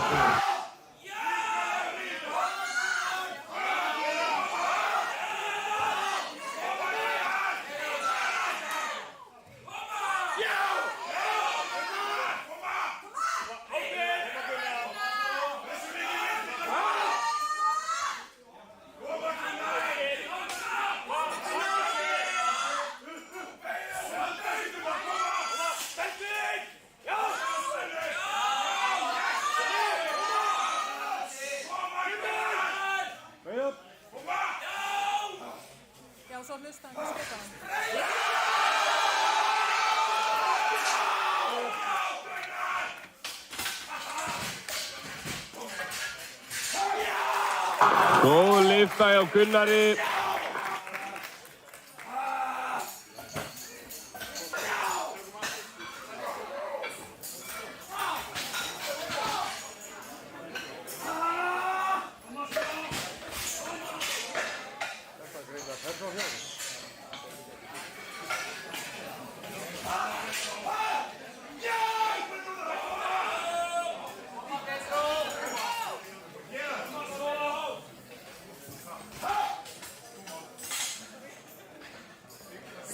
Já, svo hlusta hann og skipta hann. Góð lyfta hjá Gunnari.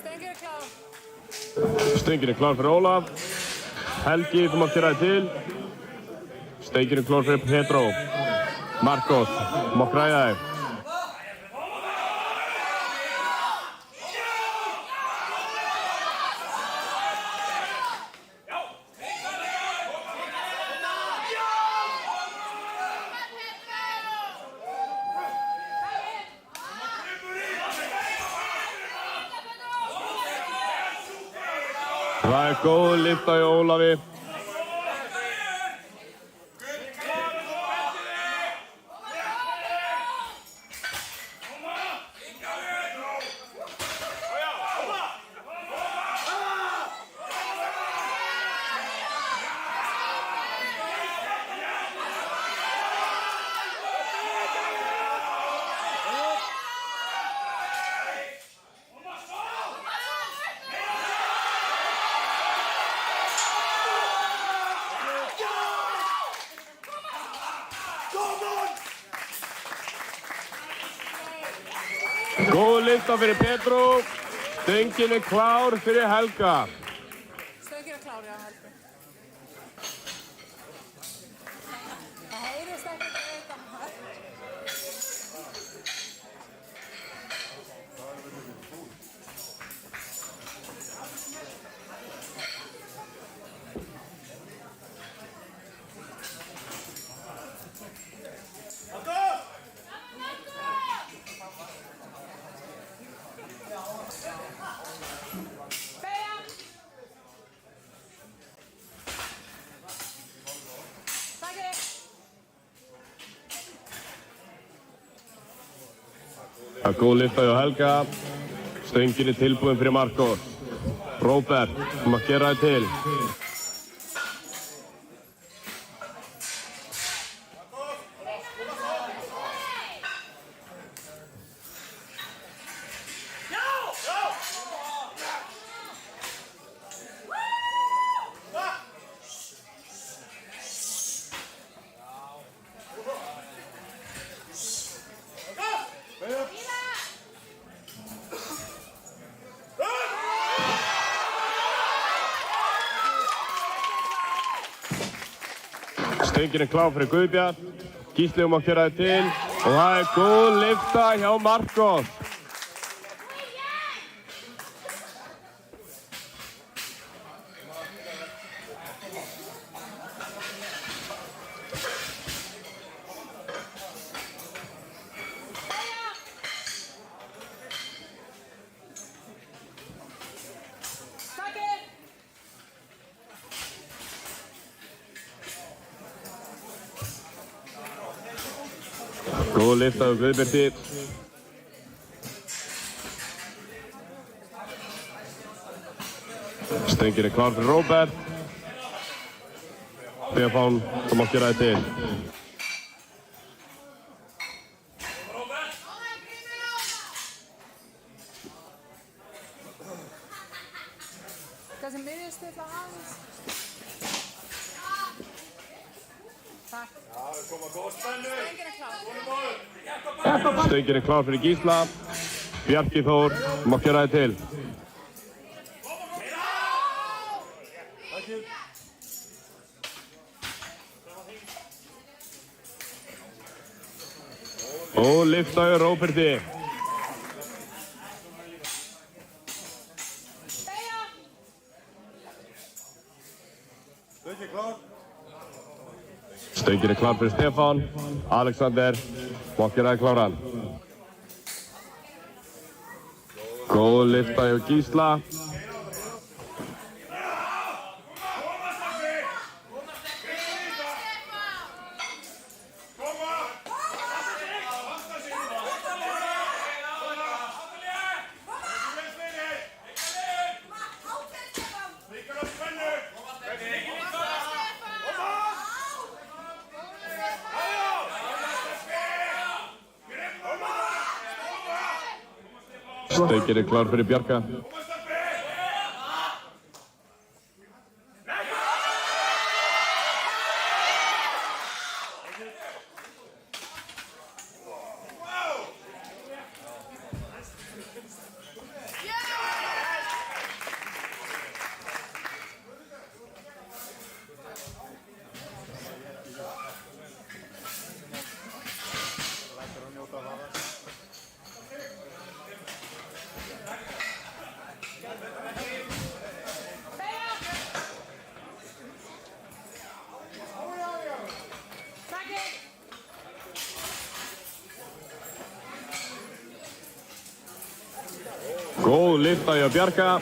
Stöngin klár. Stöngin klár fyrir Ólaf. Helgi, þú mátt gera þig til. Stöngin klár fyrir Petró. Marcos, þú mátt græða þig. Það góð lyfta hjá Ólafi. Góð lyfta fyrir Petró. Stöngin klár fyrir Helga. Stöngin klár, já, Helgi. Það heyrist ekkert að veita hann. Það góð lyfta hjá Helga. Stöngin tilbúin fyrir Marcos. Róbert, þú mátt gera þig til. Stöngin klár fyrir Guðbjart. Gísli að gera þið til. Og það góð lyfta hjá Marcos. Góð lyfta hjá Guðbjarti. Stöngin klár fyrir Róbert. Stefán sem að gera þið til. Kannski miðjustilla aðeins. Takk. Stöngin klár. Stöngin klár fyrir Gísla. Bjarki Þór sem að gera þið til. Og lyfta hjá Róberti. Stöngin klár. Stöngin klár fyrir Stefán. Alexander má gera þið kláran. Góð lyfta hjá Gísla. Stöngin klár fyrir Bjarka. Góð lyfta hjá Bjarka.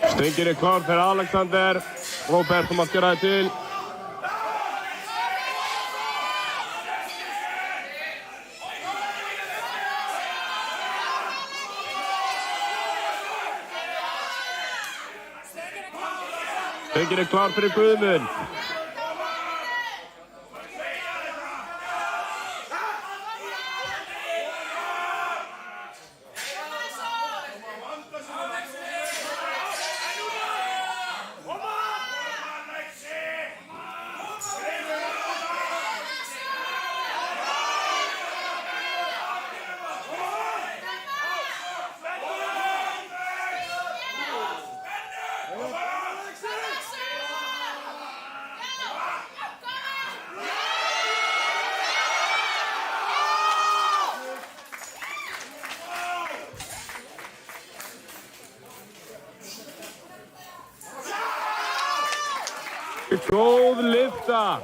Stöngin klár fyrir Alexander. Róbert sem að gera þið til. Stöngin klár fyrir Guðmund. Góð lyfta.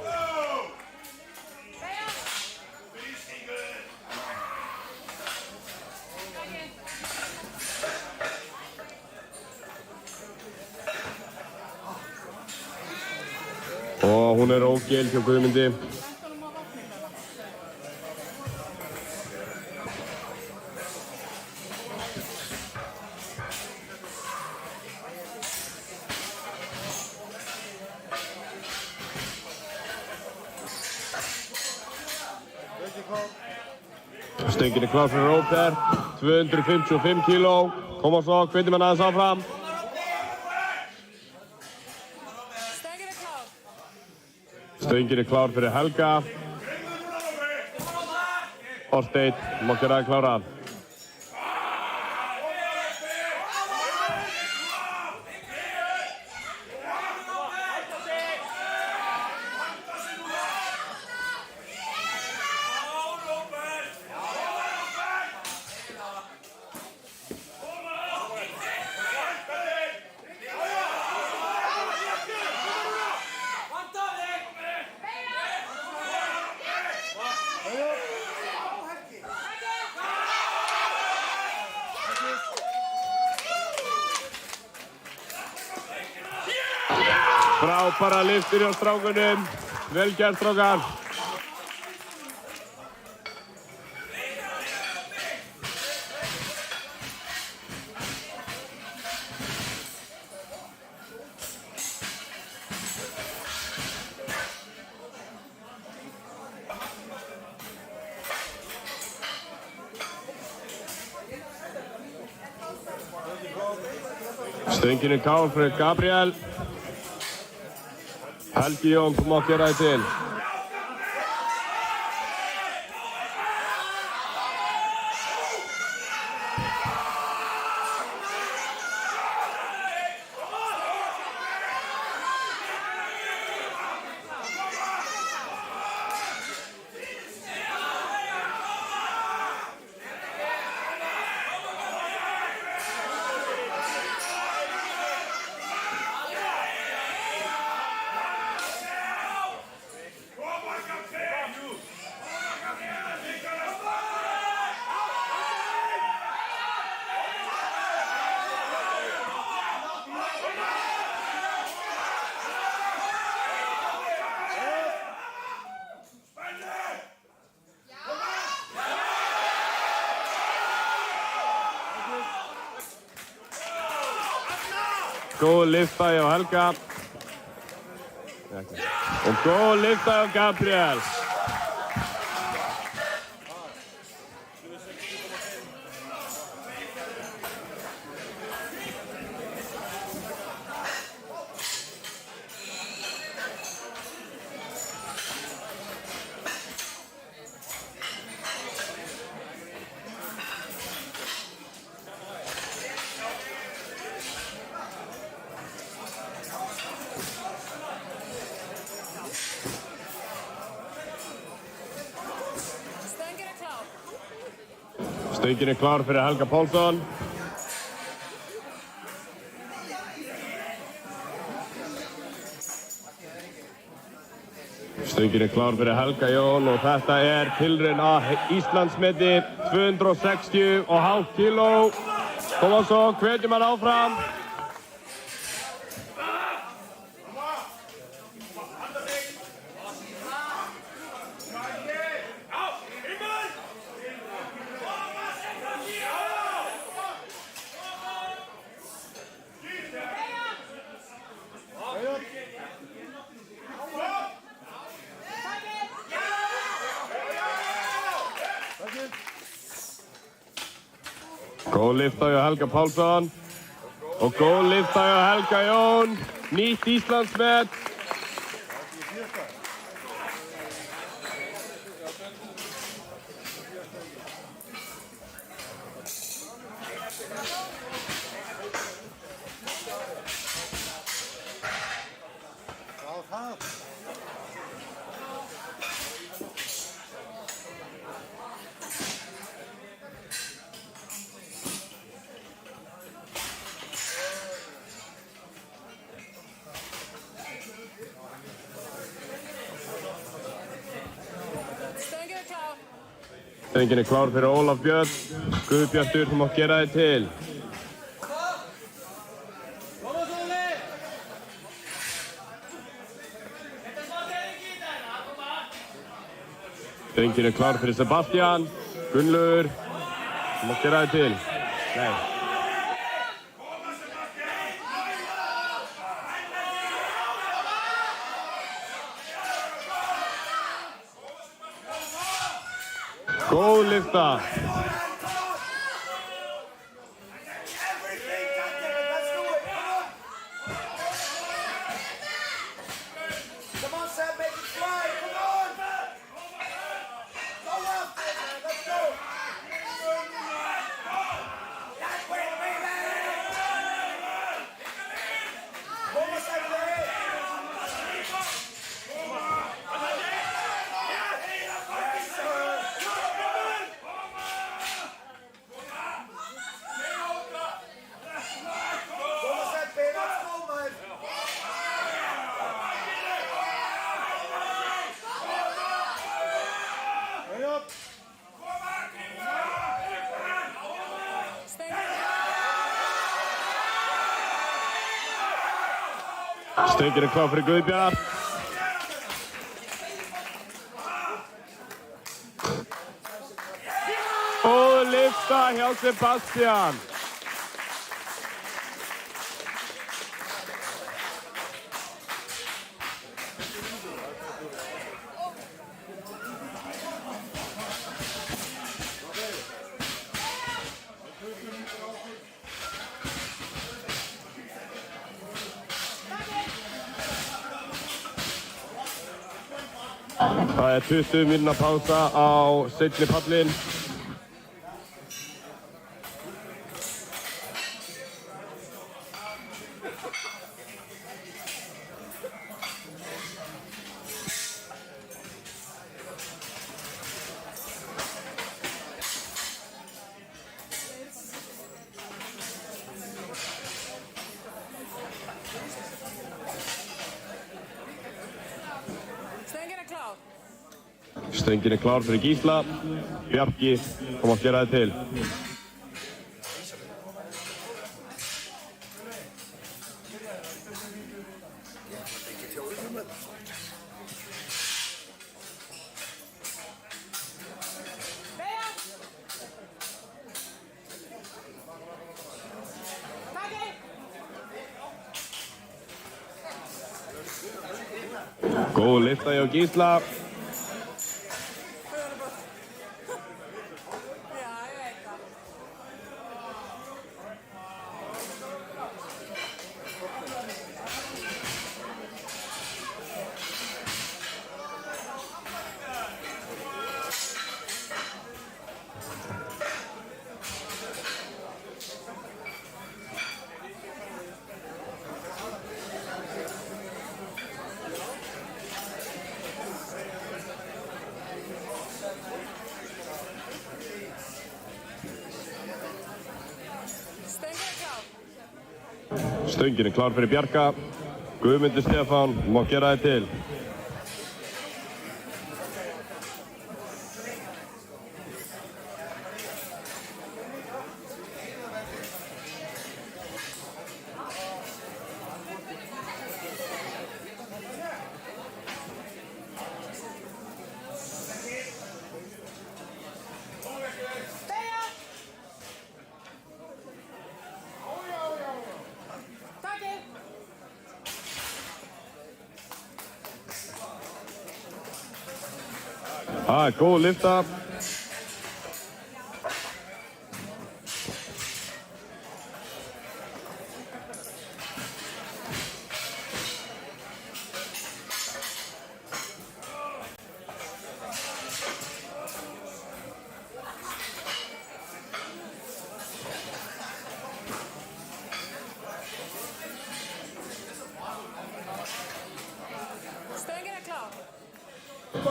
Og hún ógild hjá Guðmundi. Stöngin klár fyrir Róbert, 255 kíló. Koma svo, hvetjum hann aðeins áfram. Stöngin klár fyrir Helga. Þorsteinn, má gera það klára. Frábæra lyftir hjá strákunum. Vel gert, strákar. Stöngin klár fyrir Gabriel. Helgi Jón, þú mátt gera þig til. Góð lyfta hjá Helga. Og góð lyfta hjá Gabriel. Stöngin klár fyrir Helga Pálsson. Stöngin klár fyrir Helga Jón og þetta tilraun að Íslandsmeti 260,5 kíló. Koma svo, hvetjum hann áfram. Góð lyfta hjá Helga Pálsson og góð lyfta hjá Helga Jón. Nýtt Íslandsmet. Stöngin klár fyrir Ólaf Björn. Guðbjartur, þú mátt gera þig til. Stöngin klár fyrir Sebastian. Gunnlaugur, þú mátt gera þig til. Nei. Góð lyfta. Come on, Sam, make it flow. Stöngin er klár fyrir Guðbjart. Og lyfta hjá Sebastian. Það er 20 mínútna pása á seinni pallinn. Stöngin er klár fyrir Gísla. Bjarki, kom að gera þið til. Góð lyfta hjá Gísla. Stöngin er klár fyrir Bjarka. Guðmundur Stefán, má gera þið til. Það er góð lyfta.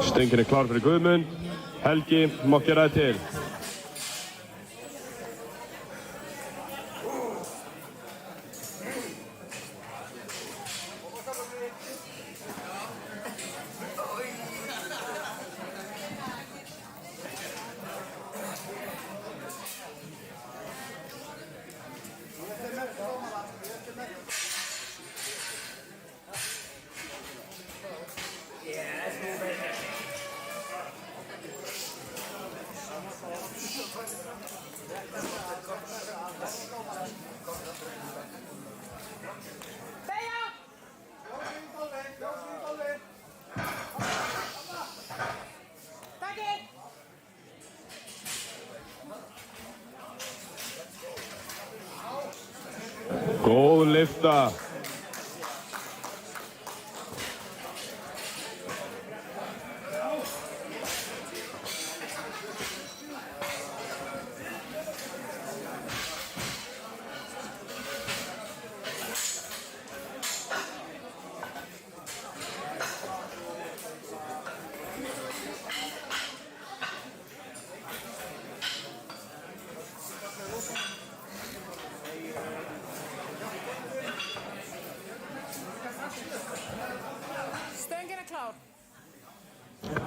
Stöngin er klár fyrir Guðmund. Helgi, má gera þið til. Góð lyfta.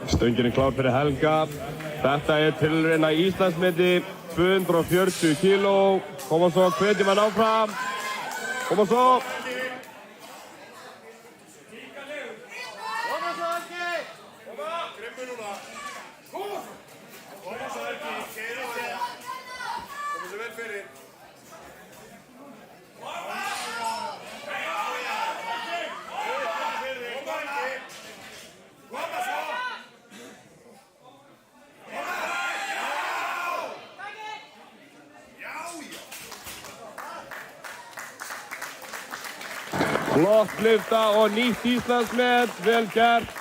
Stöngin er klár fyrir Helga. Þetta er tilraun að Íslandsmeti, 240 kíló. Koma svo, hvetjum hann áfram. Koma svo. Flott lyfta og nýtt Íslandsmet, vel gert.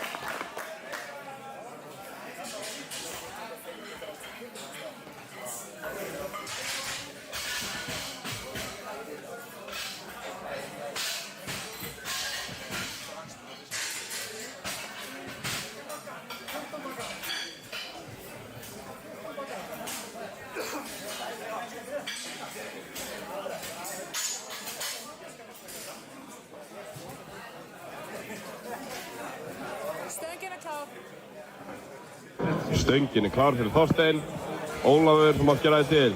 Stöngin er klár. Stöngin er klár fyrir Þorstein. Ólafur, þú mátt gera þig til.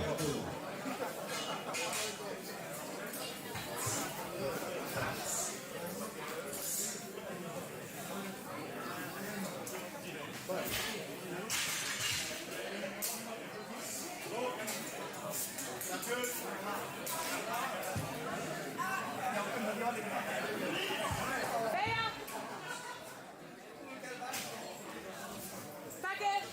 Beygja. Takið.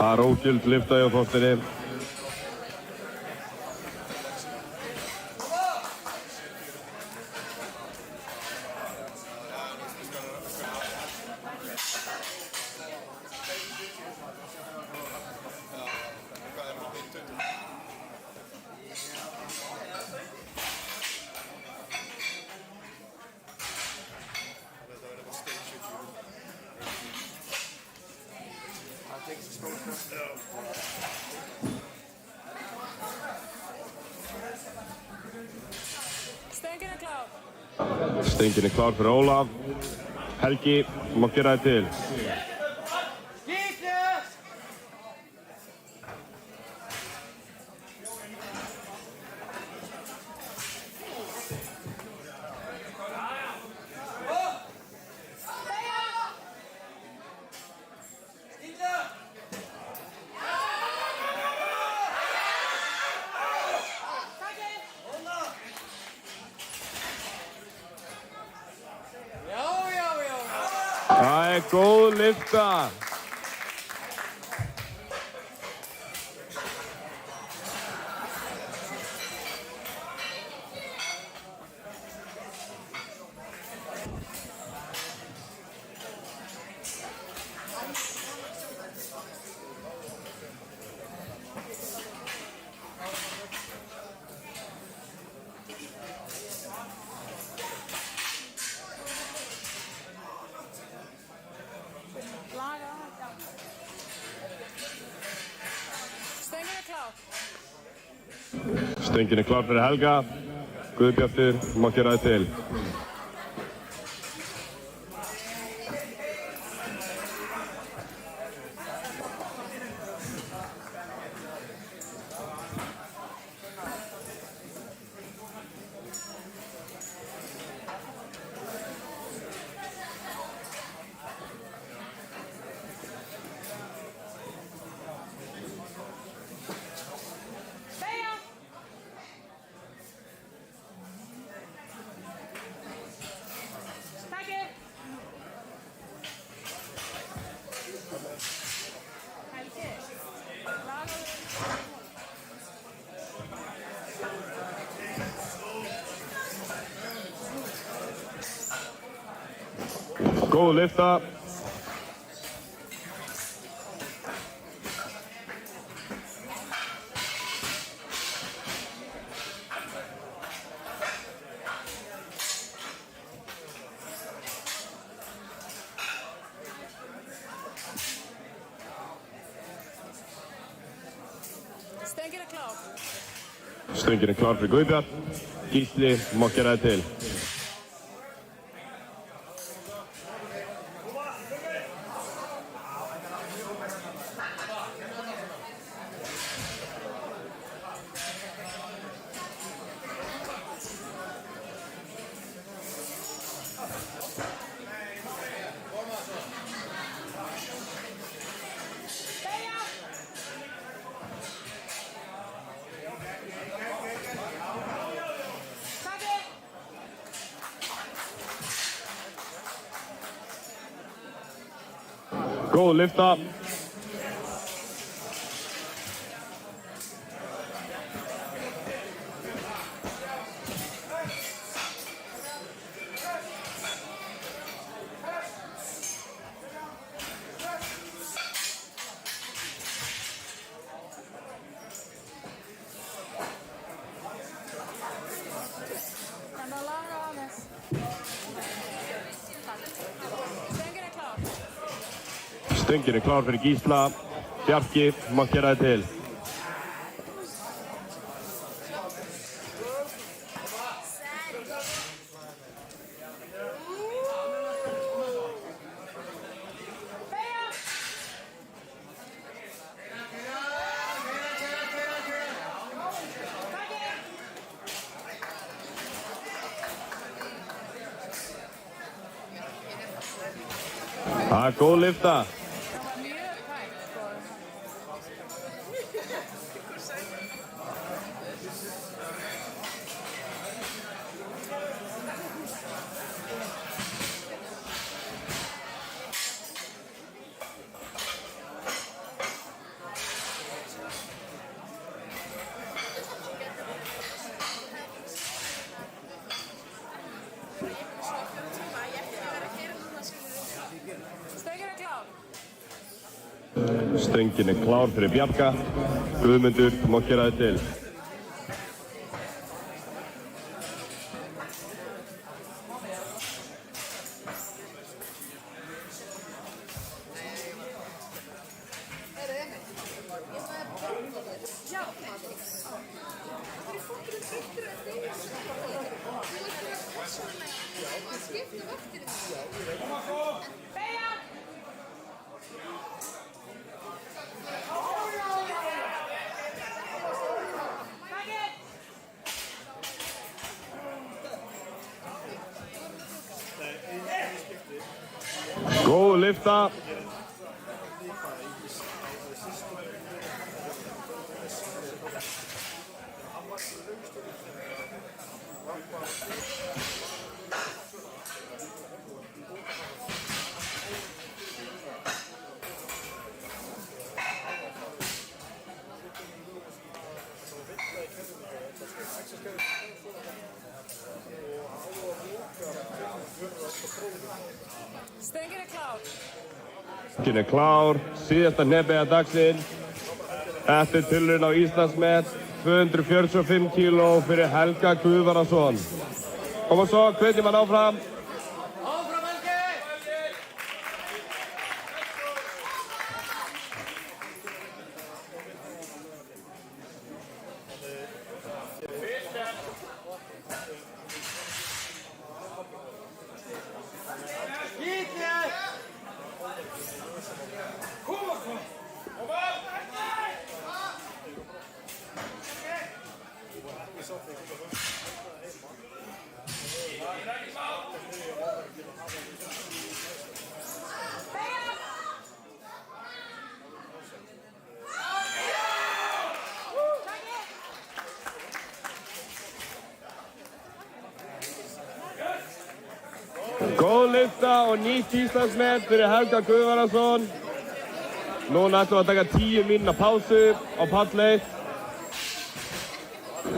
Það er ógild lyfta hjá Þorsteini. Stöngin er klár. Stöngin er klár fyrir Ólaf. Helgi, þú mátt gera þig til. Það er góð lyfta. Laga þetta. Stöngin er klár. Stöngin er klár fyrir Helga. Guðbjartur, þú mátt gera þig til. Beygja. Takið. Helgi. Laga þetta. Góð lyfta. Stöngin er klár. Stöngin er klár fyrir Guðbjart. Gísli, þú mátt gera þig til. Beygja. Takið. Góð lyfta. Stöngin klár fyrir Gísla. Bjarki, má gera þið til. Það er góð lyfta. Stöngin klár fyrir Bjarka. Guðmundur, má gera þið til. Góð lyfta. Stöngin klár. Stöngin klár. Síðasta hneppið dagsins. Þetta er tilraun á Íslandsmet. 245 kíló fyrir Helga Guðvarason. Koma svo, hvetjum hann áfram. Áfram Helgi! Góð lyfta og nýtt Íslandsmet fyrir Helga Guðvarason. Núna ætlum við að taka 10 mínútna pásu á pall 1.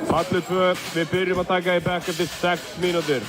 Pallu 2, við byrjum að taka í bekk eftir 6 mínútur.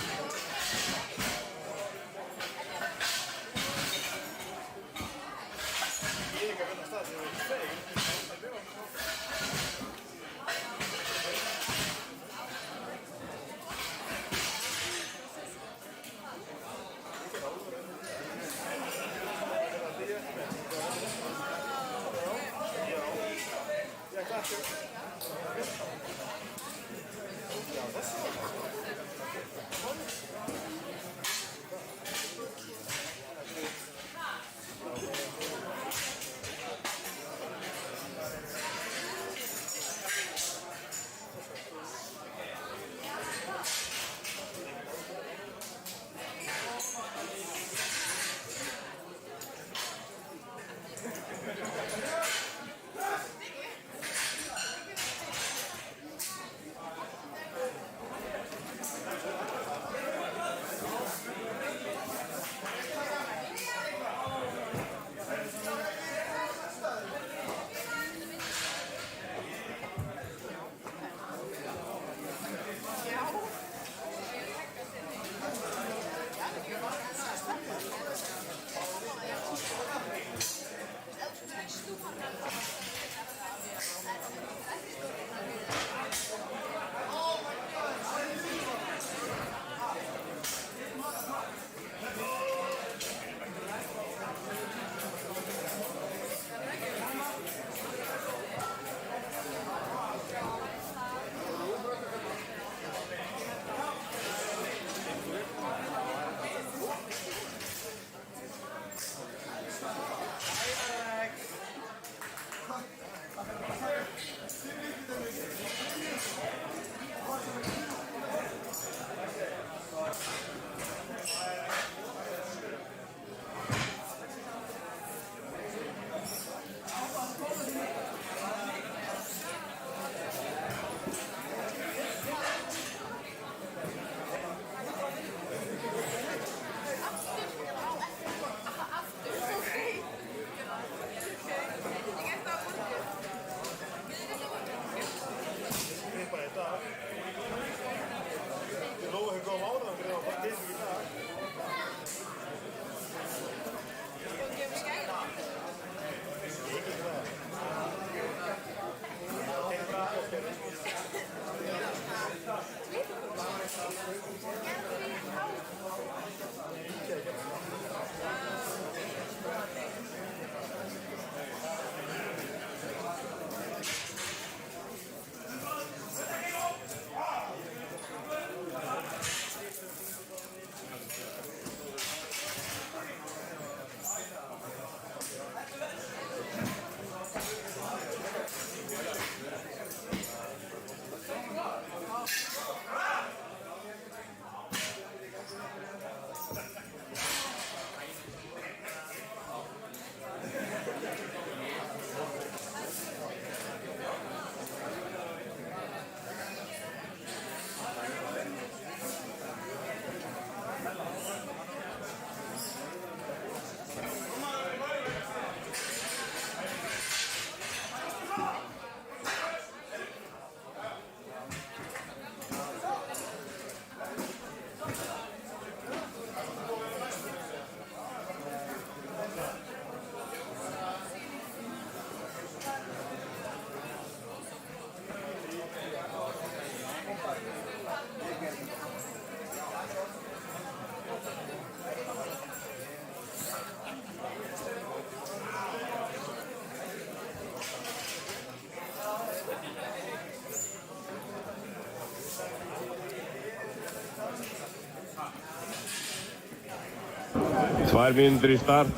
2 mínútur í start.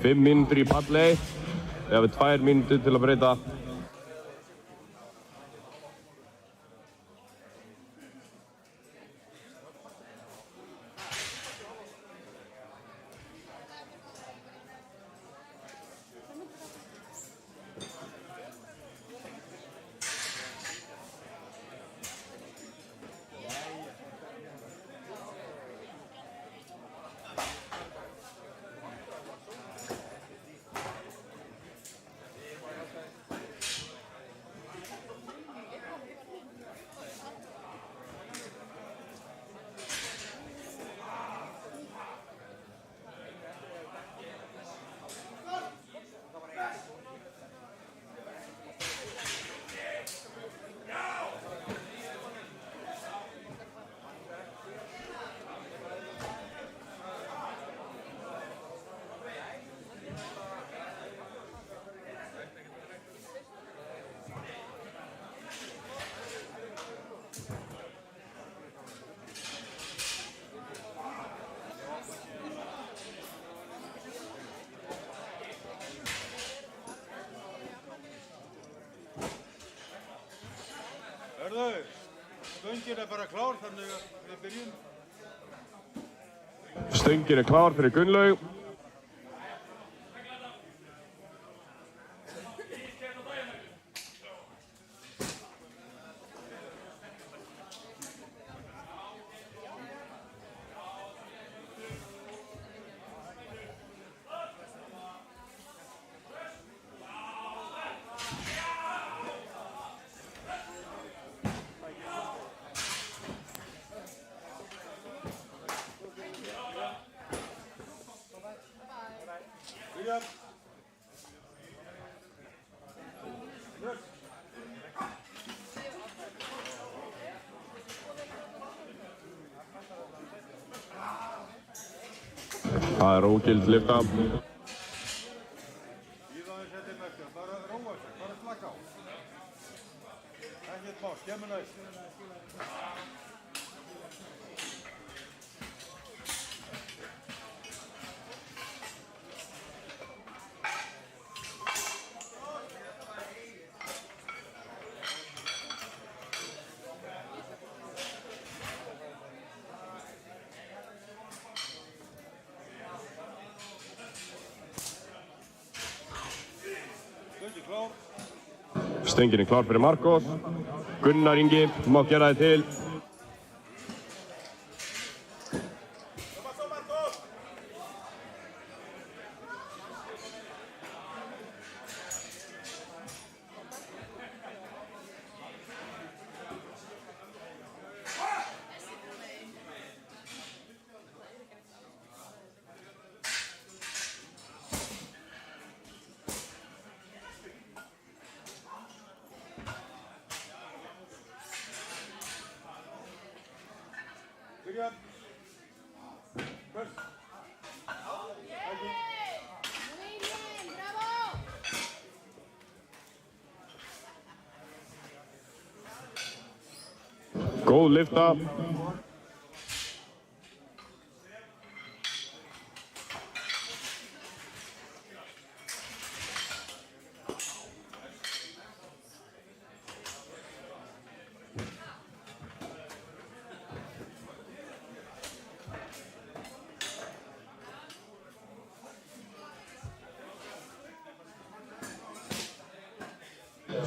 Fimm mínútur í palley. Við hafum 2 mínútur til að breyta. Stöngin bara klár, þannig að við byrjum. Stöngin klár fyrir Gunnlaug. Það er ógild lyfta. Íða aðeins þetta í merkja, bara róa sig, bara slaka á. Ekkert mál, skemmu næst. Stöngin klár fyrir Marcos. Gunnar Ingi, má gera þið til. Góð lyfta.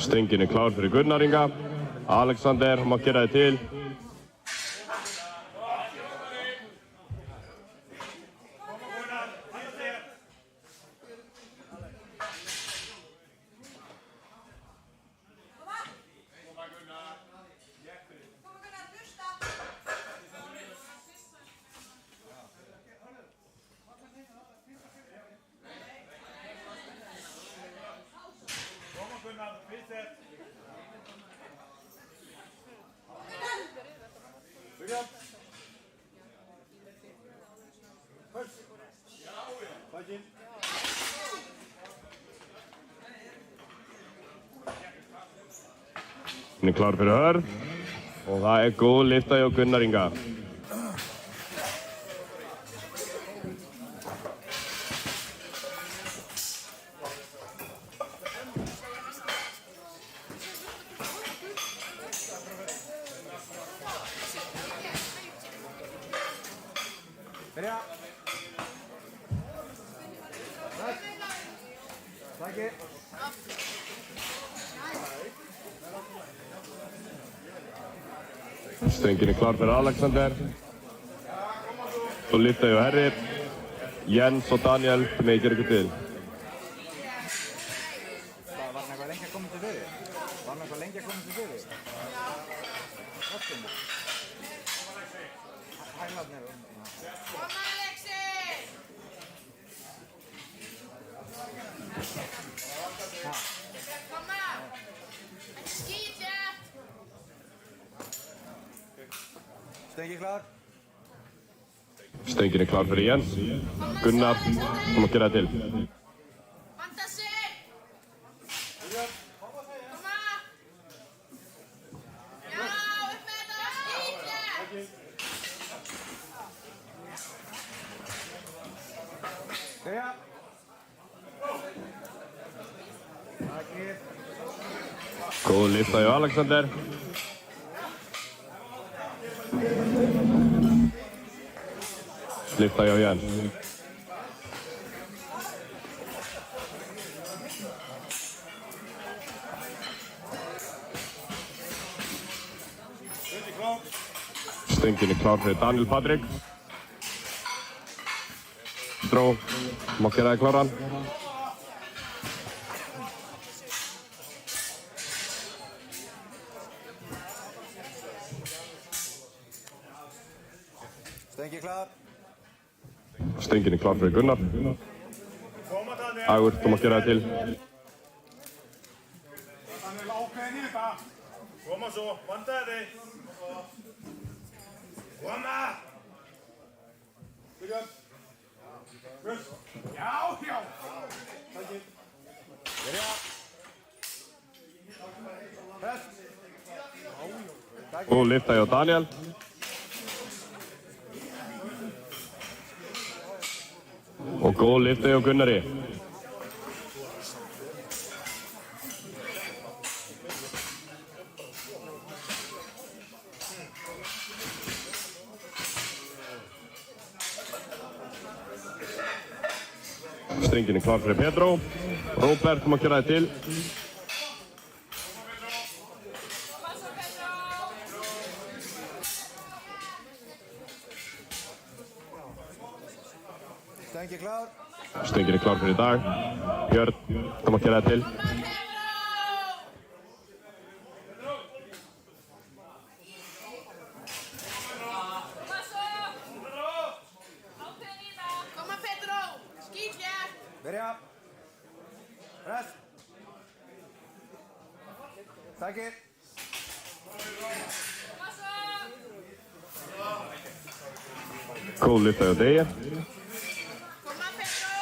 Stöngin klár fyrir Gunnar Inga. Alexander, má gera þið til. Hann er klár fyrir hörð og það er góð lyfta hjá Gunnar Inga. Byrja. Takk. Stöngin er klár fyrir Alexander. Svo lyfta hjá herri. Jens og Daniel til mig gera ykkur til. Var hann eitthvað lengi að koma til fyrir? Röstum. Hæglarnir. Koma Alexi! Koma! Skýtja! Stengi klár. Stöngin er klár fyrir Jens. Gunnar, þú mátt gera það til. Vanda sig! Koma! Já, upp með þetta! Skýtja! Byrja. Takk. Góð lyfta hjá Alexander. Lyfta hjá Jens. Stöngin er klár fyrir Daniel Patrik. Dró, má gera það kláran. Stengi klár. Stöngin er klár fyrir Gunnar. Ægur, þú mátt gera það til. Hann er ákveðin í þetta. Koma svo, vandaði þig. Koma! Byrja. Já. Byrja. Hest. Góð lyfta hjá Daniel. Og góð lyfta hjá Gunnari. Stöngin er klár fyrir Pedro. Róbert, þú mátt gera það til. Stengi klár. Stöngin er klár fyrir Dag. Björn, þú mátt gera það til. Koma Pedro! Skýtja! Byrja. Rest. Takk. Koma svo! Góð lyfta hjá Deje. Koma Pedro!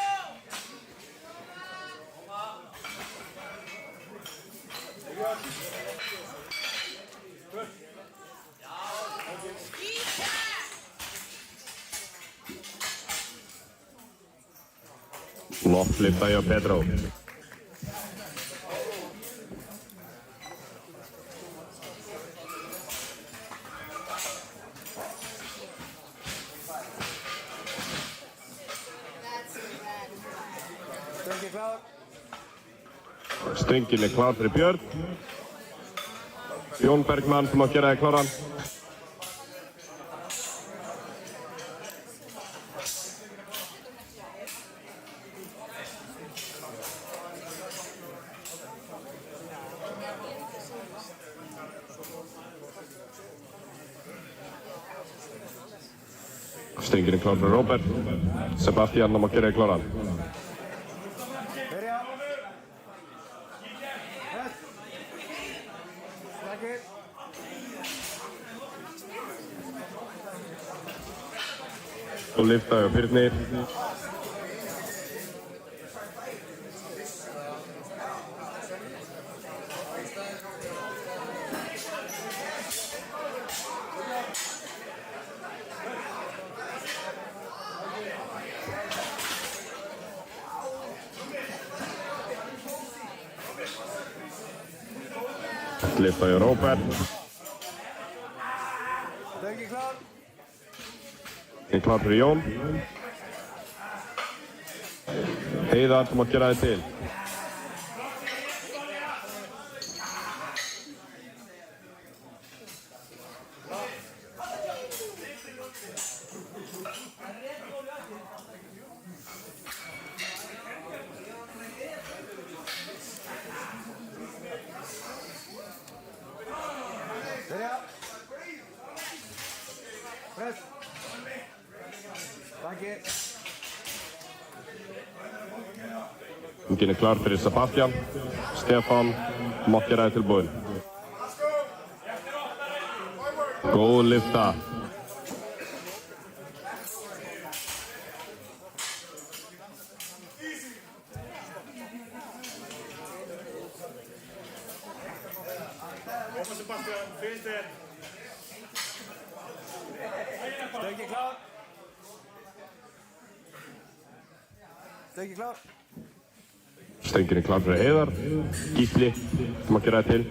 Skýtja! Flott lyfta hjá Pedro. Stengi klár. Stöngin er klár fyrir Björn. Jón Bergmann, þú mátt gera það kláran. Stöngin er klár fyrir Róbert. Sebastian, þú mátt gera það kláran. Byrja. Rest. Takk. Og lyfta hjá Birnir. Lyfta hjá Róbert. Stöngin klár. Klár fyrir Jón. Heiðar, þú mátt gera þig til. Börja. Press. Takk. Enginn klár fyrir Sebastian. Stefán, þú mátt gera þig tilbúinn. Góð lyfta. Koma Sebastian, fyrst þér. Stöngin klár. Stöngin klár. Stöngin klár fyrir Heiðar. Gísli, þú mátt gera þig til.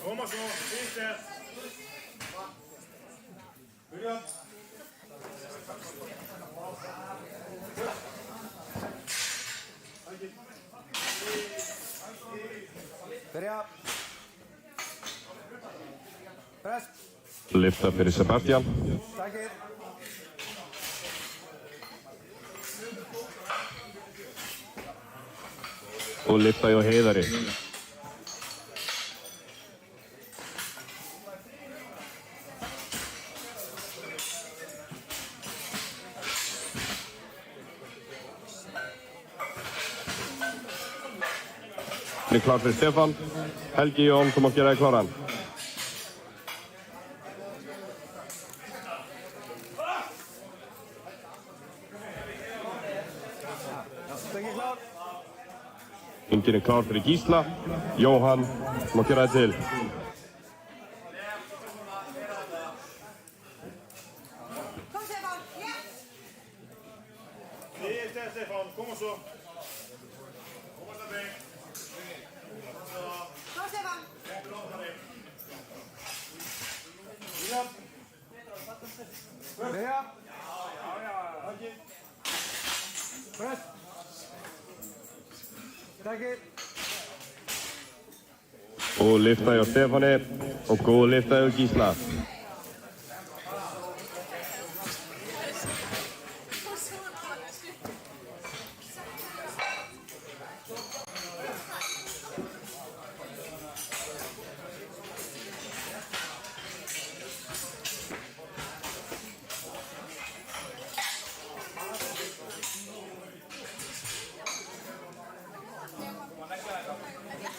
Koma svo, fyrst þér. Börja. Börja. Press. Lyfta fyrir Sebastian. Takk. Og lyfta hjá Heiðari. Klár fyrir Stefán. Helgi Jón, þú mátt gera þig kláran. Stöngin klár. Enginn klár fyrir Gísla. Jóhann, þú mátt gera þig til. Kom Stefán, yes! Fyrst þér, Stefán. Koma svo. Koma það mig. Kom Stefán! Börja. Takk. Press. Takk. Og lyfta hjá Stefáni. Og góð lyfta hjá Gísla.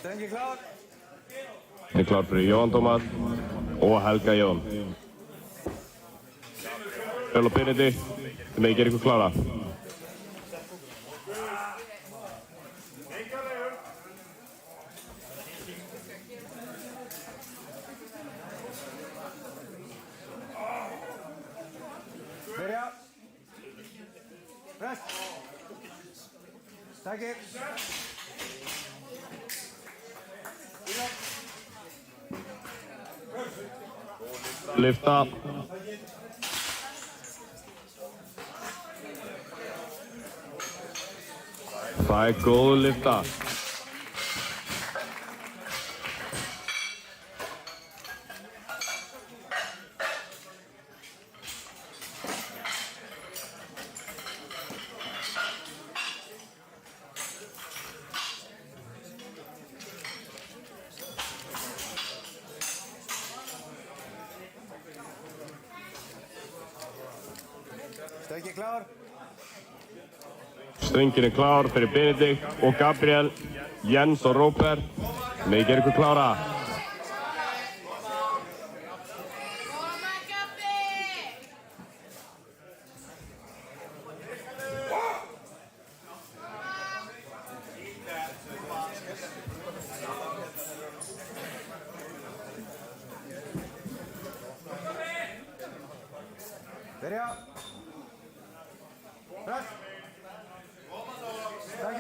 Stöngin klár. Klár fyrir Jón Tómas og Helga Jón. Öll og Benedikt, þið megið gera ykkur klára. Börja. Press. Takk. Lyfta. Það góð lyfta. Stöngin klár. Stöngin klár fyrir Benedikt og Gabriel, Jens og Róbert. Þið megið gera ykkur klára. Börja. Byrja. Press. Takk.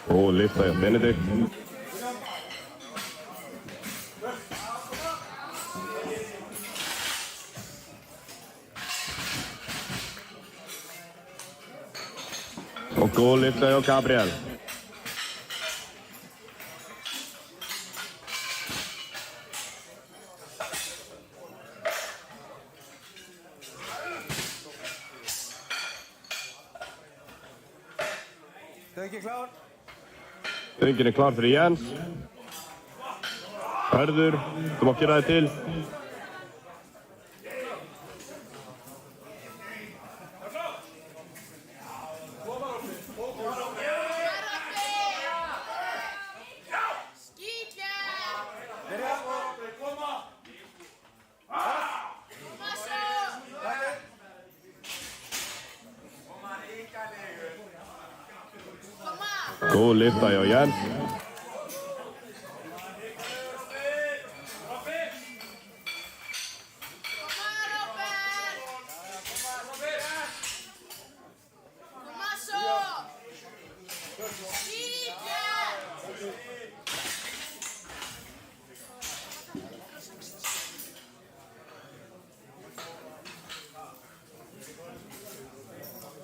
Góð lyfta hjá Benedikt. Og góð lyfta hjá Gabriel. Stöngin klár. Stöngin klár fyrir Jens. Hörður, þú mátt gera þig til. Góð lyfta hjá Jens.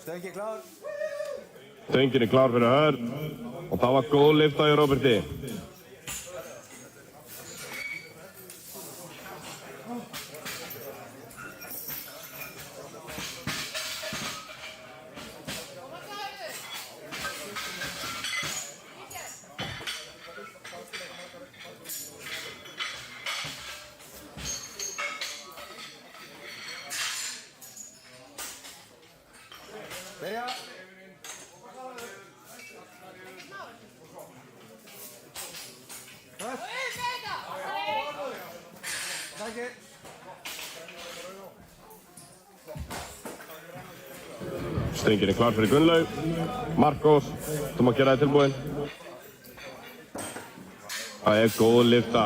Stöngin klár. Stöngin klár fyrir Hörð. Og það var góð lyfta hjá Róberti. Byrja. Press. Takk. Stöngin klár fyrir Gunnlaug. Marcos, þú mátt gera þig tilbúinn. Það góð lyfta.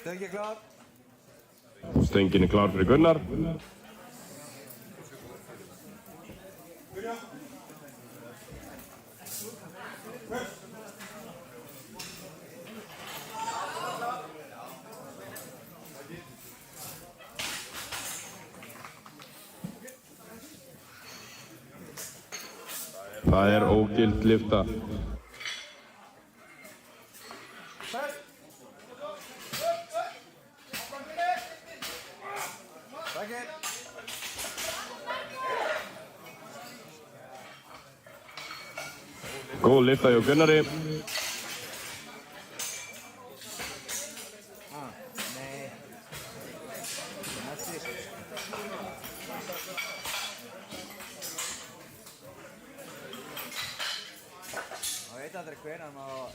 Stöngin klár. Stöngin klár fyrir Gunnar. Það ógild lyfta. Góð lyfta hjá Gunnari. Það veit aldrei hvenær maður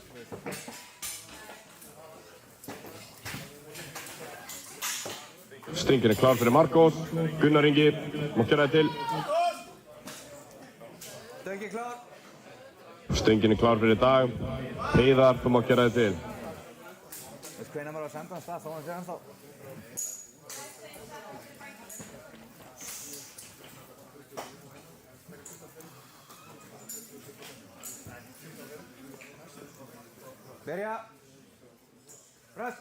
Stöngin klár fyrir Marcos. Gunnar Ingi, mátt gera þig til. Stöngin klár. Stöngin klár fyrir Dag. Heiðar, þú mátt gera þig til. Veist hvenær maður á að senda hans stað, þá hann sé ennþá. Byrja. Press.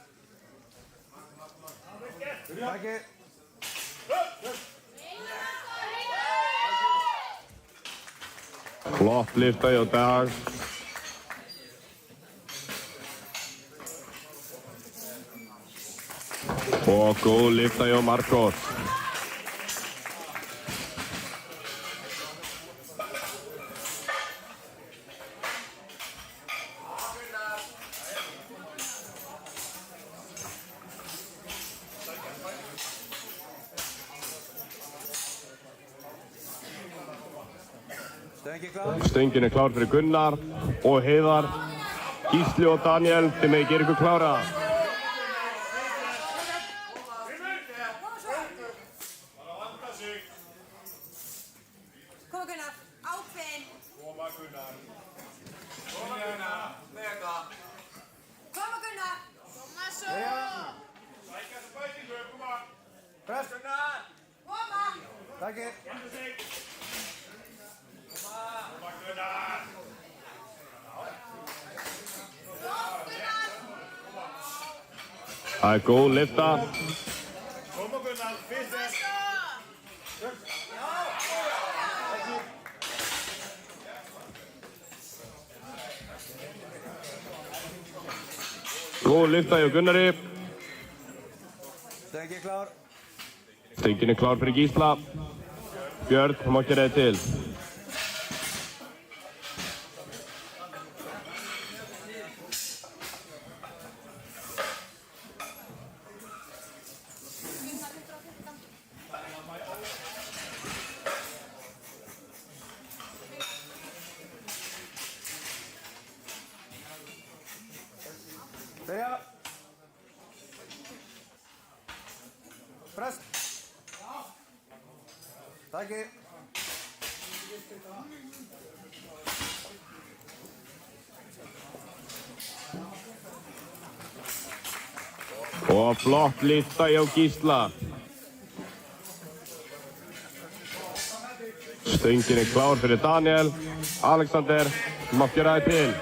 Takk. Flott lyfta hjá Dag. Og góð lyfta hjá Marcos. Stöngin klár. Stöngin klár fyrir Gunnar og Heiðar. Gísli og Daniel, þið megið gera ykkur klára. Koma Gunnar, ákveðinn. Koma Gunnar. Koma Gunnar. Mega. Koma Gunnar. Koma svo! Sækja þessu bætingu, koma. Press. Gunnar. Koma. Takkið. Koma Gunnar. Það góð lyfta. Koma Gunnar, fyrst er. Góð lyfta hjá Gunnari. Stöngin klár. Stöngin klár fyrir Gísla. Björn, þú mátt gera þig til. Byrja. Press. Takkið. Og flott lyfta hjá Gísla. Stöngin klár fyrir Daniel. Alexander, þú mátt gera þig til.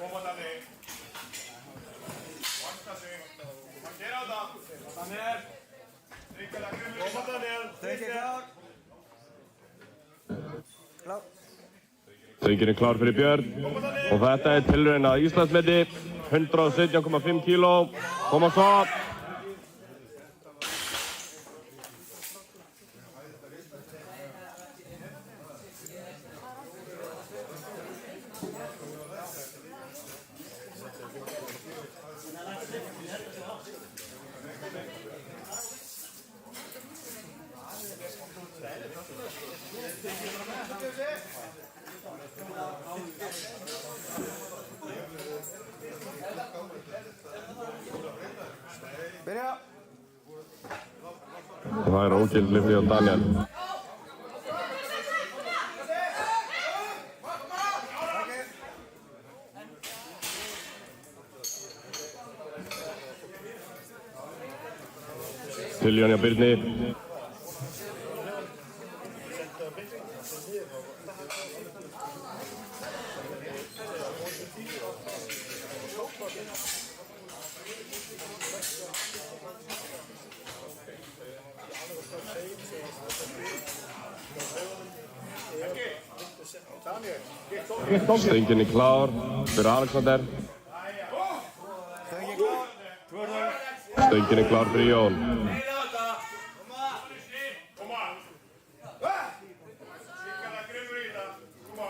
Koma Danni. Vanta sig. Hann gera þetta. Daniel. Ríkala Gunnar. Koma Daniel. Stöngin klár. Klár. Stöngin klár fyrir Björn. Og þetta tilraun að Íslandsmeti. 117,5 kíló. Koma svo. Byrja. Það ógild lyfti hjá Daniel. Takkið. Tilraun hjá Birni. Stöngin klár fyrir Alexander. Stöngin klár. Stöngin klár fyrir Jón. Koma. Ríkala Gunnar í þetta. Koma.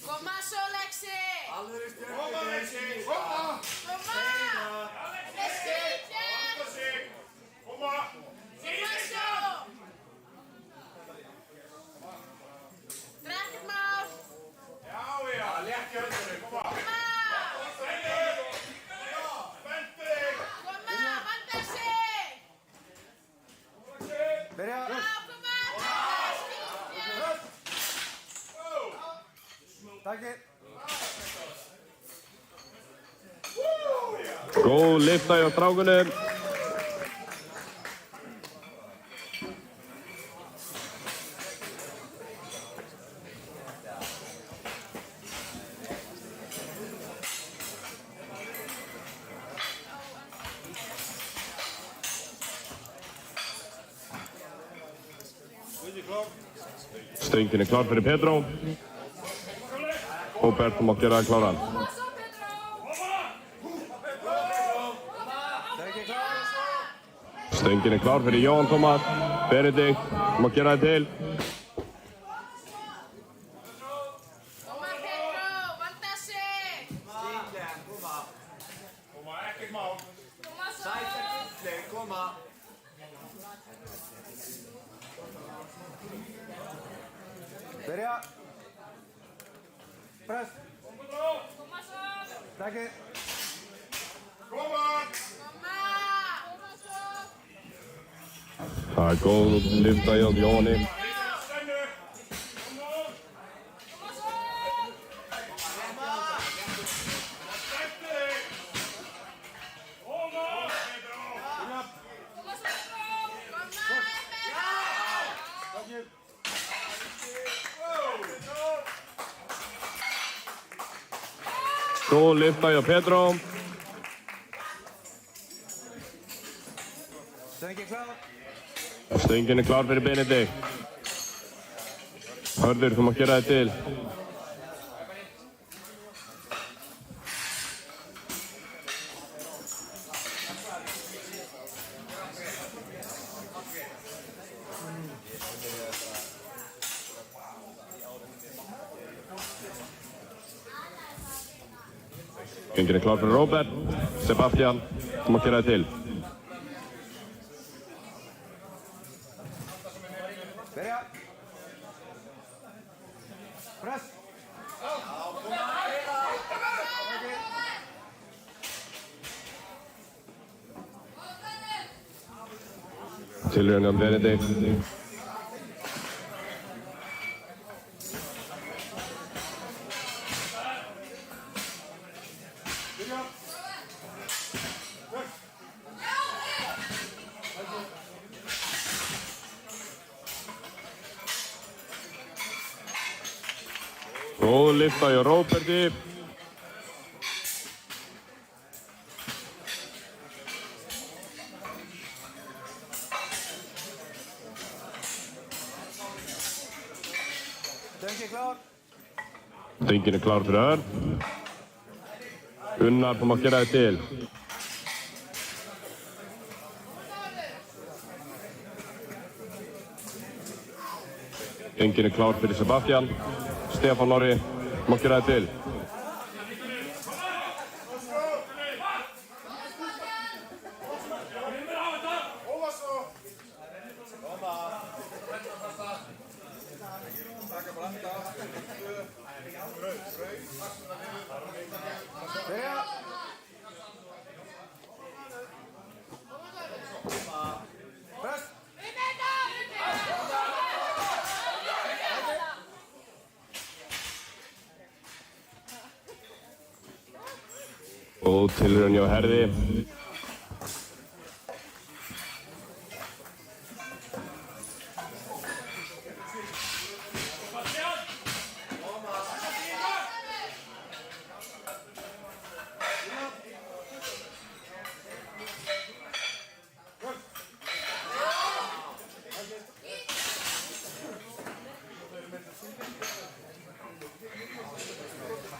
Koma svo, Lexi! Koma Lexi. Koma. Koma! Lexi! Vanta sig. Koma. Koma svo! Drekkið mál! Já, létt í höndunum. Koma. Koma! Spenntu þig. Koma! Vanda sig! Byrja. Já, koma! Takkið. Góð lyfta hjá strákunum. Stöngin klár fyrir Pedro. Og Bert, þú mátt gera það kláran. Koma svo, Pedro! Stöngin klár. Stöngin klár fyrir Jón Tómas. Benedikt, þú mátt gera það til. Börja. Press. Takk. Það er góð lyfta hjá Jóni. Góð lyfta hjá Pedro. Stöngin klár. Stöngin er klár fyrir Benedikt. Hörður, þú mátt gera þig til. Stöngin er klár fyrir Robert. Sebastian, þú mátt gera þig til. Börja. Press. Tilraun hjá Benedikt. Góð lyfta hjá Róberti. Stöngin klár. Stöngin er klár fyrir Örn. Gunnar, þú mátt gera þig til. Stöngin er klár fyrir Sebastian. Stefán Orri, þú mátt gera þig til. Börja. Press. Góð tilraun hjá Herði.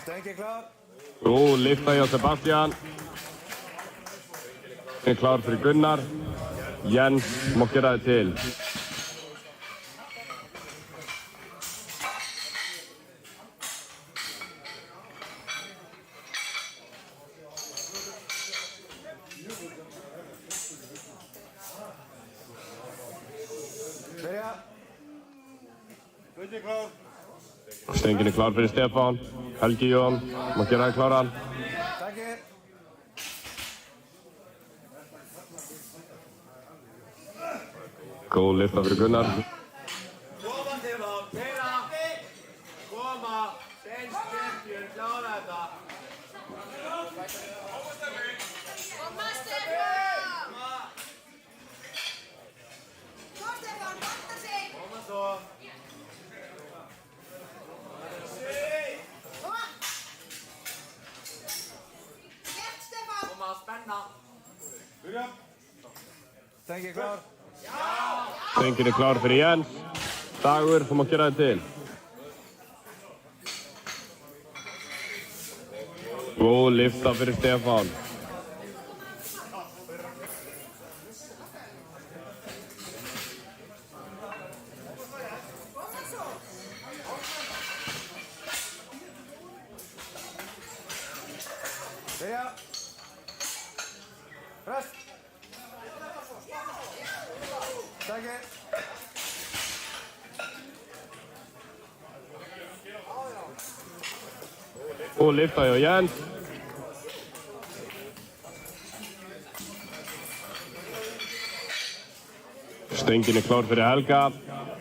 Stöngin klár. Góð lyfta hjá Sebastian. Er klár fyrir Gunnar. Jens, þú mátt gera þig til. Börja. Stöngin klár. Stöngin er klár fyrir Stefán. Helgi Jón, þú mátt gera þig kláran. Takk. Góð lyfta fyrir Gunnar. Koma Stefán, keira. Koma, Steins, Stefjörn, klára þetta. Koma Stefán! Kom Stefán, vanda sig! Koma svo. Koma! Gert Stefán! Koma, spenna. Börja. Stöngin klár. Stöngin er klár fyrir Jens. Dagur, þú mátt gera þig til. Góð lyfta fyrir Stefán. Börja. Press. Sækir. Og lyfta hjá Jens. Stöngin klár fyrir Helga.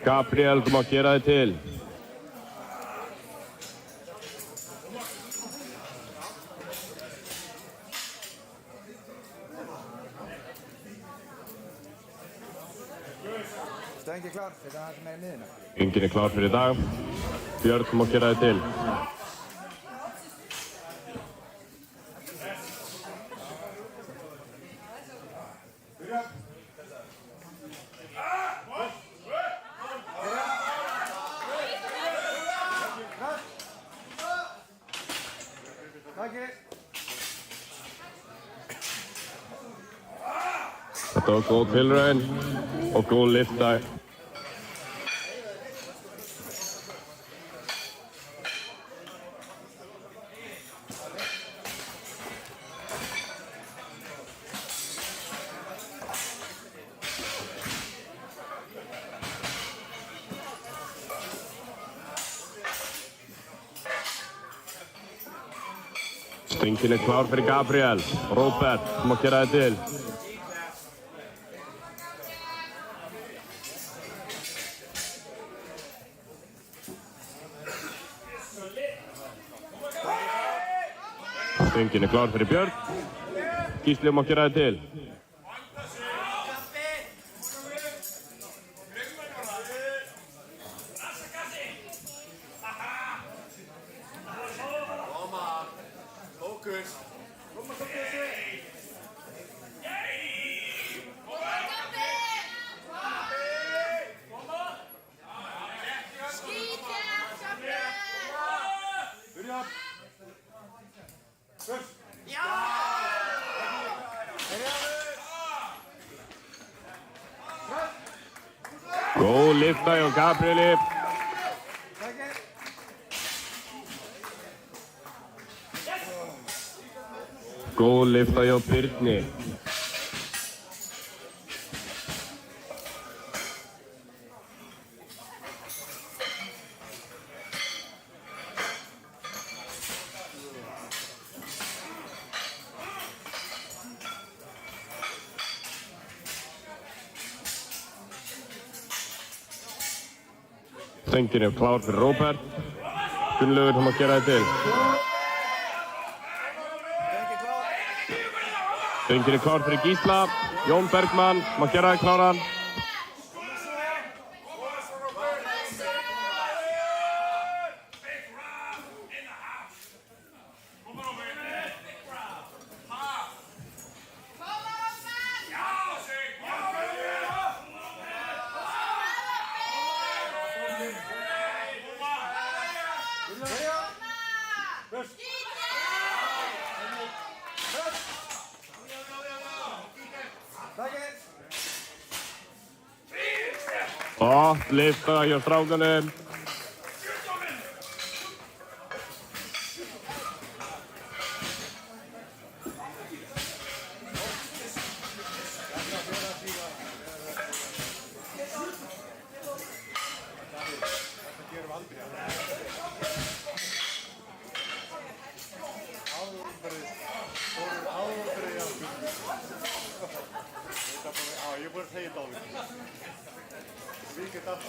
Gabriel, þú mátt gera þig til. Stöngin klár, þetta er meira miðina. Stöngin klár fyrir í dag. Björn, þú mátt gera þig til. Þetta var góð tilraun og góð lyfta. Stöngin klár fyrir Gabriel. Róbert, þú mátt gera þig til. Stöngin klár fyrir Björn. Gísli, þú mátt gera þig til. Fókus. Góð lyfta hjá Gabrieli. Góð lyfta hjá Birni. Stöngin klár fyrir Róbert. Gunnlaugur, þú mátt gera þig til. Stöngin klár fyrir Gísla. Jón Bergmann, þú mátt gera þig kláran. Gott lyfta hjá strákunum.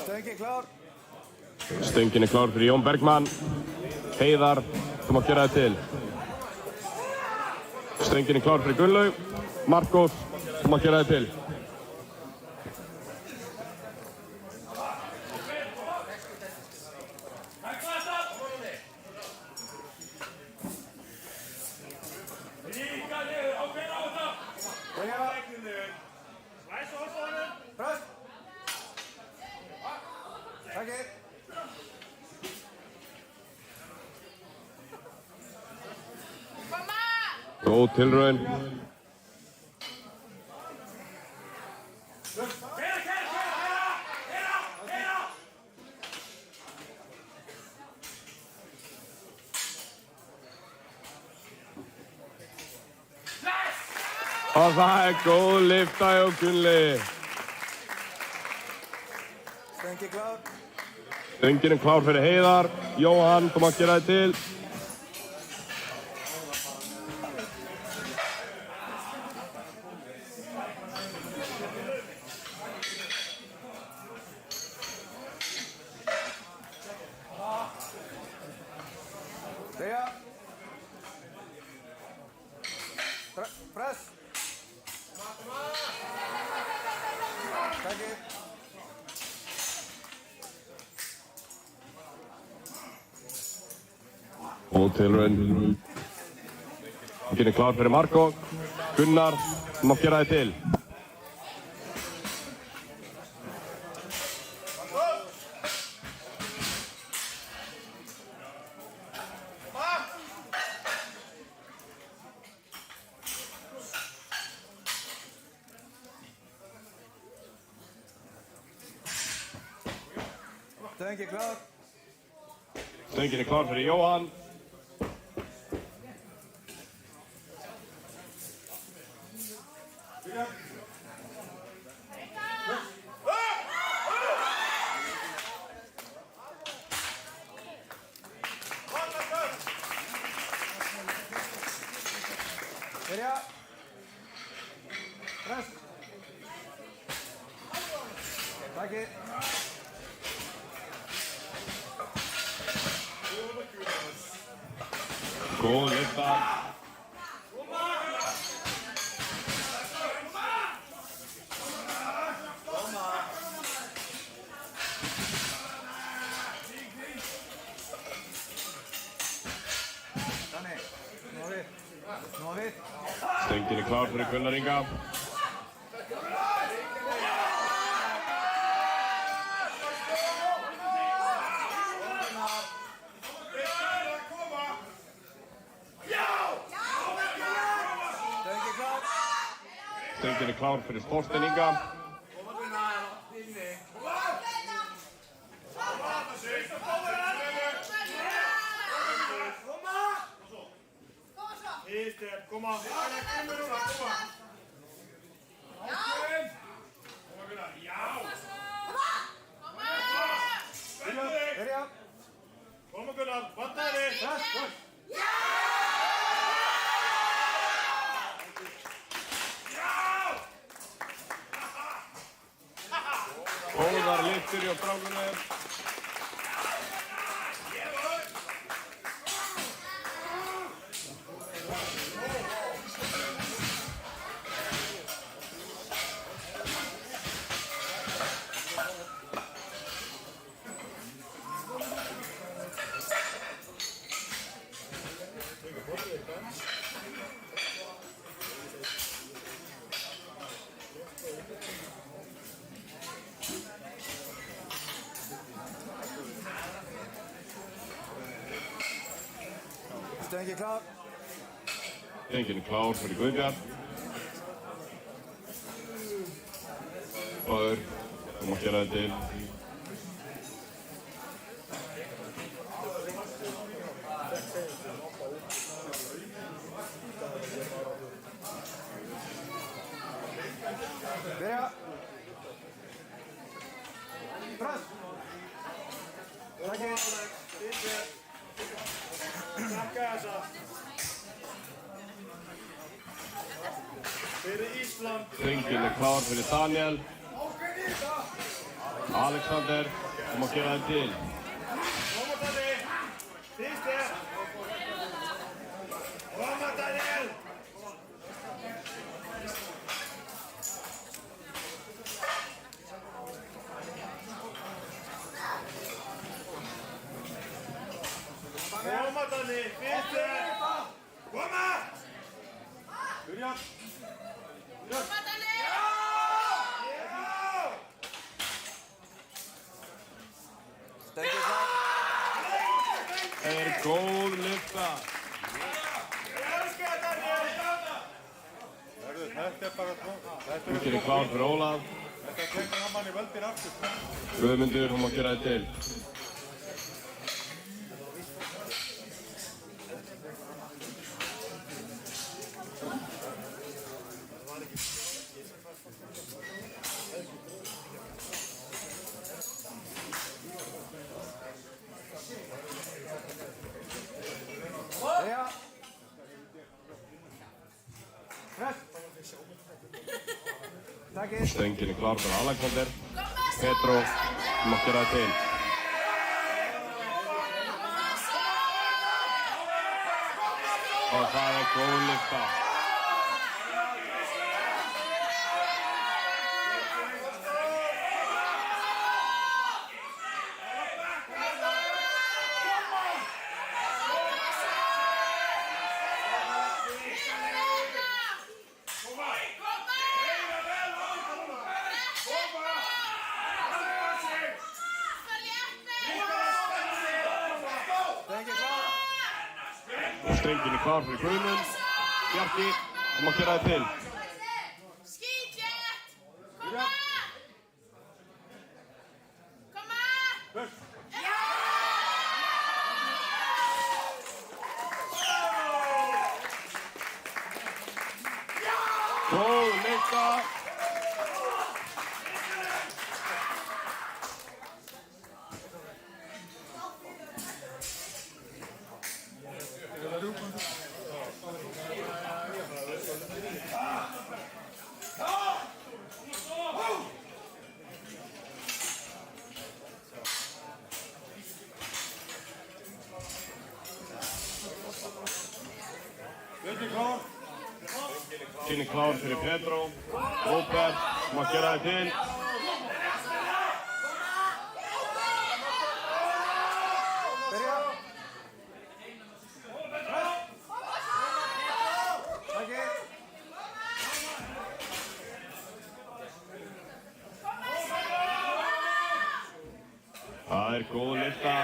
Stöngin klár. Stöngin klár fyrir Jón Bergmann. Heiðar, þú mátt gera þig til. Stöngin klár fyrir Gunnlaug. Markos, þú mátt gera þig til. Góð tilraun. Og það góð lyfta hjá Gunnlaugi. Stöngin klár. Stöngin klár fyrir Heiðar. Jóhann, þú mátt gera þig til. Freyja. Press. Takk. Og tilraun. Stöngin klár fyrir Marko. Gunnar, þú mátt gera þig til. Stöngin klár. Stöngin klár fyrir Jóhann. Freyja. Press. Takk. Góð lyfta. Þannig. Nú við. Stöngin klár fyrir Gunnar Inga. Stöngin klár fyrir Þorstein Inga. Koma. Freyja. Koma Gunnar, vantaði þig. Góðar lyftur hjá strákunum. Stöngin klár. Stöngin klár fyrir Guðbjörn. Báður, þú mátt gera þig til. Freyja. Press. Takk. Takka þessa. Fyrir Ísland. Stöngin klár fyrir Daniel. Alexander, þú mátt gera þig til. Koma Daniel. Fyrst þér. Koma Daniel. Koma Daniel. Fyrst þér. Koma. Byrja. Koma Daniel! Stöngin klár. Góð lyfta. Þetta er bara Stöngin klár fyrir Ólaf. Þetta tekur hann manni veldir aftur. Guðmundur, þú mátt gera þig til. Stöngin er klár fyrir Alexander. Petro, þú mátt gera það til. Og það er góð lyfta. Strengin er klár fyrir Guðmund. Bjarki, þú mátt gera það til. Skítlétt! Koma! Koma! Góð lyfta. Stöngin er klár fyrir Petro. Róbert, þú mátt gera það til. Það er góð lyfta.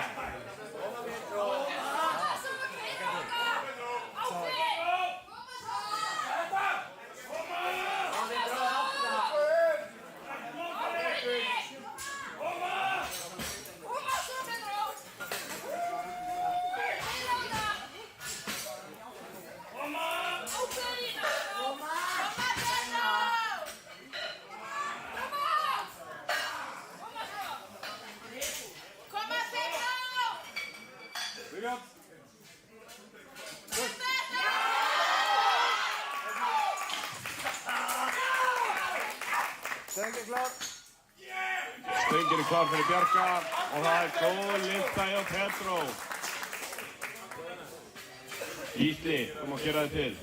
Stöngin er klár fyrir Bjarka og það er góð lyfta hjá Petro. Gísli, þú mátt gera það til.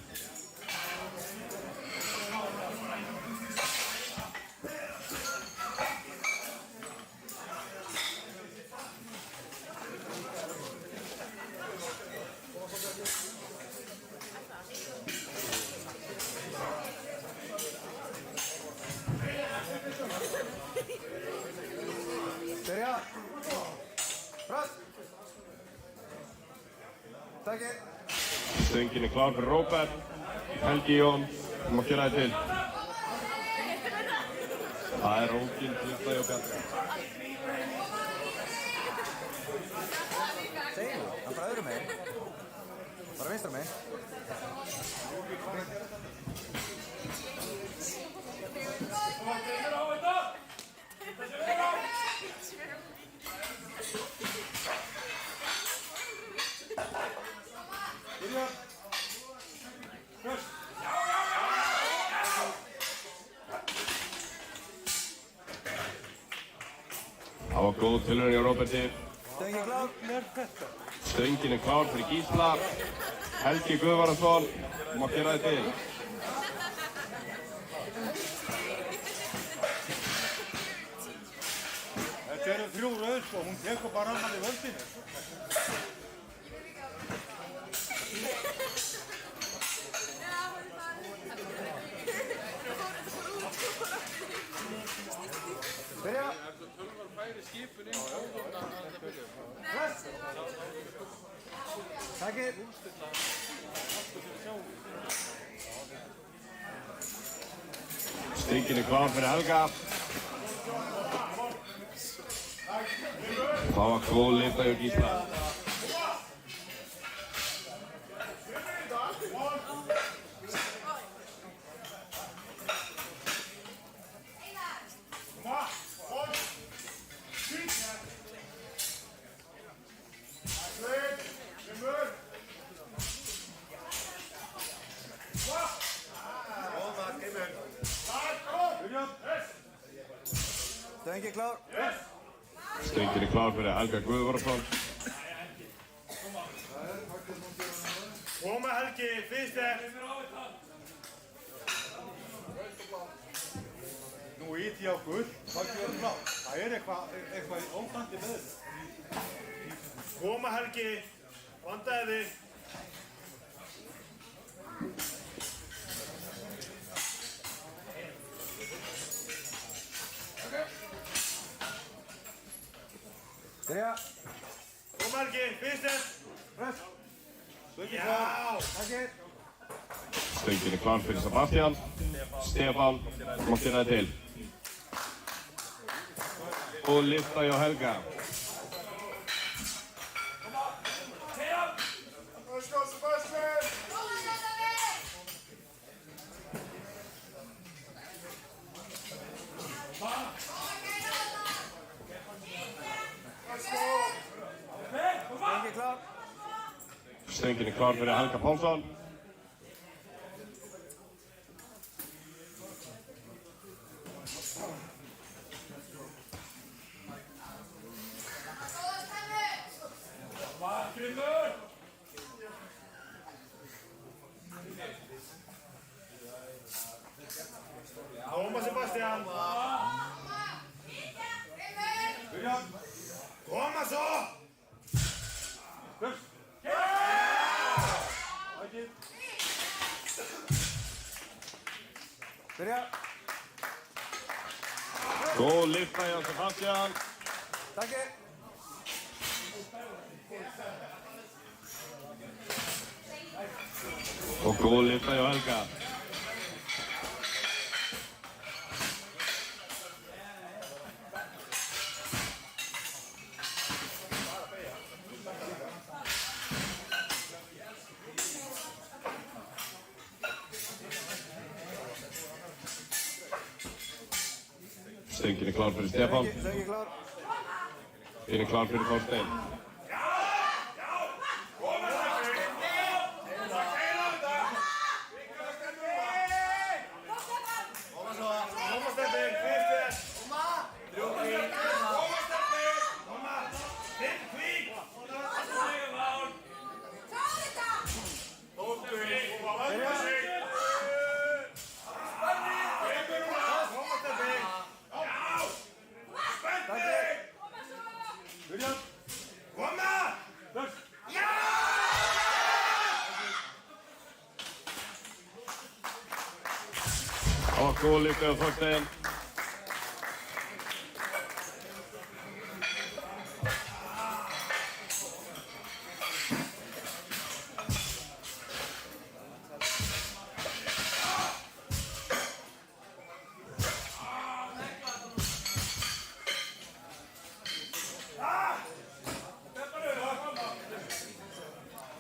Stöngin er klár fyrir Róbert. Helgi Jón, þú mátt gera það til. Það er ógild lyfta hjá Bjarka. Segir þú, hann bara öðru megin. Bara vinstra megin. Það var góð tilraun hjá Róberti. Stöngin klár. Stöngin er klár fyrir Gísla. Helgi Guðvarason, þú mátt gera það til. Þetta eru 3 rauð sko, hún tekur bara annan í völdinu. Byrja! Takk! Stöngin er klár fyrir Helga. Það var góð lyfta hjá Gísla. Byrja! klár. Stöngin er klár fyrir Helga Guðvarason. Koma Helgi, fyrst Nú ít ég á gull, þá ekki verið klár. Það er eitthvað óstandi með þetta. Koma Helgi, vandaði þig. Byrja. Koma Helgi, fyrst Press. Stöngin Já. klár. Helgi. Stöngin er klár fyrir Sebastian. Stefán, þú mátt gera það til. Og lyfta hjá Helga. Let's go, Sebastian! Stöngin klár. Stöngin er klár fyrir Helga Pálsson. Koma Sebastian! Byrja! Koma svo! Byrja. Góð lyfta hjá Sebastian. Takk. Og góð lyfta hjá Helga. Stöngin er klár fyrir Stefán. Stöngin klár. Stöngin er klár fyrir Þorstein. Koma Steffi, fyrst Koma Steffi! Koma! Þinn kvík! Tóttur! Koma sig! Koma Steffi! Já! Spenndi! Byrja! Koma! Já! Og góð lyfta hjá Þorstein.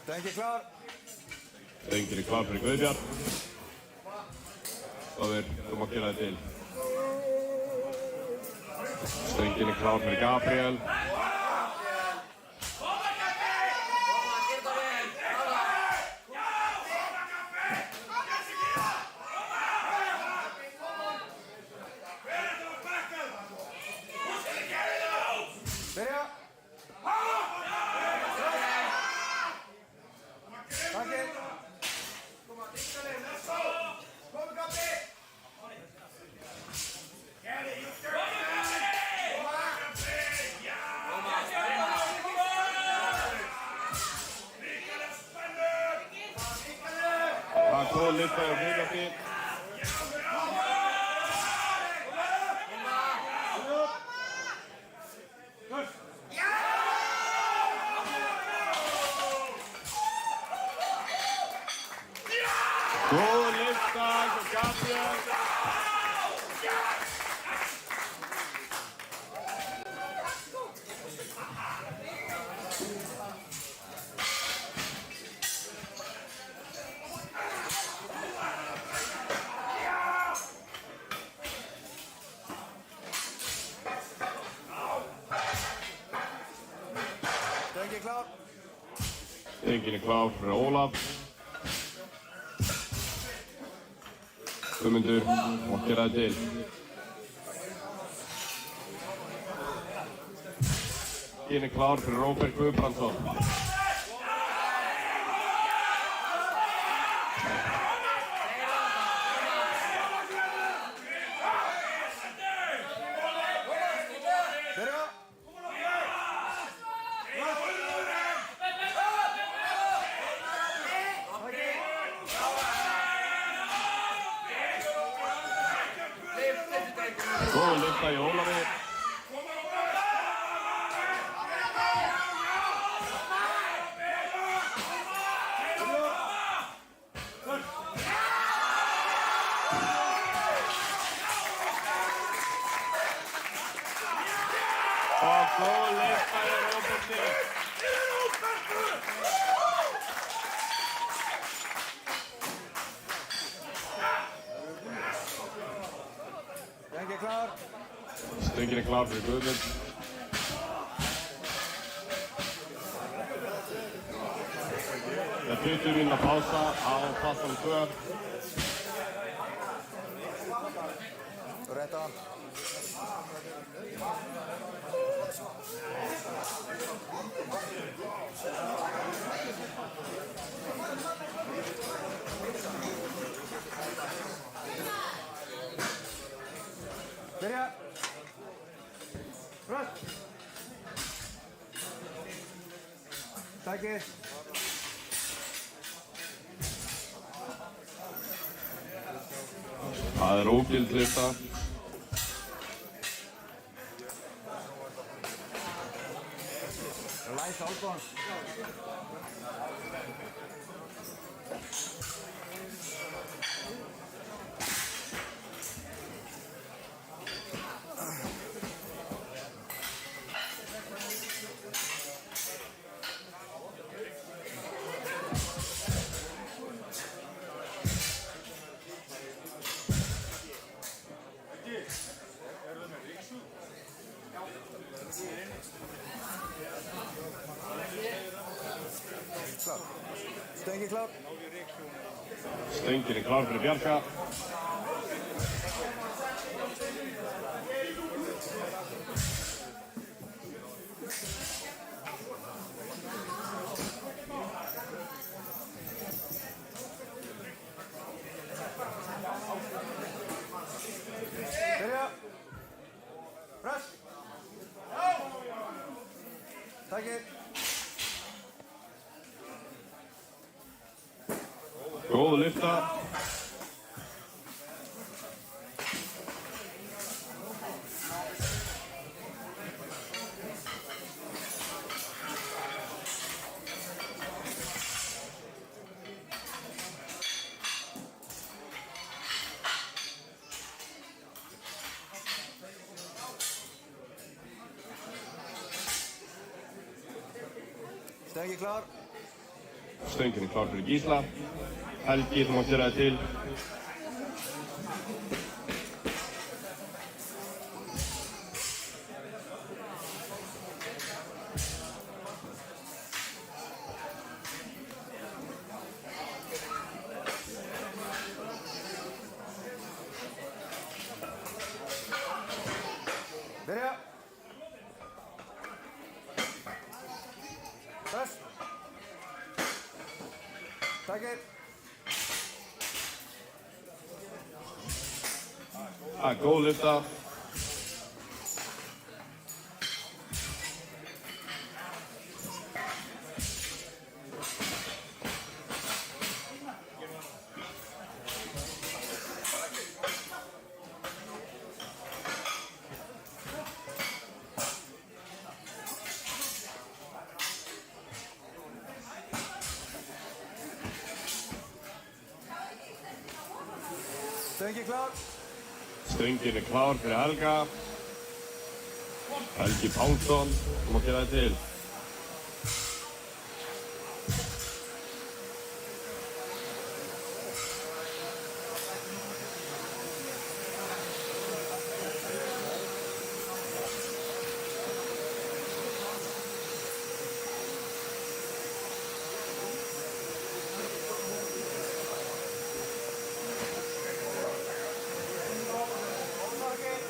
Stöngin klár. Stöngin er klár fyrir Guðbjörn. Þú mátt gera það til. Stöngin er klár fyrir Gabriel. Byrja. Takk. Góð lyfta hjá Guðbjörni. Góð lyfta hjá Gabriel. Stöngin klár. Stöngin er klár fyrir Ólaf. Guðmundur, mátt gera það til. Helgin er klár fyrir Róbert Guðbrandsson. Góð lyfta í Ólafi. Og góð lyfta í Róberti. Stöngin klár. Stöngin er klár fyrir Guðmund. Það er 20 mínúna pása á platform 2. Rétt á. Byrja. Röst. Takið. Það er ógild lyfta. Læs álbón. Klár. Stöngin klár. Stöngin er klár fyrir Bjarka. Byrja. Röst. Takið. Góð lyfta. Stöngin klár. Stöngin er klár fyrir Gísla. Helgi, þú mátt gera það til. Byrja. Röst. Takið. Góð lyfta. Stöngin klár. Stöngin er klár fyrir Helga. Helgi Pánsson, þú mátt gera það til.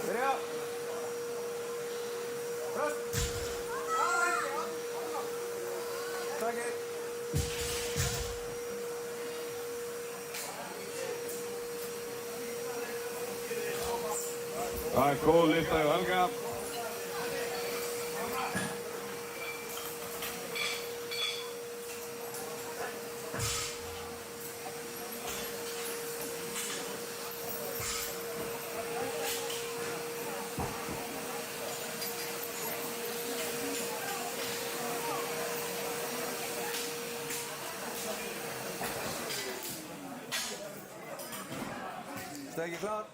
Byrja. Röst. Takið. Það er góð lyfta hjá Helga. Stöngin klár.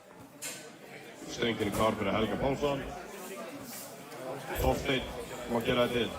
Stöngin er klár fyrir Helga Pálsson. Þorsteinn má gera það til.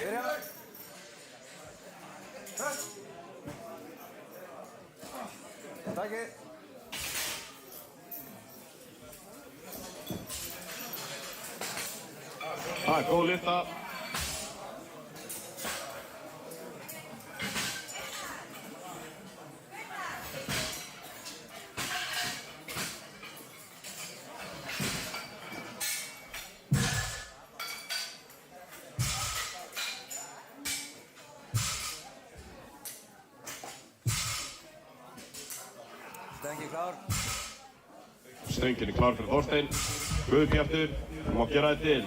Byrja. Press. Takið. Það er góð lyfta. Stöngin klár. Stöngin er klár fyrir Þorsteinn. Guðbjartur má gera það til.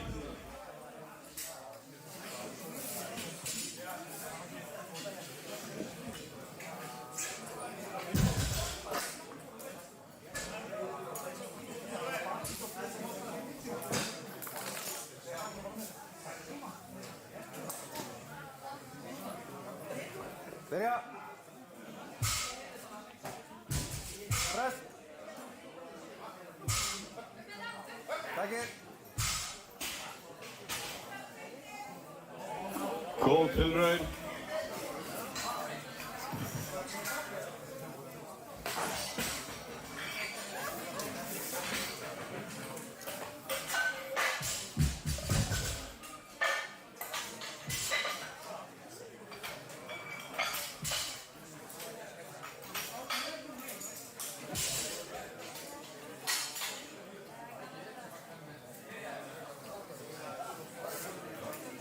Byrja. Press. Takið. Góð tilraun.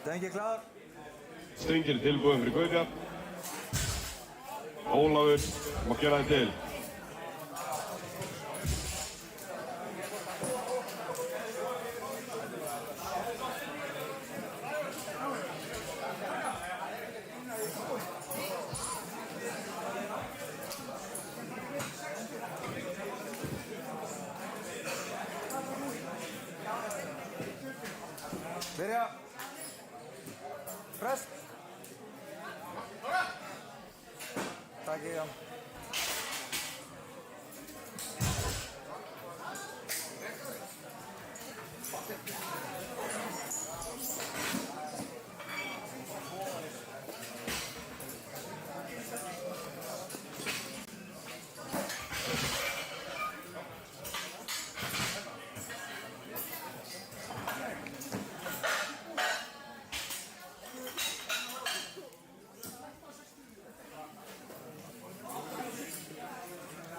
Stöngin klár. Stöngin er tilbúin fyrir Guðbjart. Ólafur má gera það til. Byrja. Press. Takið, já.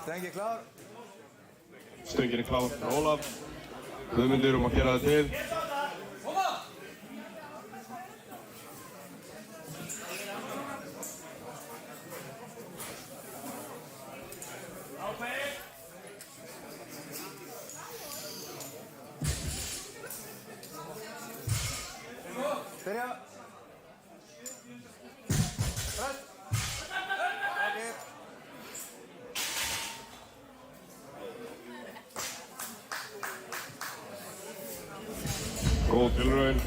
Stöngin klár. Stöngin er klár fyrir Ólaf. Guðmundur má gera það til. Byrja. Press. Takið. Góð tilraun.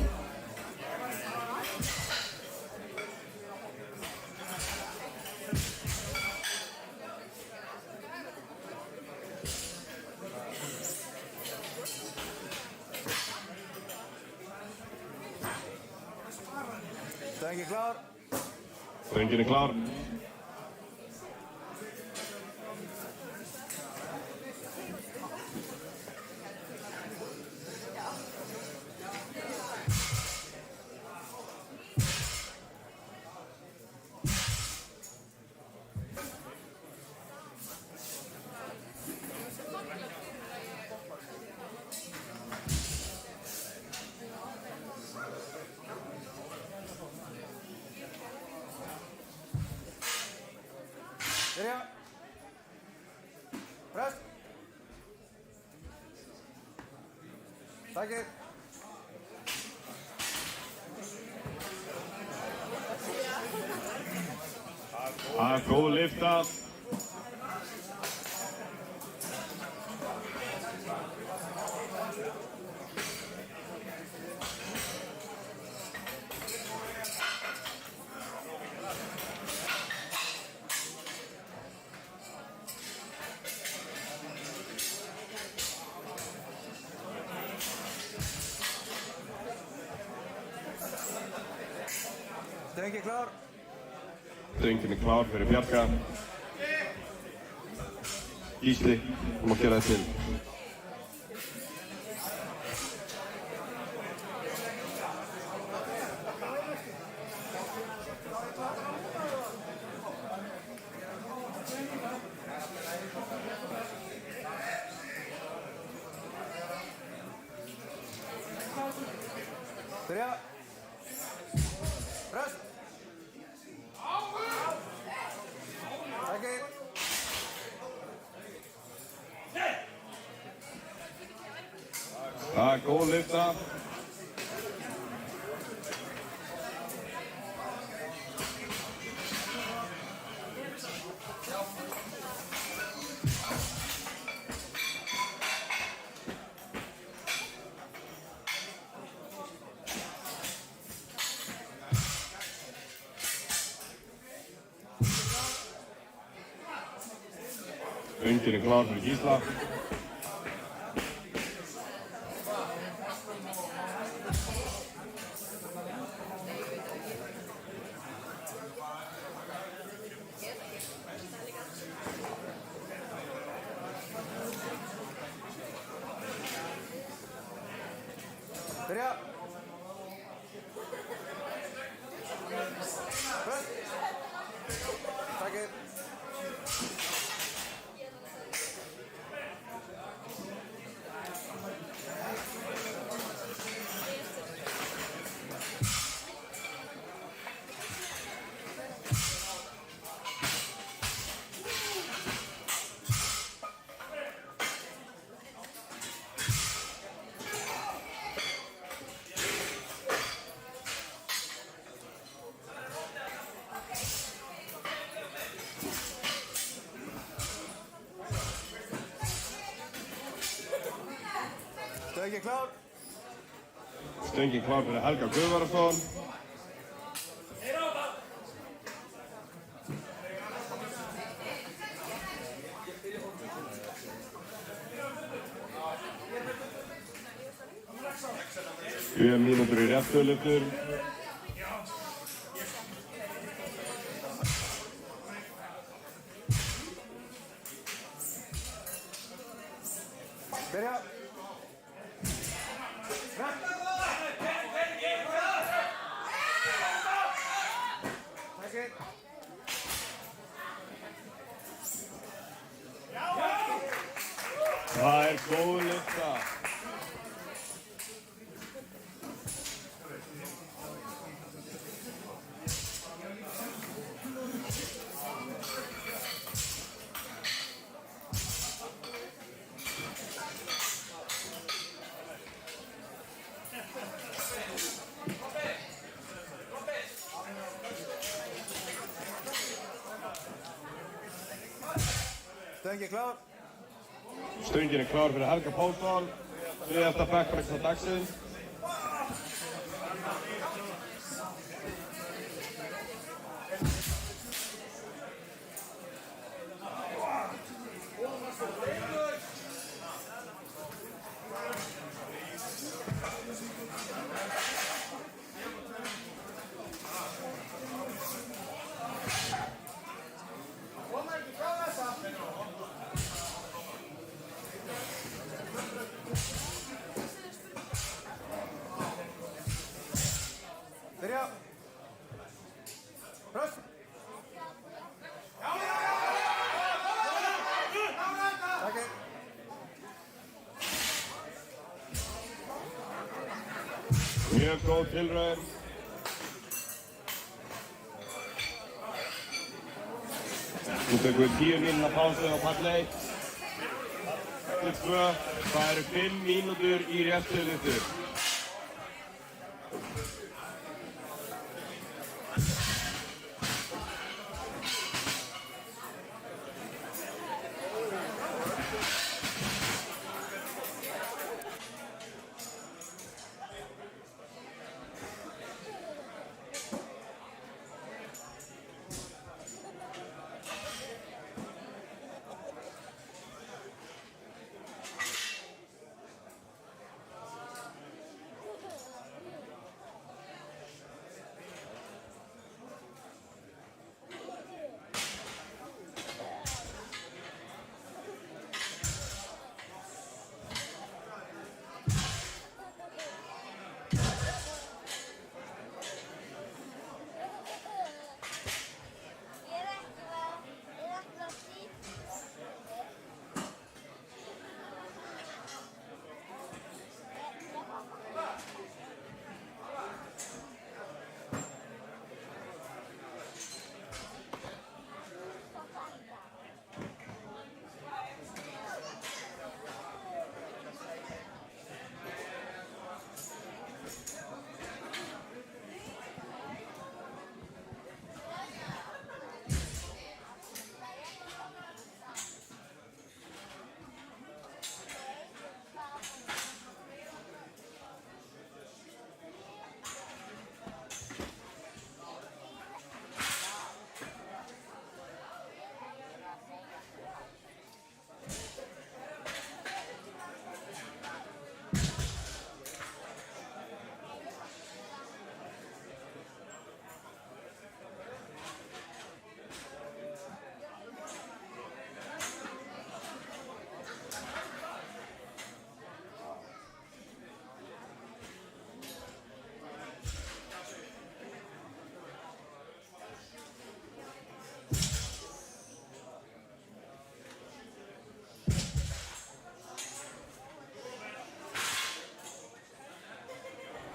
Stöngin klár. Stöngin klár. Byrja. Press. Takið. Það er góð lyfta. Stöngin klár. Stöngin klár fyrir Bjarka. Gísli, þú mátt gera þetta til. Byrja. Press. Takið. Það er góð lyfta. Stöngin klár fyrir Gísla. Byrja. Press. Takið. Stöngin klár. Stöngin klár fyrir Helga Guðvarason. Mínútur í réttulyftur. Byrja. Takið. Það er góð lyfta. Stöngin klár. Stöngin klár fyrir Helga Pálsson. Þriðasta backpressa dagsins. Byrja. Press. Takk. Mjög góð tilraun. Nú tökum við 10 mínúna pásu á pall 1. 2. Það eru 5 mínútur í réttstöðulyftu.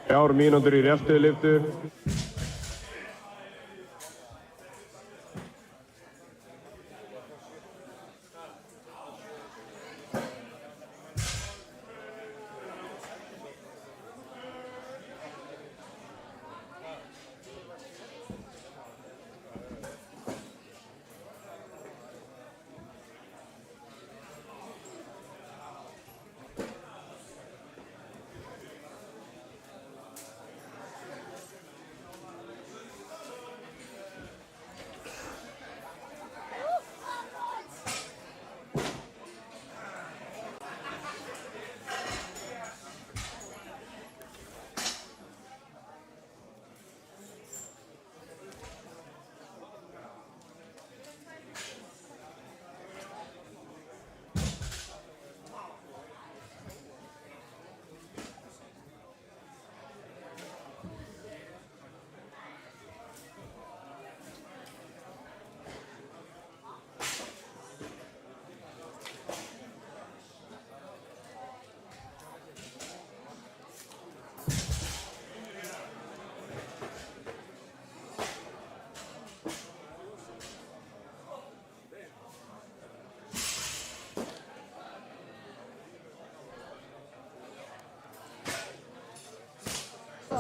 Þrjár mínútur í réttstöðulyftu.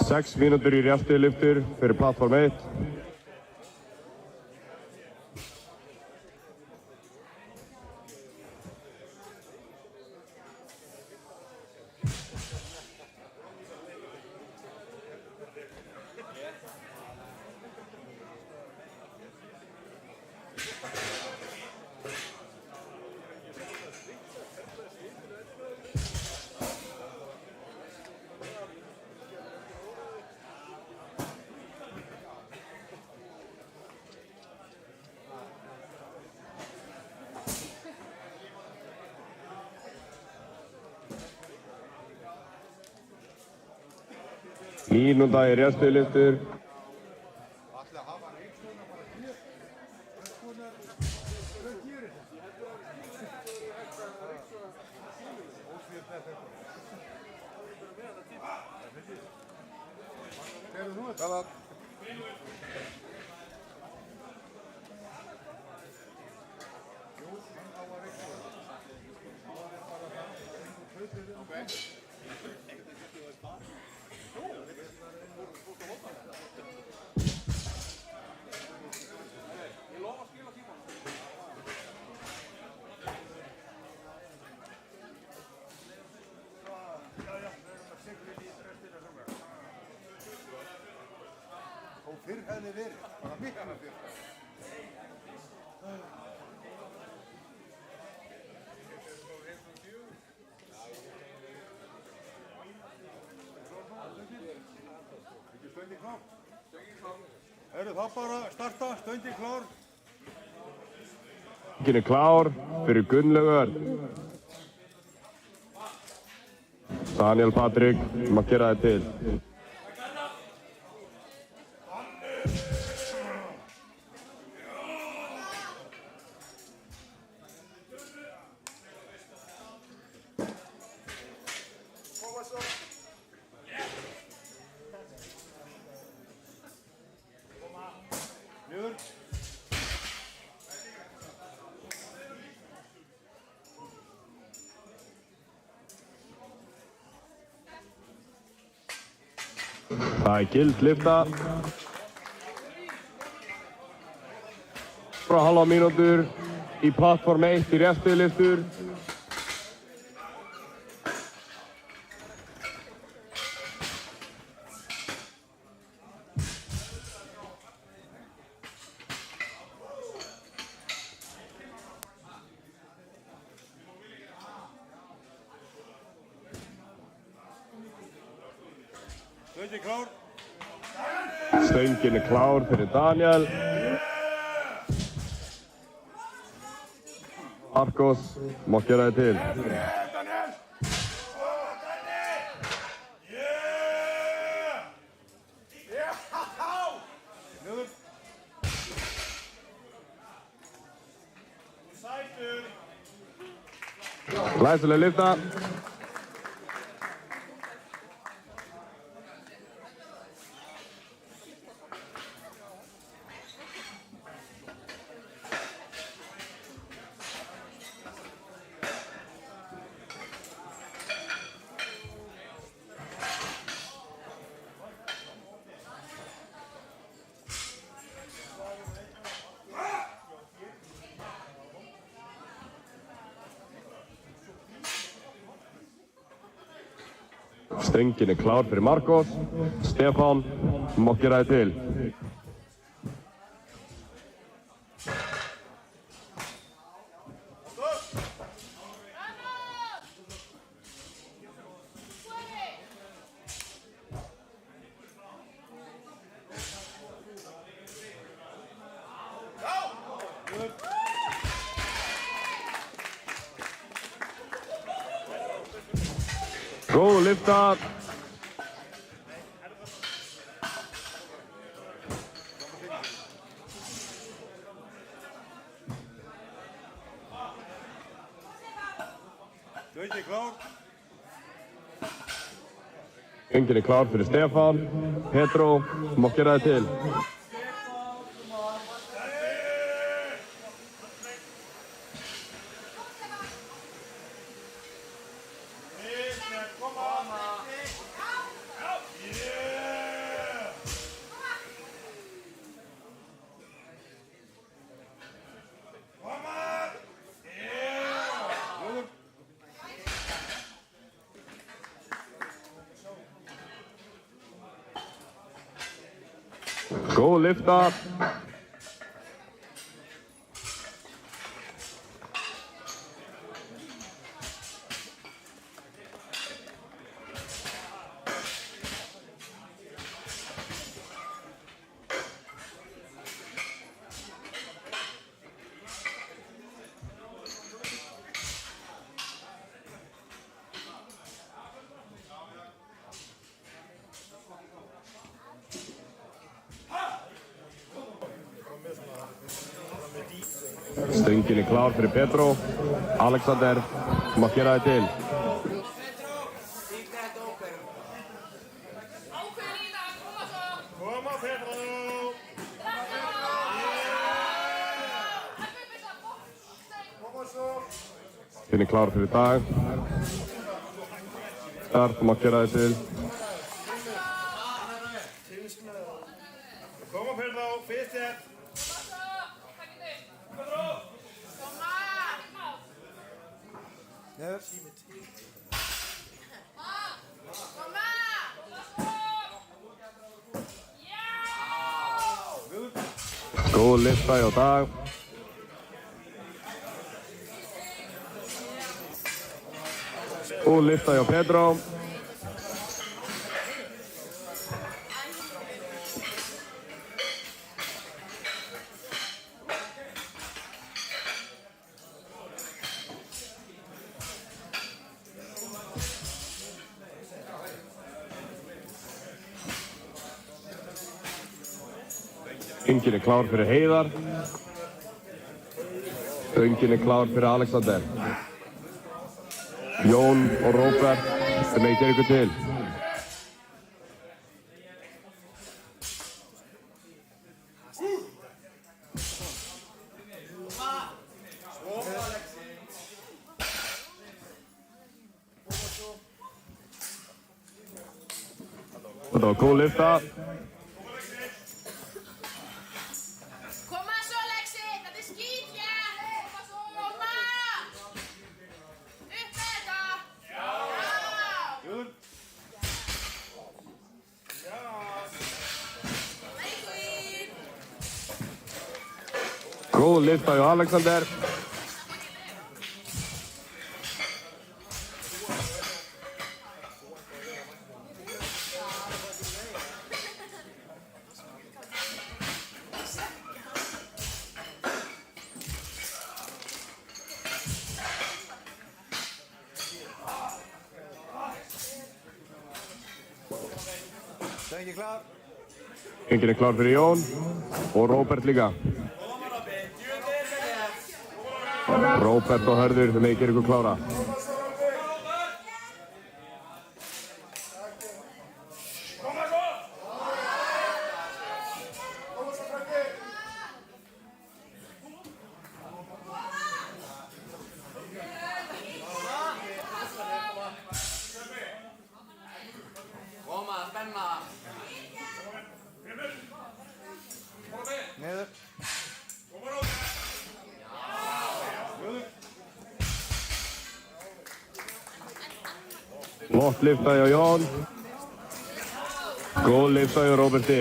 Sex mínútur í réttstöðulyftur fyrir plattform 1. Mínúta í réttstöðulyftur. Fyrr hefði verið, bara miklu fyrr. Ekki stöndin klár? Eru það bara starta, stöndin klár? Stöngin er klár fyrir Gunnlaug Örn. Daniel Patrik, maður gera þið til. Það er gild lyfta. Frá halva mínútur í plattform 1 í réttilyftur. Stöndin klár? Stöngin er klár fyrir Daniel. Marcos, má gera þið til. Daniel! Niður. Sætur. Glæsileg lyfta. Stöngin er klár fyrir Marcos. Stefán, má gera þið til. Góð lyfta. Stöndin klár? Stöngin er klár fyrir Stefán. Petro, má gera þið til. Góð lyfta. Stöngin er klár fyrir Petro. Alexander, má gera þið til. Ákveðin í það, koma svo! Koma Pedro! Þinn klár fyrir dag. Start, þú mátt gera þig til. Koma Pedro, fyrst þér! Góð lyfta hjá Dag. Góð lyfta hjá Pedro. Stöngin klár fyrir Heiðar. Stöngin klár fyrir Alexander. Jón og Róbert, þeir megi gera ykkur til. Þetta var góð lyfta. Góð lyfta hjá Alexander. Stöngin klár. Enginn klár fyrir Jón og Róbert líka. Róbert og Hörður, þeir megi gera ykkur klára. Koma, spenna! Niður. Flott lyfta hjá Jón. Góð lyfta hjá Róberti.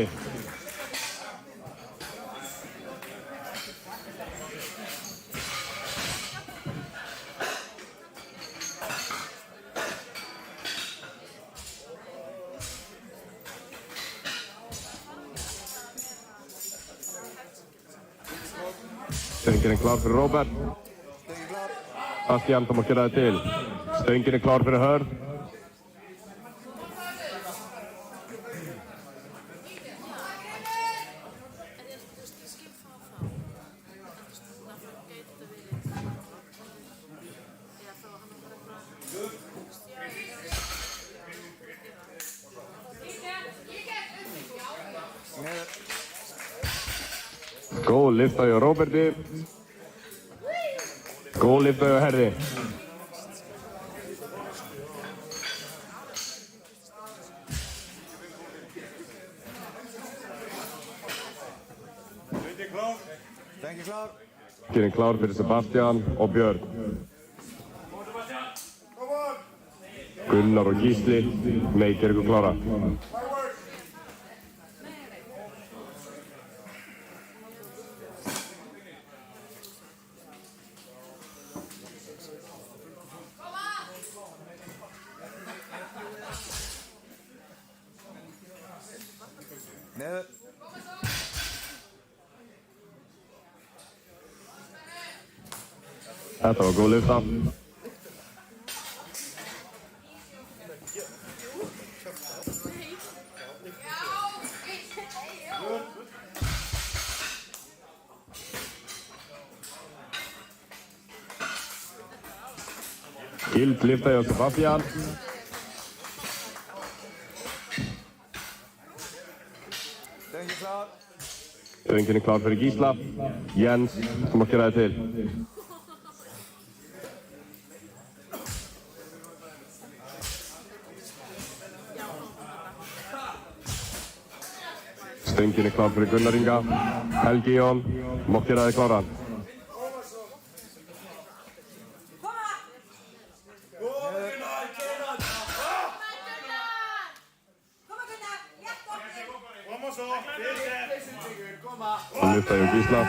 Stöngin klár fyrir Róbert. Stöngin klár. Bastian, þú mátt gera þig til. Stöngin klár fyrir Hörð. Góð lyfta hjá Róberti. Góð lyfta hjá Herði. Stöngin klár. Stöngin klár. Stöngin klár fyrir Sebastian og Björn. Gunnar og Gísli, megi gera ykkur klára. Niður. Þetta var góð lyfta. Gild lyfta hjá Sebastian. Stöngin klar. Stöngin er klár fyrir Gísla. Jens, þú mátt gera þig til. Stöngin er klár fyrir Gunnar Inga. Helgi Jón, þú mátt gera þig kláran. Og lyfta hjá Gísla.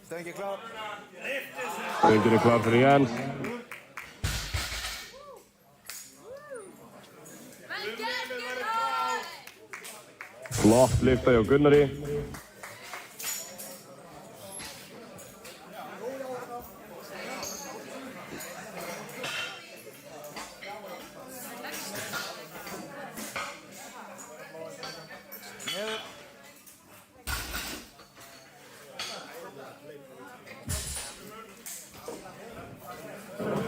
Stöngin klar. Stöngin er klár fyrir Jens. Flott lyfta hjá Gunnari.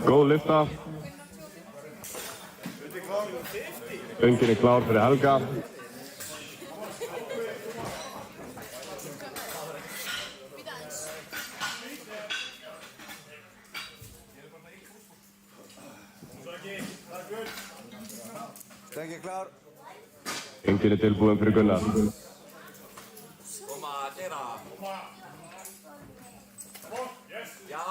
Góð lyfta. Stöngin er klár fyrir Helga. Stöngin klar. Stöngin er tilbúin fyrir Gunnar. Koma, gera. Já.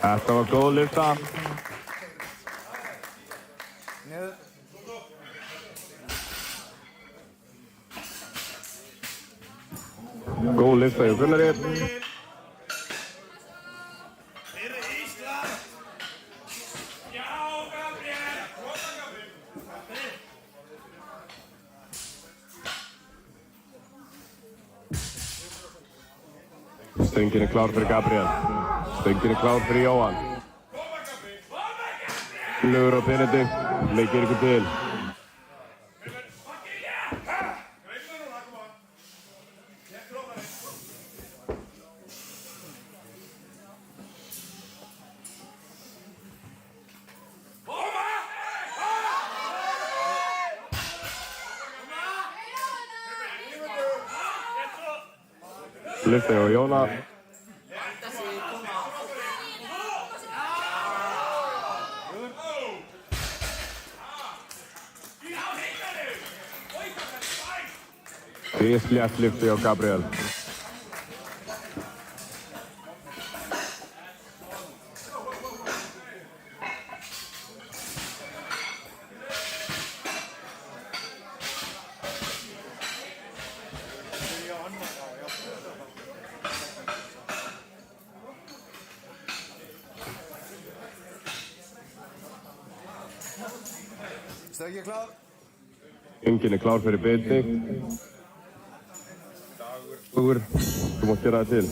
Þetta var góð lyfta. Niður. Góð lyfta hjá Gunnari. Fyrir Ísland. Já, Gabriel. Koma, Gabriel. Stöngin er klár fyrir Gabriel. Stöngin er klár fyrir Jóhann. Lugur og Benedikt, leikir ykkur til. Lyfta hjá Jóna. Slétt lyfta hjá Gabriel. Stöngin klar. Stöngin er klár fyrir Benedikt. Dagur, þú mátt gera það til.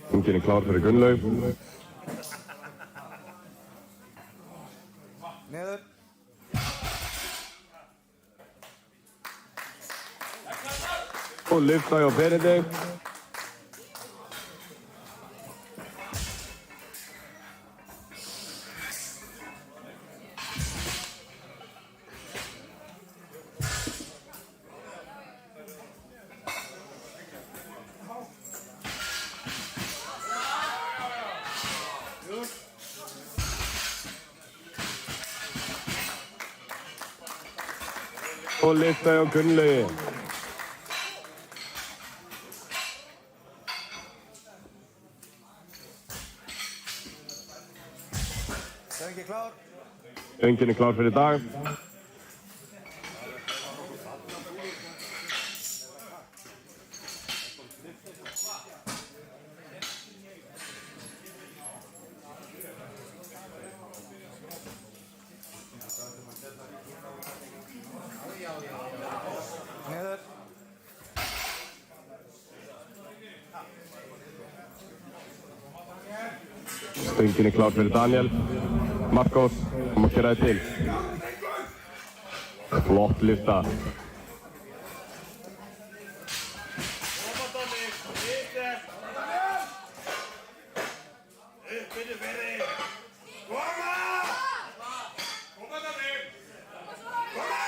Stöngin er klár fyrir Gunnlaug. Niður. Og lyfta hjá Benedikt. Og lyfta hjá Gunnlaugi. Stöngin klar. Stöngin er klár fyrir Dag. Niður. Stöngin är klar för Daniel. Marcos, kom och köra till. Flott lyfta. Koma Donni, ytter. Upp byrju fyrir. Koma! Koma Donni! Koma!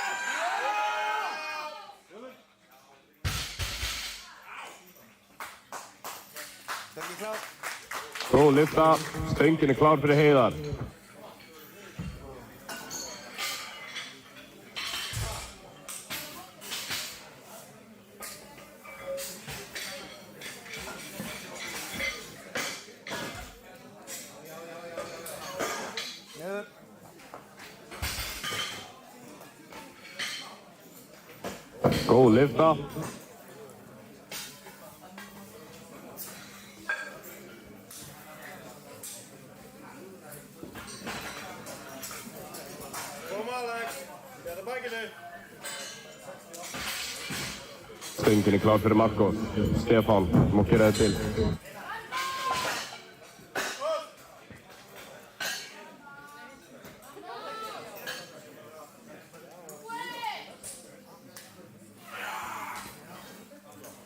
Stöngin klar. Góð lyfta. Stöngin är klar för Heiðar. Niður. Góð lyfta. Koma Alex. Bjarta bakinu. Stöngin är klar för Marcos. Stefan, kom och köra till.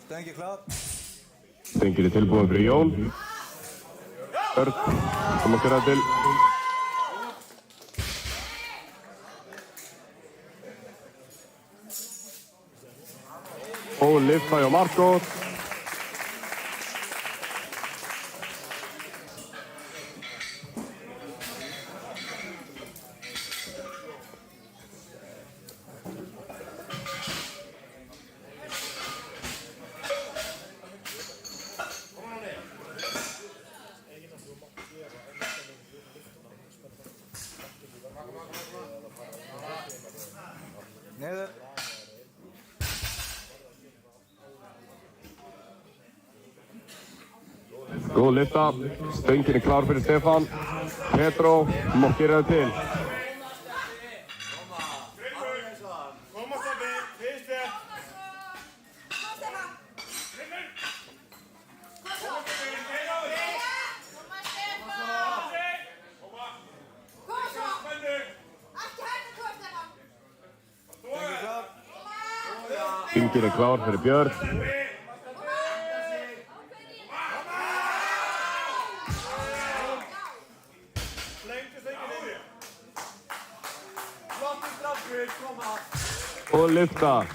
Stöngin klar. Stöngin är tillbúin för Jón. Örn, kom och köra till. Och lyfta och Marcos. Niður. Góð lyfta. Stöngin är klar för Stefan. Petro, kom och köra till. Koma Steffi, fyrstu. Kom Stefan! Kom så! Kom så! Ekki hægt kom Stefan! Stöngin klar. Stöngin är klar för Björn. Slengtu stöngin inn. Flottur straffur, koma. Och lyfta.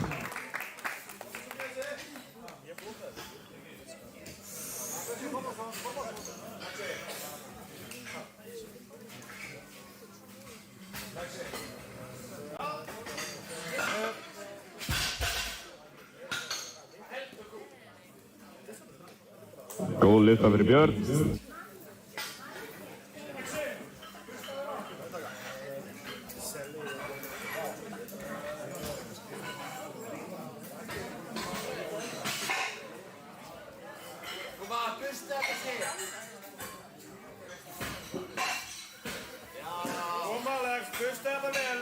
Góð lyfta för Björn. Koma, busta þetta sig. Koma Alex, busta þetta vel.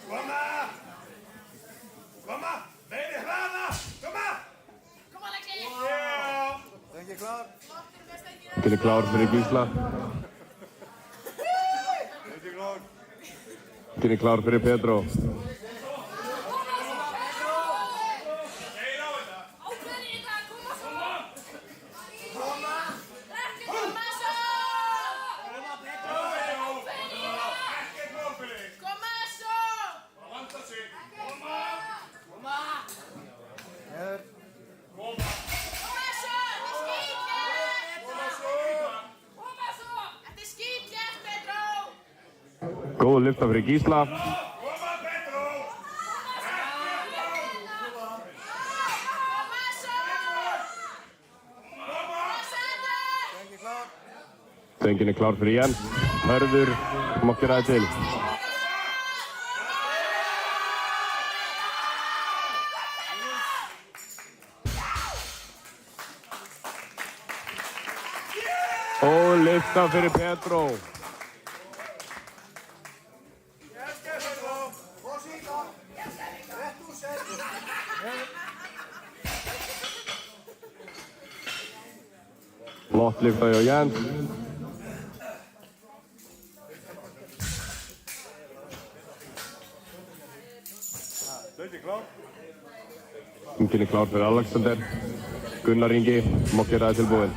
Koma! Koma! Meiri hraða! Koma! Kom Alexi! Já! Stöngin klar. Flottur með stöngina. Stöngin är klar för Gísla. Stöngin klar. Stöngin är klar för Petro. Ákveðin í þetta, koma svo! Ekki koma svo! Ákveðin í þetta! Ekkert mál fyrir þig. Koma svo! Það vantar sig. Koma! Niður. Koma svo! Þetta er skítkjæft! Koma svo. Koma svo! Þetta er skítkjæft, Petro! Góð lyfta för Gísla. Koma Petro. Koma svo! Stöngin klar. Stöngin är klar för Jens. Hörður, kom och köra till. Och lyfta för Petro. Flott lyfta och Jens. Stöngin klár fyrir Alexander. Gunnar Ingi má gera það tilbúinn.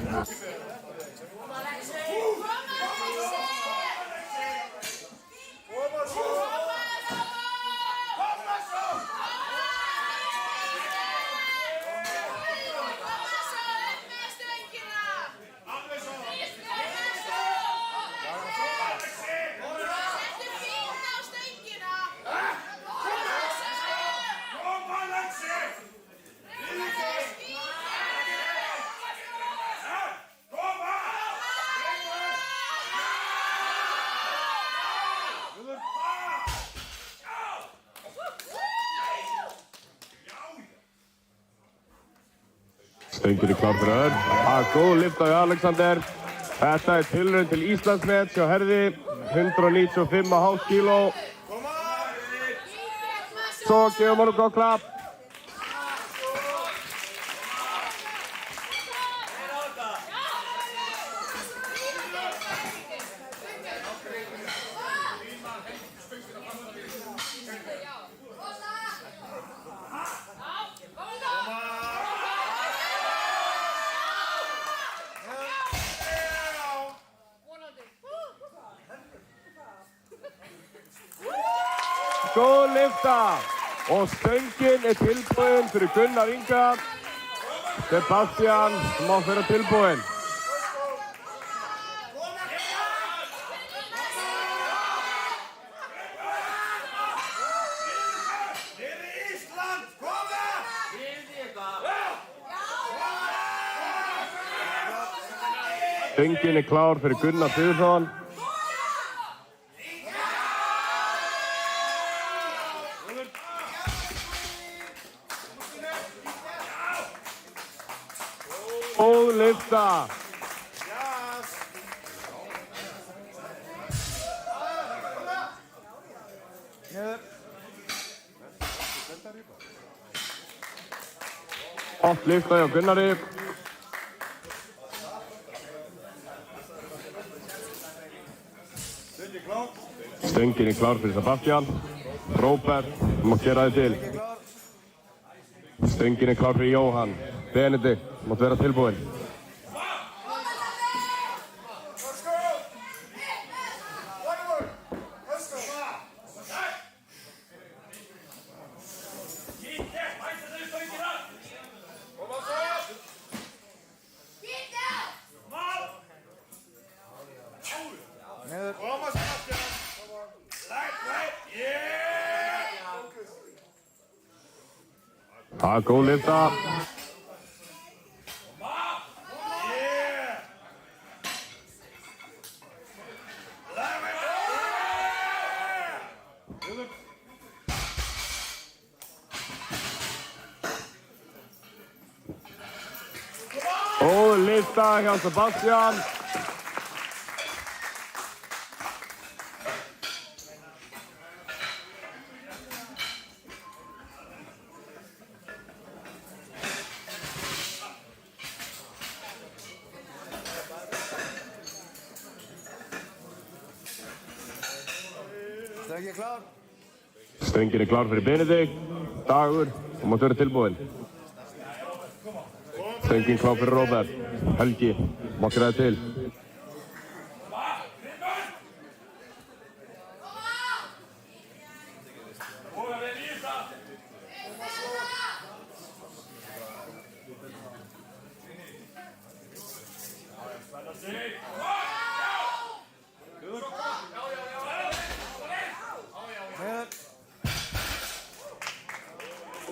Stöngin klár fyrir Örn. Góð lyfta hjá Alexander. Þetta tilraun til Íslandsmet hjá herði. 195,5 kíló. Svo gefum honum gott klapp. Góð lyfta og stöngin tilbúinn fyrir Gunnar Inga. Sebastian má vera tilbúinn. Stöngin klár fyrir Gunnar Sigurðsson. Góð lyfta. Gott lyfta hjá Gunnari. Stöngin klár fyrir Sebastian. Robert má gera það til. Stöngin klár fyrir Jóhann. Benedikt mátt vera tilbúinn. Góð lyfta. Góð lyfta hjá Sebastian. Stöngin klár fyrir Benedikt. Dagur og mátt vera tilbúinn. Stöngin klár fyrir Robert. Helgi mátt gera það til.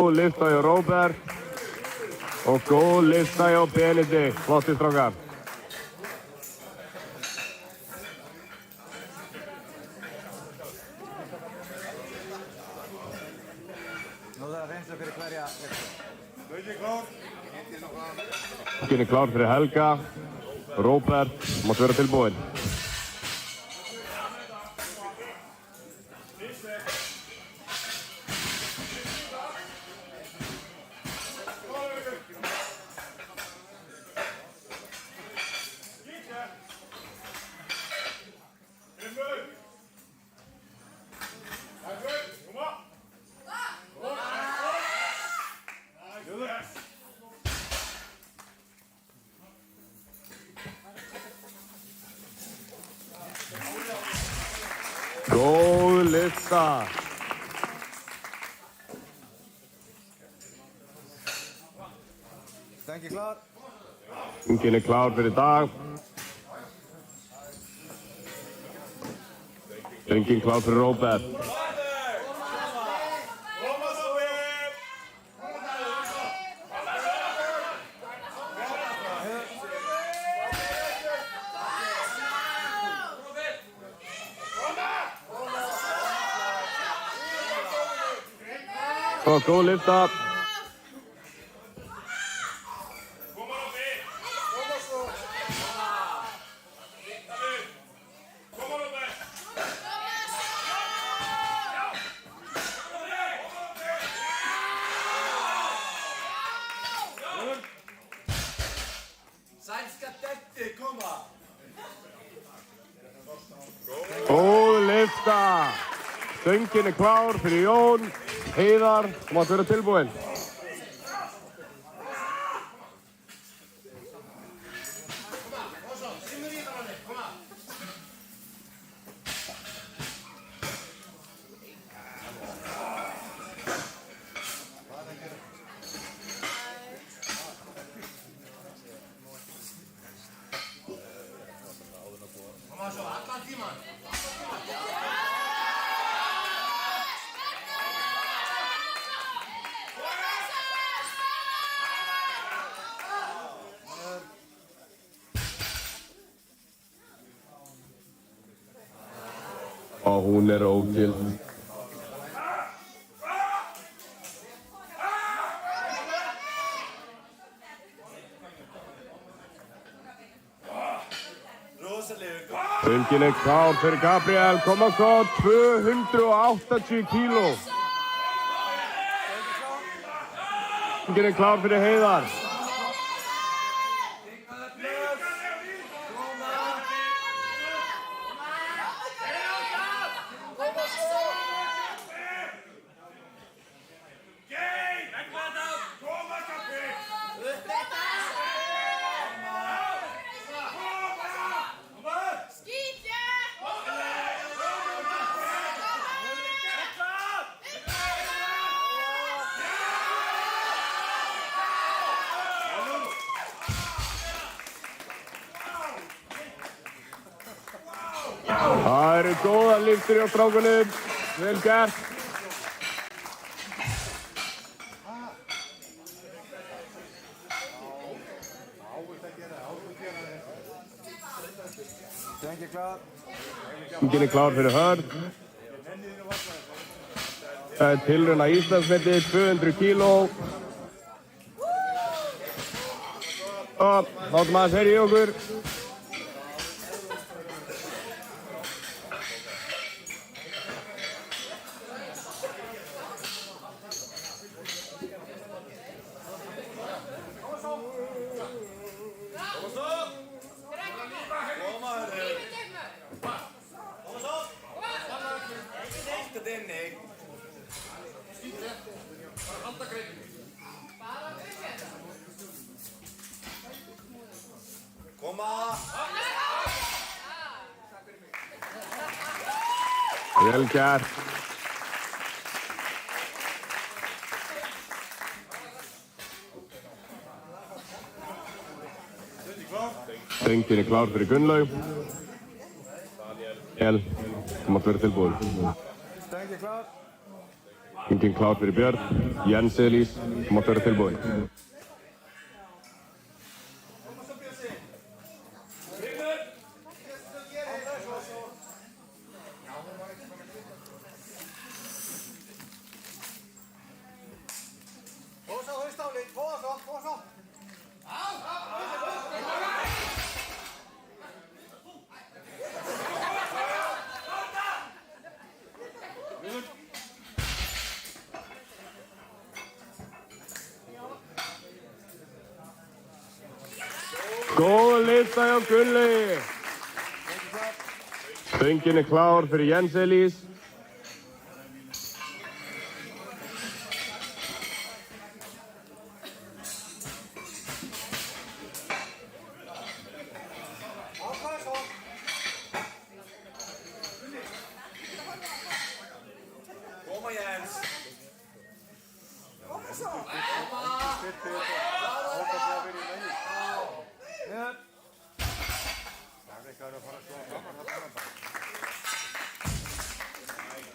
Góð lyfta hjá Robert og góð lyfta hjá Benedikt. Flottir strákar. Nú það reynslu fyrir hverja lyftu. Stöngin klár fyrir Helga. Robert mátt vera tilbúinn. Góð lyfta. Stöngin klár. Stöngin klár fyrir dag. Stöngin klár fyrir Róbert. Og góð lyfta. Sænska detti, koma. Góð lyfta. Stöngin klár fyrir Jón. Heiðar, þú mátt vera tilbúinn. Koma svo, allan tíman. Og hún ógild. Stöngin klár fyrir Gabriel, koma svo 280 kíló. Stöngin klár fyrir Heiðar. Það eru góðar lyftur hjá strákunum. Vel gert. Stöngin klár. Stöngin klár fyrir Hörð. Það tilraun á Íslandsmeti, 200 kíló. Og látum aðeins heyra í okkur. Koma. Vel gert. Stöngin klár fyrir Gunnlaug. Daniel, þú mátt vera tilbúinn. Stöngin klár. Stöngin klár fyrir Björn. Jens Elís, þú mátt vera tilbúinn. Góð lyfta hjá Gulli. Stöngin klár fyrir Jens Elís.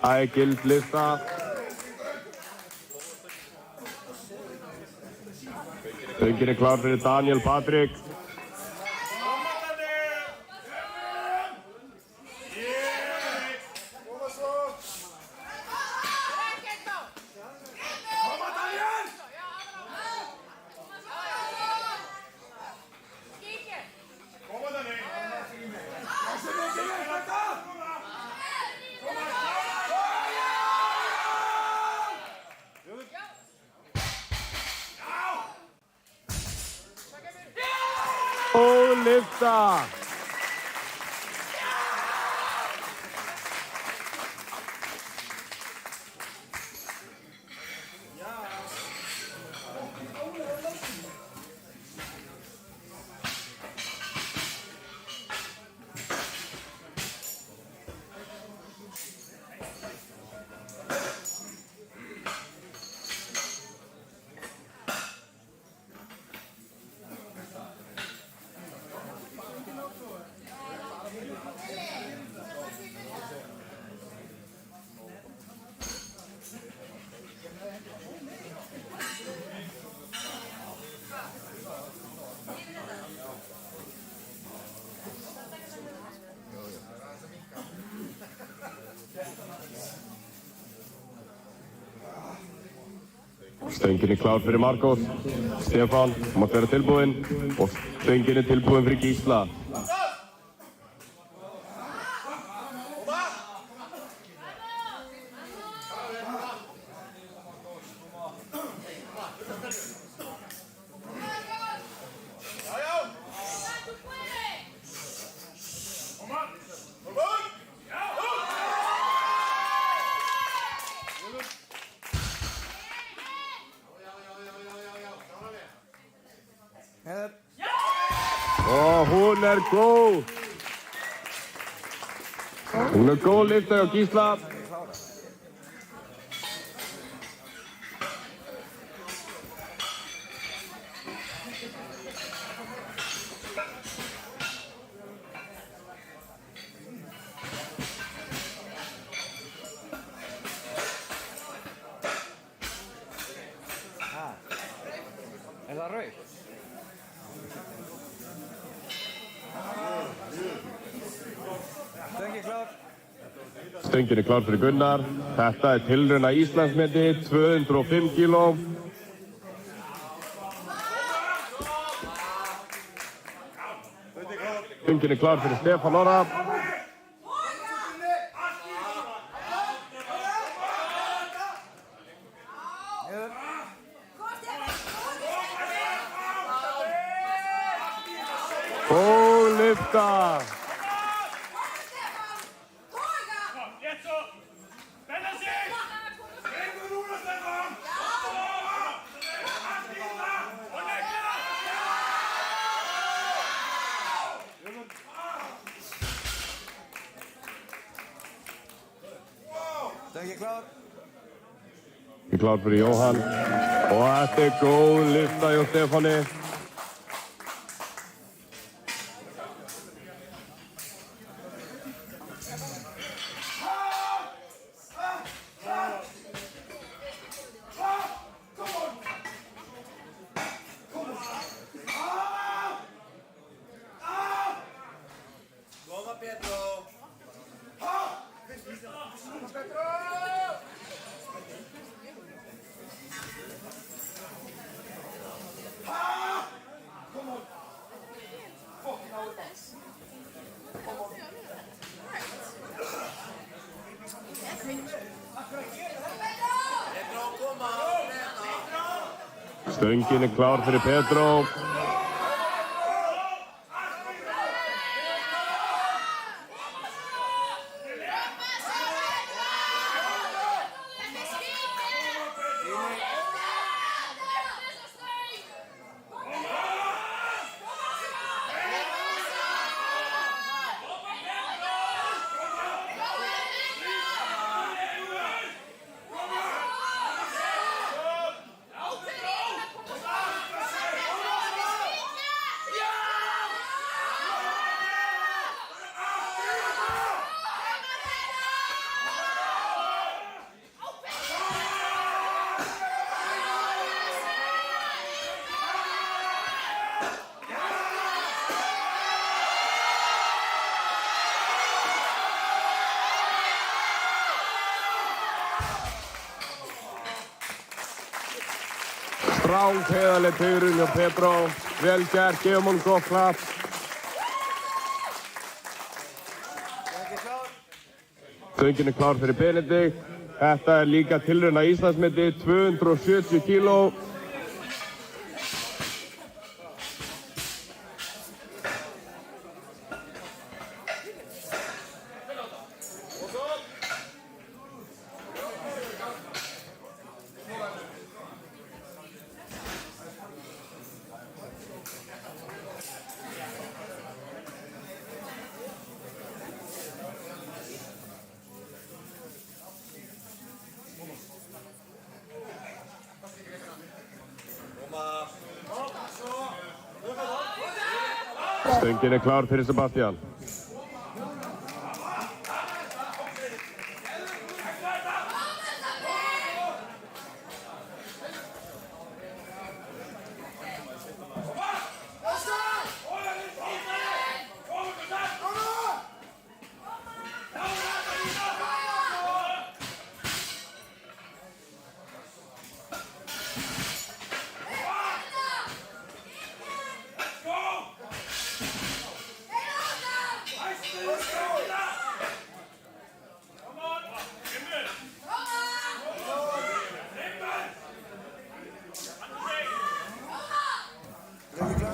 Það gild lyfta. Stöngin klár fyrir Daniel Patrik. Og lyfta. Stöngin klár fyrir Marcos. Stefán, þú mátt vera tilbúinn. Og stöngin tilbúinn fyrir Gísla. Og hún góð. Hún góð lyfta hjá Gísla. Það rauð? Stöngin klár. Stöngin klár fyrir Gunnar. Þetta tilraun að Íslandsmeti, 205 kíló. Stöngin klár fyrir Stefán Orra. Og lyfta. Stöngin klár. Klár fyrir Jóhann. Og þetta góð lyfta hjá Stefáni. Stöngin klár fyrir Pedro. stráng heiðarleg sigrun hjá Pedro. Vel gert, gefum honum gott klapp. Stöngin klár fyrir Benedikt. Þetta líka tilraun á Íslandsmeti, 270 kíló. Stöngin klár fyrir Sebastian.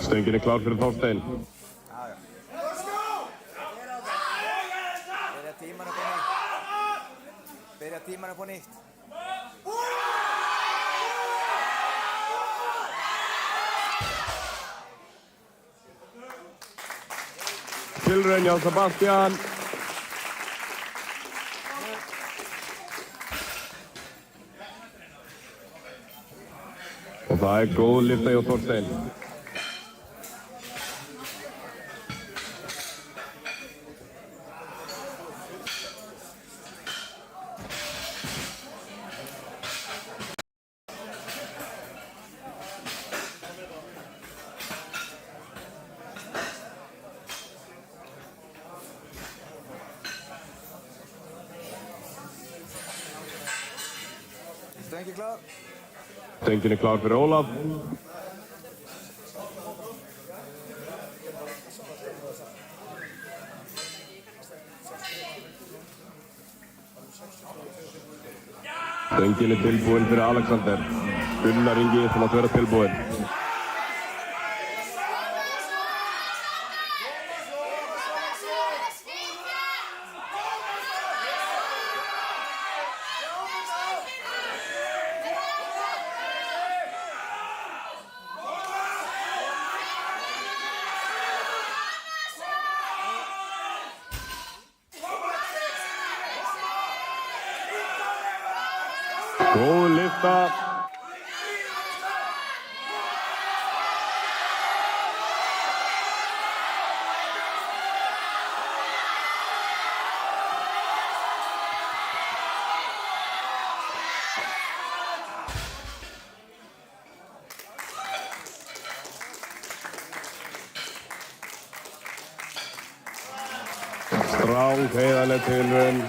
Stöngin klár fyrir Þorstein. Byrja tímanum på nýtt. Tilraun hjá Sebastian. Og það góð lyfta hjá Þorstein. Stöngin klár. Stöngin klár fyrir Ólaf. Stöngin tilbúin fyrir Alexander. Gunnar Ingi sem átt vera tilbúin. Góð lyfta. Stráng heiðarleg tilraun.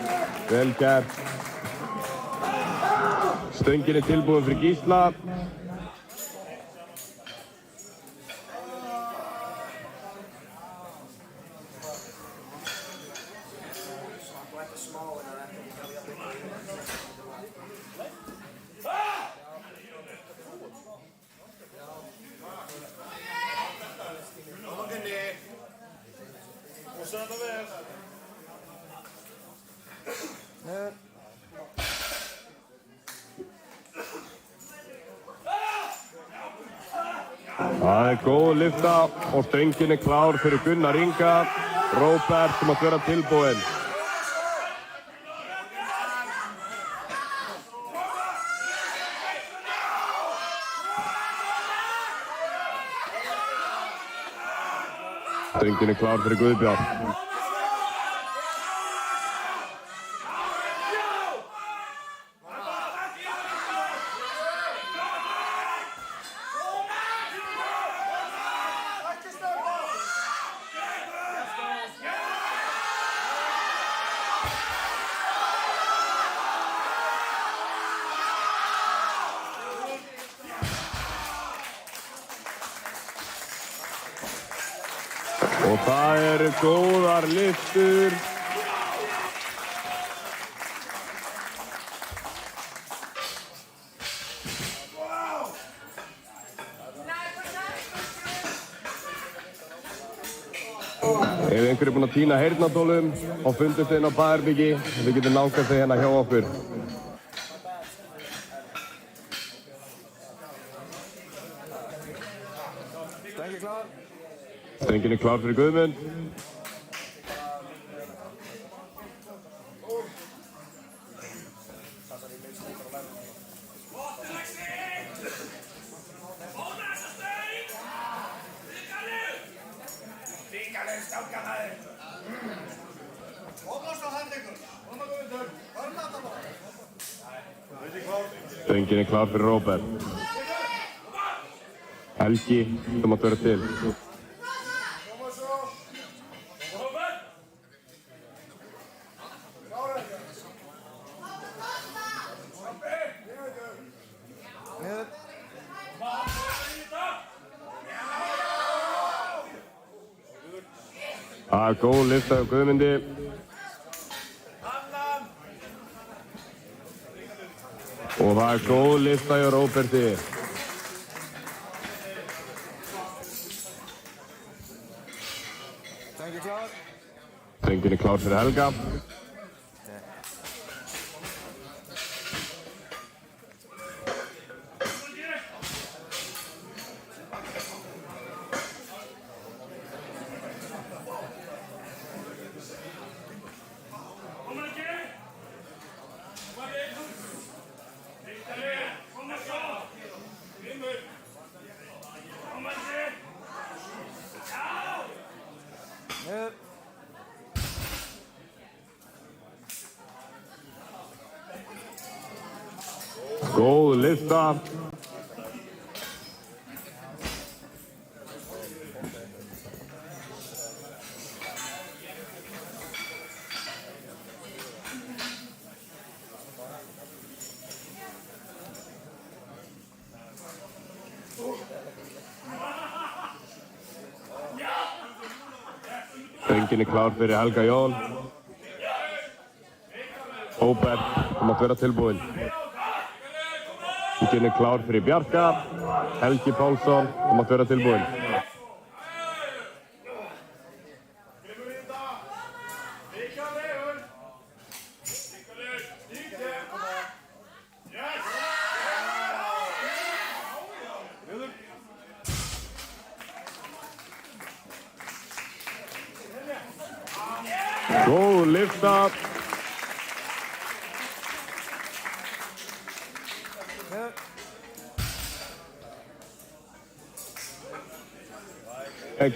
Vel gert. Stöngin tilbúin fyrir Gísla. Það góð lyfta og stöngin klár fyrir Gunnar Inga. Róbert sem átt vera tilbúin. Stöngin klár fyrir Guðbjörn. Og það eru góðar lyftur. Ef einhver búinn að týna heyrnartólum og fundust þeim á Bæjarbyggi, við getum nálgast þau hérna hjá okkur. Strengi klár. Strengin klár fyrir Guðmund. Strengin klár fyrir Róbert. Helgi, þú mátt vera til. Það er góð lyfta hjá Guðmundi. Og það er góð lyfta hjá Róberti. Strengin klár fyrir Helga. Góð lyfta. Strengin klár fyrir Helga Jón. Róbert, þú mátt vera tilbúinn. Strengin klár fyrir Bjarka. Helgi Pálsson, þú mátt vera tilbúinn. Góð lyfta.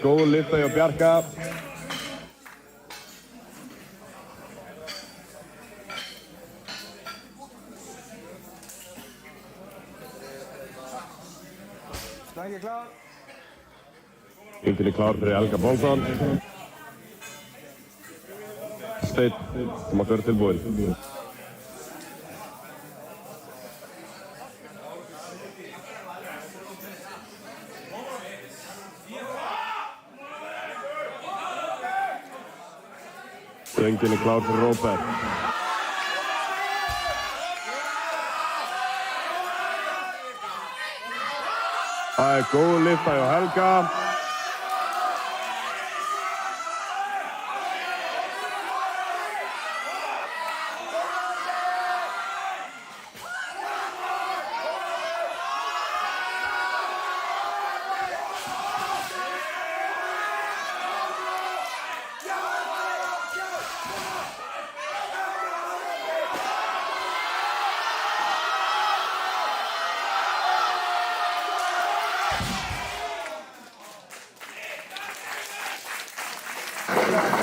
Góð lyfta hjá Bjarka. Strengi klár. Strengin klár fyrir Helga Pálsson. Steinn, þú mátt vera tilbúinn. Strengin klár fyrir Róbert. Það er góð lyfta hjá Helga.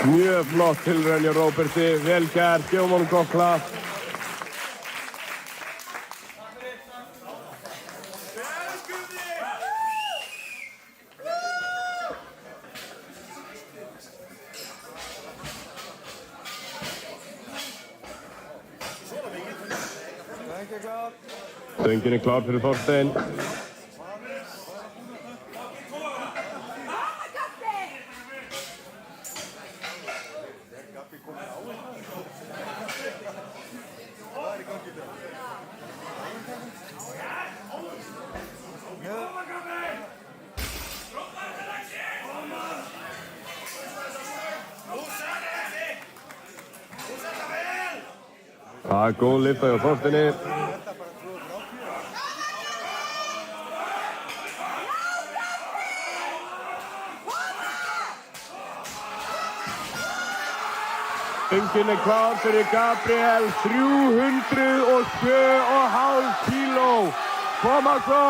Mjög flott tilraun hjá Róberti, vel gert, gefum honum gott klapp. Strengin klár fyrir Þorstein. Það góð lyfta hjá Þorsteini. Stöngin klár fyrir Gabriel, 307,5 kíló. Koma svo!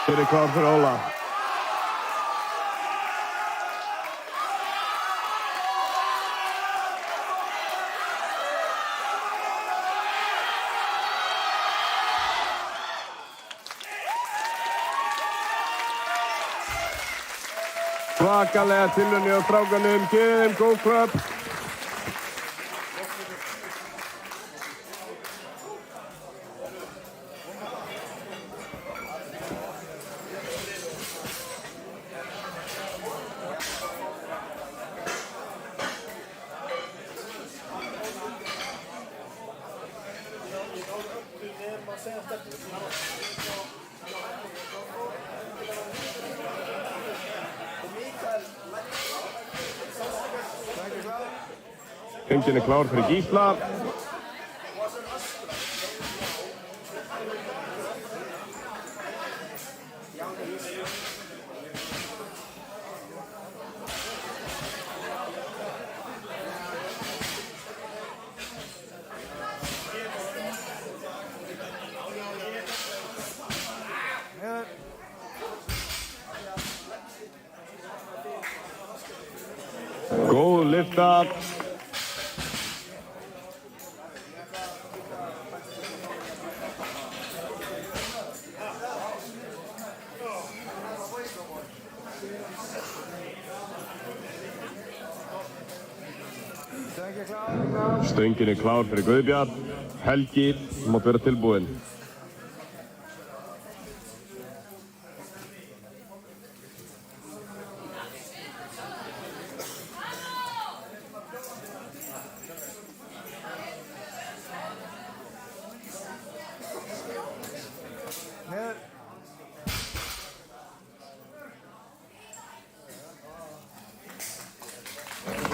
Fyrir klár fyrir Óla. Svakalega tilraun hjá strákunum, gefið þeim góð klöpp. Stöngin klár fyrir Gísla. Góð lyfta. Stöngin klár fyrir Guðbjart. Helgi mátt vera tilbúinn.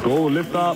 Góð lyfta.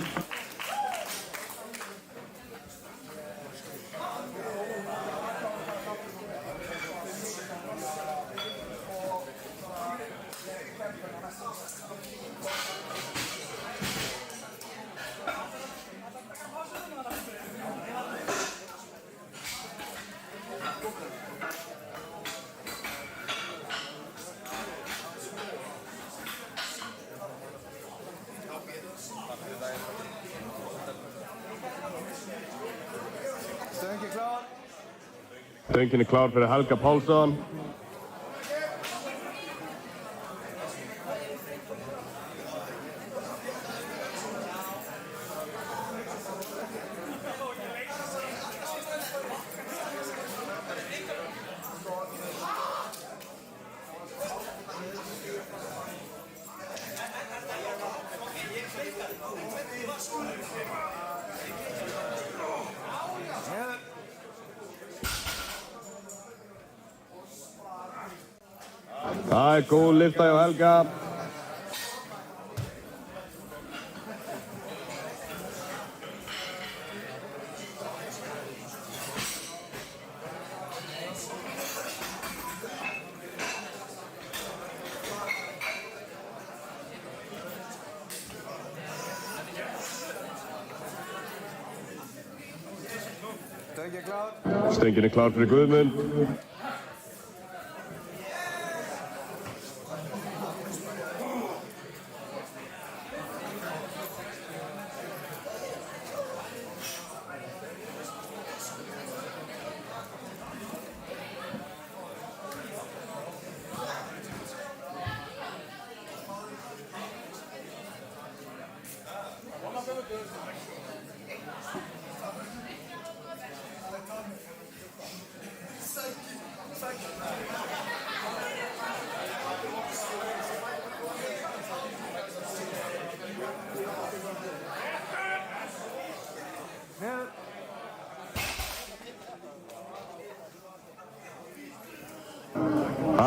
Stöngin klár fyrir Helga Pálsson. Það góð lyfta hjá Helga. Stöngin klár fyrir Guðmund.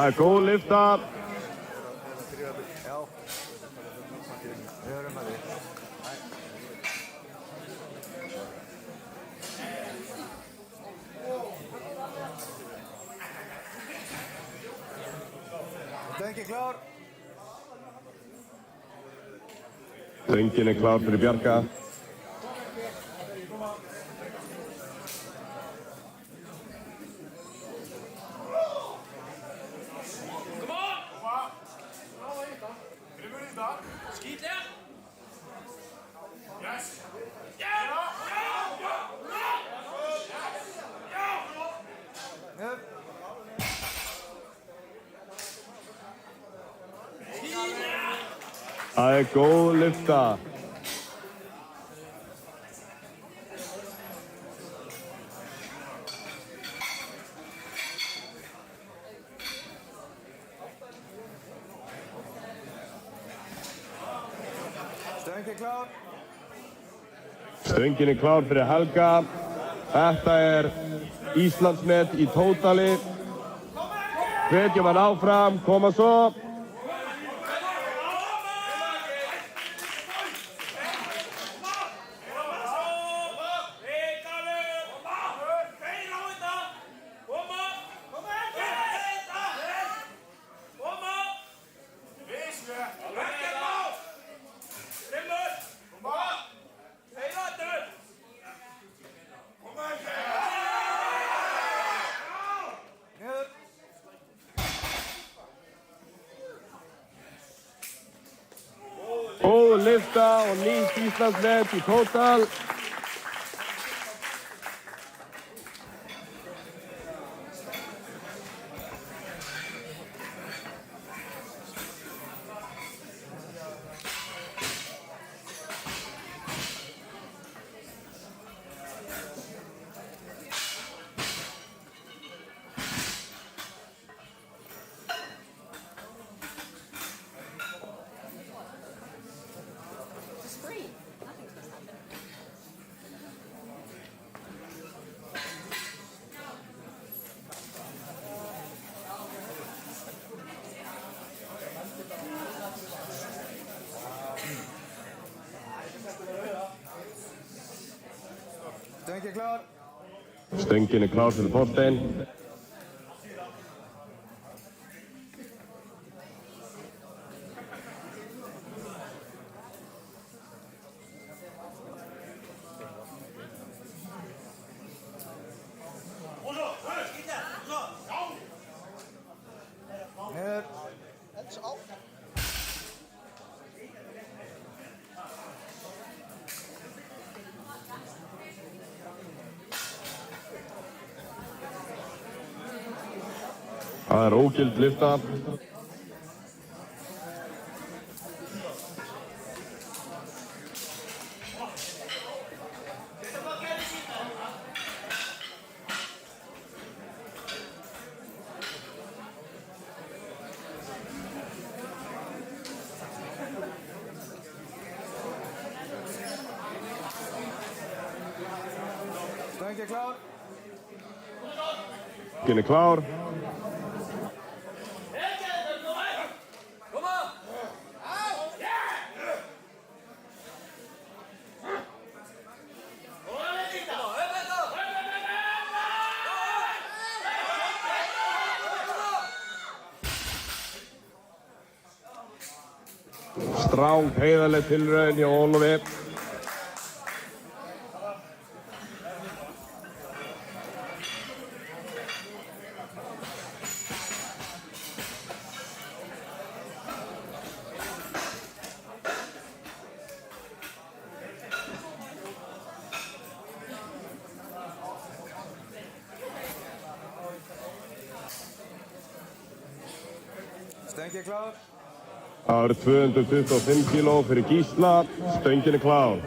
Það góð lyfta. Stöngin klár. Stöngin klár fyrir Bjarka. Það góð lyfta. Stöngin klár. Stöngin klár fyrir Helga. Þetta Íslandsmet í tótali. Hvetjum hann áfram, koma svo. Góð lyfta og nýtt Íslandsmet í tótal. Stöngin klár. Stöngin klár fyrir Þorstein. Það ógild lyfta. Stöngin klár. Stöngin klár. Stráng heiðarleg tilraun hjá Ólafi. Stöngin klár. Það 225 kíló fyrir Gísla. Stöngin klár.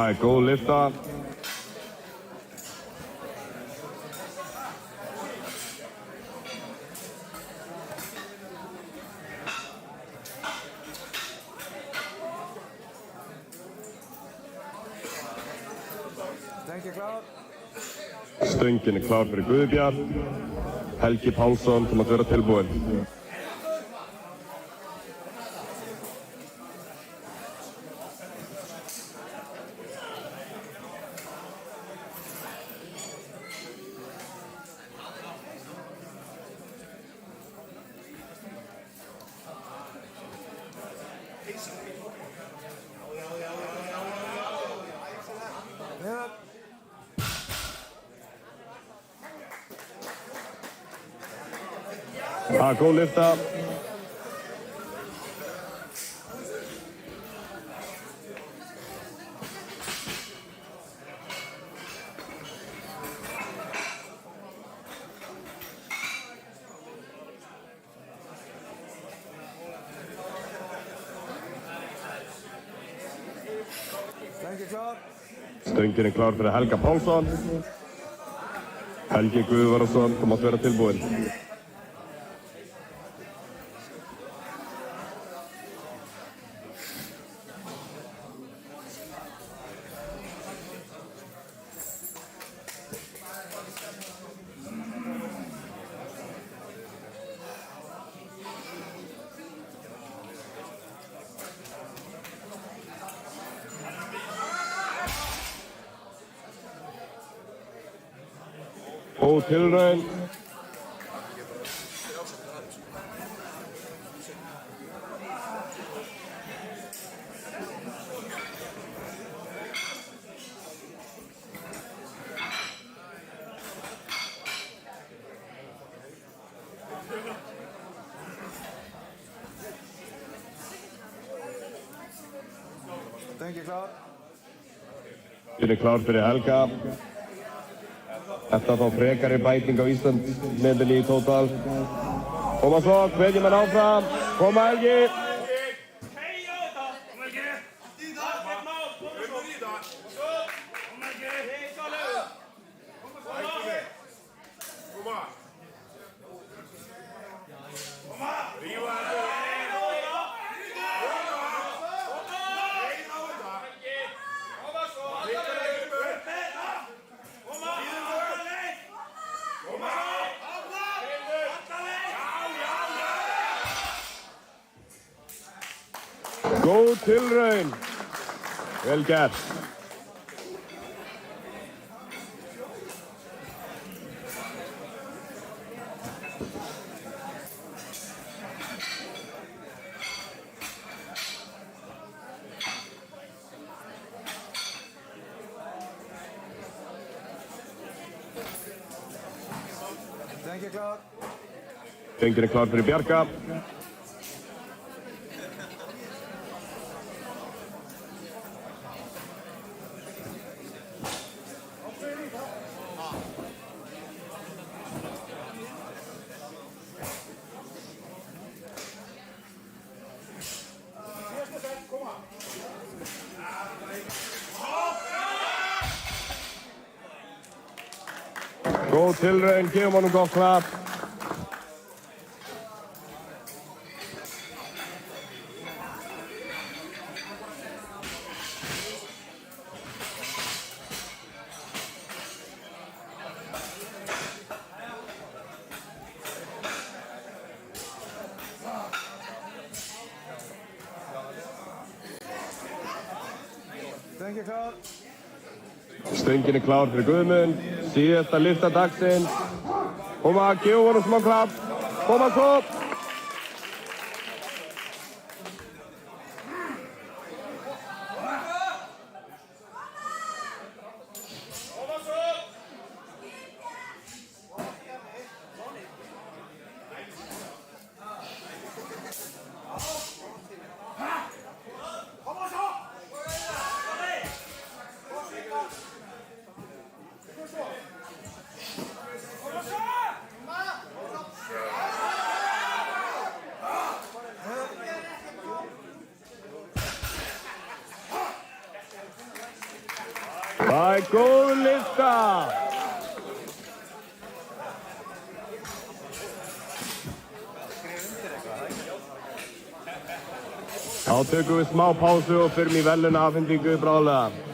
Það góð lyfta. Stöngin klár. Stöngin klár fyrir Guðbjart. Helgi Pálsson að vera tilbúinn. Það góð lyfta. Stöngin klár. Stöngin klár fyrir Helga Pálsson. Helgi Guðvarason að vera tilbúinn. Góð tilraun. Stöngin klár. Stöngin klár fyrir Helga. Þetta þá frekari bæting á Íslandsmetinni í tótal. Koma svo, hvetjum hann áfram. Koma Helgi. Góð tilraun. Vel gert. Stöngin klár. Stöngin klár fyrir Bjarka. Góð tilraun, gefum honum gott klapp. Stöngin klár. Stöngin klár fyrir Guðmund. Síðasta lyfta dagsins. Koma, gefum honum smá klapp. Koma svo. Það er góð lista. Þá tökum við smá pásu og förum í verðlaunaafhendingu bráðlega.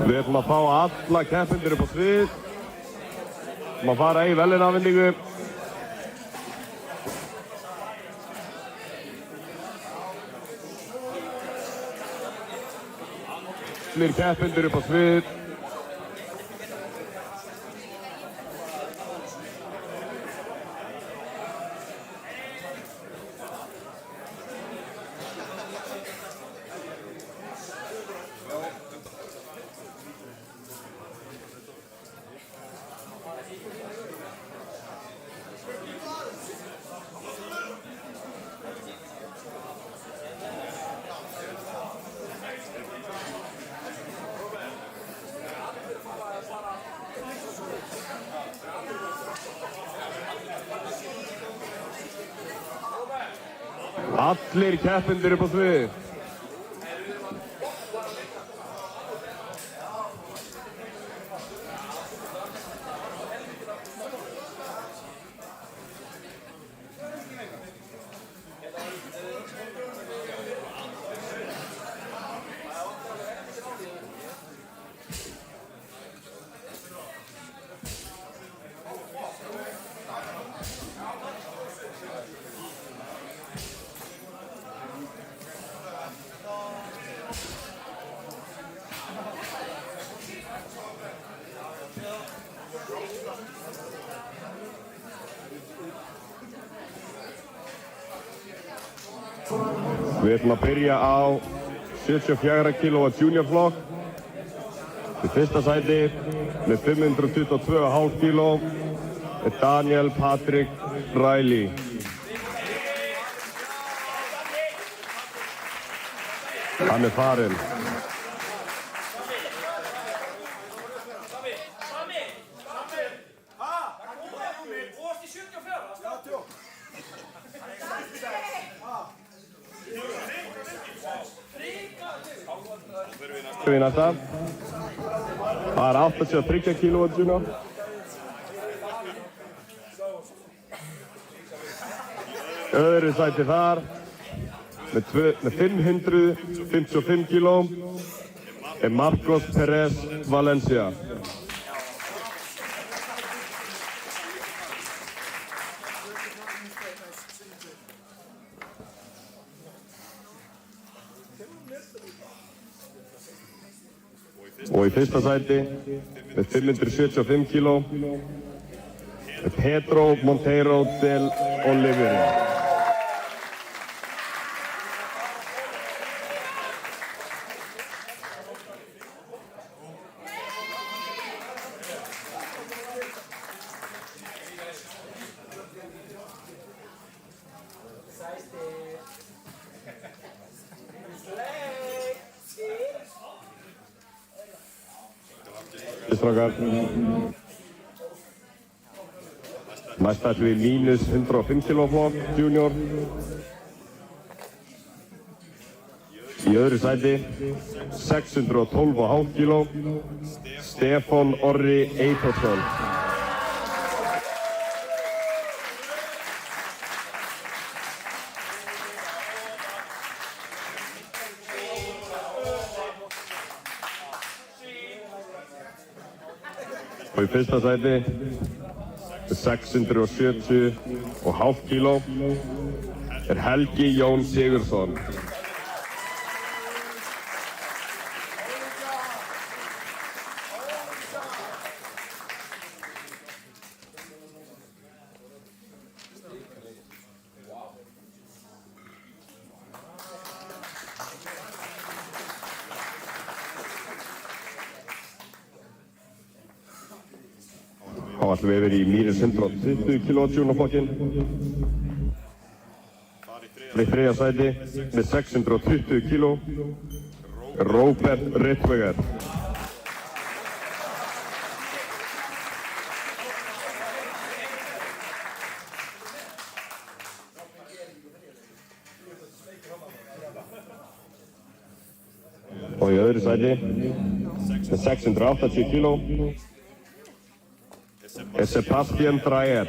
Við ætlum að fá alla keppendur upp á svið. Við ætlum að fara í verðlaunaafhendingu. Allir keppendur upp á svið. Allir keppendur upp á svið. Við ætlum að byrja á 74 kg juniorflokk. Í fyrsta sæti með 522,5 kg er Daniel Patrick Riley. Hann er farinn. Við næsta. Það er 83 kg junior. Öðru sæti þar með 555 kg er Marcos Perez Valencia. Og í fyrsta sæti með 575 kg er Pedro Monteiro del Oliveira. Strákar. Næsta ætlum við mínus 105 kg flokk junior. Í öðru sæti 612,5 kg Stefán Orri Eyþórsson. Og í fyrsta sæti 670,5 kg er Helgi Jón Sigurðsson. Þá ætlum við yfir í mínus 120 kg juniorflokkinn. Í þriðja sæti með 620 kg Robert Rittweger. Og í öðru sæti með 680 kg er Sebastian Dreyer.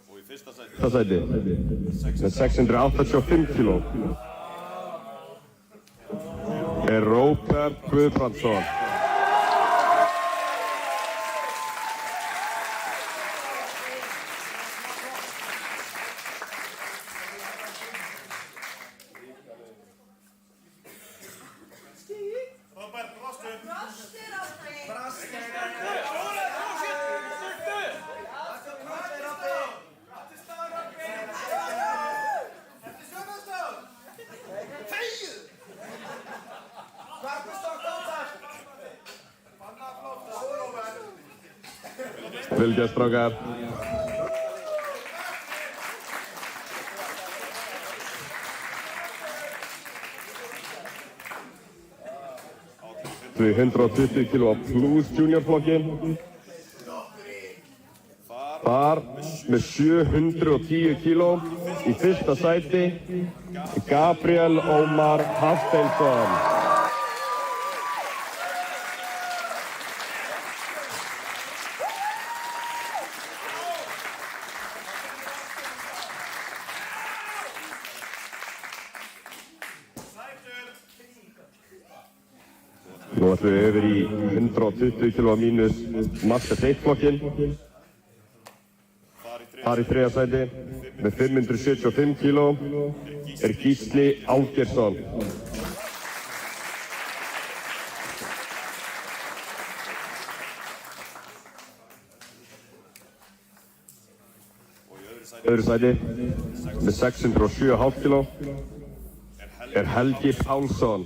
Og í fyrsta sæti með 685 kg er Róbert Guðbrandsson. Vel gert, strákar. Við 120 kg plus juniorflokkinn. Þar með 710 kg í fyrsta sæti Gabriel Ómar Hafsteinsson. Nú ætlum við yfir í 120 kg mínus Masters 1-flokkinn. Þar í þriðja sæti með 575 kg er Gísli Ásgeirsson. Öðru sæti með 607,5 kíló er Helgi Pálsson.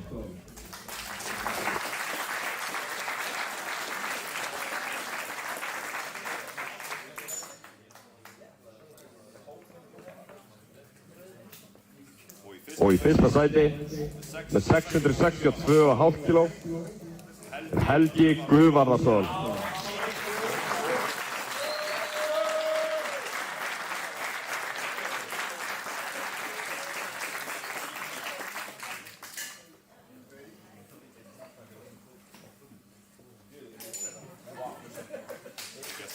Og í fyrsta sæti með 662,5 kíló er Helgi Guðvarðarsson.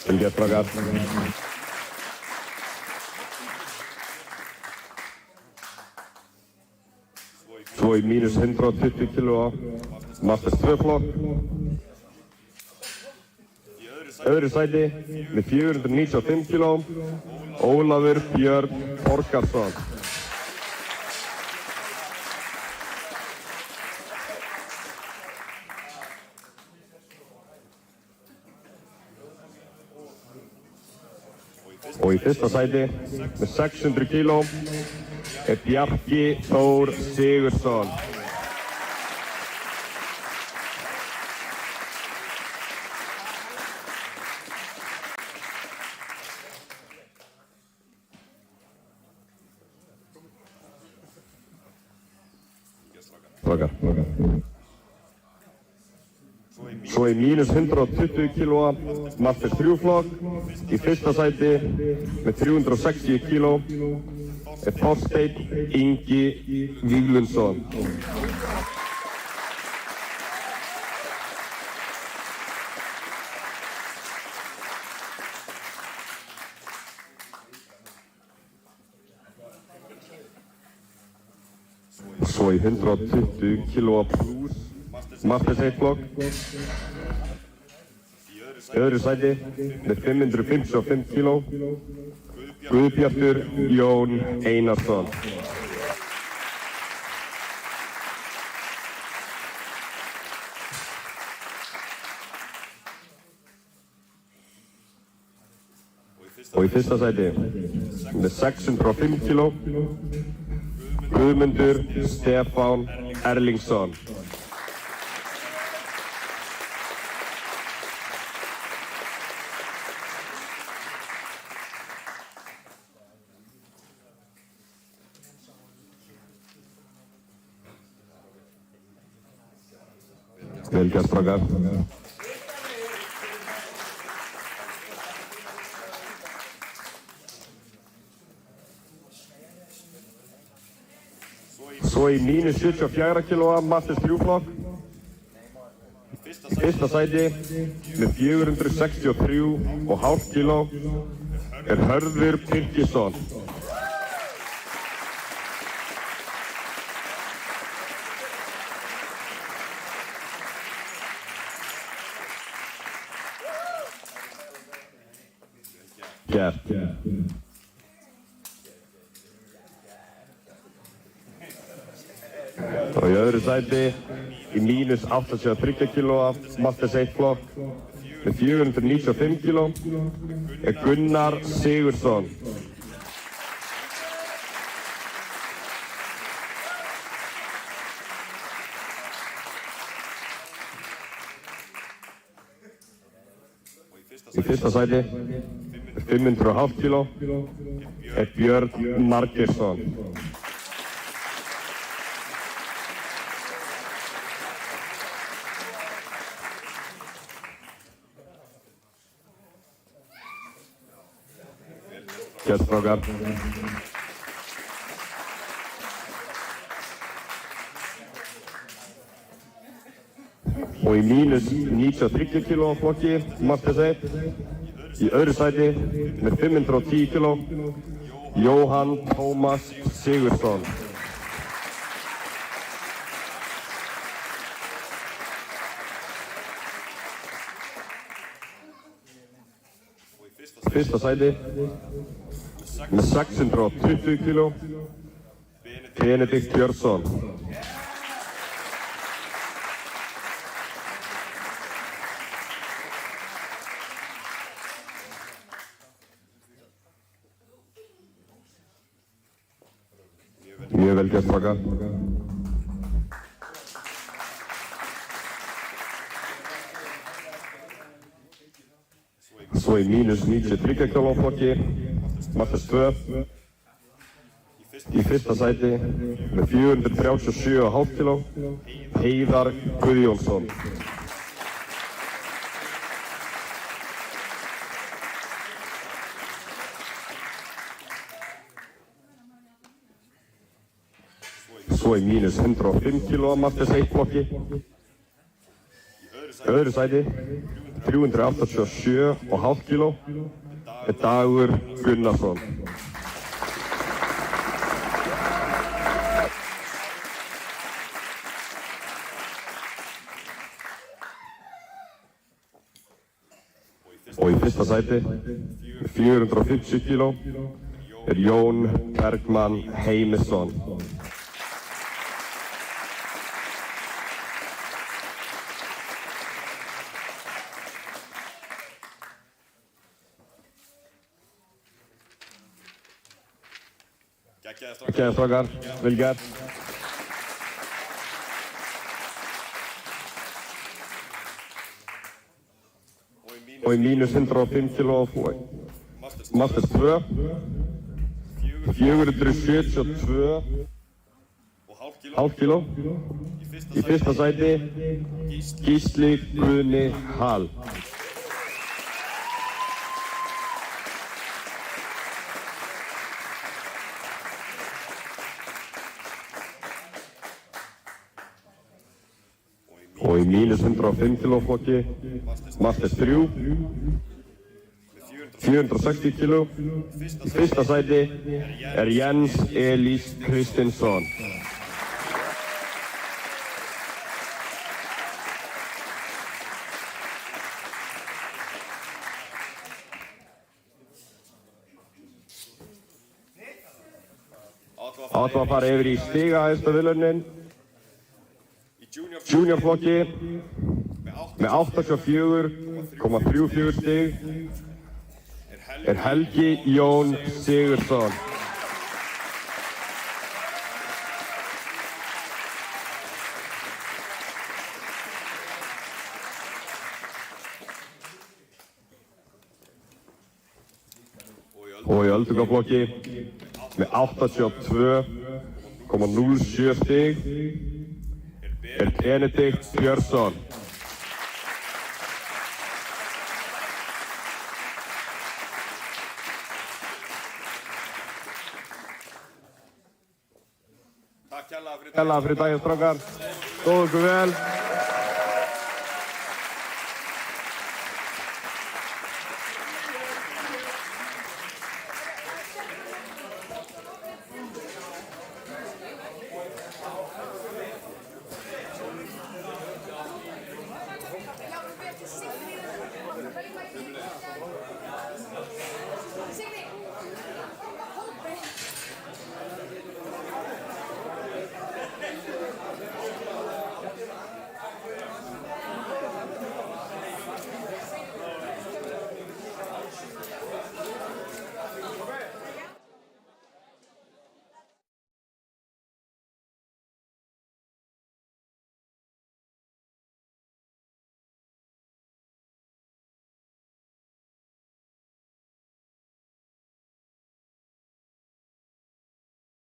Vel gert, strákar. Svo í mínus 120 kíló Masters 2 flokk. Öðru sæti með 495 kíló Ólafur Björn Borgarsson. Og í fyrsta sæti með 600 kíló er Bjarki Þór Sigurðsson. Svo í mínus 120 kílóa Masters 3 flokk. Í fyrsta sæti með 360 kíló er Þorsteinn Ingi Víglundsson. Svo í 120 kílóa plus Masters 1 flokk. Í öðru sæti með 555 kíló Guðbjartur Jón Einarsson. Og í fyrsta sæti með 605 kíló Guðmundur Stefán Erlingsson. Vel gert, strákar. Svo í mínus 74 kílóa Masters 3 flokk. Í fyrsta sæti með 463,5 kíló er Hörður Birgisson. Gert. Og í öðru sæti í mínus 83 kílóa Masters 1 flokk með 495 kíló er Gunnar Sigurðsson. Í fyrsta sæti 505 kíló er Björn Margeirsson. Gert, strákar. Og í mínus 93 kíló flokki Masters 1 í öðru sæti með 510 kíló Jóhann Tómas Sigurðsson. Fyrsta sæti með 620 kíló Benedikt Björnsson. Mjög vel gert, strákar. Svo í mínus 93 kg flokki, Masters 2. Í fyrsta sæti með 437,5 kg, Heiðar Guðjónsson. Svo í mínus 105 kg Masters 1 flokki. Öðru sæti 387,5 kg, Dagur Gunnarsson. Og í fyrsta sæti með 450 kg Jón Bergmann Heimisson. Geggjaðir strákar, vel gert. Og í mínus 105 kg Masters 2, 472,5 kg. Í fyrsta sæti Gísli Guðni Hall. Og í mínus 105 kg flokki Masters 3, 460 kg. Í fyrsta sæti Jens Elís Kristinsson. Áttum að fara yfir í stigahæstu viðlaunin. Junior flokki með 84,34 stig Helgi Jón Sigurðsson. Og í öldungaflokki með 82,07 stig Benedikt Björnsson. Takk kærlega fyrir daginn, strákar. Stóðu ykkur vel.